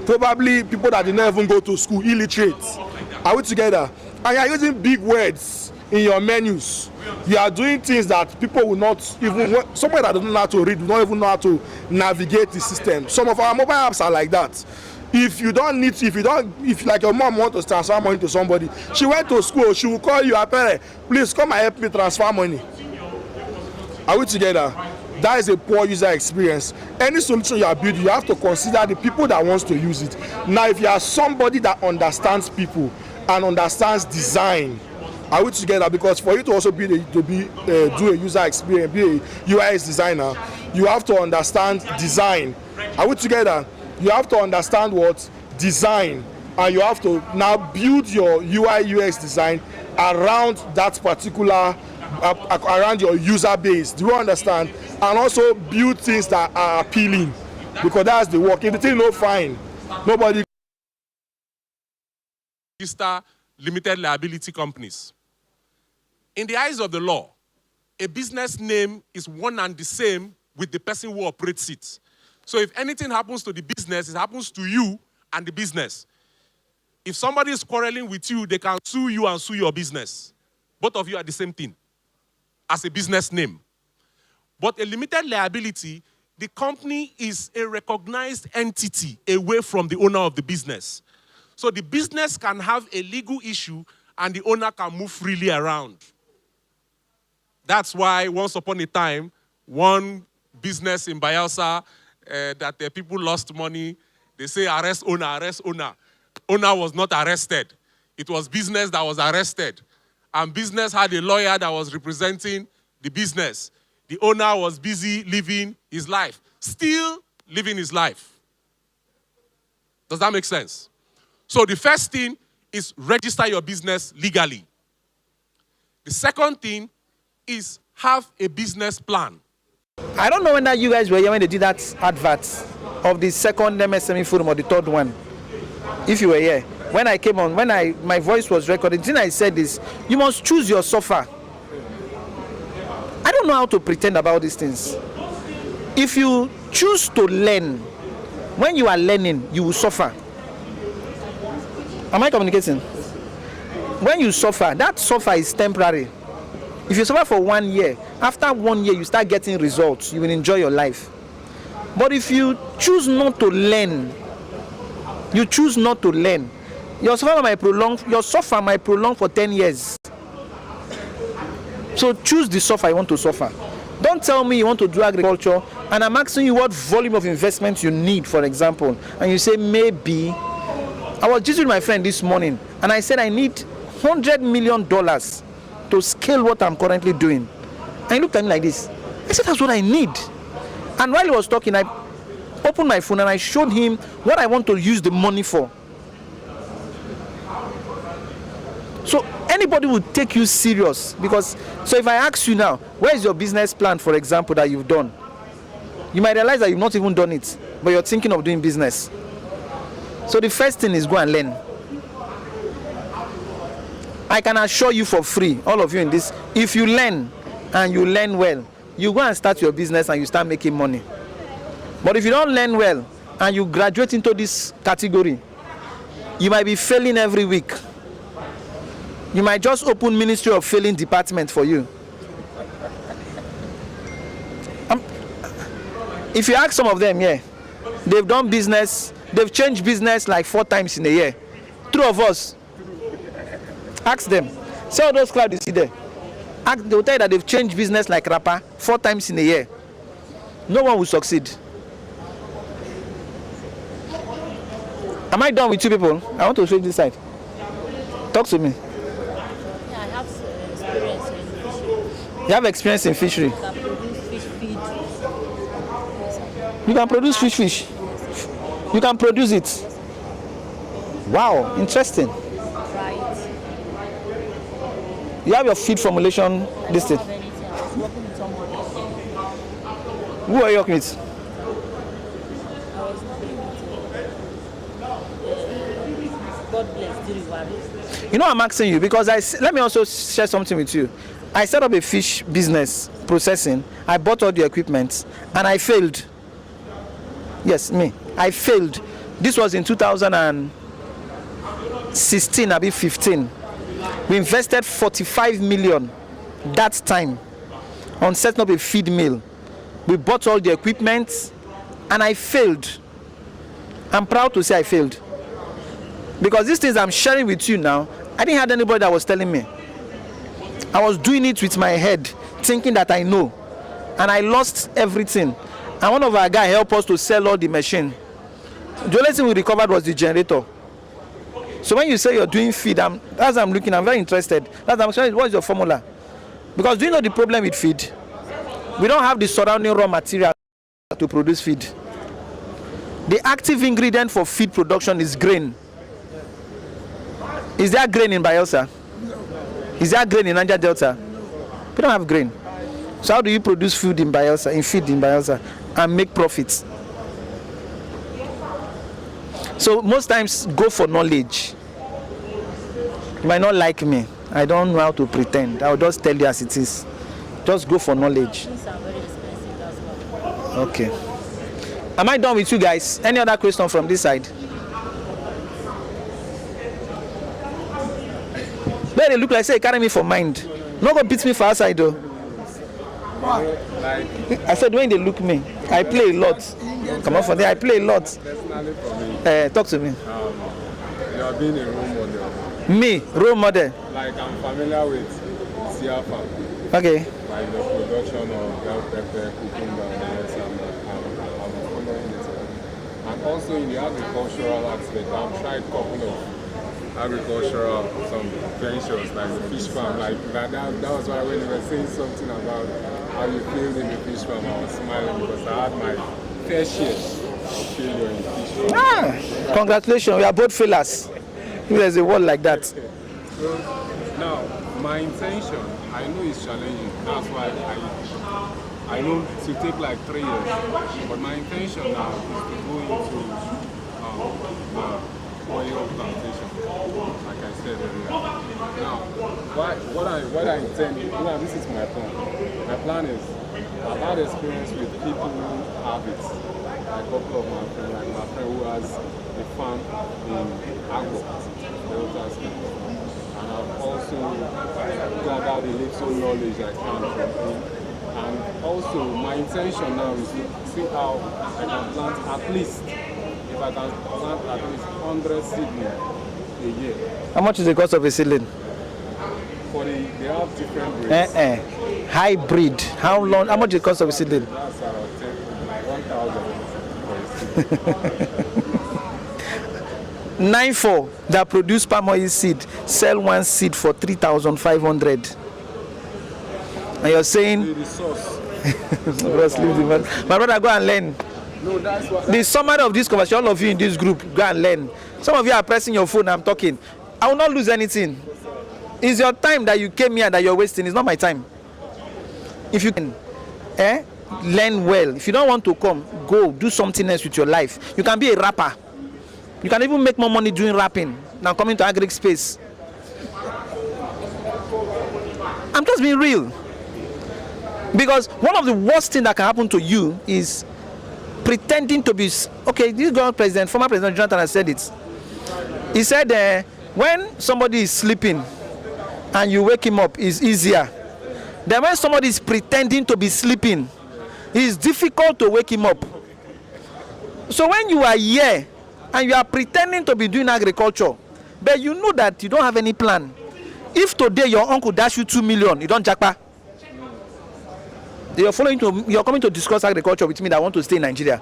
probably people that did not even go to school, illiterate. Are we together? And you are using big words in your menus. You are doing things that people will not even, somebody that doesn't know how to read, will not even know how to navigate the system. Some of our mobile apps are like that. If like your mom wants to transfer money to somebody, she went to school, she will call you, her parent, please come and help me transfer money. Are we together? That is a poor user experience. Any solution you are building, you have to consider the people that wants to use it. Now, if you are somebody that understands people and understands design, are we together? Because for you to also do a user experience, be a UI designer, you have to understand design. Are we together? You have to understand what design, and you have to now build your UI UX design around that particular, around your user base. Do you understand? And also build things that are appealing, because that's the work. If the thing is not fine, nobody. Register limited liability companies. In the eyes of the law, a business name is one and the same with the person who operates it. So if anything happens to the business, it happens to you and the business. If somebody is quarreling with you, they can sue you and sue your business. Both of you are the same thing as a business name. But a limited liability, the company is a recognized entity away from the owner of the business. So the business can have a legal issue and the owner can move freely around. That's why once upon a time, one business in Bayelsa, that the people lost money, they say arrest owner, arrest owner. Owner was not arrested. It was business that was arrested. And business had a lawyer that was representing the business. The owner was busy living his life, still living his life. Does that make sense? So the first thing is register your business legally. The second thing is have a business plan. I don't know whether you guys were here when they did that advert of the second MSME forum or the third one. If you were here, when I came on, my voice was recorded, the thing I said is, you must choose your suffer. I don't know how to pretend about these things. If you choose to learn, when you are learning, you will suffer. Am I communicating? When you suffer, that suffer is temporary. If you suffer for 1 year, after 1 year you start getting results, you will enjoy your life. But if you choose not to learn, your suffer might prolong for 10 years. So choose the suffer you want to suffer. Don't tell me you want to do agriculture and I'm asking you what volume of investment you need, for example, and you say maybe. I was just with my friend this morning and I said I need $100 million to scale what I'm currently doing. And he looked at me like this. I said, that's what I need. And while he was talking, I opened my phone and I showed him what I want to use the money for. So anybody would take you serious, because, so if I ask you now, where is your business plan, for example, that you've done? You might realize that you've not even done it, but you're thinking of doing business. So the first thing is go and learn. I can assure you for free, all of you in this, if you learn and you learn well, you go and start your business and you start making money. But if you don't learn well and you graduate into this category, you might be failing every week. You might just open Ministry of Failing department for you. If you ask some of them, yeah, they've done business, they've changed business like 4 times in a year. 2 of us. Ask them. See all those crowds you see there. They will tell you that they've changed business like rapper 4 times in a year. No one will succeed. Am I done with you people? I want to show you this side. Talk to me. Yeah, I have experience in fishery. You have experience in fishery. I can produce fish feed. You can produce fish. You can produce it. Wow, interesting. You have your feed formulation listed. Who are you working with? God bless Diri. You know I'm asking you because let me also share something with you. I set up a fish business processing. I bought all the equipment and I failed. Yes, me. I failed. This was in 2016, maybe 15. We invested 45 million that time on setting up a feed mill. We bought all the equipment and I failed. I'm proud to say I failed. Because these things I'm sharing with you now, I didn't have anybody that was telling me. I was doing it with my head, thinking that I know. And I lost everything. And one of our guys helped us to sell all the machine. The only thing we recovered was the generator. So when you say you're doing feed, as I'm looking, I'm very interested. I'm saying, what is your formula? Because do you know the problem with feed? We don't have the surrounding raw material to produce feed. The active ingredient for feed production is grain. Is there grain in Bayelsa? Is there grain in Niger Delta? We don't have grain. So how do you produce food in Bayelsa, feed in Bayelsa, and make profits? So most times go for knowledge. You might not like me. I don't know how to pretend. I'll just tell you as it is. Just go for knowledge. Okay. Am I done with you guys? Any other question from this side? They look like say carry me for mind. No go beat me for outside though. I said when they look me, I play a lot. Come on for there, I play a lot. Talk to me. You are being a role model. Me, role model. Like I'm familiar with Siasia. Okay. Like the production of bell pepper, cucumber, and I'm following it. And also in the agricultural aspect, I've tried a couple of agricultural some ventures like the fish farm. Like that was why when you were saying something about how you failed in the fish farm, I was smiling because I had my fair share of failure in the fish farm. Congratulations, we are both failures. If there's a word like that. So now, my intention, I know it's challenging. That's why I know it will take like 3 years. But my intention now is to go into oil plantation, like I said earlier. Now, what I intend, this is my plan. My plan is, I've had experience with people who have it. A couple of my friends, like my friend who has a farm in Agbo, Delta State. And I've also gathered a little knowledge I can from him. And also, my intention now is to see how I can plant at least, if I can plant at least 100 seedlings a year. How much is the cost of a seedling? They have different grades. Hybrid. How much is the cost of a seedling? That's around 1,000. 9-4 that produce palm oil seed sell one seed for 3,500. And you're saying, my brother, go and learn. No, that's what. The summary of this conversation, all of you in this group, go and learn. Some of you are pressing your phone, I'm talking. I will not lose anything. It's your time that you came here that you're wasting. It's not my time. If you can learn well, if you don't want to come, go do something else with your life. You can be a rapper. You can even make more money doing rapping than coming to agri space. I'm just being real. Because one of the worst things that can happen to you is pretending to be, okay, this former President Jonathan has said it. He said when somebody is sleeping and you wake him up, it's easier. Then when somebody is pretending to be sleeping, it's difficult to wake him up. So when you are here and you are pretending to be doing agriculture, but you know that you don't have any plan. If today your uncle dash you 2 million, you don't jackpot. You're coming to discuss agriculture with me that want to stay in Nigeria.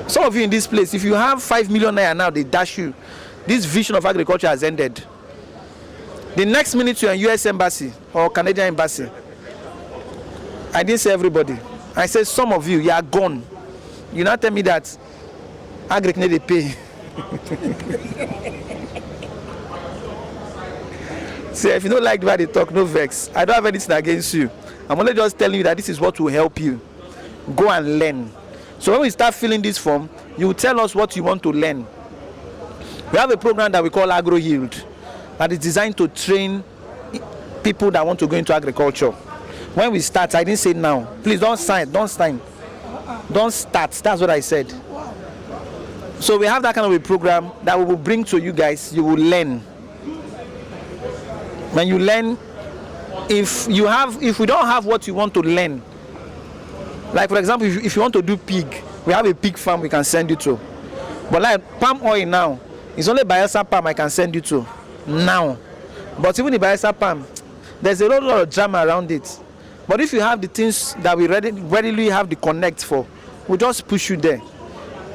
Some of you in this place, if you have 5 million naira now, they dash you. This vision of agriculture has ended. The next minute you're in US Embassy or Canadian Embassy. I didn't say everybody. I said some of you are gone. You now tell me that agric need to pay. See, if you don't like the way they talk, no vex. I don't have anything against you. I'm only just telling you that this is what will help you. Go and learn. So when we start filling this form, you tell us what you want to learn. We have a program that we call Agro Yield that is designed to train people that want to go into agriculture. When we start, I didn't say now. Please don't sign. Don't sign. Don't start. That's what I said. So we have that kind of a program that we will bring to you guys. You will learn. When you learn, if we don't have what you want to learn, like for example, if you want to do pig, we have a pig farm we can send you to. But like palm oil now, it's only Bayelsa palm I can send you to now. But even the Bayelsa palm, there's a lot of drama around it. But if you have the things that we readily have the connect for, we'll just push you there.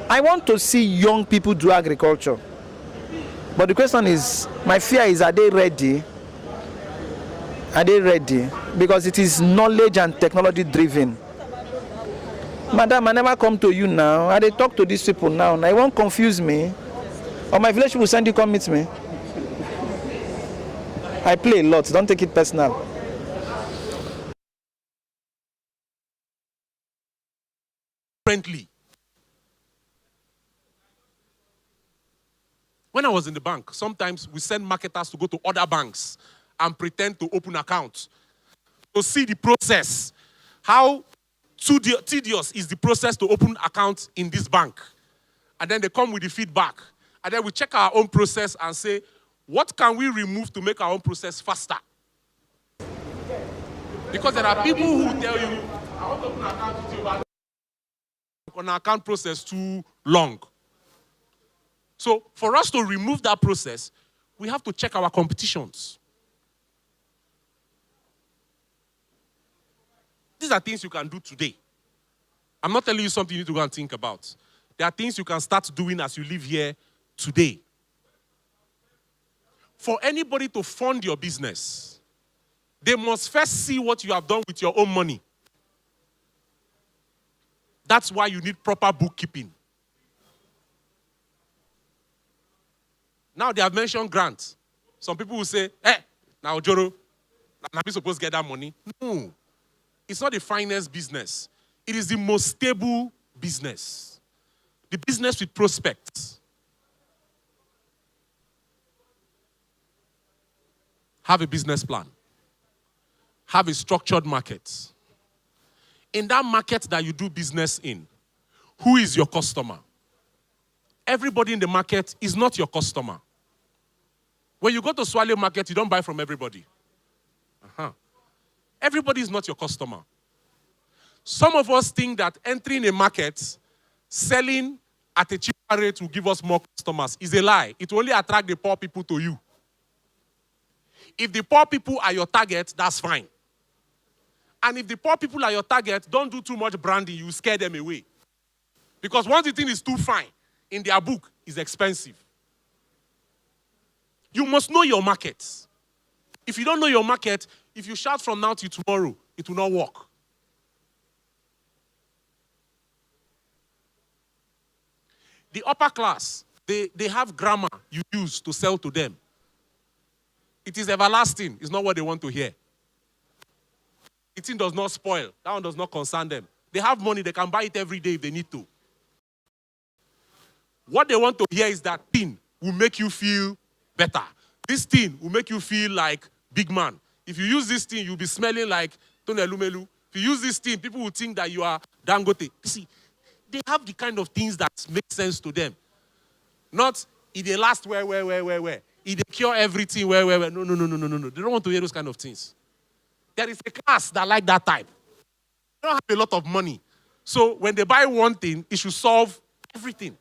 I want to see young people do agriculture. But the question is, my fear is, are they ready? Are they ready? Because it is knowledge and technology driven. Madam, I never come to you now. I they talk to these people now. Now, it won't confuse me. Or my village will send you come meet me. I play a lot. Don't take it personal. Friendly. When I was in the bank, sometimes we send marketers to go to other banks and pretend to open accounts to see the process. How tedious is the process to open accounts in this bank? And then they come with the feedback. And then we check our own process and say, what can we remove to make our own process faster? Because there are people who tell you, I want to open an account with you, but on our account process too long. So for us to remove that process, we have to check our competitions. These are things you can do today. I'm not telling you something you need to go and think about. There are things you can start doing as you live here today. For anybody to fund your business, they must first see what you have done with your own money. That's why you need proper bookkeeping. Now they have mentioned grants. Some people will say, hey, Now, Joro, I'm supposed to get that money. No. It's not the finest business. It is the most stable business. The business with prospects. Have a business plan. Have a structured market. In that market that you do business in, who is your customer? Everybody in the market is not your customer. When you go to Swale Market, you don't buy from everybody. Everybody is not your customer. Some of us think that entering a market, selling at a cheaper rate will give us more customers. Is a lie. It will only attract the poor people to you. If the poor people are your target, that's fine. And if the poor people are your target, don't do too much branding. You scare them away. Because once the thing is too fine, in their book, it's expensive. You must know your market. If you don't know your market, if you shout from now till tomorrow, it will not work. The upper class, they have grammar you use to sell to them. It is everlasting. It's not what they want to hear. The thing does not spoil. That one does not concern them. They have money. They can buy it every day if they need to. What they want to hear is that thing will make you feel better. This thing will make you feel like big man. If you use this thing, you'll be smelling like Tony Elumelu. If you use this thing, people will think that you are Dangote. You see, they have the kind of things that make sense to them. Not, it they last where. It they cure everything where. No. They don't want to hear those kind of things. There is a class that like that type. They don't have a lot of money. So when they buy one thing, it should solve everything.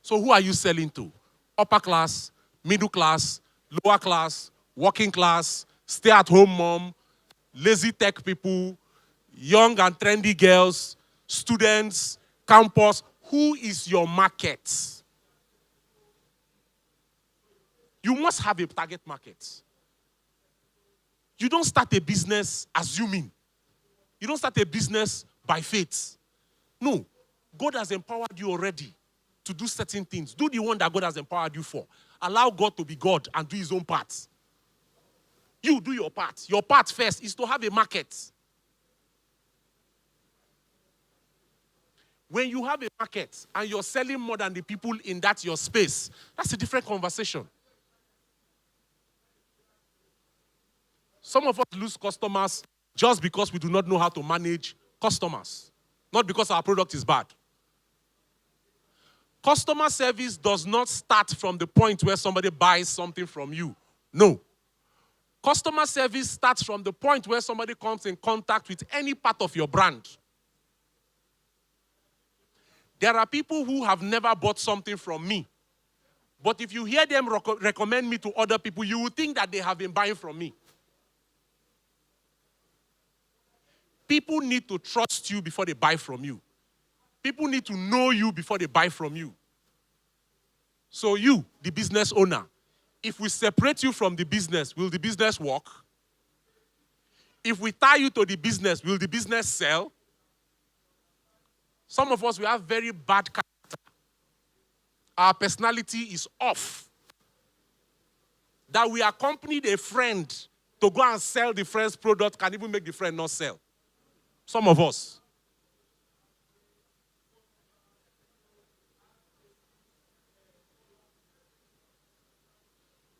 So who are you selling to? Upper class, middle class, lower class, working class, stay-at-home mom, lazy tech people, young and trendy girls, students, campus. Who is your market? You must have a target market. You don't start a business assuming. You don't start a business by faith. No. God has empowered you already to do certain things. Do the one that God has empowered you for. Allow God to be God and do his own part. You do your part. Your part first is to have a market. When you have a market and you're selling more than the people in that your space, that's a different conversation. Some of us lose customers just because we do not know how to manage customers, not because our product is bad. Customer service does not start from the point where somebody buys something from you. No. Customer service starts from the point where somebody comes in contact with any part of your brand. There are people who have never bought something from me. But if you hear them recommend me to other people, you will think that they have been buying from me. People need to trust you before they buy from you. People need to know you before they buy from you. So you, the business owner, if we separate you from the business, will the business work? If we tie you to the business, will the business sell? Some of us, we have very bad character. Our personality is off. That we accompanied a friend to go and sell the friend's product can even make the friend not sell. Some of us.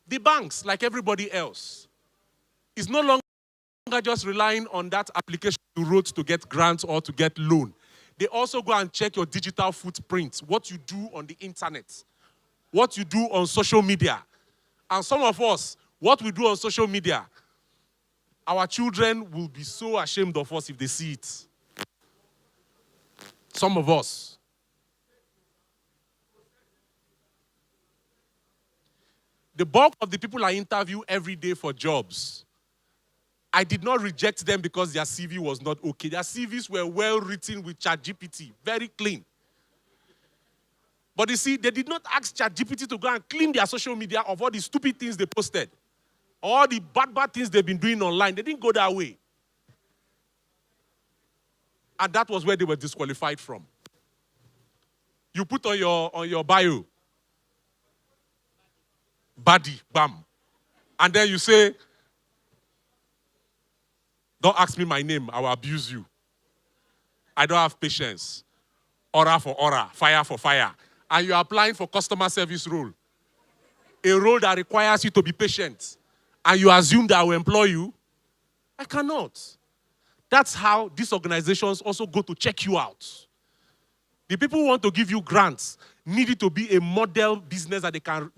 The banks, like everybody else, is no longer just relying on that application you wrote to get grants or to get loan. They also go and check your digital footprint, what you do on the internet, what you do on social media. And some of us, what we do on social media, our children will be so ashamed of us if they see it. Some of us. The bulk of the people I interview every day for jobs, I did not reject them because their CV was not okay. Their CVs were well written with ChatGPT, very clean. But you see, they did not ask ChatGPT to go and clean their social media of all the stupid things they posted, all the bad things they've been doing online. They didn't go that way. And that was where they were disqualified from. You put on your bio, body, bam. And then you say, don't ask me my name, I will abuse you. I don't have patience. Aura for aura, fire for fire. And you're applying for customer service role. A role that requires you to be patient. And you assume that I will employ you. I cannot. That's how these organizations also go to check you out. The people who want to give you grants need it to be a model business that they can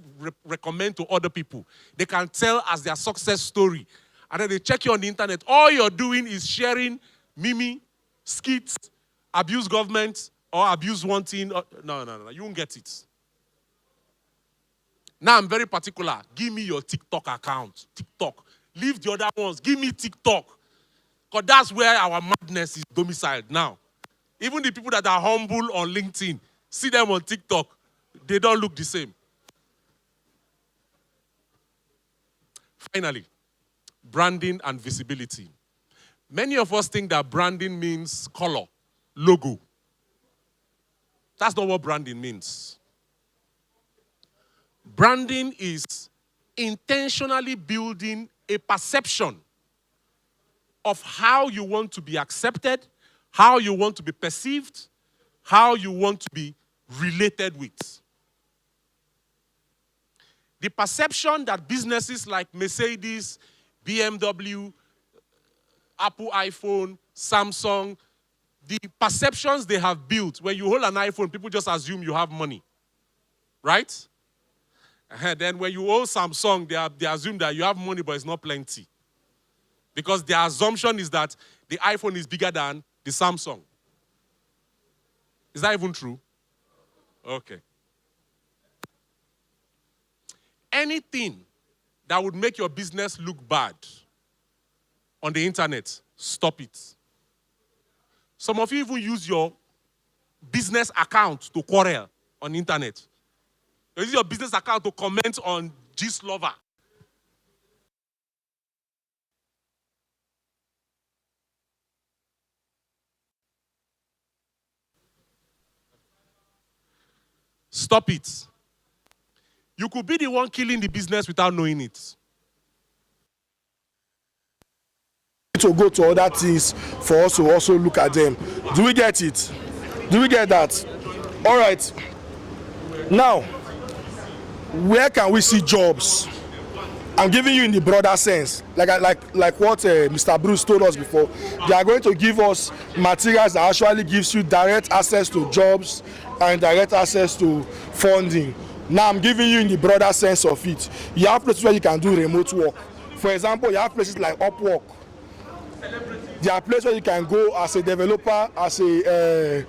recommend to other people. They can tell as their success story. And then they check you on the internet. All you're doing is sharing mimi, skits, abuse government, or abuse one thing. No. You won't get it. Now I'm very particular. Give me your TikTok account. TikTok. Leave the other ones. Give me TikTok. Because that's where our madness is domiciled now. Even the people that are humble on LinkedIn, see them on TikTok, they don't look the same. Finally, branding and visibility. Many of us think that branding means color, logo. That's not what branding means. Branding is intentionally building a perception of how you want to be accepted, how you want to be perceived, how you want to be related with. The perception that businesses like Mercedes, BMW, Apple iPhone, Samsung, the perceptions they have built, when you hold an iPhone, people just assume you have money. Right? And then when you hold Samsung, they assume that you have money, but it's not plenty. Because their assumption is that the iPhone is bigger than the Samsung. Is that even true? Okay. Anything that would make your business look bad on the internet, stop it. Some of you even use your business account to quarrel on the internet. You use your business account to comment on Gist Lover. Stop it. You could be the one killing the business without knowing it. To go to other things for us to also look at them. Do we get it? Do we get that? All right. Now, where can we see jobs? I'm giving you in the broader sense, like what Mr. Bruce told us before. They are going to give us materials that actually gives you direct access to jobs and direct access to funding. Now I'm giving you in the broader sense of it. You have places where you can do remote work. For example, you have places like Upwork. There are places where you can go as a developer, as a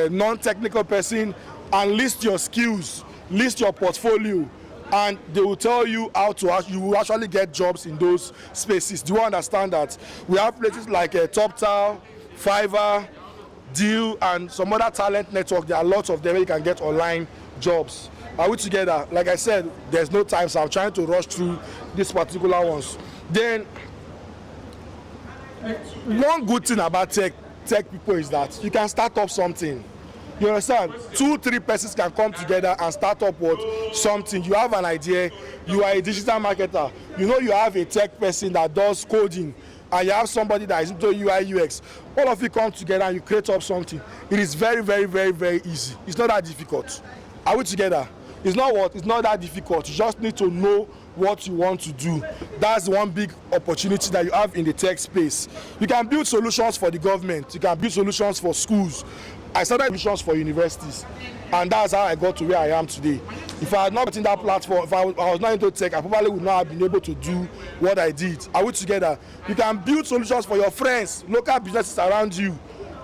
non-technical person, and list your skills, list your portfolio, and they will tell you how to you will actually get jobs in those spaces. Do you understand that? We have places like TopTal, Fiverr, Deal, and some other talent network. There are lots of them where you can get online jobs. Are we together? Like I said, there's no time, so I'm trying to rush through these particular ones. Then, one good thing about tech people is that you can start up something. You understand? 2-3 persons can come together and start up with something. You have an idea, you are a digital marketer, you know you have a tech person that does coding, and you have somebody that is into UI UX. All of you come together and you create up something. It is very, very, very, very easy. It's not that difficult. Are we together? It's not that difficult. You just need to know what you want to do. That's one big opportunity that you have in the tech space. You can build solutions for the government. You can build solutions for schools. I started solutions for universities, and that's how I got to where I am today. If I had not been in that platform, if I was not into tech, I probably would not have been able to do what I did. Are we together? You can build solutions for your friends, local businesses around you.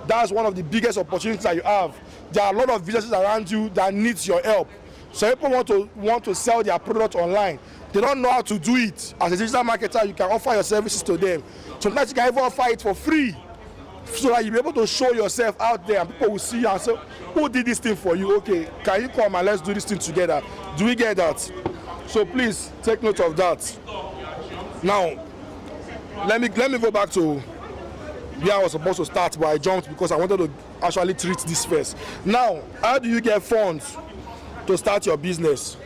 That's one of the biggest opportunities that you have. There are a lot of businesses around you that needs your help. So people want to sell their product online. They don't know how to do it. As a digital marketer, you can offer your services to them. Sometimes you can even offer it for free, so that you'll be able to show yourself out there and people will see you and say, who did this thing for you? Okay, can you come and let's do this thing together? Do we get that? So please take note of that. Now, let me go back to where I was supposed to start, but I jumped because I wanted to actually treat this first. Now, how do you get funds to start your business?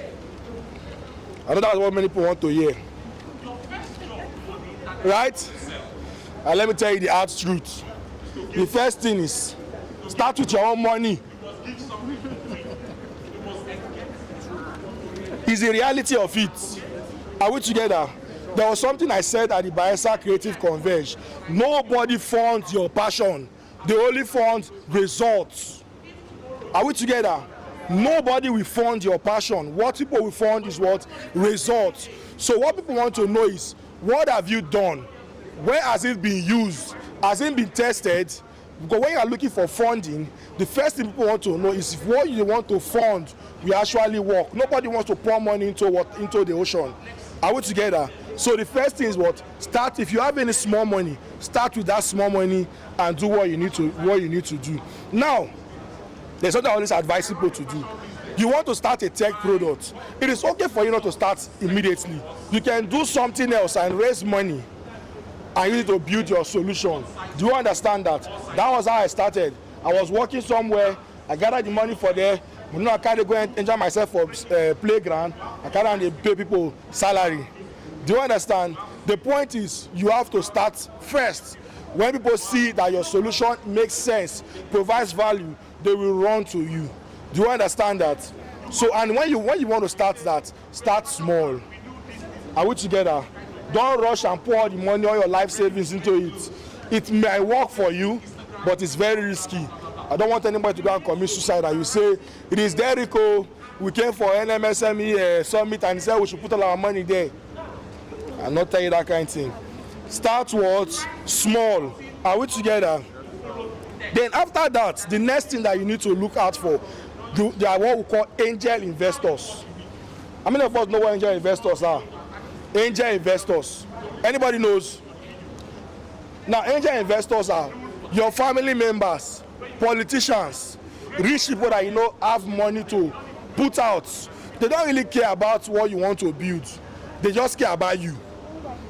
I know that's what many people want to hear. right? And let me tell you the hard truth. The first thing is, start with your own money. It's the reality of it. Are we together? There was something I said at the Bayelsa Creative Converge. Nobody funds your passion. They only fund results. Are we together? Nobody will fund your passion. What people will fund is what? Results. So what people want to know is, what have you done? Where has it been used? Has it been tested? Because when you are looking for funding, the first thing people want to know is if what you want to fund will actually work. Nobody wants to pour money into the ocean. Are we together? So the first thing is what? Start. If you have any small money, start with that small money and do what you need to do. Now, there's something I always advise people to do. You want to start a tech product. It is okay for you not to start immediately. You can do something else and raise money and use it to build your solution. Do you understand that? That was how I started. I was working somewhere. I gathered the money for there. You know, I can't go and enjoy myself for playground. I can't pay people salary. Do you understand? The point is, you have to start first. When people see that your solution makes sense, provides value, they will run to you. Do you understand that? So, and when you want to start that, start small. Are we together? Don't rush and pour all the money, all your life savings into it. It may work for you, but it's very risky. I don't want anybody to go and commit suicide and you say, it is Diri, we came for an MSME summit and said we should put all our money there. I'll not tell you that kind of thing. Start what? Small. Are we together? Then after that, the next thing that you need to look out for, they are what we call angel investors. How many of us know what angel investors are? Angel investors. Anybody knows? Now, angel investors are your family members, politicians, rich people that you know have money to put out. They don't really care about what you want to build. They just care about you.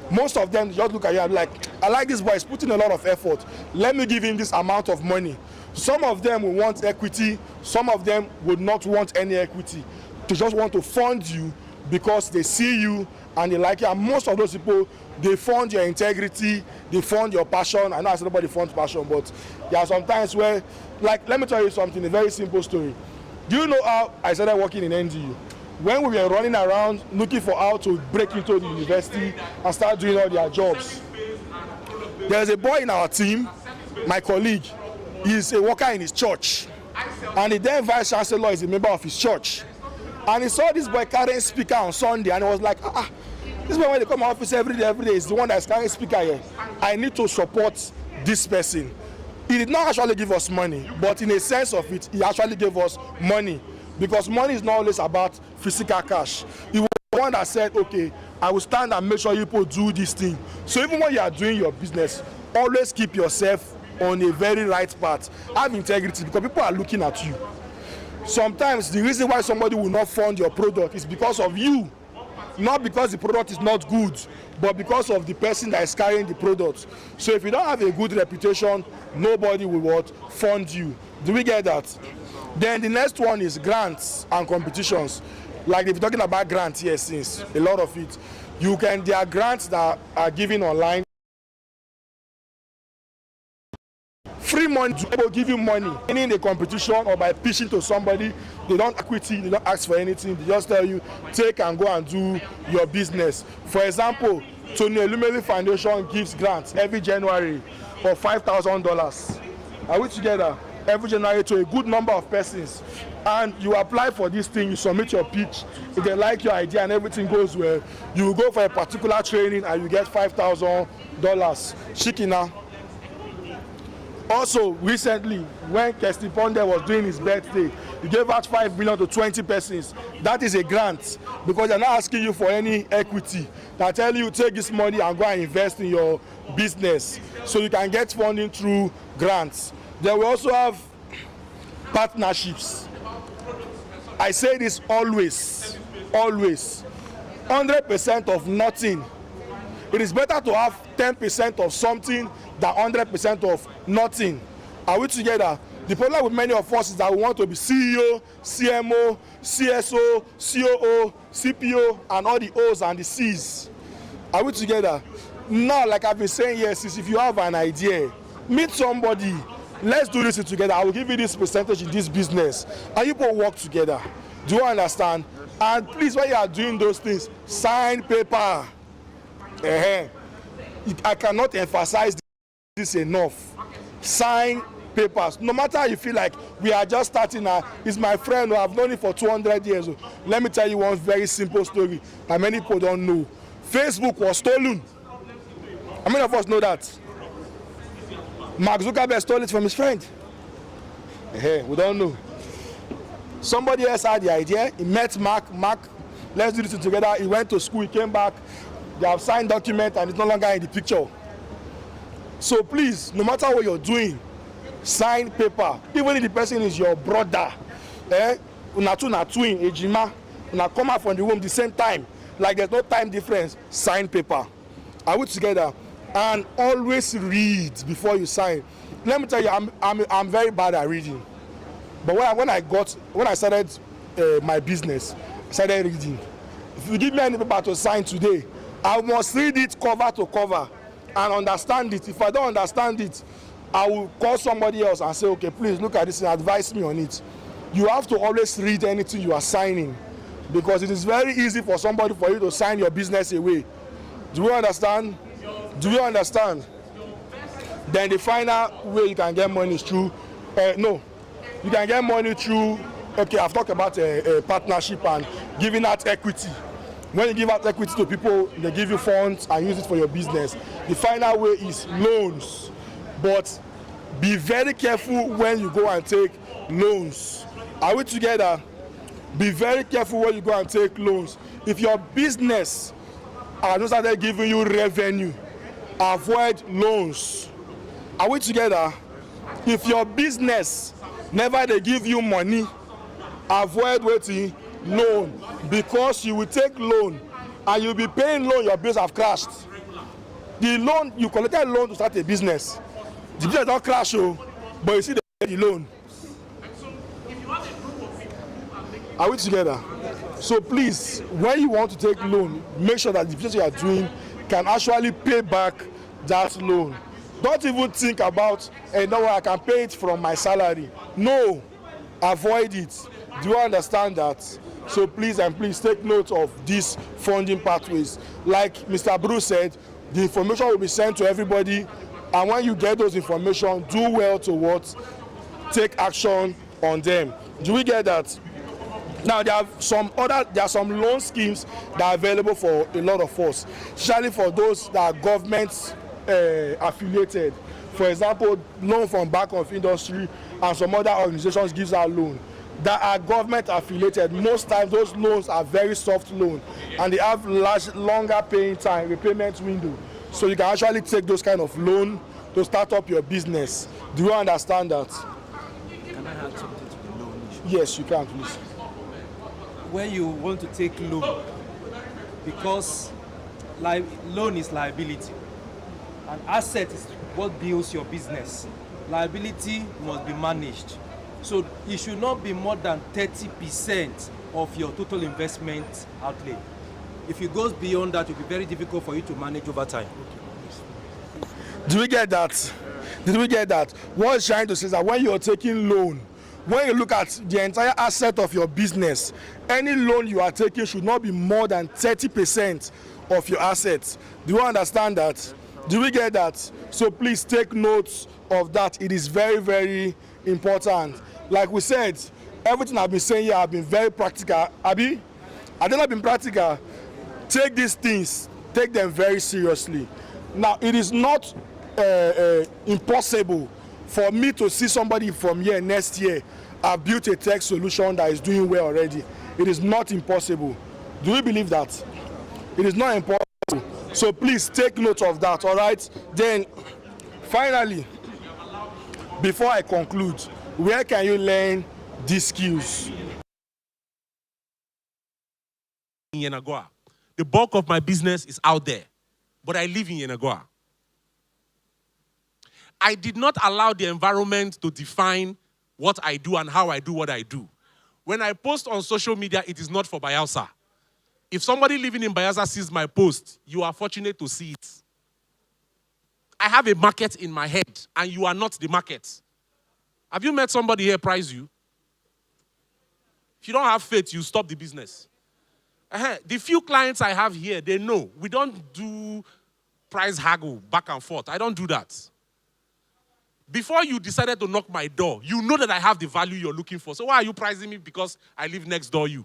Most of them just look at you and like, I like this boy, he's putting a lot of effort. Let me give him this amount of money. Some of them will want equity. Some of them would not want any equity. They just want to fund you because they see you and they like you. And most of those people, they fund your integrity, they fund your passion. I know I said nobody funds passion, but there are some times where, like, let me tell you something, a very simple story. Do you know how I started working in NDU? When we were running around looking for how to break into the university and start doing all their jobs, there's a boy in our team, my colleague, he's a worker in his church. And the then vice chancellor is a member of his church. And he saw this boy carrying speaker on Sunday and he was like, this boy when they come to my office every day is the one that's carrying speaker here. I need to support this person. He did not actually give us money, but in a sense of it, he actually gave us money. Because money is not always about physical cash. He was the one that said, okay, I will stand and make sure people do this thing. So even when you are doing your business, always keep yourself on a very right path. Have integrity because people are looking at you. Sometimes the reason why somebody will not fund your product is because of you. Not because the product is not good, but because of the person that is carrying the product. So if you don't have a good reputation, nobody will fund you. Do we get that? Then the next one is grants and competitions. Like if you're talking about grants here since, a lot of it. There are grants that are given online. Free money, people give you money in a competition or by pitching to somebody. They don't equity, they don't ask for anything. They just tell you, take and go and do your business. For example, Tony Elumelu Foundation gives grants every January for $5,000. Are we together? Every January to a good number of persons. And you apply for this thing, you submit your pitch. If they like your idea and everything goes well, you will go for a particular training and you get $5,000. Shikina. Also, recently, when Kesti Ponde was doing his birthday, he gave out 5 million to 20 persons. That is a grant because they're not asking you for any equity. They tell you take this money and go and invest in your business. So you can get funding through grants. Then we also have partnerships. I say this always, always. 100% of nothing. It is better to have 10% of something than 100% of nothing. Are we together? The problem with many of us is that we want to be CEO, CMO, CSO, COO, CPO, and all the O's and the C's. Are we together? Now, like I've been saying, yes, if you have an idea, meet somebody. Let's do this together. I will give you this percentage in this business. And you both work together. Do you understand? And please, when you are doing those things, sign paper. I cannot emphasize this enough. Sign papers. No matter how you feel like we are just starting now, he's my friend who I've known him for 200 years. Let me tell you one very simple story that many people don't know. Facebook was stolen. How many of us know that? Mark Zuckerberg stole it from his friend. We don't know. Somebody else had the idea. He met Mark. Mark, let's do this together. He went to school. He came back. They have signed document and it's no longer in the picture. So please, no matter what you're doing, sign paper. Even if the person is your brother, una twin, ejima, una come out from the womb the same time, like there's no time difference. Sign paper. Are we together? And always read before you sign. Let me tell you, I'm very bad at reading. But when I started my business, I started reading. If you give me any paper to sign today, I must read it cover to cover and understand it. If I don't understand it, I will call somebody else and say, okay, please look at this and advise me on it. You have to always read anything you are signing, because it is very easy for you to sign your business away. Do you understand? Do you understand? Then the final way you can get money is through, you can get money through, okay, I've talked about a partnership and giving out equity. When you give out equity to people, they give you funds and use it for your business. The final way is loans. But be very careful when you go and take loans. Are we together? Be very careful when you go and take loans. If your business are not started giving you revenue, avoid loans. Are we together? If your business never they give you money, avoid waiting loan, because you will take loan and you'll be paying loan, your bills have crashed. The loan, you collected loan to start a business. The business don't crash, but you see the loan. Are we together? So please, when you want to take loan, make sure that the business you are doing can actually pay back that loan. Don't even think about, no, I can pay it from my salary. No, avoid it. Do you understand that? So please and please take note of these funding pathways. Like Mr. Bruce said, the information will be sent to everybody, and when you get those information, do well to take action on them. Do we get that? Now there are some loan schemes that are available for a lot of us, especially for those that are government affiliated. For example, loan from Bank of Industry and some other organizations gives out loan that are government affiliated. Most times those loans are very soft loan and they have longer paying time, repayment window. So you can actually take those kind of loan to start up your business. Do you understand that? Can I add something to the loan issue? Yes, you can, please. When you want to take loan, because loan is liability, and asset is what builds your business. Liability must be managed. So it should not be more than 30% of your total investment outlay. If it goes beyond that, it will be very difficult for you to manage over time. Do we get that? Did we get that? What I'm trying to say is that when you're taking loan, when you look at the entire asset of your business, any loan you are taking should not be more than 30% of your assets. Do you understand that? Do we get that? So please take notes of that. It is very, very important. Like we said, everything I've been saying here, I've been very practical. Abi, I don't have been practical. Take these things, take them very seriously. Now, it is not impossible for me to see somebody from here next year have built a tech solution that is doing well already. It is not impossible. Do we believe that? It is not impossible. So please take note of that, all right? Then, finally, before I conclude, where can you learn these skills? In Yenagoa. The bulk of my business is out there, but I live in Yenagoa. I did not allow the environment to define what I do and how I do what I do. When I post on social media, it is not for Bayelsa. If somebody living in Bayelsa sees my post, you are fortunate to see it. I have a market in my head, and you are not the market. Have you met somebody here price you? If you don't have faith, you stop the business. The few clients I have here, they know. We don't do price haggle back and forth. I don't do that. Before you decided to knock my door, you know that I have the value you're looking for. So why are you pricing me because I live next door you?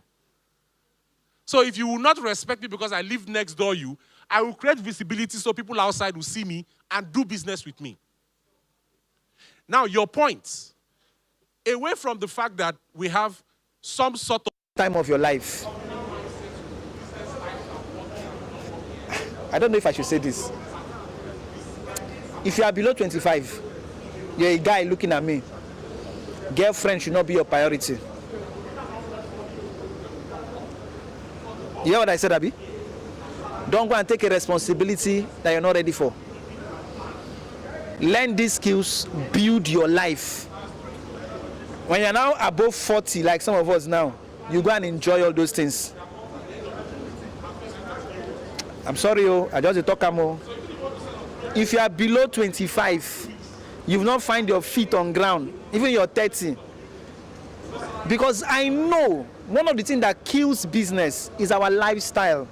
So if you will not respect me because I live next door you, I will create visibility so people outside will see me and do business with me. Now, your point, away from the fact that we have some sort of time of your life. I don't know if I should say this. If you are below 25, you're a guy looking at me, girlfriend should not be your priority. You hear what I said, Abi? Don't go and take a responsibility that you're not ready for. Learn these skills, build your life. When you're now above 40, like some of us now, you go and enjoy all those things. I'm sorry, I just talk more. If you are below 25, you've not find your feet on ground, even you're 30. Because I know one of the things that kills business is our lifestyle.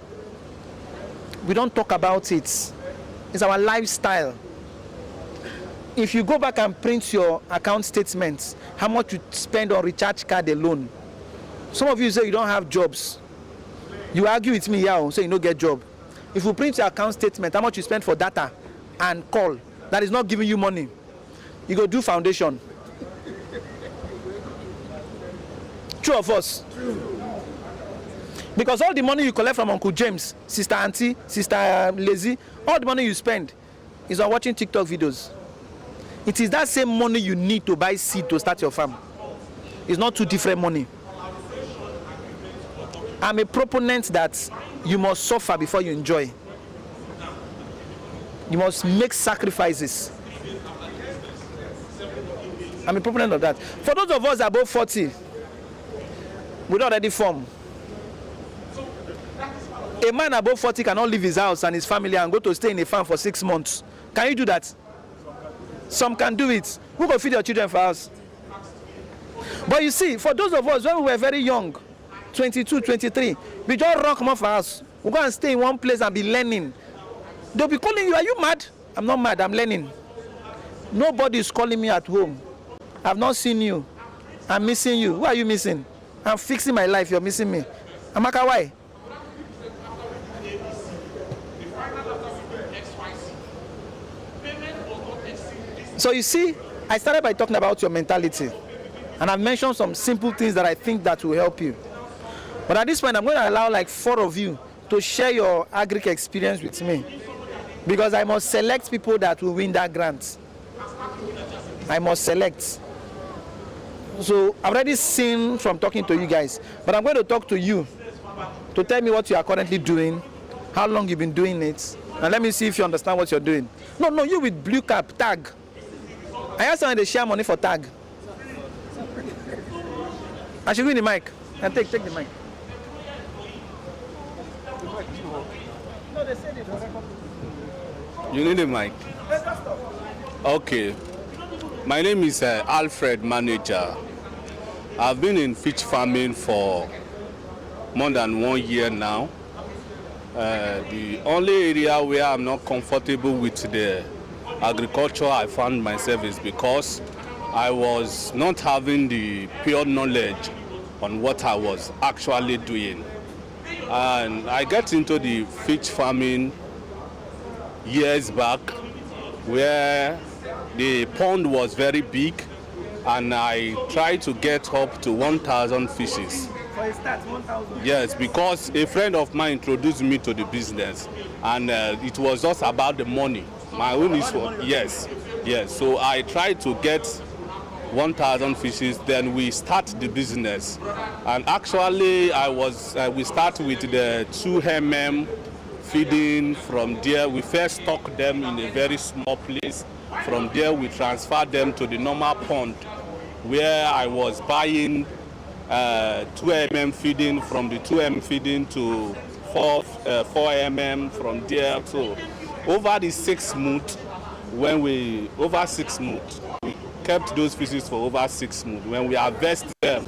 We don't talk about it. It's our lifestyle. If you go back and print your account statements, how much you spend on recharge card alone. Some of you say you don't have jobs. You argue with me here, say you don't get job. If you print your account statement, how much you spend for data and call, that is not giving you money. You go do foundation. True of us. Because all the money you collect from Uncle James, Sister Auntie, Sister Lazy, all the money you spend is on watching TikTok videos. It is that same money you need to buy seed to start your farm. It's not two different money. I'm a proponent that you must suffer before you enjoy. You must make sacrifices. I'm a proponent of that. For those of us above 40, we don't already form. A man above 40 cannot leave his house and his family and go to stay in a farm for 6 months. Can you do that? Some can do it. Who will feed your children for us? But you see, for those of us when we were very young, 22, 23, we just rock more for us. We go and stay in one place and be learning. They'll be calling you, are you mad? I'm not mad, I'm learning. Nobody is calling me at home. I've not seen you. I'm missing you. Who are you missing? I'm fixing my life, you're missing me. Amaka, why? So you see, I started by talking about your mentality. And I've mentioned some simple things that I think that will help you. But at this point, I'm going to allow like 4 of you to share your agric experience with me. Because I must select people that will win that grant. I must select. So I've already seen from talking to you guys, but I'm going to talk to you to tell me what you are currently doing, how long you've been doing it, and let me see if you understand what you're doing. No, you with blue cap, tag. I asked someone to share money for tag. I should win the mic. And take the mic. No, they said it. You need a mic? Okay. My name is Alfred Manager. I've been in fish farming for more than 1 year now. The only area where I'm not comfortable with the agriculture I found myself is because I was not having the pure knowledge on what I was actually doing. And I got into the fish farming years back where the pond was very big and I tried to get up to 1,000 fishes. For a start, 1,000? Yes, because a friend of mine introduced me to the business and it was just about the money. My own is yes. So I tried to get 1,000 fishes, then we start the business. And actually we start with the 2 feeding. From there, we first stock them in a very small place. From there, we transfer them to the normal pond where I was buying 2 feeding, from the 2 feeding to 4 from there. So over the 6 months, over 6 months, we kept those fishes for over 6 months. When we harvest them,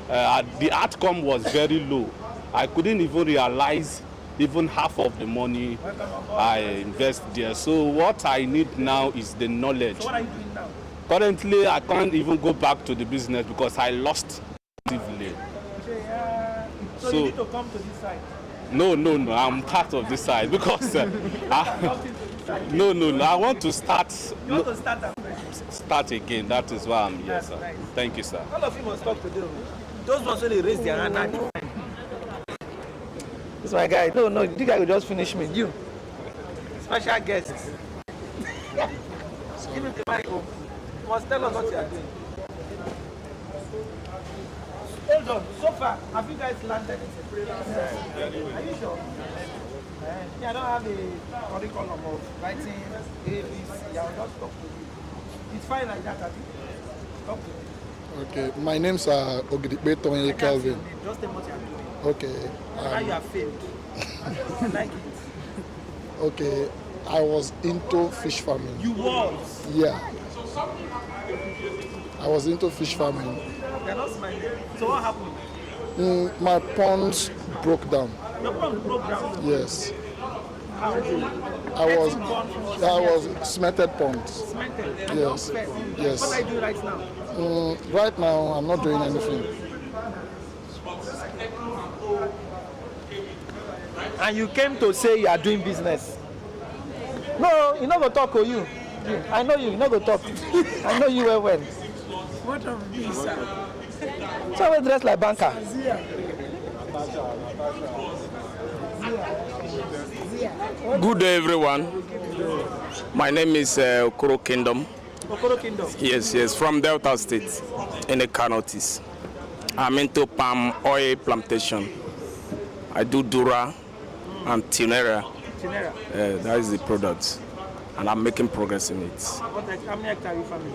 the outcome was very low. I couldn't even realize even half of the money I invest there. So what I need now is the knowledge. So what are you doing now? Currently, I can't even go back to the business because I lost actively. So you need to come to this side. No, I'm part of this side because no, I want to start. You want to start that? Start again. That is why I'm here, That's sir. nice. Thank you, sir. All of you must talk to them. Those ones when they raise their hand. This is my guy. No, you think I will just finish me? You. Special guests. Give me the mic. You must tell us what you are doing. Hold on. So far, have you guys learned anything? Are you sure? Yeah, I don't have a curriculum of writing ABC. I'll just talk to you. It's fine like that, have you? Talk to me. Okay, my name's Ogbuku Tonye Kelvin. Just tell what you are doing. Okay. How you have failed. I like it. Okay, I was into fish farming. You was? Yeah. I was into fish farming. You're not smiling. So what happened? My ponds broke down. Your pond broke down? Yes. How? I was cemented ponds. Cemented? Yes. Yes. What are you doing right now? Right now, I'm not doing anything. And you came to say you are doing business. No, you not go talk to you. I know you not go talk. I know you well. What of this, sir? So we dress like banker. Good day, everyone. My name is Okoro Kingdom. Okoro Kingdom? Yes, from Delta State in the Canotis. I'm into palm oil plantation. I do Dura and Tinera. Tinera? That is the product. And I'm making progress in it. How many hectares are you farming?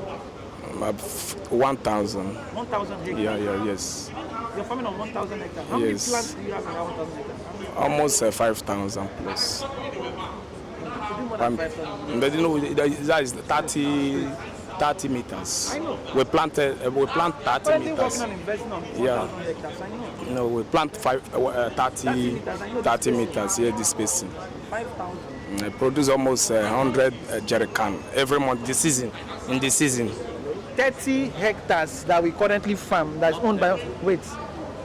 1,000. 1,000 hectares? Yes. You're farming on 1,000 hectares? How Yes. many plants do you have around 1,000 hectares? Almost 5,000 plus. You do more than 5,000? But you know, that is 30 meters. I know. We plant 30 Currently meters. working on investing on 1,000 hectares, I know. You know, we plant 30 meters here, this spacing. 5,000. I produce almost 100 jerrycan every month. In the season. 30 hectares that we currently farm that's owned by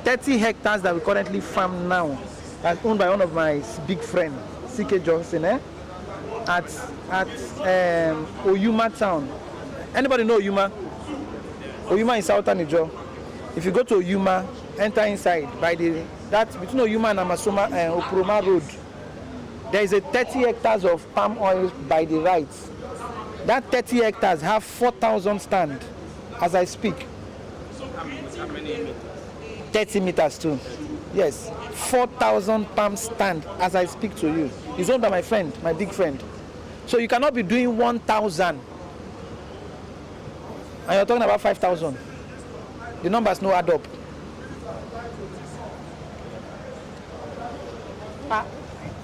30 hectares that we currently farm now that's owned by one of my big friends, CK Johnson, at Oyuma town. Anybody know Oyuma? Oyuma in southern Niger. If you go to Oyuma, enter inside between Oyuma and Omoraro road. There is a 30 hectares of palm oil by the right. That 30 hectares have 4,000 stand as I speak. 30 meters too. Yes, 4,000 palm stand as I speak to you. It's owned by my friend, my big friend. So you cannot be doing 1,000 and you're talking about 5,000. The numbers no add up.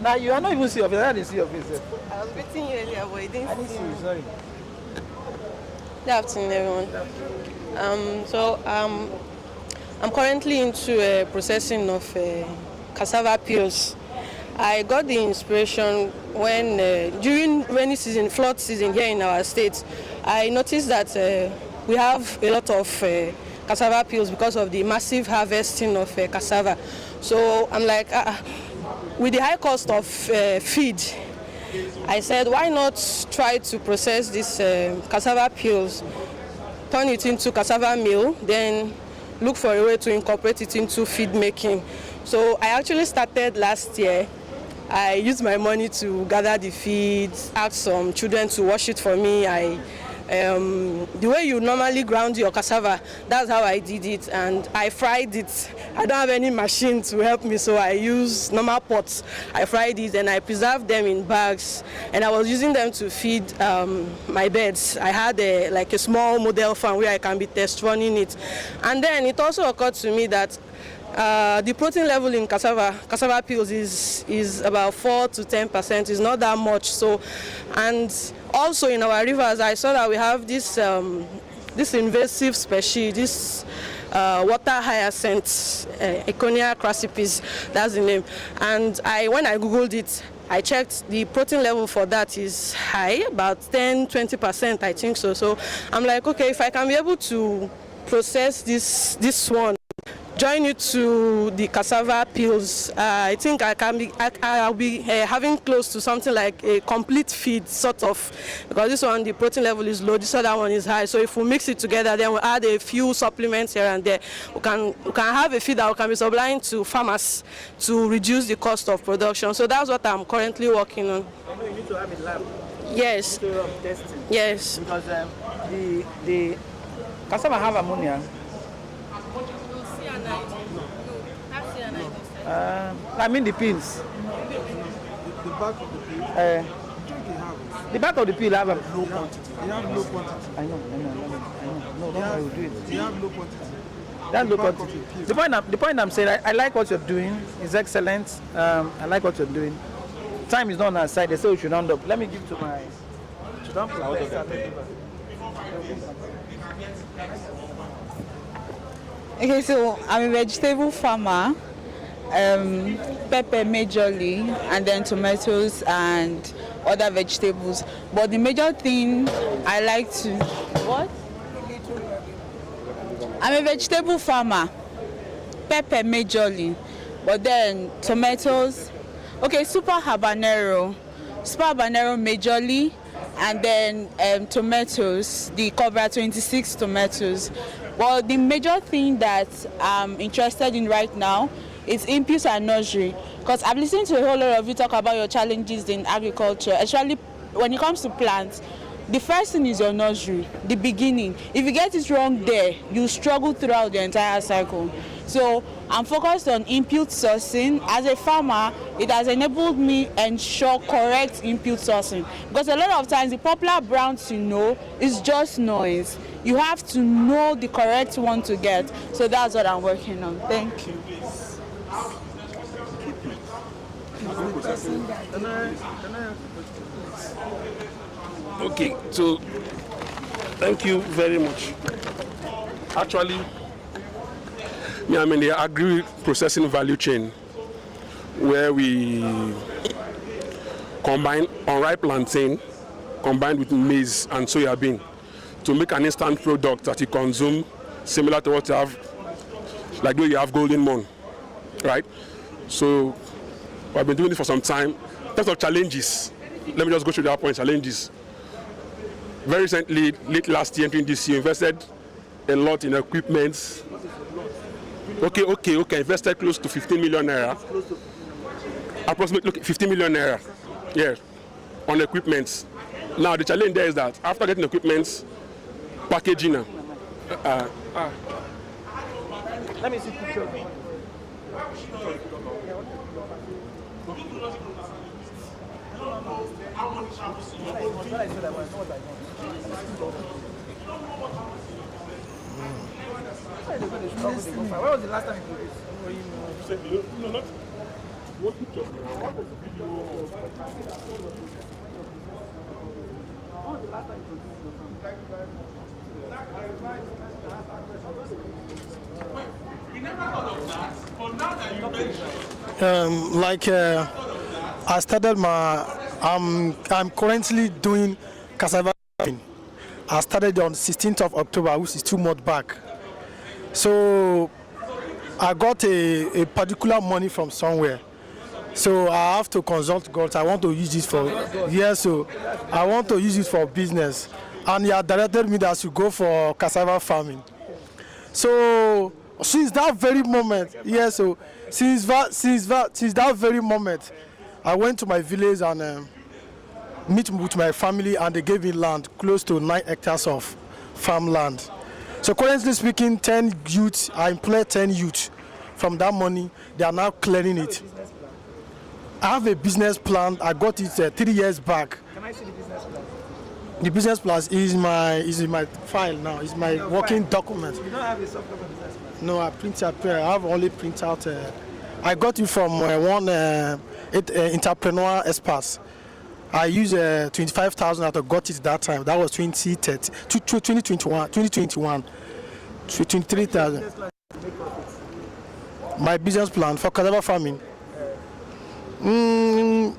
Now you are not even see your face. I didn't see your face. I was waiting you earlier, but I didn't see you. Sorry. Good afternoon, everyone. I'm currently into processing of cassava peels. I got the inspiration when during rainy season, flood season here in our state. I noticed that we have a lot of cassava peels because of the massive harvesting of cassava. So I'm like, with the high cost of feed, I said, why not try to process these cassava peels, turn it into cassava meal, then look for a way to incorporate it into feed making. So I actually started last year. I used my money to gather the feed, asked some children to wash it for me. The way you normally ground your cassava, that's how I did it, and I fried it. I don't have any machine to help me, so I use normal pots. I fried it and I preserved them in bags, and I was using them to feed my birds. I had like a small model farm where I can be test running it. And then it also occurred to me that the protein level in cassava peels is about 4 to 10%. It's not that much. So, and Also in our rivers, I saw that we have this this invasive species, this water hyacinth, Econia crassipes, that's the name. And when I googled it, I checked the protein level for that is high, about 10-20%, I think so. So I'm like, okay, if I can be able to process this one, join it to the cassava peels, I think I'll be having close to something like a complete feed, sort of, because this one, the protein level is low, this other one is high. So if we mix it together, then we add a few supplements here and there, we can have a feed that we can be supplying to farmers to reduce the cost of production. So that's what I'm currently working on. I know you need to have a lab. Yes. Testing. Yes. Because the cassava have ammonia. I mean the peels. The back of the peel. The back of the peel have a low quantity. They have low quantity. I know. No, I will do it. They have low quantity. That's low quantity. The point I'm saying, I like what you're doing. It's excellent. I like what you're doing. Time is not on our side. They say we should round up. Let me give to my. Okay, so I'm a vegetable farmer, pepper majorly, and then tomatoes and other vegetables. But the major thing I like to, what? I'm a vegetable farmer, pepper majorly, but then tomatoes, okay, super habanero majorly, and then tomatoes, the Cobra 26 tomatoes. Well, the major thing that I'm interested in right now is inputs and nursery, because I've listened to a whole lot of you talk about your challenges in agriculture, especially when it comes to plants. The first thing is your nursery, the beginning. If you get it wrong there, you struggle throughout the entire cycle. So I'm focused on input sourcing. As a farmer, it has enabled me ensure correct input sourcing, because a lot of times the popular brands is just noise. You have to know the correct one to get. So that's what I'm working on. Thank you. Okay, so thank you very much. Actually, I'm in the agri-processing value chain, where we combine unripe plantain combined with maize and soya bean to make an instant product that you consume, similar to what you have, like though you have golden moon, right? So I've been doing it for some time. In terms of challenges, let me just go through the point challenges. Very recently, late last year, entering this year, invested a lot in equipment. Okay. Invested close to 15 million naira. Approximately 15 million naira. Yeah, on equipment. Now the challenge there is that after getting equipment, packaging. Let me see picture. Where was the last time you produced? No, not what picture. I started I'm currently doing cassava. I started on 16th of October, which is 2 months back. So I got a particular money from somewhere. So I have to consult God. I want to use this for so I want to use it for business. And he had directed me that I should go for cassava farming. So since that very moment, so since that very moment, I went to my village and meet with my family, and they gave me land close to 9 hectares of farmland. So currently speaking, 10 youth, I employ 10 youth. From that money, they are now clearing it. I have a business plan. I got it 3 years back. Can I see the business plan? The business plan is in my file now. It's my working document. You don't have a soft copy business plan? No, I have only print out. I got it from one entrepreneur expert. I used 25,000 out of got it that time. That was 2021, 23,000. My business plan for cassava farming. What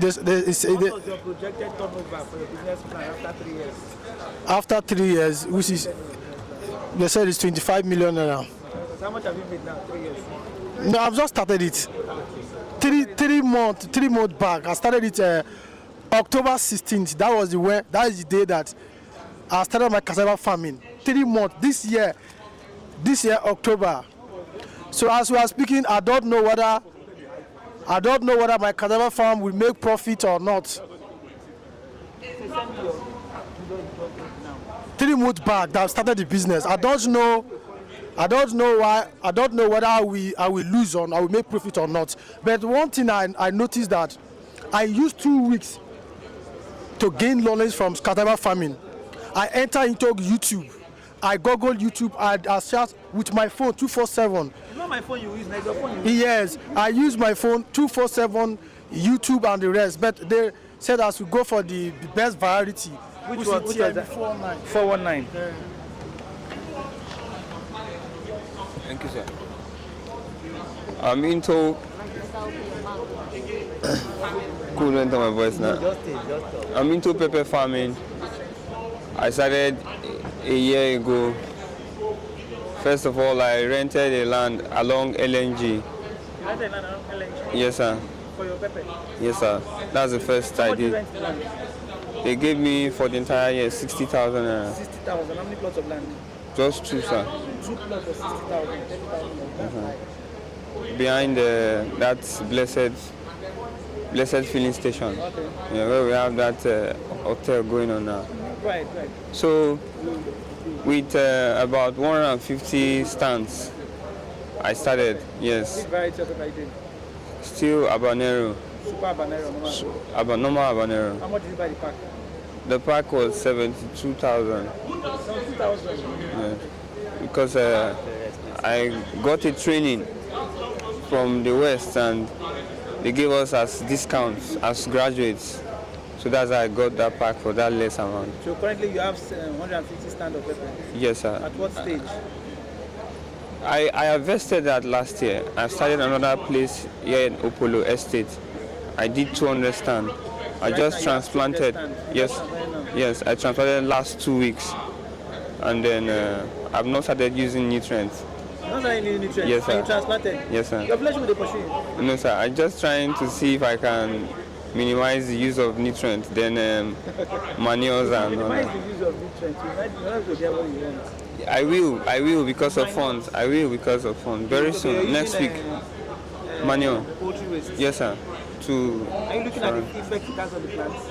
was your projected turnover for your business plan after 3 years? After 3 years, which is, they said it's 25 million naira. How much have you made now? 3 years? No, I've just started it. Three months back. I started it October 16th. That is the day that I started my cassava farming. 3 months. This year October. So as we are speaking, I don't know whether my cassava farm will make profit or not. 3 months back that I started the business. I don't know whether I will lose or I will make profit or not. But one thing I noticed that I used 2 weeks to gain knowledge from cassava farming. I enter into YouTube. I Google YouTube. I search with my phone 247. It's not my phone you use, it's your phone you use. Yes, I use my phone 247, YouTube and the rest. But they said I should go for the best variety. Which was that? 419. Thank you, sir. I'm into. Cool, enter my voice now. I'm into pepper farming. I started a year ago. First of all, I rented a land along LNG. You rented land along LNG? Yes, sir. For your pepper? Yes, sir. That's the first I did. Rent the land? They gave me for the entire year 60,000 naira. 60,000. How many plots of land? Just 2, sir. 2 plots of 60,000. 30,000. Behind that blessed filling station. Okay. Yeah, where we have that hotel going on now. Right. So with about 150 stands, I started, yes. Which variety of pepper you did? Still habanero. Super habanero, Normal habanero. How much did you buy the pack? The pack was 72,000. 70,000? Yeah. Because I got a training from the West and they gave us as discounts as graduates. So that's how I got that pack for that less amount. So currently you have 150 stand of pepper? Yes, sir. At what stage? I harvested that last year. I started another place here in Opolo Estate. I did 200 stand. I just transplanted. Yes, I transplanted last 2 weeks. And then I've not started using nutrients. Not any nutrients? Yes, sir. And you transplanted? Yes, sir. Your village will they pursue? No, sir. I'm just trying to see if I can minimize the use of nutrients, then manures and all Minimize that. the use of nutrients. You might not get what you want. I will because of funds. Very soon, next week. Manure. Poultry waste? Yes, sir. Are you looking at the effect it has on the plants?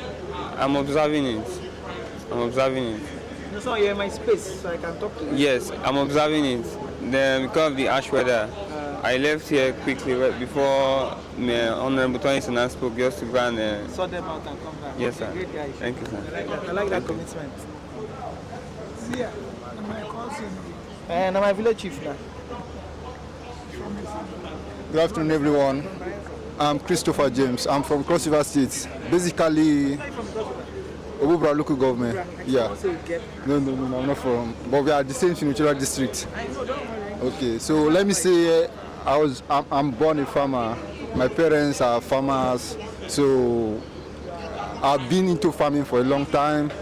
I'm observing it. No, so you're in my space, so I can talk to you. Yes, I'm observing it. Then because of the harsh weather, I left here quickly right before Honorable Tony Sena spoke just to go and sort them out and come back. Yes, sir. Great guy. Thank you, sir. I like that commitment. Yeah, my cousin. And I'm my village chief now. Good afternoon, everyone. I'm Christopher James. I'm from Cross River State. Basically, Ogbuku local government. Yeah. No, I'm not from. But we are the same Finichura district. Okay, so let me say, I'm born a farmer. My parents are farmers, so I've been into farming for a long time.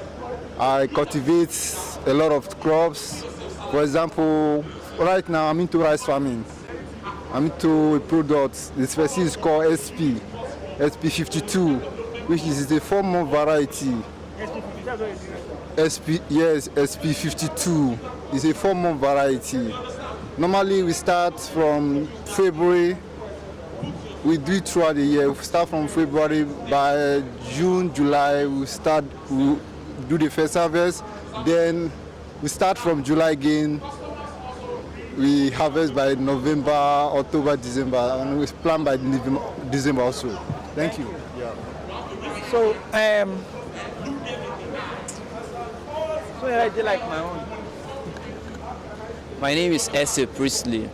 I cultivate a lot of crops. For example, right now I'm into rice farming. I'm into a product. The species is called SP52, which is a 4-month variety. SP52 is a 4-month variety. Normally we start from February. We do it throughout the year. We start from February. By June, July, we do the first harvest. Then we start from July again. We harvest by November, October, December, and we plant by December also. Thank you. Yeah. So, so I did like my own. My name is Esse Priestley.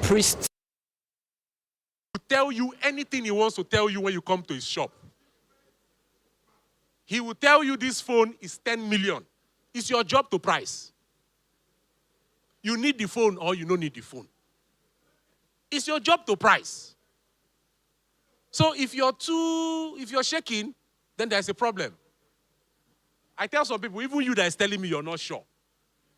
Priest. To tell you anything he wants to tell you when you come to his shop. He will tell you this phone is 10 million. It's your job to price. You need the phone or you don't need the phone. It's your job to price. So if you're shaking, then there's a problem. I tell some people, even you that is telling me you're not sure,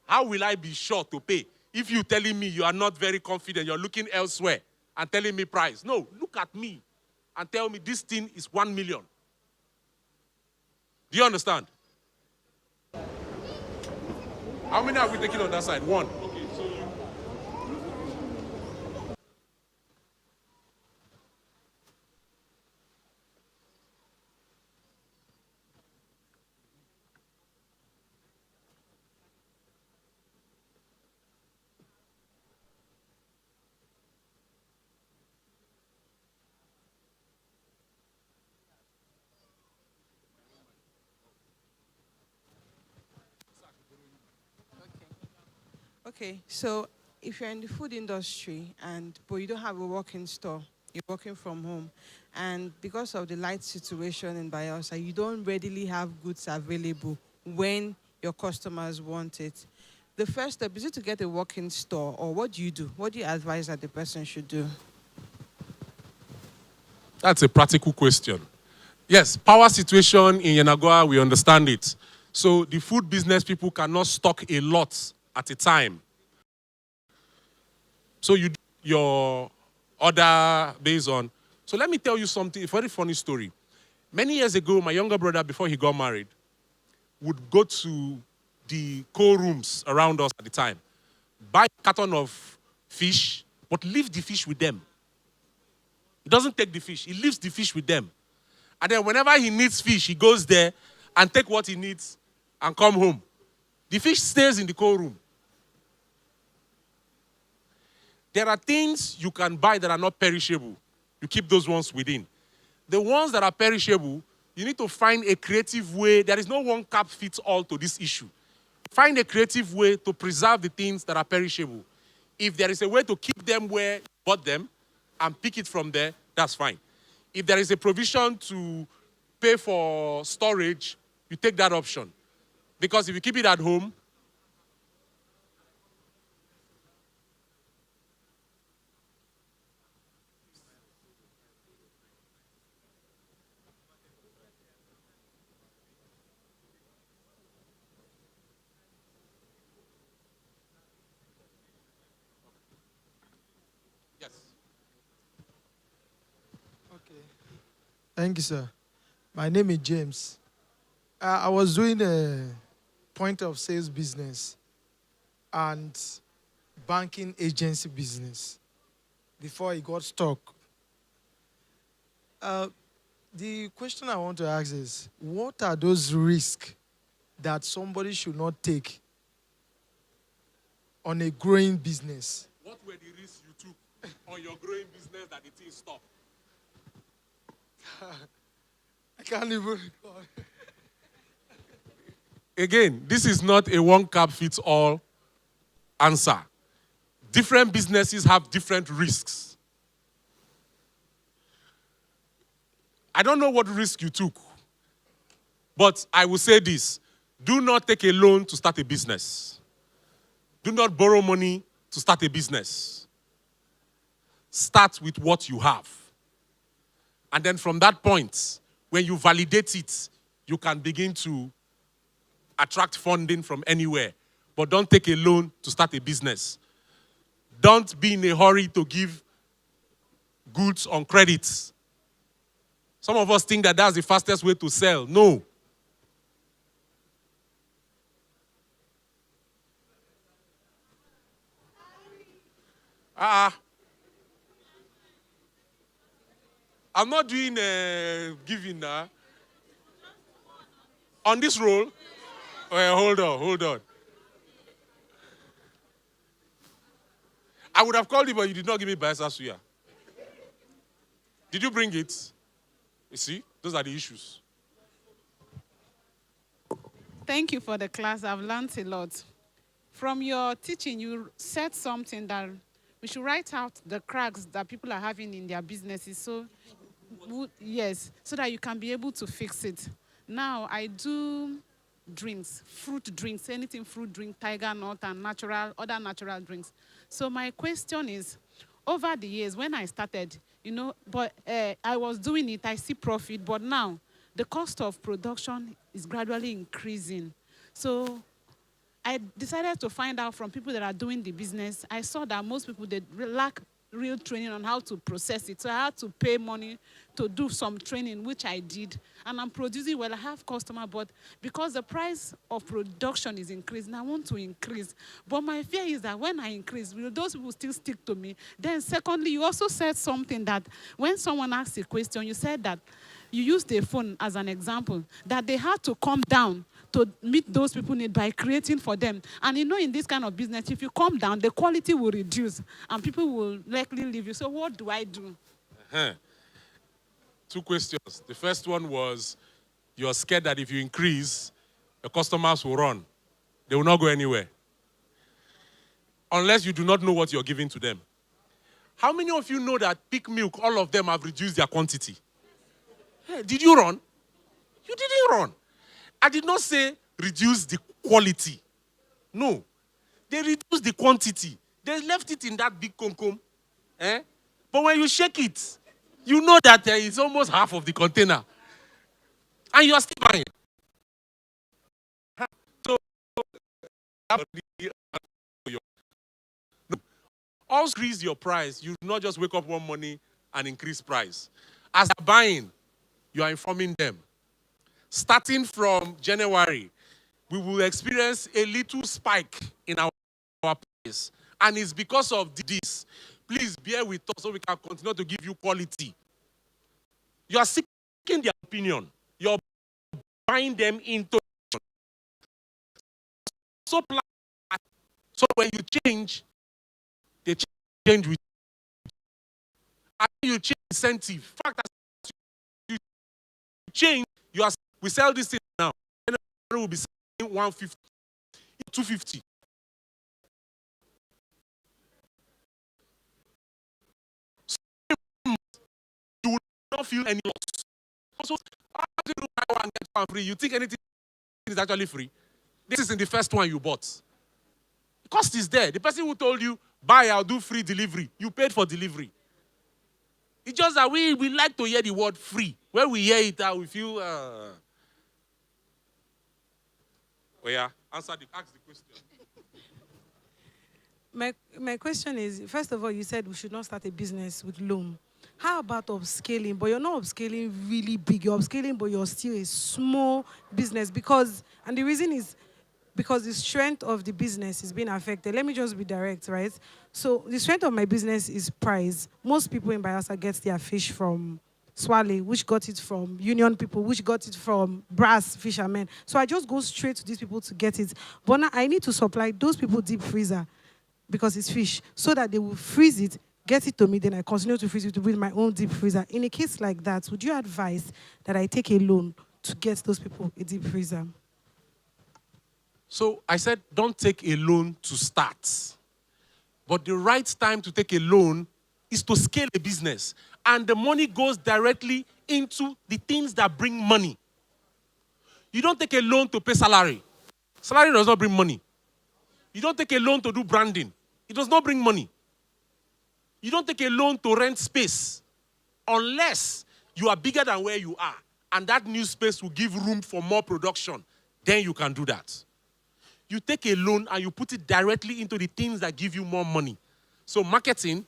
how will I be sure to pay if you're telling me you are not very confident, you're looking elsewhere and telling me price? No, look at me and tell me this thing is 1 million. Do you understand? How many are we taking on that side? One. Okay, so if you're in the food industry but you don't have a working store, you're working from home, and because of the light situation in Bayelsa, you don't readily have goods available when your customers want it. The first step, is it to get a working store, or what do you do? What do you advise that the person should do? That's a practical question. Yes, power situation in Yenagoa, we understand it. So the food business people cannot stock a lot at a time. So you do your order based on. So let me tell you something, a very funny story. Many years ago, my younger brother, before he got married, would go to the cold rooms around us at the time, buy a carton of fish, but leave the fish with them. He doesn't take the fish, he leaves the fish with them. And then whenever he needs fish, he goes there and take what he needs and come home. The fish stays in the cold room. There are things you can buy that are not perishable. You keep those ones within. The ones that are perishable, you need to find a creative way. There is no one cap fits all to this issue. Find a creative way to preserve the things that are perishable. If there is a way to keep them where you bought them and pick it from there, that's fine. If there is a provision to pay for storage, you take that option. Because if you keep it at home, Thank you, sir. My name is James. I was doing a point of sales business and banking agency business before it got stuck. The question I want to ask is, what are those risks that somebody should not take on a growing business? what were the risks you took on your growing business that the thing stopped? I can't even recall. Again, this is not a one-cap-fits-all answer. Different businesses have different risks. I don't know what risk you took, but I will say this. Do not take a loan to start a business. Do not borrow money to start a business. Start with what you have. And then from that point, when you validate it, you can begin to attract funding from anywhere. But don't take a loan to start a business. Don't be in a hurry to give goods on credit. Some of us think that that's the fastest way to sell. No. I'm not doing giving now. On this roll, hold on. I would have called you, but you did not give me Bayelsa suya. Did you bring it? You see, those are the issues. Thank you for the class. I've learned a lot. From your teaching, you said something that we should write out the cracks that people are having in their businesses. So, yes, so that you can be able to fix it. Now I do drinks, fruit drinks, anything fruit drink, tiger nut and other natural drinks. So my question is, over the years when I started, but I was doing it, I see profit, but now the cost of production is gradually increasing. So I decided to find out from people that are doing the business. I saw that most people, they lack real training on how to process it. So I had to pay money to do some training, which I did. And I'm producing well. I have customer, but because the price of production is increasing, I want to increase. But my fear is that when I increase, will those people still stick to me? Then secondly, you also said something that when someone asks a question, you said that you used the phone as an example, that they had to come down to meet those people need by creating for them. And in this kind of business, if you come down, the quality will reduce and people will likely leave you. So what do I do? Two questions. The first one was, you're scared that if you increase, the customers will run. They will not go anywhere. Unless you do not know what you're giving to them. How many of you know that Peak Milk, all of them have reduced their quantity? Hey, did you run? You didn't run. I did not say reduce the quality. No. They reduced the quantity. They left it in that big comb. But when you shake it, you know that it's almost half of the container. And you are still buying. So, also increase your price. You do not just wake up one morning and increase price. As they're buying, you are informing them. Starting from January, we will experience a little spike in our price. And it's because of this. Please bear with us so we can continue to give you quality. You are seeking their opinion. You're buying them into so when you change, they change with you. And you change incentive. In fact, as you change, we sell this thing now. And we will be selling 150, 250. So you will not feel any loss. Also, how do you buy one get one free? You think anything is actually free? This is in the first one you bought. The cost is there. The person who told you, buy, I'll do free delivery. You paid for delivery. It's just that we like to hear the word free. When we hear it, we feel... Oh yeah, ask the question. My question is, first of all, you said we should not start a business with loan. How about upscaling? But you're not upscaling really big. You're upscaling, but you're still a small business and the reason is because the strength of the business is being affected. Let me just be direct, right? So the strength of my business is price. Most people in Bayelsa get their fish from Swale, which got it from Union people, which got it from Brass fishermen. So I just go straight to these people to get it. But now I need to supply those people deep freezer because it's fish, so that they will freeze it, get it to me, then I continue to freeze it with my own deep freezer. In a case like that, would you advise that I take a loan to get those people a deep freezer? So I said, don't take a loan to start. But the right time to take a loan is to scale a business. And the money goes directly into the things that bring money. You don't take a loan to pay salary. Salary does not bring money. You don't take a loan to do branding. It does not bring money. You don't take a loan to rent space unless you are bigger than where you are. And that new space will give room for more production. Then you can do that. You take a loan and you put it directly into the things that give you more money. So marketing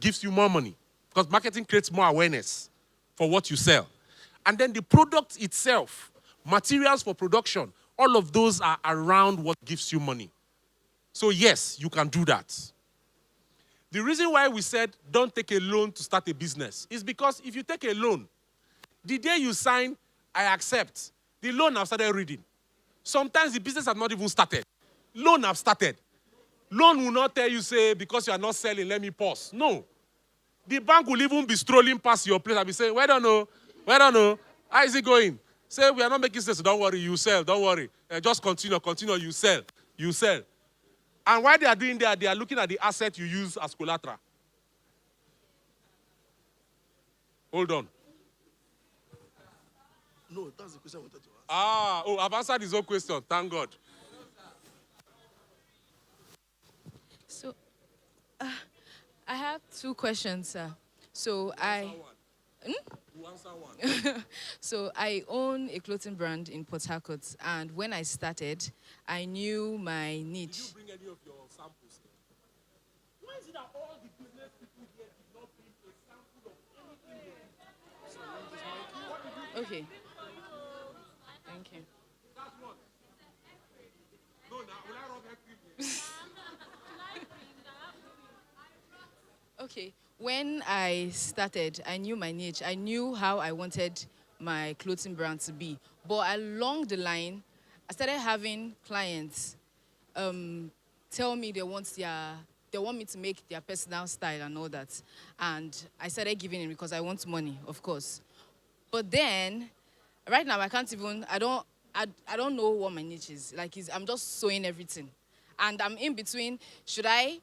gives you more money because marketing creates more awareness for what you sell. And then the product itself, materials for production, all of those are around what gives you money. So yes, you can do that. The reason why we said don't take a loan to start a business is because if you take a loan, the day you sign, I accept, the loan I've started reading. Sometimes the business have not even started. Loan have started. Loan will not tell you, say, because you are not selling, let me pause. No. The bank will even be strolling past your place and be saying, we don't know. How is it going? Say, we are not making sense. Don't worry, you sell. Don't worry. Just continue, you sell. You sell. And while they are doing that, they are looking at the asset you use as collateral. Hold on. No, that's the question I wanted to ask. I've answered his own question. Thank God. So, I have two questions, sir. So so I own a clothing brand in Port Harcourt, and when I started, I knew my niche. Did you bring any of your samples? Why is it that all the business people here did not bring a sample of anything? Okay. Thank you. That's one. No, now, will I rub your cream? Okay, when I started, I knew my niche. I knew how I wanted my clothing brand to be. But along the line, I started having clients tell me they want me to make their personal style and all that. And I started giving in because I want money, of course. But then, right now, I don't know what my niche is. I'm just sewing everything. And I'm in between, should I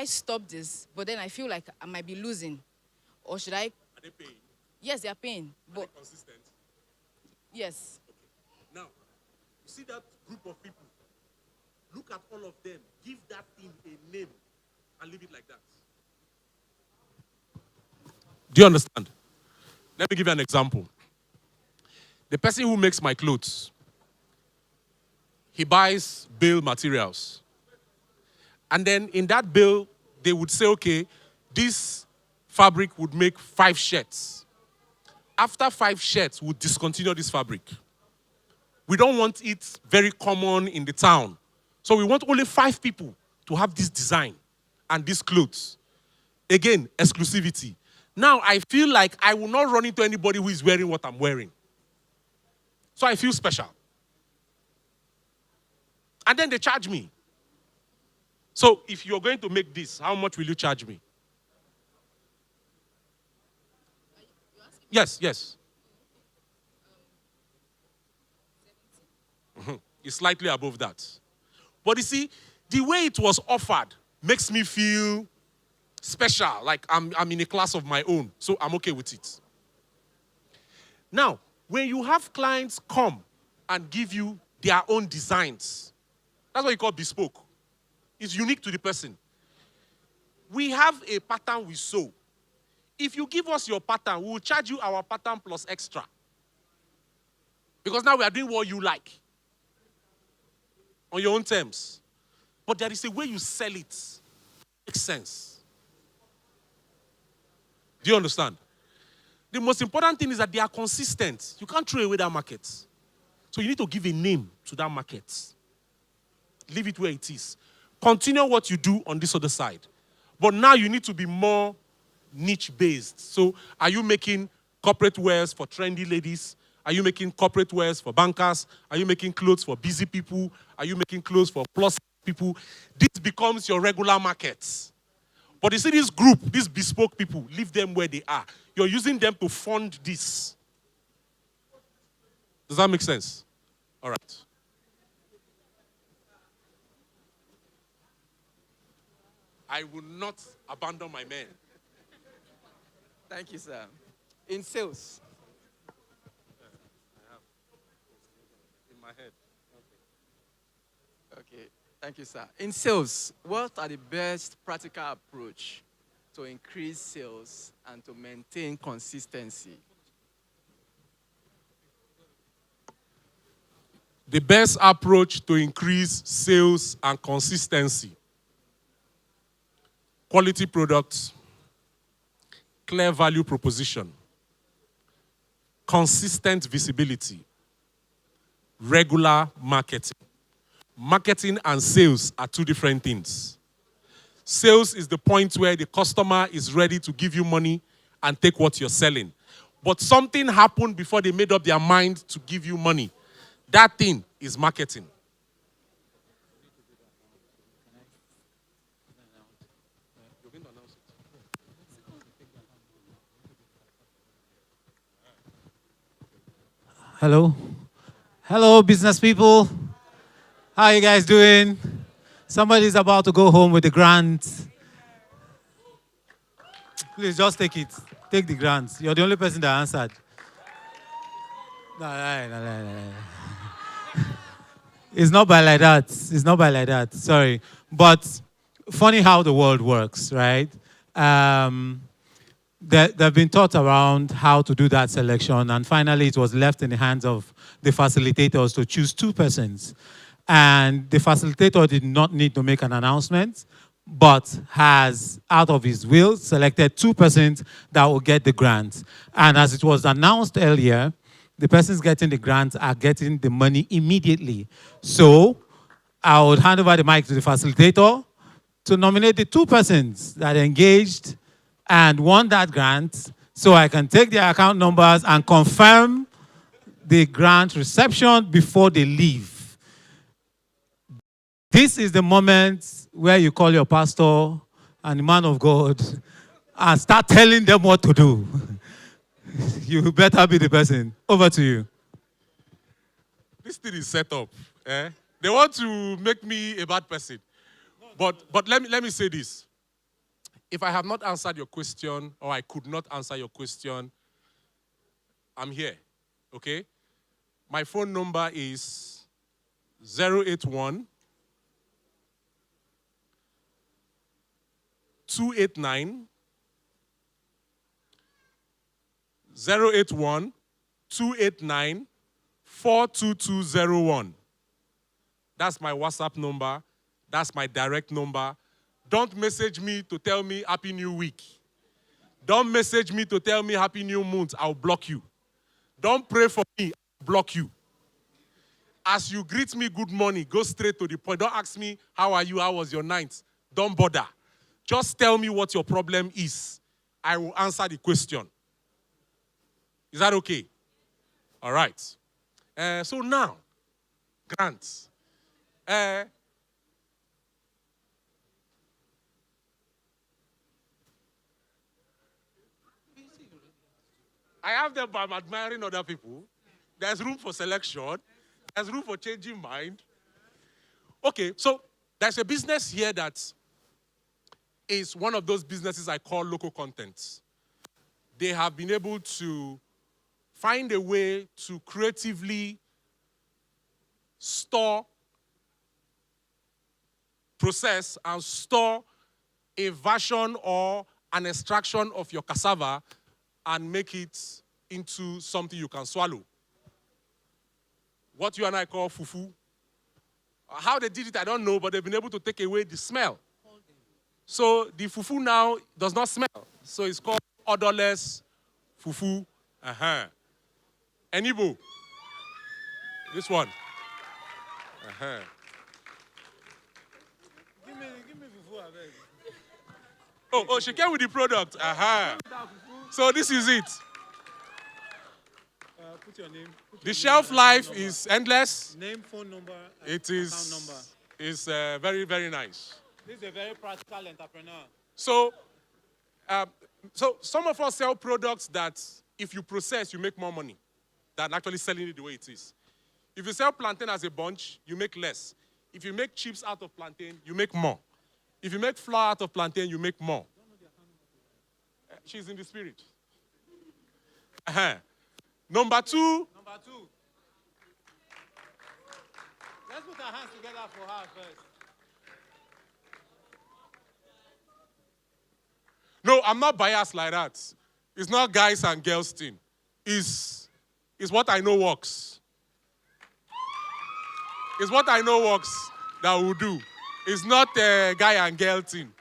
stop this? But then I feel like I might be losing. Or should I? Are they paying? Yes, they are paying. Are they consistent? Yes. Okay. Now, you see that group of people? Look at all of them. Give that thing a name and leave it like that. Do you understand? Let me give you an example. The person who makes my clothes, he buys bill materials. And then in that bill, they would say, okay, this fabric would make 5 shirts. After 5 shirts, we'll discontinue this fabric. We don't want it very common in the town. So we want only 5 people to have this design and these clothes. Again, exclusivity. Now I feel like I will not run into anybody who is wearing what I'm wearing. So I feel special. And then they charge me. So if you're going to make this, how much will you charge me? Yes, yes. It's slightly above that. But you see, the way it was offered makes me feel special, like I'm in a class of my own, so I'm okay with it. Now, when you have clients come and give you their own designs, that's what you call bespoke. It's unique to the person. We have a pattern we sew. If you give us your pattern, we will charge you our pattern plus extra. Because now we are doing what you like. On your own terms. But there is a way you sell it. Makes sense. Do you understand? The most important thing is that they are consistent. You can't throw away that market. So you need to give a name to that market. Leave it where it is. Continue what you do on this other side. But now you need to be more niche-based. So are you making corporate wears for trendy ladies? Are you making corporate wears for bankers? Are you making clothes for busy people? Are you making clothes for plus people? This becomes your regular market. But you see this group, these bespoke people, leave them where they are. You're using them to fund this. Does that make sense? All right. I will not abandon my men. Thank you, sir. In sales. I have in my head. Okay, thank you, sir. In sales, what are the best practical approach to increase sales and to maintain consistency? The best approach to increase sales and consistency. Quality products, clear value proposition, consistent visibility, regular marketing. Marketing and sales are 2 different things. Sales is the point where the customer is ready to give you money and take what you're selling. But something happened before they made up their mind to give you money. That thing is marketing. Hello. Hello, business people. How are you guys doing? Somebody's about to go home with the grant. Please just take it. Take the grant. You're the only person that answered. No. It's not by like that. It's not by like that. Sorry. But funny how the world works, right? There have been thoughts around how to do that selection, and finally it was left in the hands of the facilitators to choose 2 persons. And the facilitator did not need to make an announcement, but has, out of his will, selected 2 persons that will get the grant. And as it was announced earlier, the persons getting the grants are getting the money immediately. So I would hand over the mic to the facilitator to nominate the 2 persons that engaged and won that grant, so I can take their account numbers and confirm the grant reception before they leave. This is the moment where you call your pastor and the man of God and start telling them what to do. You better be the person. Over to you. This thing is set up. Eh? They want to make me a bad person. But let me say this. If I have not answered your question, or I could not answer your question, I'm here, okay? My phone number is 081 289 081 289 42201. That's my WhatsApp number. That's my direct number. Don't message me to tell me Happy New Week. Don't message me to tell me Happy New Month. I'll block you. Don't pray for me. I'll block you. As you greet me good morning, go straight to the point. Don't ask me, how are you? How was your night? Don't bother. Just tell me what your problem is. I will answer the question. Is that okay? All right. So now, grants. I have them by admiring other people. There's room for selection. There's room for changing mind. Okay, so there's a business here that is one of those businesses I call local content. They have been able to find a way to creatively store, process, and store a version or an extraction of your cassava and make it into something you can swallow. What you and I call fufu. How they did it, I don't know, but they've been able to take away the smell. So the fufu now does not smell. So it's called odorless fufu. Enibo. This one. Give me fufu, Oh, she came with the product. So this is it. Put your name. The shelf life is endless. Name, phone number, and It is, account number. It's very, very nice. This is a very practical entrepreneur. So some of us sell products that if you process, you make more money than actually selling it the way it is. If you sell plantain as a bunch, you make less. If you make chips out of plantain, you make more. If you make flour out of plantain, you make more. She's in the spirit. Number two. Let's put our hands together for her first. No, I'm not biased like that. It's not guys and girls thing. It's what I know works. It's what I know works that we'll do. It's not a guy and girl thing.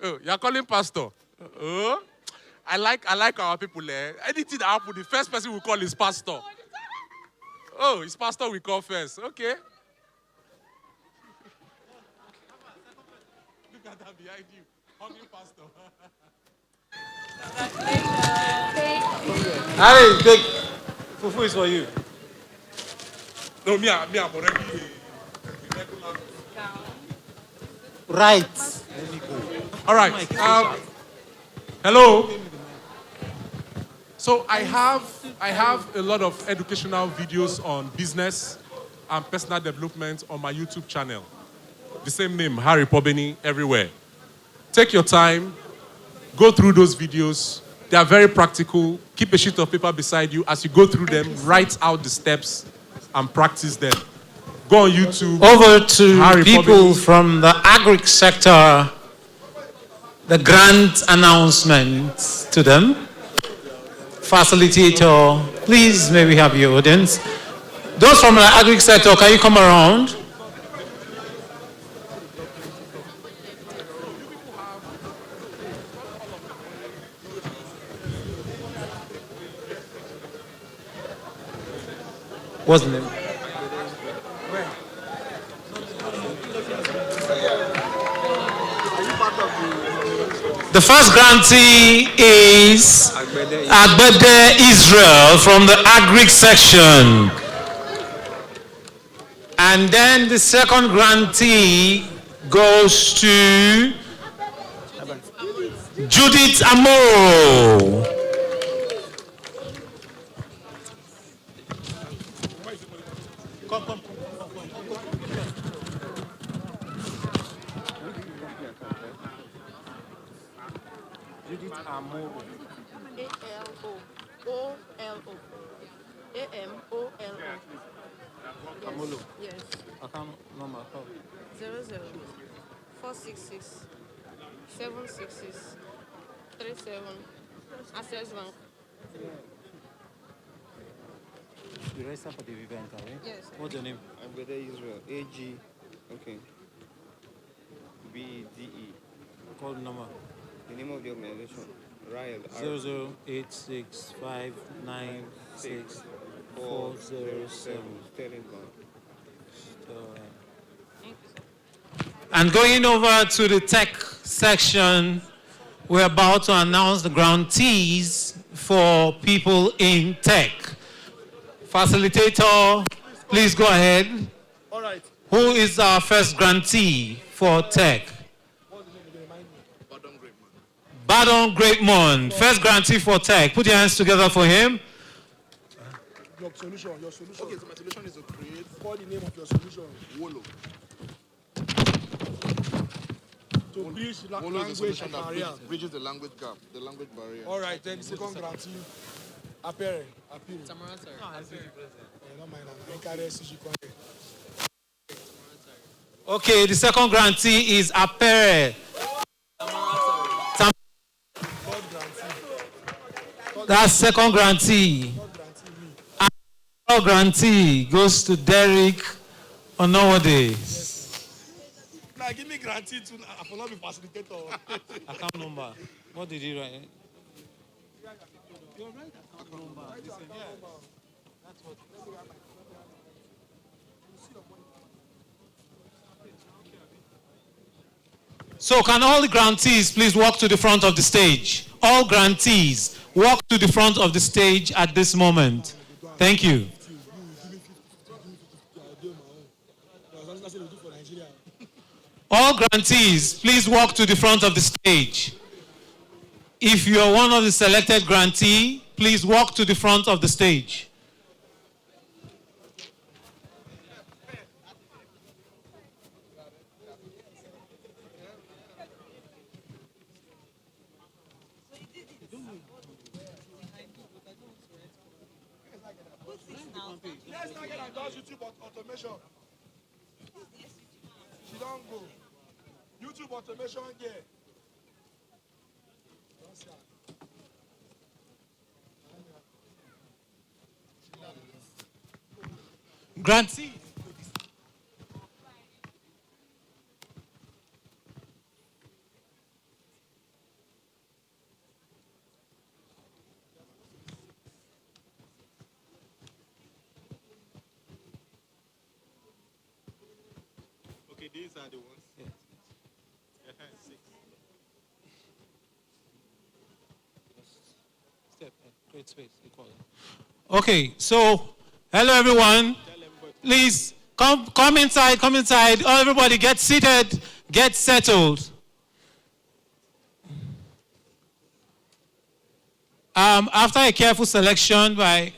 Oh, you're calling pastor? Oh, I like our people there. Anything that happens, the first person we call is pastor. Oh, it's pastor we call first. Okay. Look at that behind you. Hugging pastor. Harry, take fufu is for you. No, me, I'm already. Right. All right. Hello. So I have a lot of educational videos on business and personal development on my YouTube channel. The same name, Harry Pobeni, everywhere. Take your time, go through those videos, They are very practical. Keep a sheet of paper beside you. As you go through them, write out the steps and practice them. Go on YouTube. Over to people from the agri sector, the grant announcement to them. Facilitator, please, may we have your audience. Those from the agri sector, can you come around? What's the name? The first grantee is Agbede Israel from the Agric section. And then the second grantee goes to Judith Amoro. Yes. Account number. 00-466-766-37. Access Bank. You register for the event, right? Yes. What's your name? Agbede Israel. AG. Okay. BDE. Call number. The name of the organization. Riot. 00865964407. Sterling Bank. And going over to the tech section, we're about to announce the grantees for people in tech. Facilitator, please go ahead. All right. Who is our first grantee for tech? Badon Greatmon, first grantee for tech. Put your hands together for him. Your solution. Okay, so my solution is to create. Call the name of your solution. Wolo. To bridge language barrier. Bridges the language gap, the language barrier. All right, then the second grantee. Appear. Not mine. Okay, the second grantee is Apere. That's second grantee. And third grantee goes to Derek Onowode. Now give me grantee to I will not be facilitator. Account number. What did you write? You're right. Account number. That's what. So can all the grantees please walk to the front of the stage? All grantees, walk to the front of the stage at this moment. Thank you. All grantees, please walk to the front of the stage. If you are one of the selected grantee, please walk to the front of the stage. Let's not get does YouTube automation. She don't go. YouTube automation here. Grantee. Okay, these are the ones. Okay, so hello everyone. Please come inside, come inside. Oh, everybody get seated, get settled. After a careful selection by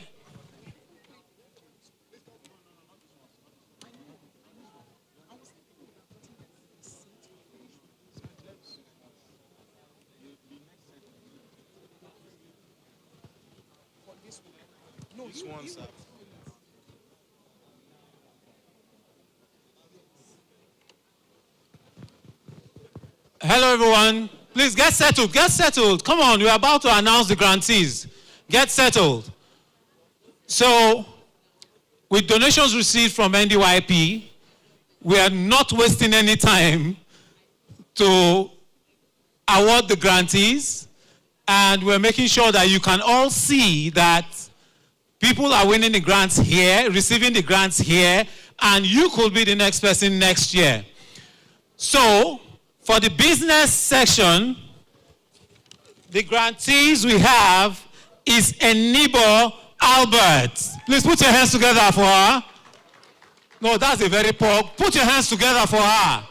This one, sir. Hello, everyone. Please get settled. Get settled. Come on, we're about to announce the grantees. Get settled. So, with donations received from NDYP, we are not wasting any time to award the grantees, and we're making sure that you can all see that people are winning the grants here, receiving the grants here, and you could be the next person next year. So, for the business section, the grantees we have is Enibo Albert. Please put your hands together for her. No, that's a very poor. Put your hands together for her.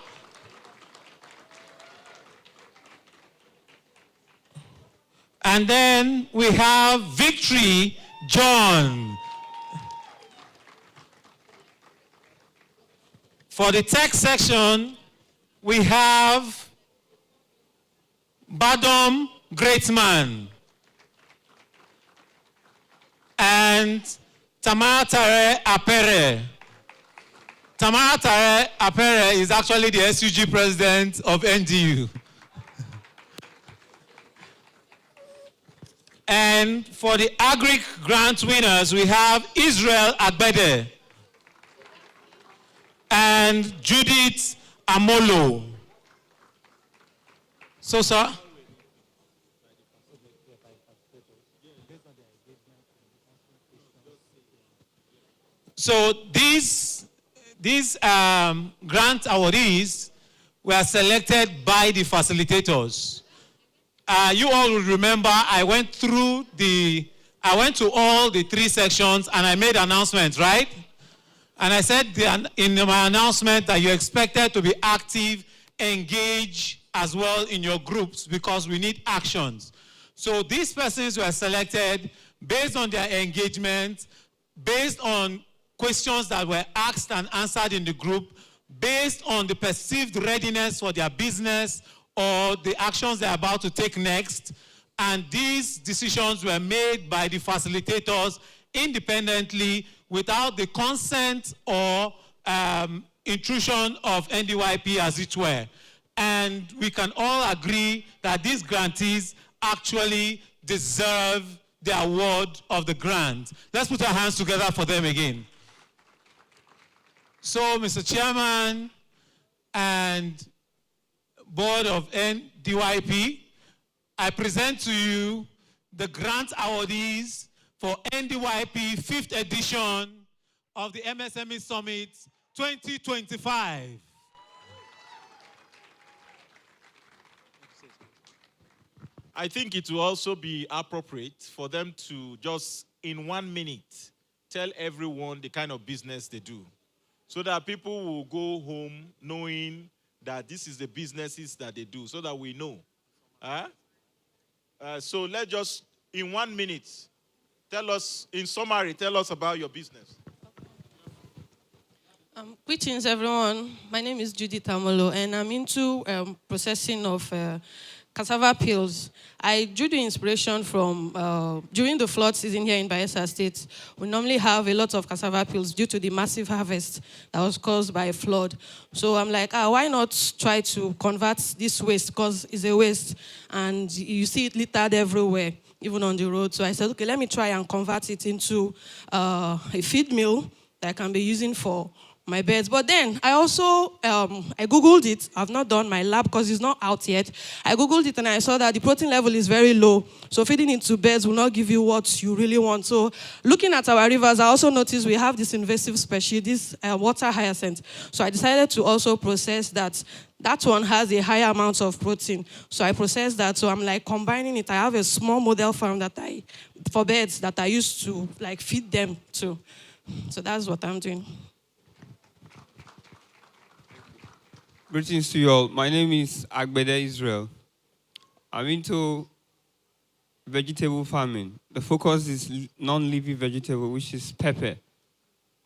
And then we have Victory John. For the tech section, we have Badom Greatman and Tamatare Apere. Tamatare Apere is actually the SUG president of NDU. And for the Agric grant winners, we have Israel Agbede and Judith Amolo. So, sir? So these grant awardees were selected by the facilitators. You all will remember I went to all the three sections and I made announcements, right? And I said in my announcement that you expected to be active, engage as well in your groups because we need actions. So these persons were selected based on their engagement, based on questions that were asked and answered in the group, based on the perceived readiness for their business or the actions they're about to take next. And these decisions were made by the facilitators independently without the consent or intrusion of NDYP as it were. And we can all agree that these grantees actually deserve the award of the grant. Let's put our hands together for them again. So, Mr. Chairman and Board of NDYP, I present to you the grant awardees for NDYP 5th edition of the MSME Summit 2025. I think it will also be appropriate for them to just, in 1 minute, tell everyone the kind of business they do, so that people will go home knowing that this is the businesses that they do, so that we know. So let's just, in 1 minute, tell us, in summary, tell us about your business. Greetings, everyone. My name is Judith Amolo, and I'm into processing of cassava peels. I drew the inspiration from, during the flood season here in Bayelsa State, we normally have a lot of cassava peels due to the massive harvest that was caused by a flood. So I'm like, why not try to convert this waste, because it's a waste, and you see it littered everywhere, even on the road. So I said, okay, let me try and convert it into a feed mill that I can be using for my birds. But then I also, I Googled it. I've not done my lab because it's not out yet. I Googled it and I saw that the protein level is very low. So feeding it to birds will not give you what you really want. So looking at our rivers, I also noticed we have this invasive species, this water hyacinth. So I decided to also process that. That one has a higher amount of protein. So I processed that. So I'm like combining it. I have a small model farm for birds that I used to like feed them to. So that's what I'm doing. Greetings to you all. My name is Agbede Israel. I'm into vegetable farming. The focus is non-leafy vegetable, which is pepper.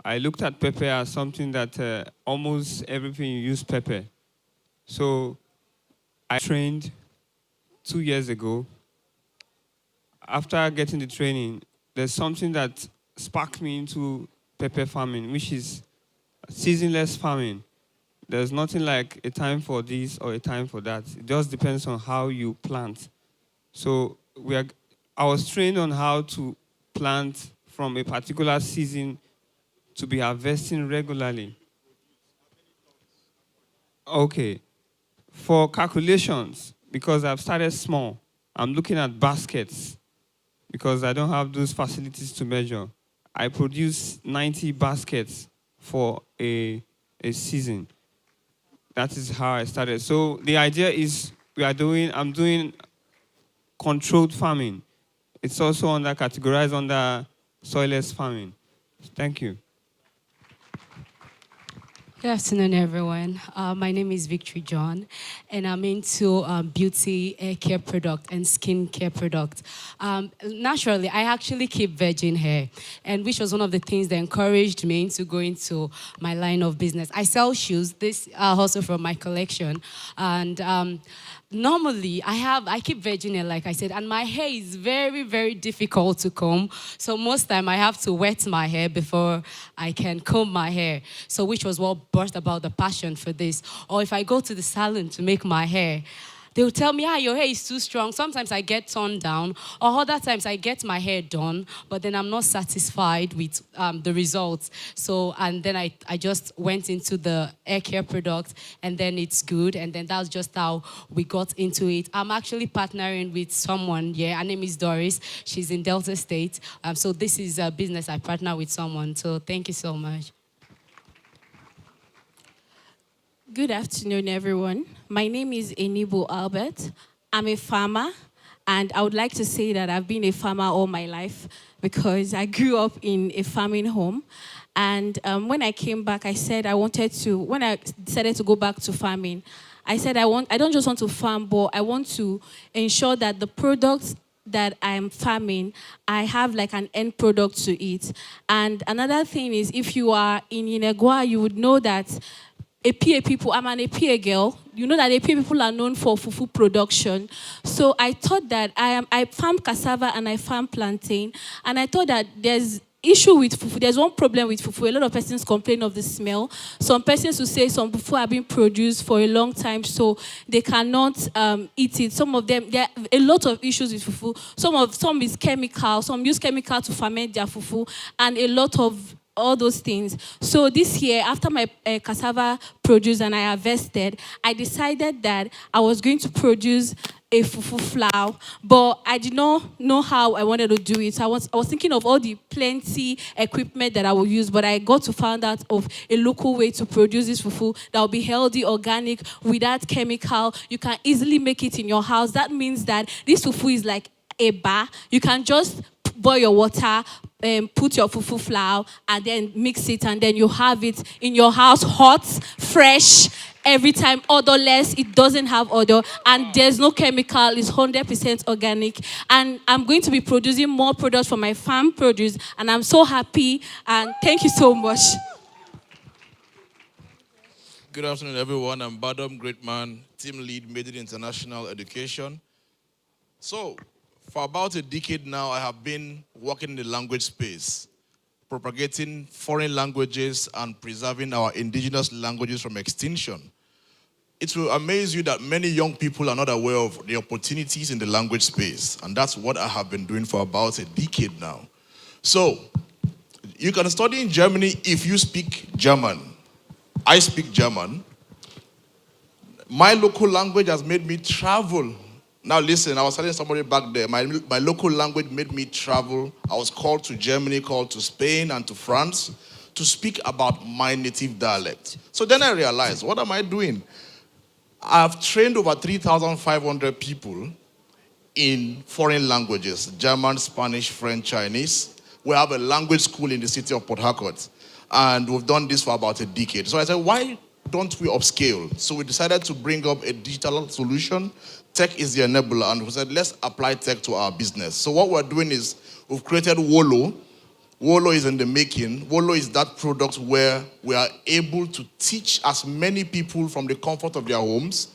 I looked at pepper as something that almost everything you use pepper. So I trained 2 years ago. After getting the training, there's something that sparked me into pepper farming, which is seasonless farming. There's nothing like a time for this or a time for that. It just depends on how you plant. So I was trained on how to plant from a particular season to be harvesting regularly. Okay. For calculations, because I've started small, I'm looking at baskets because I don't have those facilities to measure. I produce 90 baskets for a season. That is how I started. So the idea is I'm doing controlled farming. It's also categorized under soilless farming. Thank you. Good afternoon, everyone. My name is Victory John, and I'm into beauty, hair care product, and skin care product. Naturally, I actually keep virgin hair, and which was one of the things that encouraged me to go into my line of business. I sell shoes. This also from my collection, and normally I keep virgin hair, like I said, and my hair is very, very difficult to comb. So most time I have to wet my hair before I can comb my hair. So which was what brought about the passion for this. Or if I go to the salon to make my hair, they will tell me, your hair is too strong. Sometimes I get toned down, or other times I get my hair done, but then I'm not satisfied with the results. So, and then I just went into the hair care product, and then it's good, and then that's just how we got into it. I'm actually partnering with someone, her name is Doris. She's in Delta State. So this is a business I partner with someone. So thank you so much. Good afternoon, everyone. My name is Enibo Albert. I'm a farmer, and I would like to say that I've been a farmer all my life because I grew up in a farming home. And when I came back, I said when I decided to go back to farming, I said I don't just want to farm, but I want to ensure that the products that I'm farming, I have like an end product to eat. And another thing is, if you are in Yenagoa, you would know that APA people, I'm an APA girl. You know that APA people are known for fufu production. So I thought that I farm cassava and I farm plantain. And I thought that there's issue with fufu. There's one problem with fufu. A lot of persons complain of the smell. Some persons will say some fufu have been produced for a long time, so they cannot eat it. Some of them, there are a lot of issues with fufu. Some is chemical. Some use chemical to ferment their fufu, and a lot of all those things. So this year, after my cassava produced and I harvested, I decided that I was going to produce a fufu flour, but I did not know how I wanted to do it. I was thinking of all the plenty equipment that I would use, but I got to find out of a local way to produce this fufu that will be healthy, organic, without chemical. You can easily make it in your house. That means that this fufu is like a bar. You can just boil your water, put your fufu flour, and then mix it, and then you have it in your house, hot, fresh, every time, odorless. It doesn't have odor, and there's no chemical. It's 100% organic. And I'm going to be producing more products for my farm produce, and I'm so happy, and thank you so much. Good afternoon, everyone. I'm Badom Greatman, team lead, Made in International Education. So, for about a decade now, I have been working in the language space, propagating foreign languages and preserving our indigenous languages from extinction. It will amaze you that many young people are not aware of the opportunities in the language space, and that's what I have been doing for about a decade now. So, you can study in Germany if you speak German. I speak German. My local language has made me travel. Now listen, I was telling somebody back there, my local language made me travel. I was called to Germany, called to Spain and to France to speak about my native dialect. So then I realized, what am I doing? I've trained over 3,500 people in foreign languages, German, Spanish, French, Chinese. We have a language school in the city of Port Harcourt, and we've done this for about a decade. So I said, why don't we upscale? So we decided to bring up a digital solution. Tech is the enabler, and we said, let's apply tech to our business. So what we're doing is we've created Wolo. Wolo is in the making. Wolo is that product where we are able to teach as many people from the comfort of their homes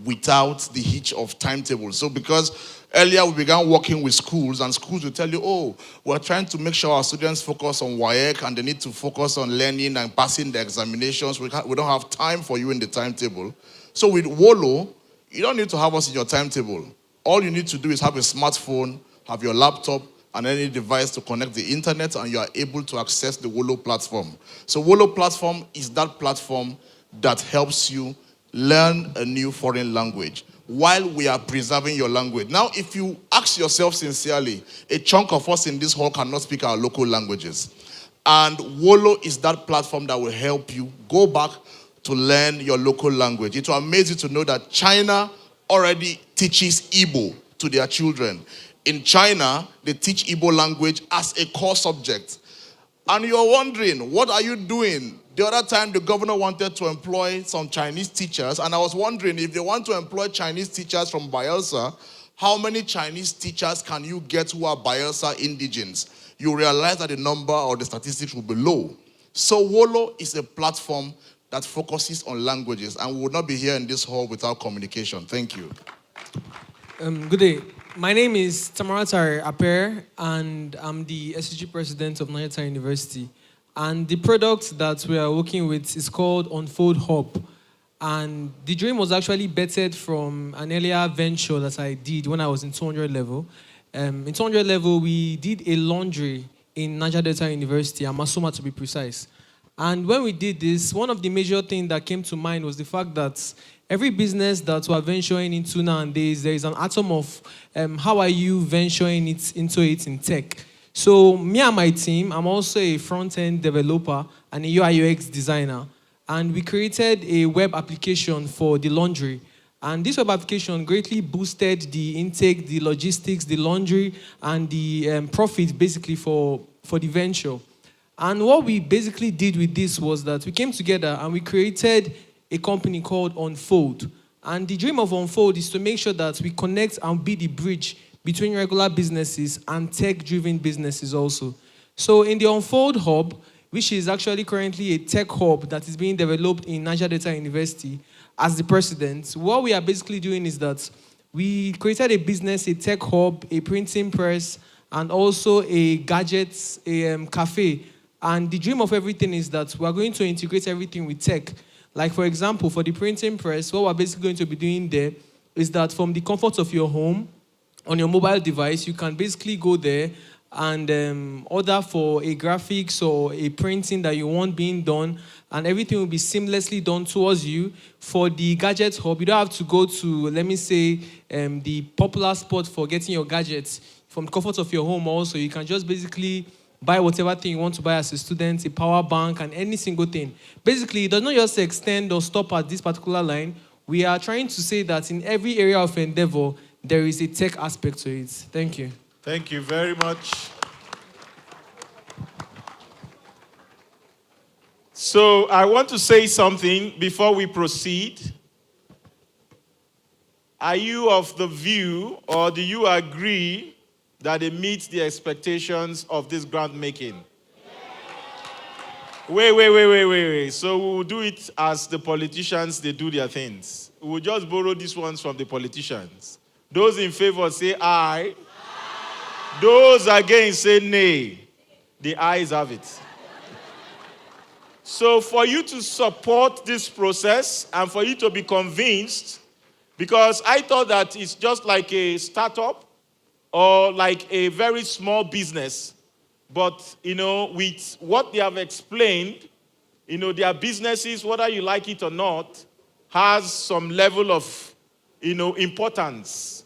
without the hitch of timetables. So because Earlier, we began working with schools, and schools will tell you, oh, we're trying to make sure our students focus on WAEC, and they need to focus on learning and passing the examinations. We don't have time for you in the timetable. So with Wolo, you don't need to have us in your timetable. All you need to do is have a smartphone, have your laptop, and any device to connect the internet, and you are able to access the Wolo platform. So Wolo platform is that platform that helps you learn a new foreign language while we are preserving your language. Now, if you ask yourself sincerely, a chunk of us in this hall cannot speak our local languages. And Wolo is that platform that will help you go back to learn your local language. It will amaze you to know that China already teaches Igbo to their children. In China, they teach Igbo language as a core subject. And you're wondering, what are you doing? The other time, the governor wanted to employ some Chinese teachers, and I was wondering, if they want to employ Chinese teachers from Bayelsa, how many Chinese teachers can you get who are Bayelsa indigenes? You realize that the number or the statistics will be low. So Wolo is a platform that focuses on languages, and we would not be here in this hall without communication. Thank you. Good day. My name is Tamaratar Aper, and I'm the SUG president of Niger Delta University. And the product that we are working with is called Unfold Hub. And the dream was actually bettered from an earlier venture that I did when I was in 200 level. In 200 level, we did a laundry in Niger Delta University, Amasoma to be precise. And when we did this, one of the major things that came to mind was the fact that every business that we're venturing into nowadays, there is an atom of how are you venturing into it in tech. So me and my team, I'm also a front-end developer and a UI UX designer. And we created a web application for the laundry. And this web application greatly boosted the intake, the logistics, the laundry, and the profit basically for the venture. And what we basically did with this was that we came together and we created a company called Unfold. And the dream of Unfold is to make sure that we connect and be the bridge between regular businesses and tech-driven businesses also. So in the Unfold Hub, which is actually currently a tech hub that is being developed in Niger Delta University, as the president, what we are basically doing is that we created a business, a tech hub, a printing press, and also a gadgets, a cafe. And the dream of everything is that we are going to integrate everything with tech. Like, for example, for the printing press, what we're basically going to be doing there is that from the comfort of your home, on your mobile device, you can basically go there and order for a graphics or a printing that you want being done, and everything will be seamlessly done towards you. For the gadget hub, you don't have to go to, let me say, the popular spot for getting your gadgets from the comfort of your home also. You can just basically buy whatever thing you want to buy as a student, a power bank, and any single thing. Basically, it does not just extend or stop at this particular line. We are trying to say that in every area of endeavor, there is a tech aspect to it. Thank you. Thank you very much. So I want to say something before we proceed. Are you of the view, or do you agree that it meets the expectations of this grant making? Wait. So we'll do it as the politicians, they do their things. We'll just borrow these ones from the politicians. Those in favor say aye. Those against say nay. The ayes have it. So for you to support this process and for you to be convinced, because I thought that it's just like a startup or like a very small business. But, with what they have explained, their businesses, whether you like it or not, has some level of, importance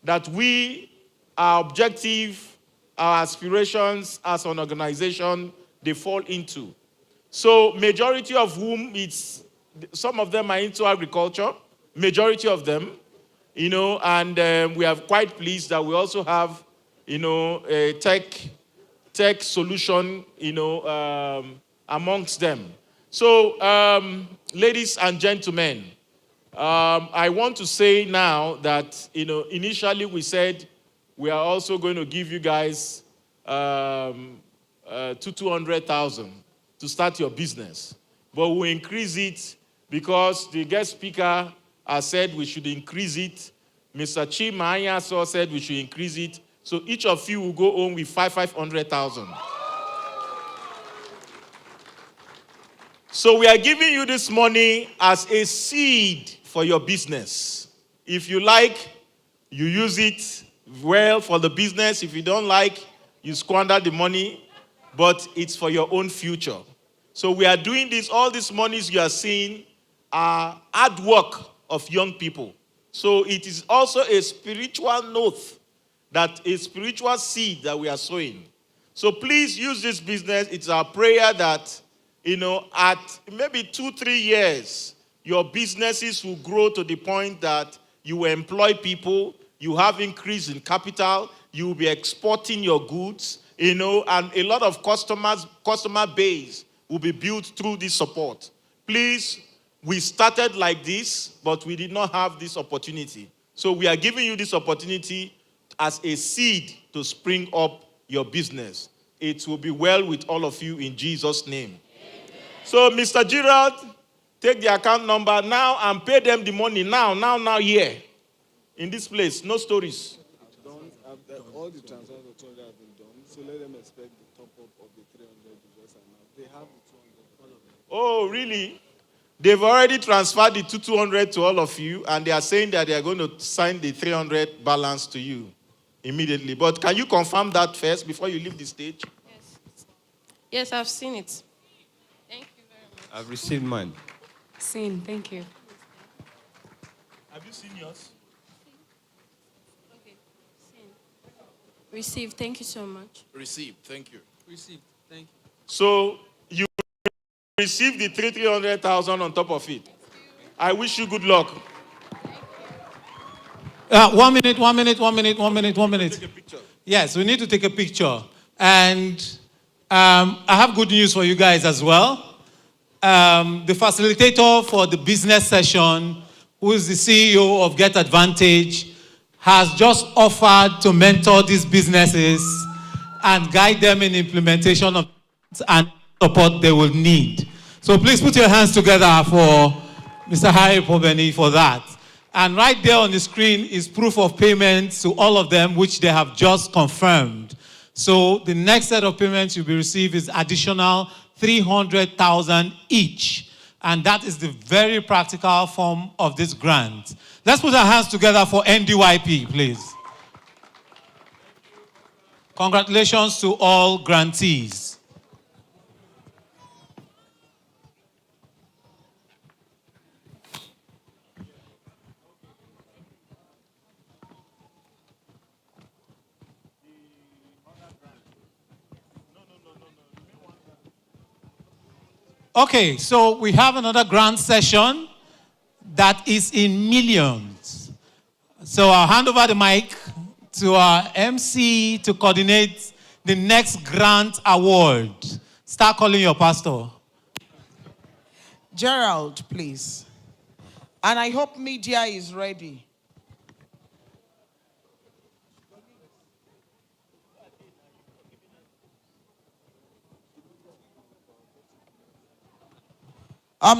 that we, our objective, our aspirations as an organization, they fall into. So majority of whom some of them are into agriculture, majority of them, and we are quite pleased that we also have, a tech solution, amongst them. So, ladies and gentlemen, I want to say now that, initially we said we are also going to give you guys 200,000 to start your business. But we'll increase it because the guest speaker has said we should increase it Mr. Chimaya also said we should increase it. So each of you will go home with 500,000. So we are giving you this money as a seed for your business. If you like, you use it well for the business. If you don't like, you squander the money, but it's for your own future. So we are doing this, all these monies you are seeing are hard work of young people. So it is also a spiritual note, that a spiritual seed that we are sowing. So please use this business. It's our prayer that, at maybe 2-3 years, your businesses will grow to the point that you will employ people, you have increase in capital, you will be exporting your goods, and a lot of customer base will be built through this support. Please, we started like this, but we did not have this opportunity. So we are giving you this opportunity as a seed to spring up your business. It will be well with all of you in Jesus' name. Amen. So, Mr. Gerald, take the account number now and pay them the money now, here. In this place, no stories. All the transfers of 200 have been done, so let them expect the top up of the 300 you just announced. They have the 200. Oh, really? They've already transferred the 200 to all of you, and they are saying that they are going to sign the 300 balance to you immediately. But can you confirm that first before you leave the stage? Yes, I've seen it. Thank you very much. I've received mine. Seen, thank you. Have you seen yours? Received, thank you so much. Received, thank you. Received, thank you. So you receive the 300,000 on top of it. I wish you good luck. 1 minute. Take a picture. Yes, we need to take a picture. And I have good news for you guys as well. The facilitator for the business session, who is the CEO of Get Advantage, has just offered to mentor these businesses and guide them in implementation of and support they will need. So please put your hands together for Mr. Harry Pobeni for that. And right there on the screen is proof of payment to all of them, which they have just confirmed. So the next set of payments you'll be receiving is additional 300,000 each. And that is the very practical form of this grant. Let's put our hands together for NDYP, please. Congratulations to all grantees. Okay, so we have another grant session that is in millions. So I'll hand over the mic to our MC to coordinate the next grant award. Start calling your pastor. Gerald, please. And I hope media is ready.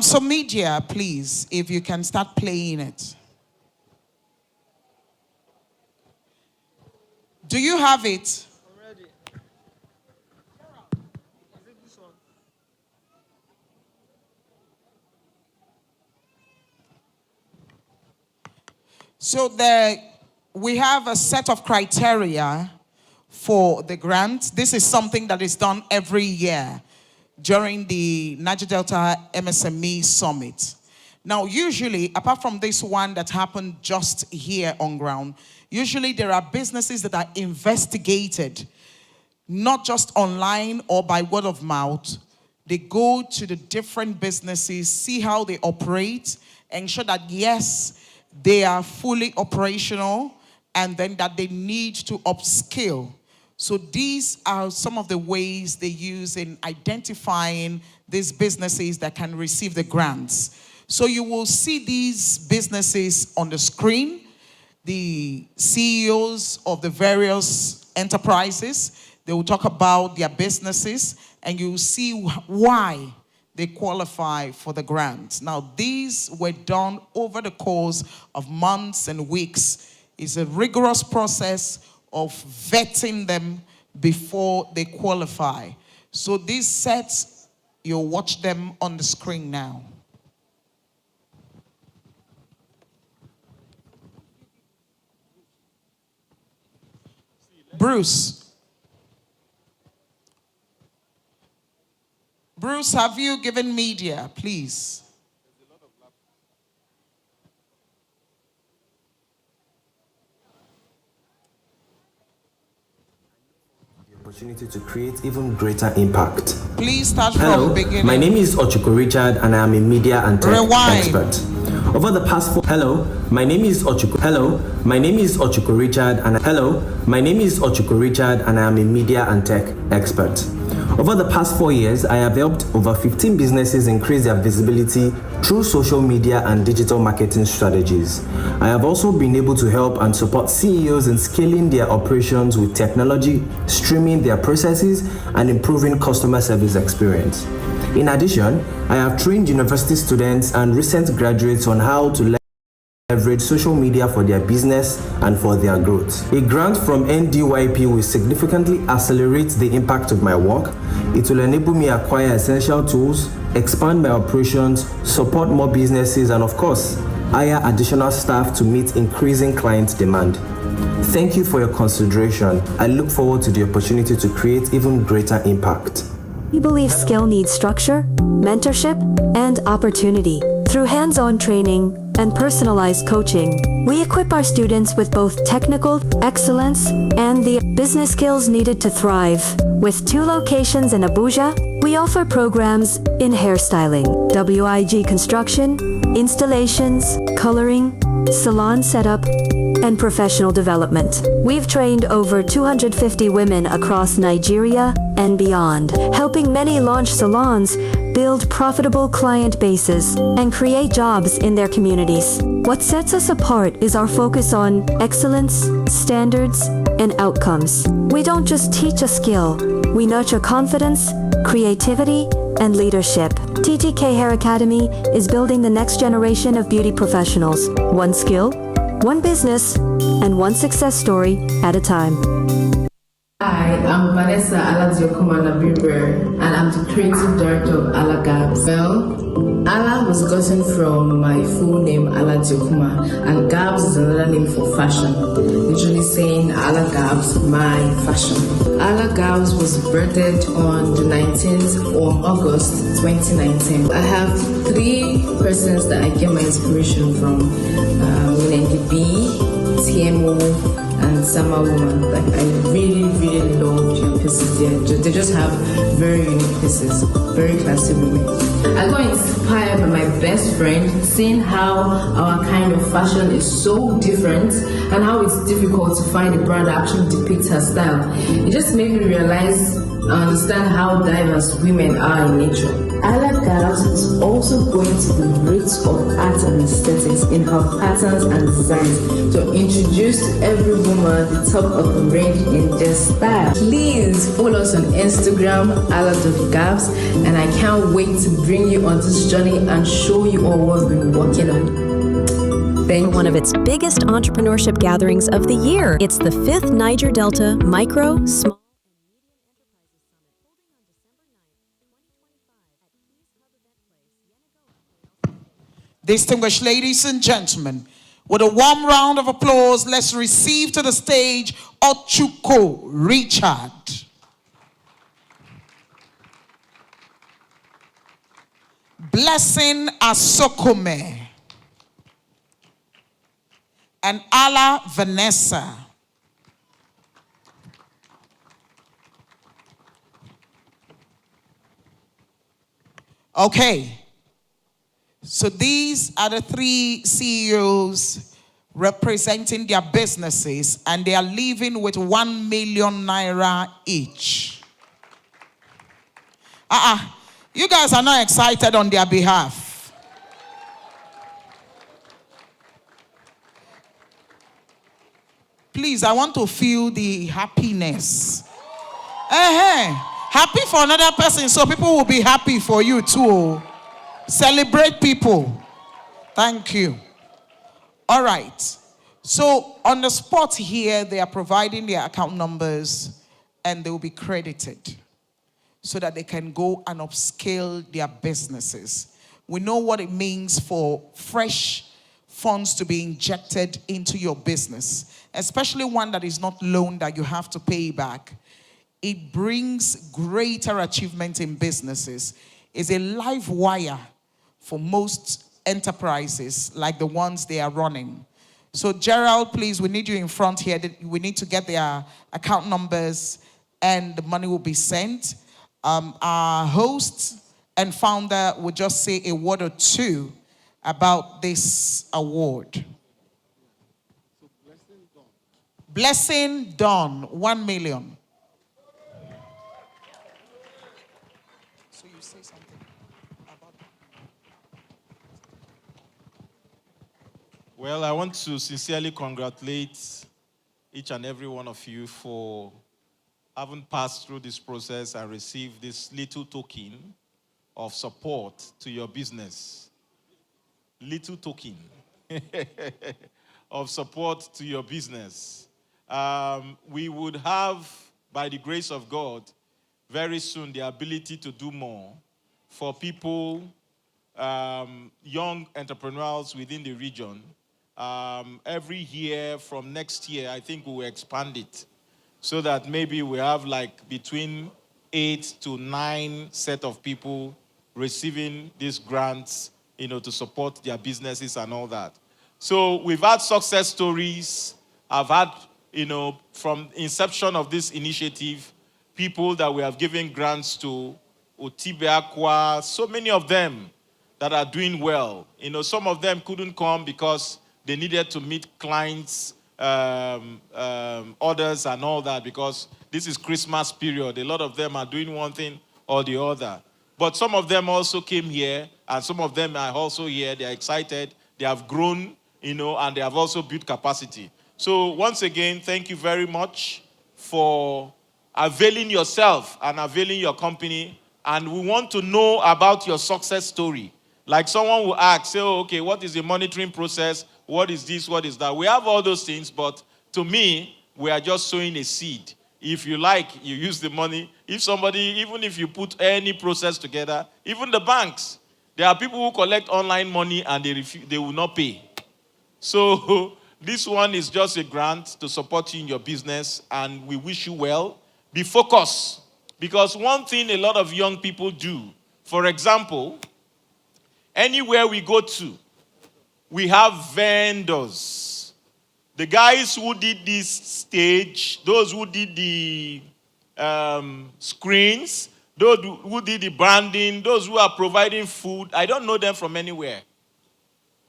So media, please, if you can start playing it. Do you have it? Already. Is it this one? So we have a set of criteria for the grant. This is something that is done every year during the Niger Delta MSME Summit. Now, usually, apart from this one that happened just here on ground, usually there are businesses that are investigated, not just online or by word of mouth. They go to the different businesses, see how they operate, ensure that, yes, they are fully operational, and then that they need to upskill. So these are some of the ways they use in identifying these businesses that can receive the grants. So you will see these businesses on the screen, the CEOs of the various enterprises. They will talk about their businesses, and you will see why they qualify for the grant. Now, these were done over the course of months and weeks It's a rigorous process of vetting them before they qualify. So these sets, you'll watch them on the screen now. Bruce. Bruce, have you given media, please? Opportunity to create even greater impact. Please start Hello, from the beginning. my name is Ochuko Richard and I am a media and tech expert. Over the past Hello, my name is Ochuko. Hello, my name is Ochuko Richard and my name is Ochuko Richard and I am a media and tech expert. Over the past 4 years, I have helped over 15 businesses increase their visibility through social media and digital marketing strategies. I have also been able to help and support CEOs in scaling their operations with technology, streaming their processes, and improving customer service experience. In addition, I have trained university students and recent graduates on how to leverage social media for their business and for their growth. A grant from NDYP will significantly accelerate the impact of my work. It will enable me acquire essential tools, expand my operations, support more businesses, and of course, hire additional staff to meet increasing client demand. Thank you for your consideration. I look forward to the opportunity to create even greater impact. We believe skill needs structure, mentorship, and opportunity. Through hands-on training and personalized coaching, we equip our students with both technical excellence and the business skills needed to thrive. With 2 locations in Abuja, we offer programs in hairstyling, WIG construction, installations, coloring, salon setup, and professional development. We've trained over 250 women across Nigeria and beyond, helping many launch salons, build profitable client bases, and create jobs in their communities. What sets us apart is our focus on excellence, standards, and outcomes. We don't just teach a skill, we nurture confidence, creativity, and leadership. TTK Hair Academy is building the next generation of beauty professionals, one skill, one business, and one success story at a time. Hi, I'm Vanessa Alaziokuma Nabibrer, and I'm the creative director of Ala Gabs. Well, Ala was gotten from my full name, Alaziokuma, and Gabs is another name for fashion, literally saying Ala Gabs, my fashion. Ala Gabs was birthed on the 19th of August 2019. I have 3 persons that I get my inspiration from, NDDC, TMO, and Summer Woman. Like, I really love their pieces. They just have very unique pieces, very classy women. I got inspired by my best friend, seeing how our kind of fashion is so different and how it's difficult to find a brand that actually depicts her style. It just made me realize and understand how diverse women are in nature. Ala Gabs is also going to be rich of art and aesthetics in her patterns and designs to introduce to every woman the top of the range in their style. Please follow us on Instagram, ala.gabs, and I can't wait to bring you on this journey and show you all what we've been working on. One of its biggest entrepreneurship gatherings of the year. It's the 5th Niger Delta Micro, Small, Distinguished ladies and gentlemen, with a warm round of applause, let's receive to the stage Ochuko Richard. Blessing Asokome and Ala Vanessa. Okay. So these are the 3 CEOs representing their businesses, and they are leaving with 1 million naira each. You guys are not excited on their behalf. Please, I want to feel the happiness. Happy for another person, so people will be happy for you too. Celebrate people. Thank you. All right. So on the spot here, they are providing their account numbers and they will be credited so that they can go and upscale their businesses. We know what it means for fresh funds to be injected into your business, especially one that is not loaned that you have to pay back. It brings greater achievement in businesses. It's a live wire for most enterprises like the ones they are running. So Gerald, please, we need you in front here. We need to get their account numbers and the money will be sent. Our host and founder will just say a word or two about this award. Blessing Dawn, 1 million. So you say something about that. Well, I want to sincerely congratulate each and every one of you for having passed through this process and received this little token of support to your business. Little token of support to your business. We would have, by the grace of God, very soon the ability to do more for people, young entrepreneurs within the region. Every year from next year, I think we will expand it so that maybe we have like between 8 to 9 set of people receiving these grants, to support their businesses and all that. So we've had success stories. I've had, from inception of this initiative, people that we have given grants to, Otibeakwa, so many of them that are doing well. Some of them couldn't come because they needed to meet clients, orders and all that, because this is Christmas period. A lot of them are doing one thing or the other. But some of them also came here, and some of them are also here. They are excited. They have grown, and they have also built capacity. So once again, thank you very much for availing yourself and availing your company. And we want to know about your success story. Like someone will ask, say, oh, okay, what is the monitoring process? What is this? What is that? We have all those things, but to me, we are just sowing a seed. If you like, you use the money. If somebody, even if you put any process together, even the banks, there are people who collect online money and they will not pay. So this one is just a grant to support you in your business, and we wish you well. Be focused, because one thing a lot of young people do, for example, anywhere we go to, we have vendors. The guys who did this stage, those who did the screens, those who did the branding, those who are providing food, I don't know them from anywhere.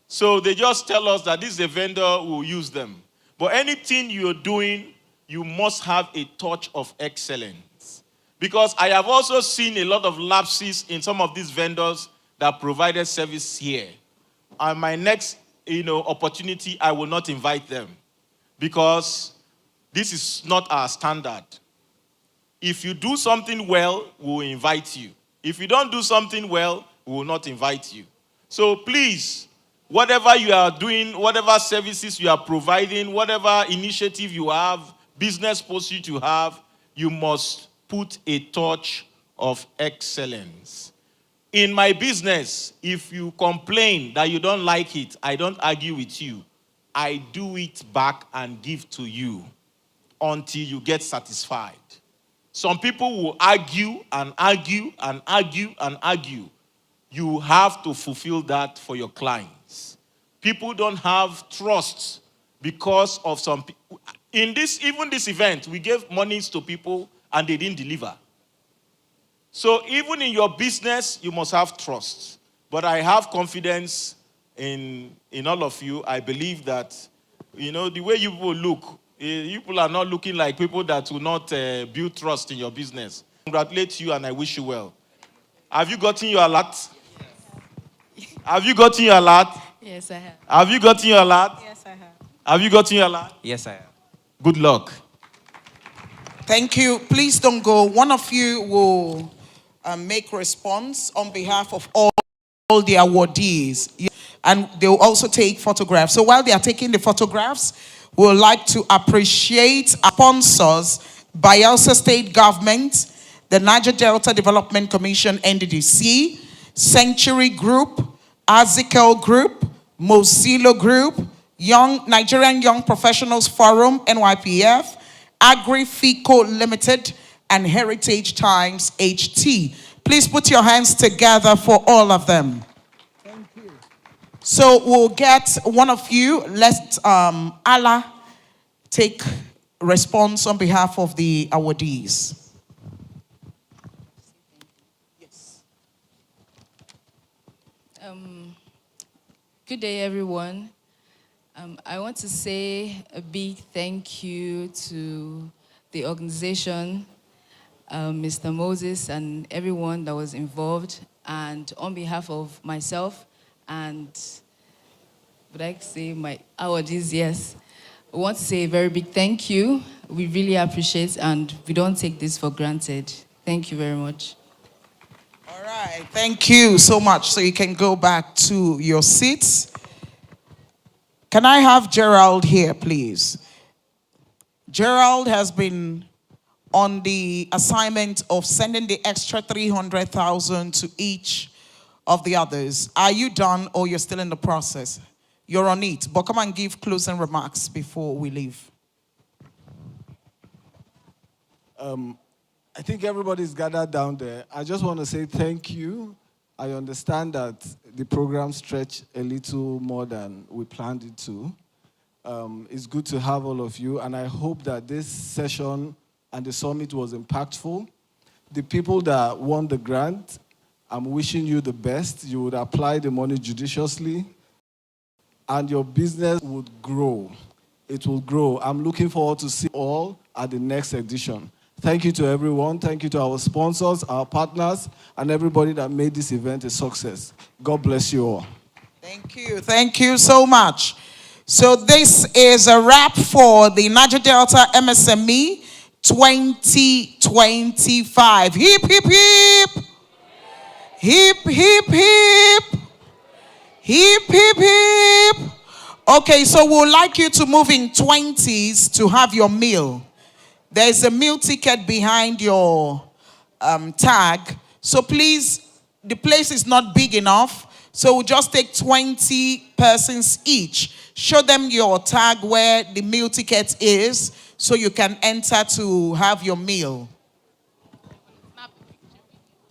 So they just tell us that this is a vendor who will use them. But anything you're doing, you must have a touch of excellence. Because I have also seen a lot of lapses in some of these vendors that provided service here. And my next opportunity, I will not invite them, because this is not our standard. If you do something well, we will invite you. If you don't do something well, we will not invite you. So please, whatever you are doing, whatever services you are providing, whatever initiative you have, business pursuit you have, you must put a touch of excellence. In my business, if you complain that you don't like it, I don't argue with you. I do it back and give to you until you get satisfied. Some people will argue and argue and argue and argue. You have to fulfill that for your clients. People don't have trust because of some people. In this, even this event, we gave monies to people and they didn't deliver. So even in your business, you must have trust. But I have confidence in all of you. I believe that, the way you people look, you people are not looking like people that will not build trust in your business. Congratulate you and I wish you well. Have you gotten your alert? Have you gotten your alert? Yes, I have. Have you gotten your alert? Yes, I have. Have you gotten your alert? Yes, I have. Good luck. Thank you. Please don't go. One of you will make response on behalf of all the awardees. and they'll also take photographs. So while they are taking the photographs, we would like to appreciate our sponsors, Bayelsa State Government, the Niger Delta Development Commission, NDDC, Century Group, Azikel Group, Mosilo Group, Nigerian Young Professionals Forum, NYPF, Agri-FICO Limited, and Heritage Times HT. Please put your hands together for all of them. Thank you. So we'll get one of you. Let Allah take response on behalf of the awardees. Good day, everyone. I want to say a big thank you to the organization, Mr. Moses, and everyone that was involved. And on behalf of myself and, would I say my awardees, yes, I want to say a very big thank you. We really appreciate, and we don't take this for granted. Thank you very much. All right, thank you so much. So you can go back to your seats. Can I have Gerald here, please? Gerald has been on the assignment of sending the extra 300,000 to each of the others. Are you done or you're still in the process? You're on it, but come and give closing remarks before we leave. I think everybody's gathered down there. I just want to say thank you. I understand that the program stretched a little more than we planned it to. It's good to have all of you, and I hope that this session and the summit was impactful. The people that won the grant, I'm wishing you the best. You would apply the money judiciously, and your business would grow. It will grow. I'm looking forward to see you all at the next edition. Thank you to everyone. Thank you to our sponsors, our partners, and everybody that made this event a success. God bless you all. Thank you. Thank you so much. So this is a wrap for the Niger Delta MSME 2025. Hip, hip, hip. Hip, hip, hip. Hip, hip, hip. Okay, so we'd like you to move in 20s to have your meal. There's a meal ticket behind your tag. So please, the place is not big enough. So we'll just take 20 persons each. Show them your tag where the meal ticket is so you can enter to have your meal.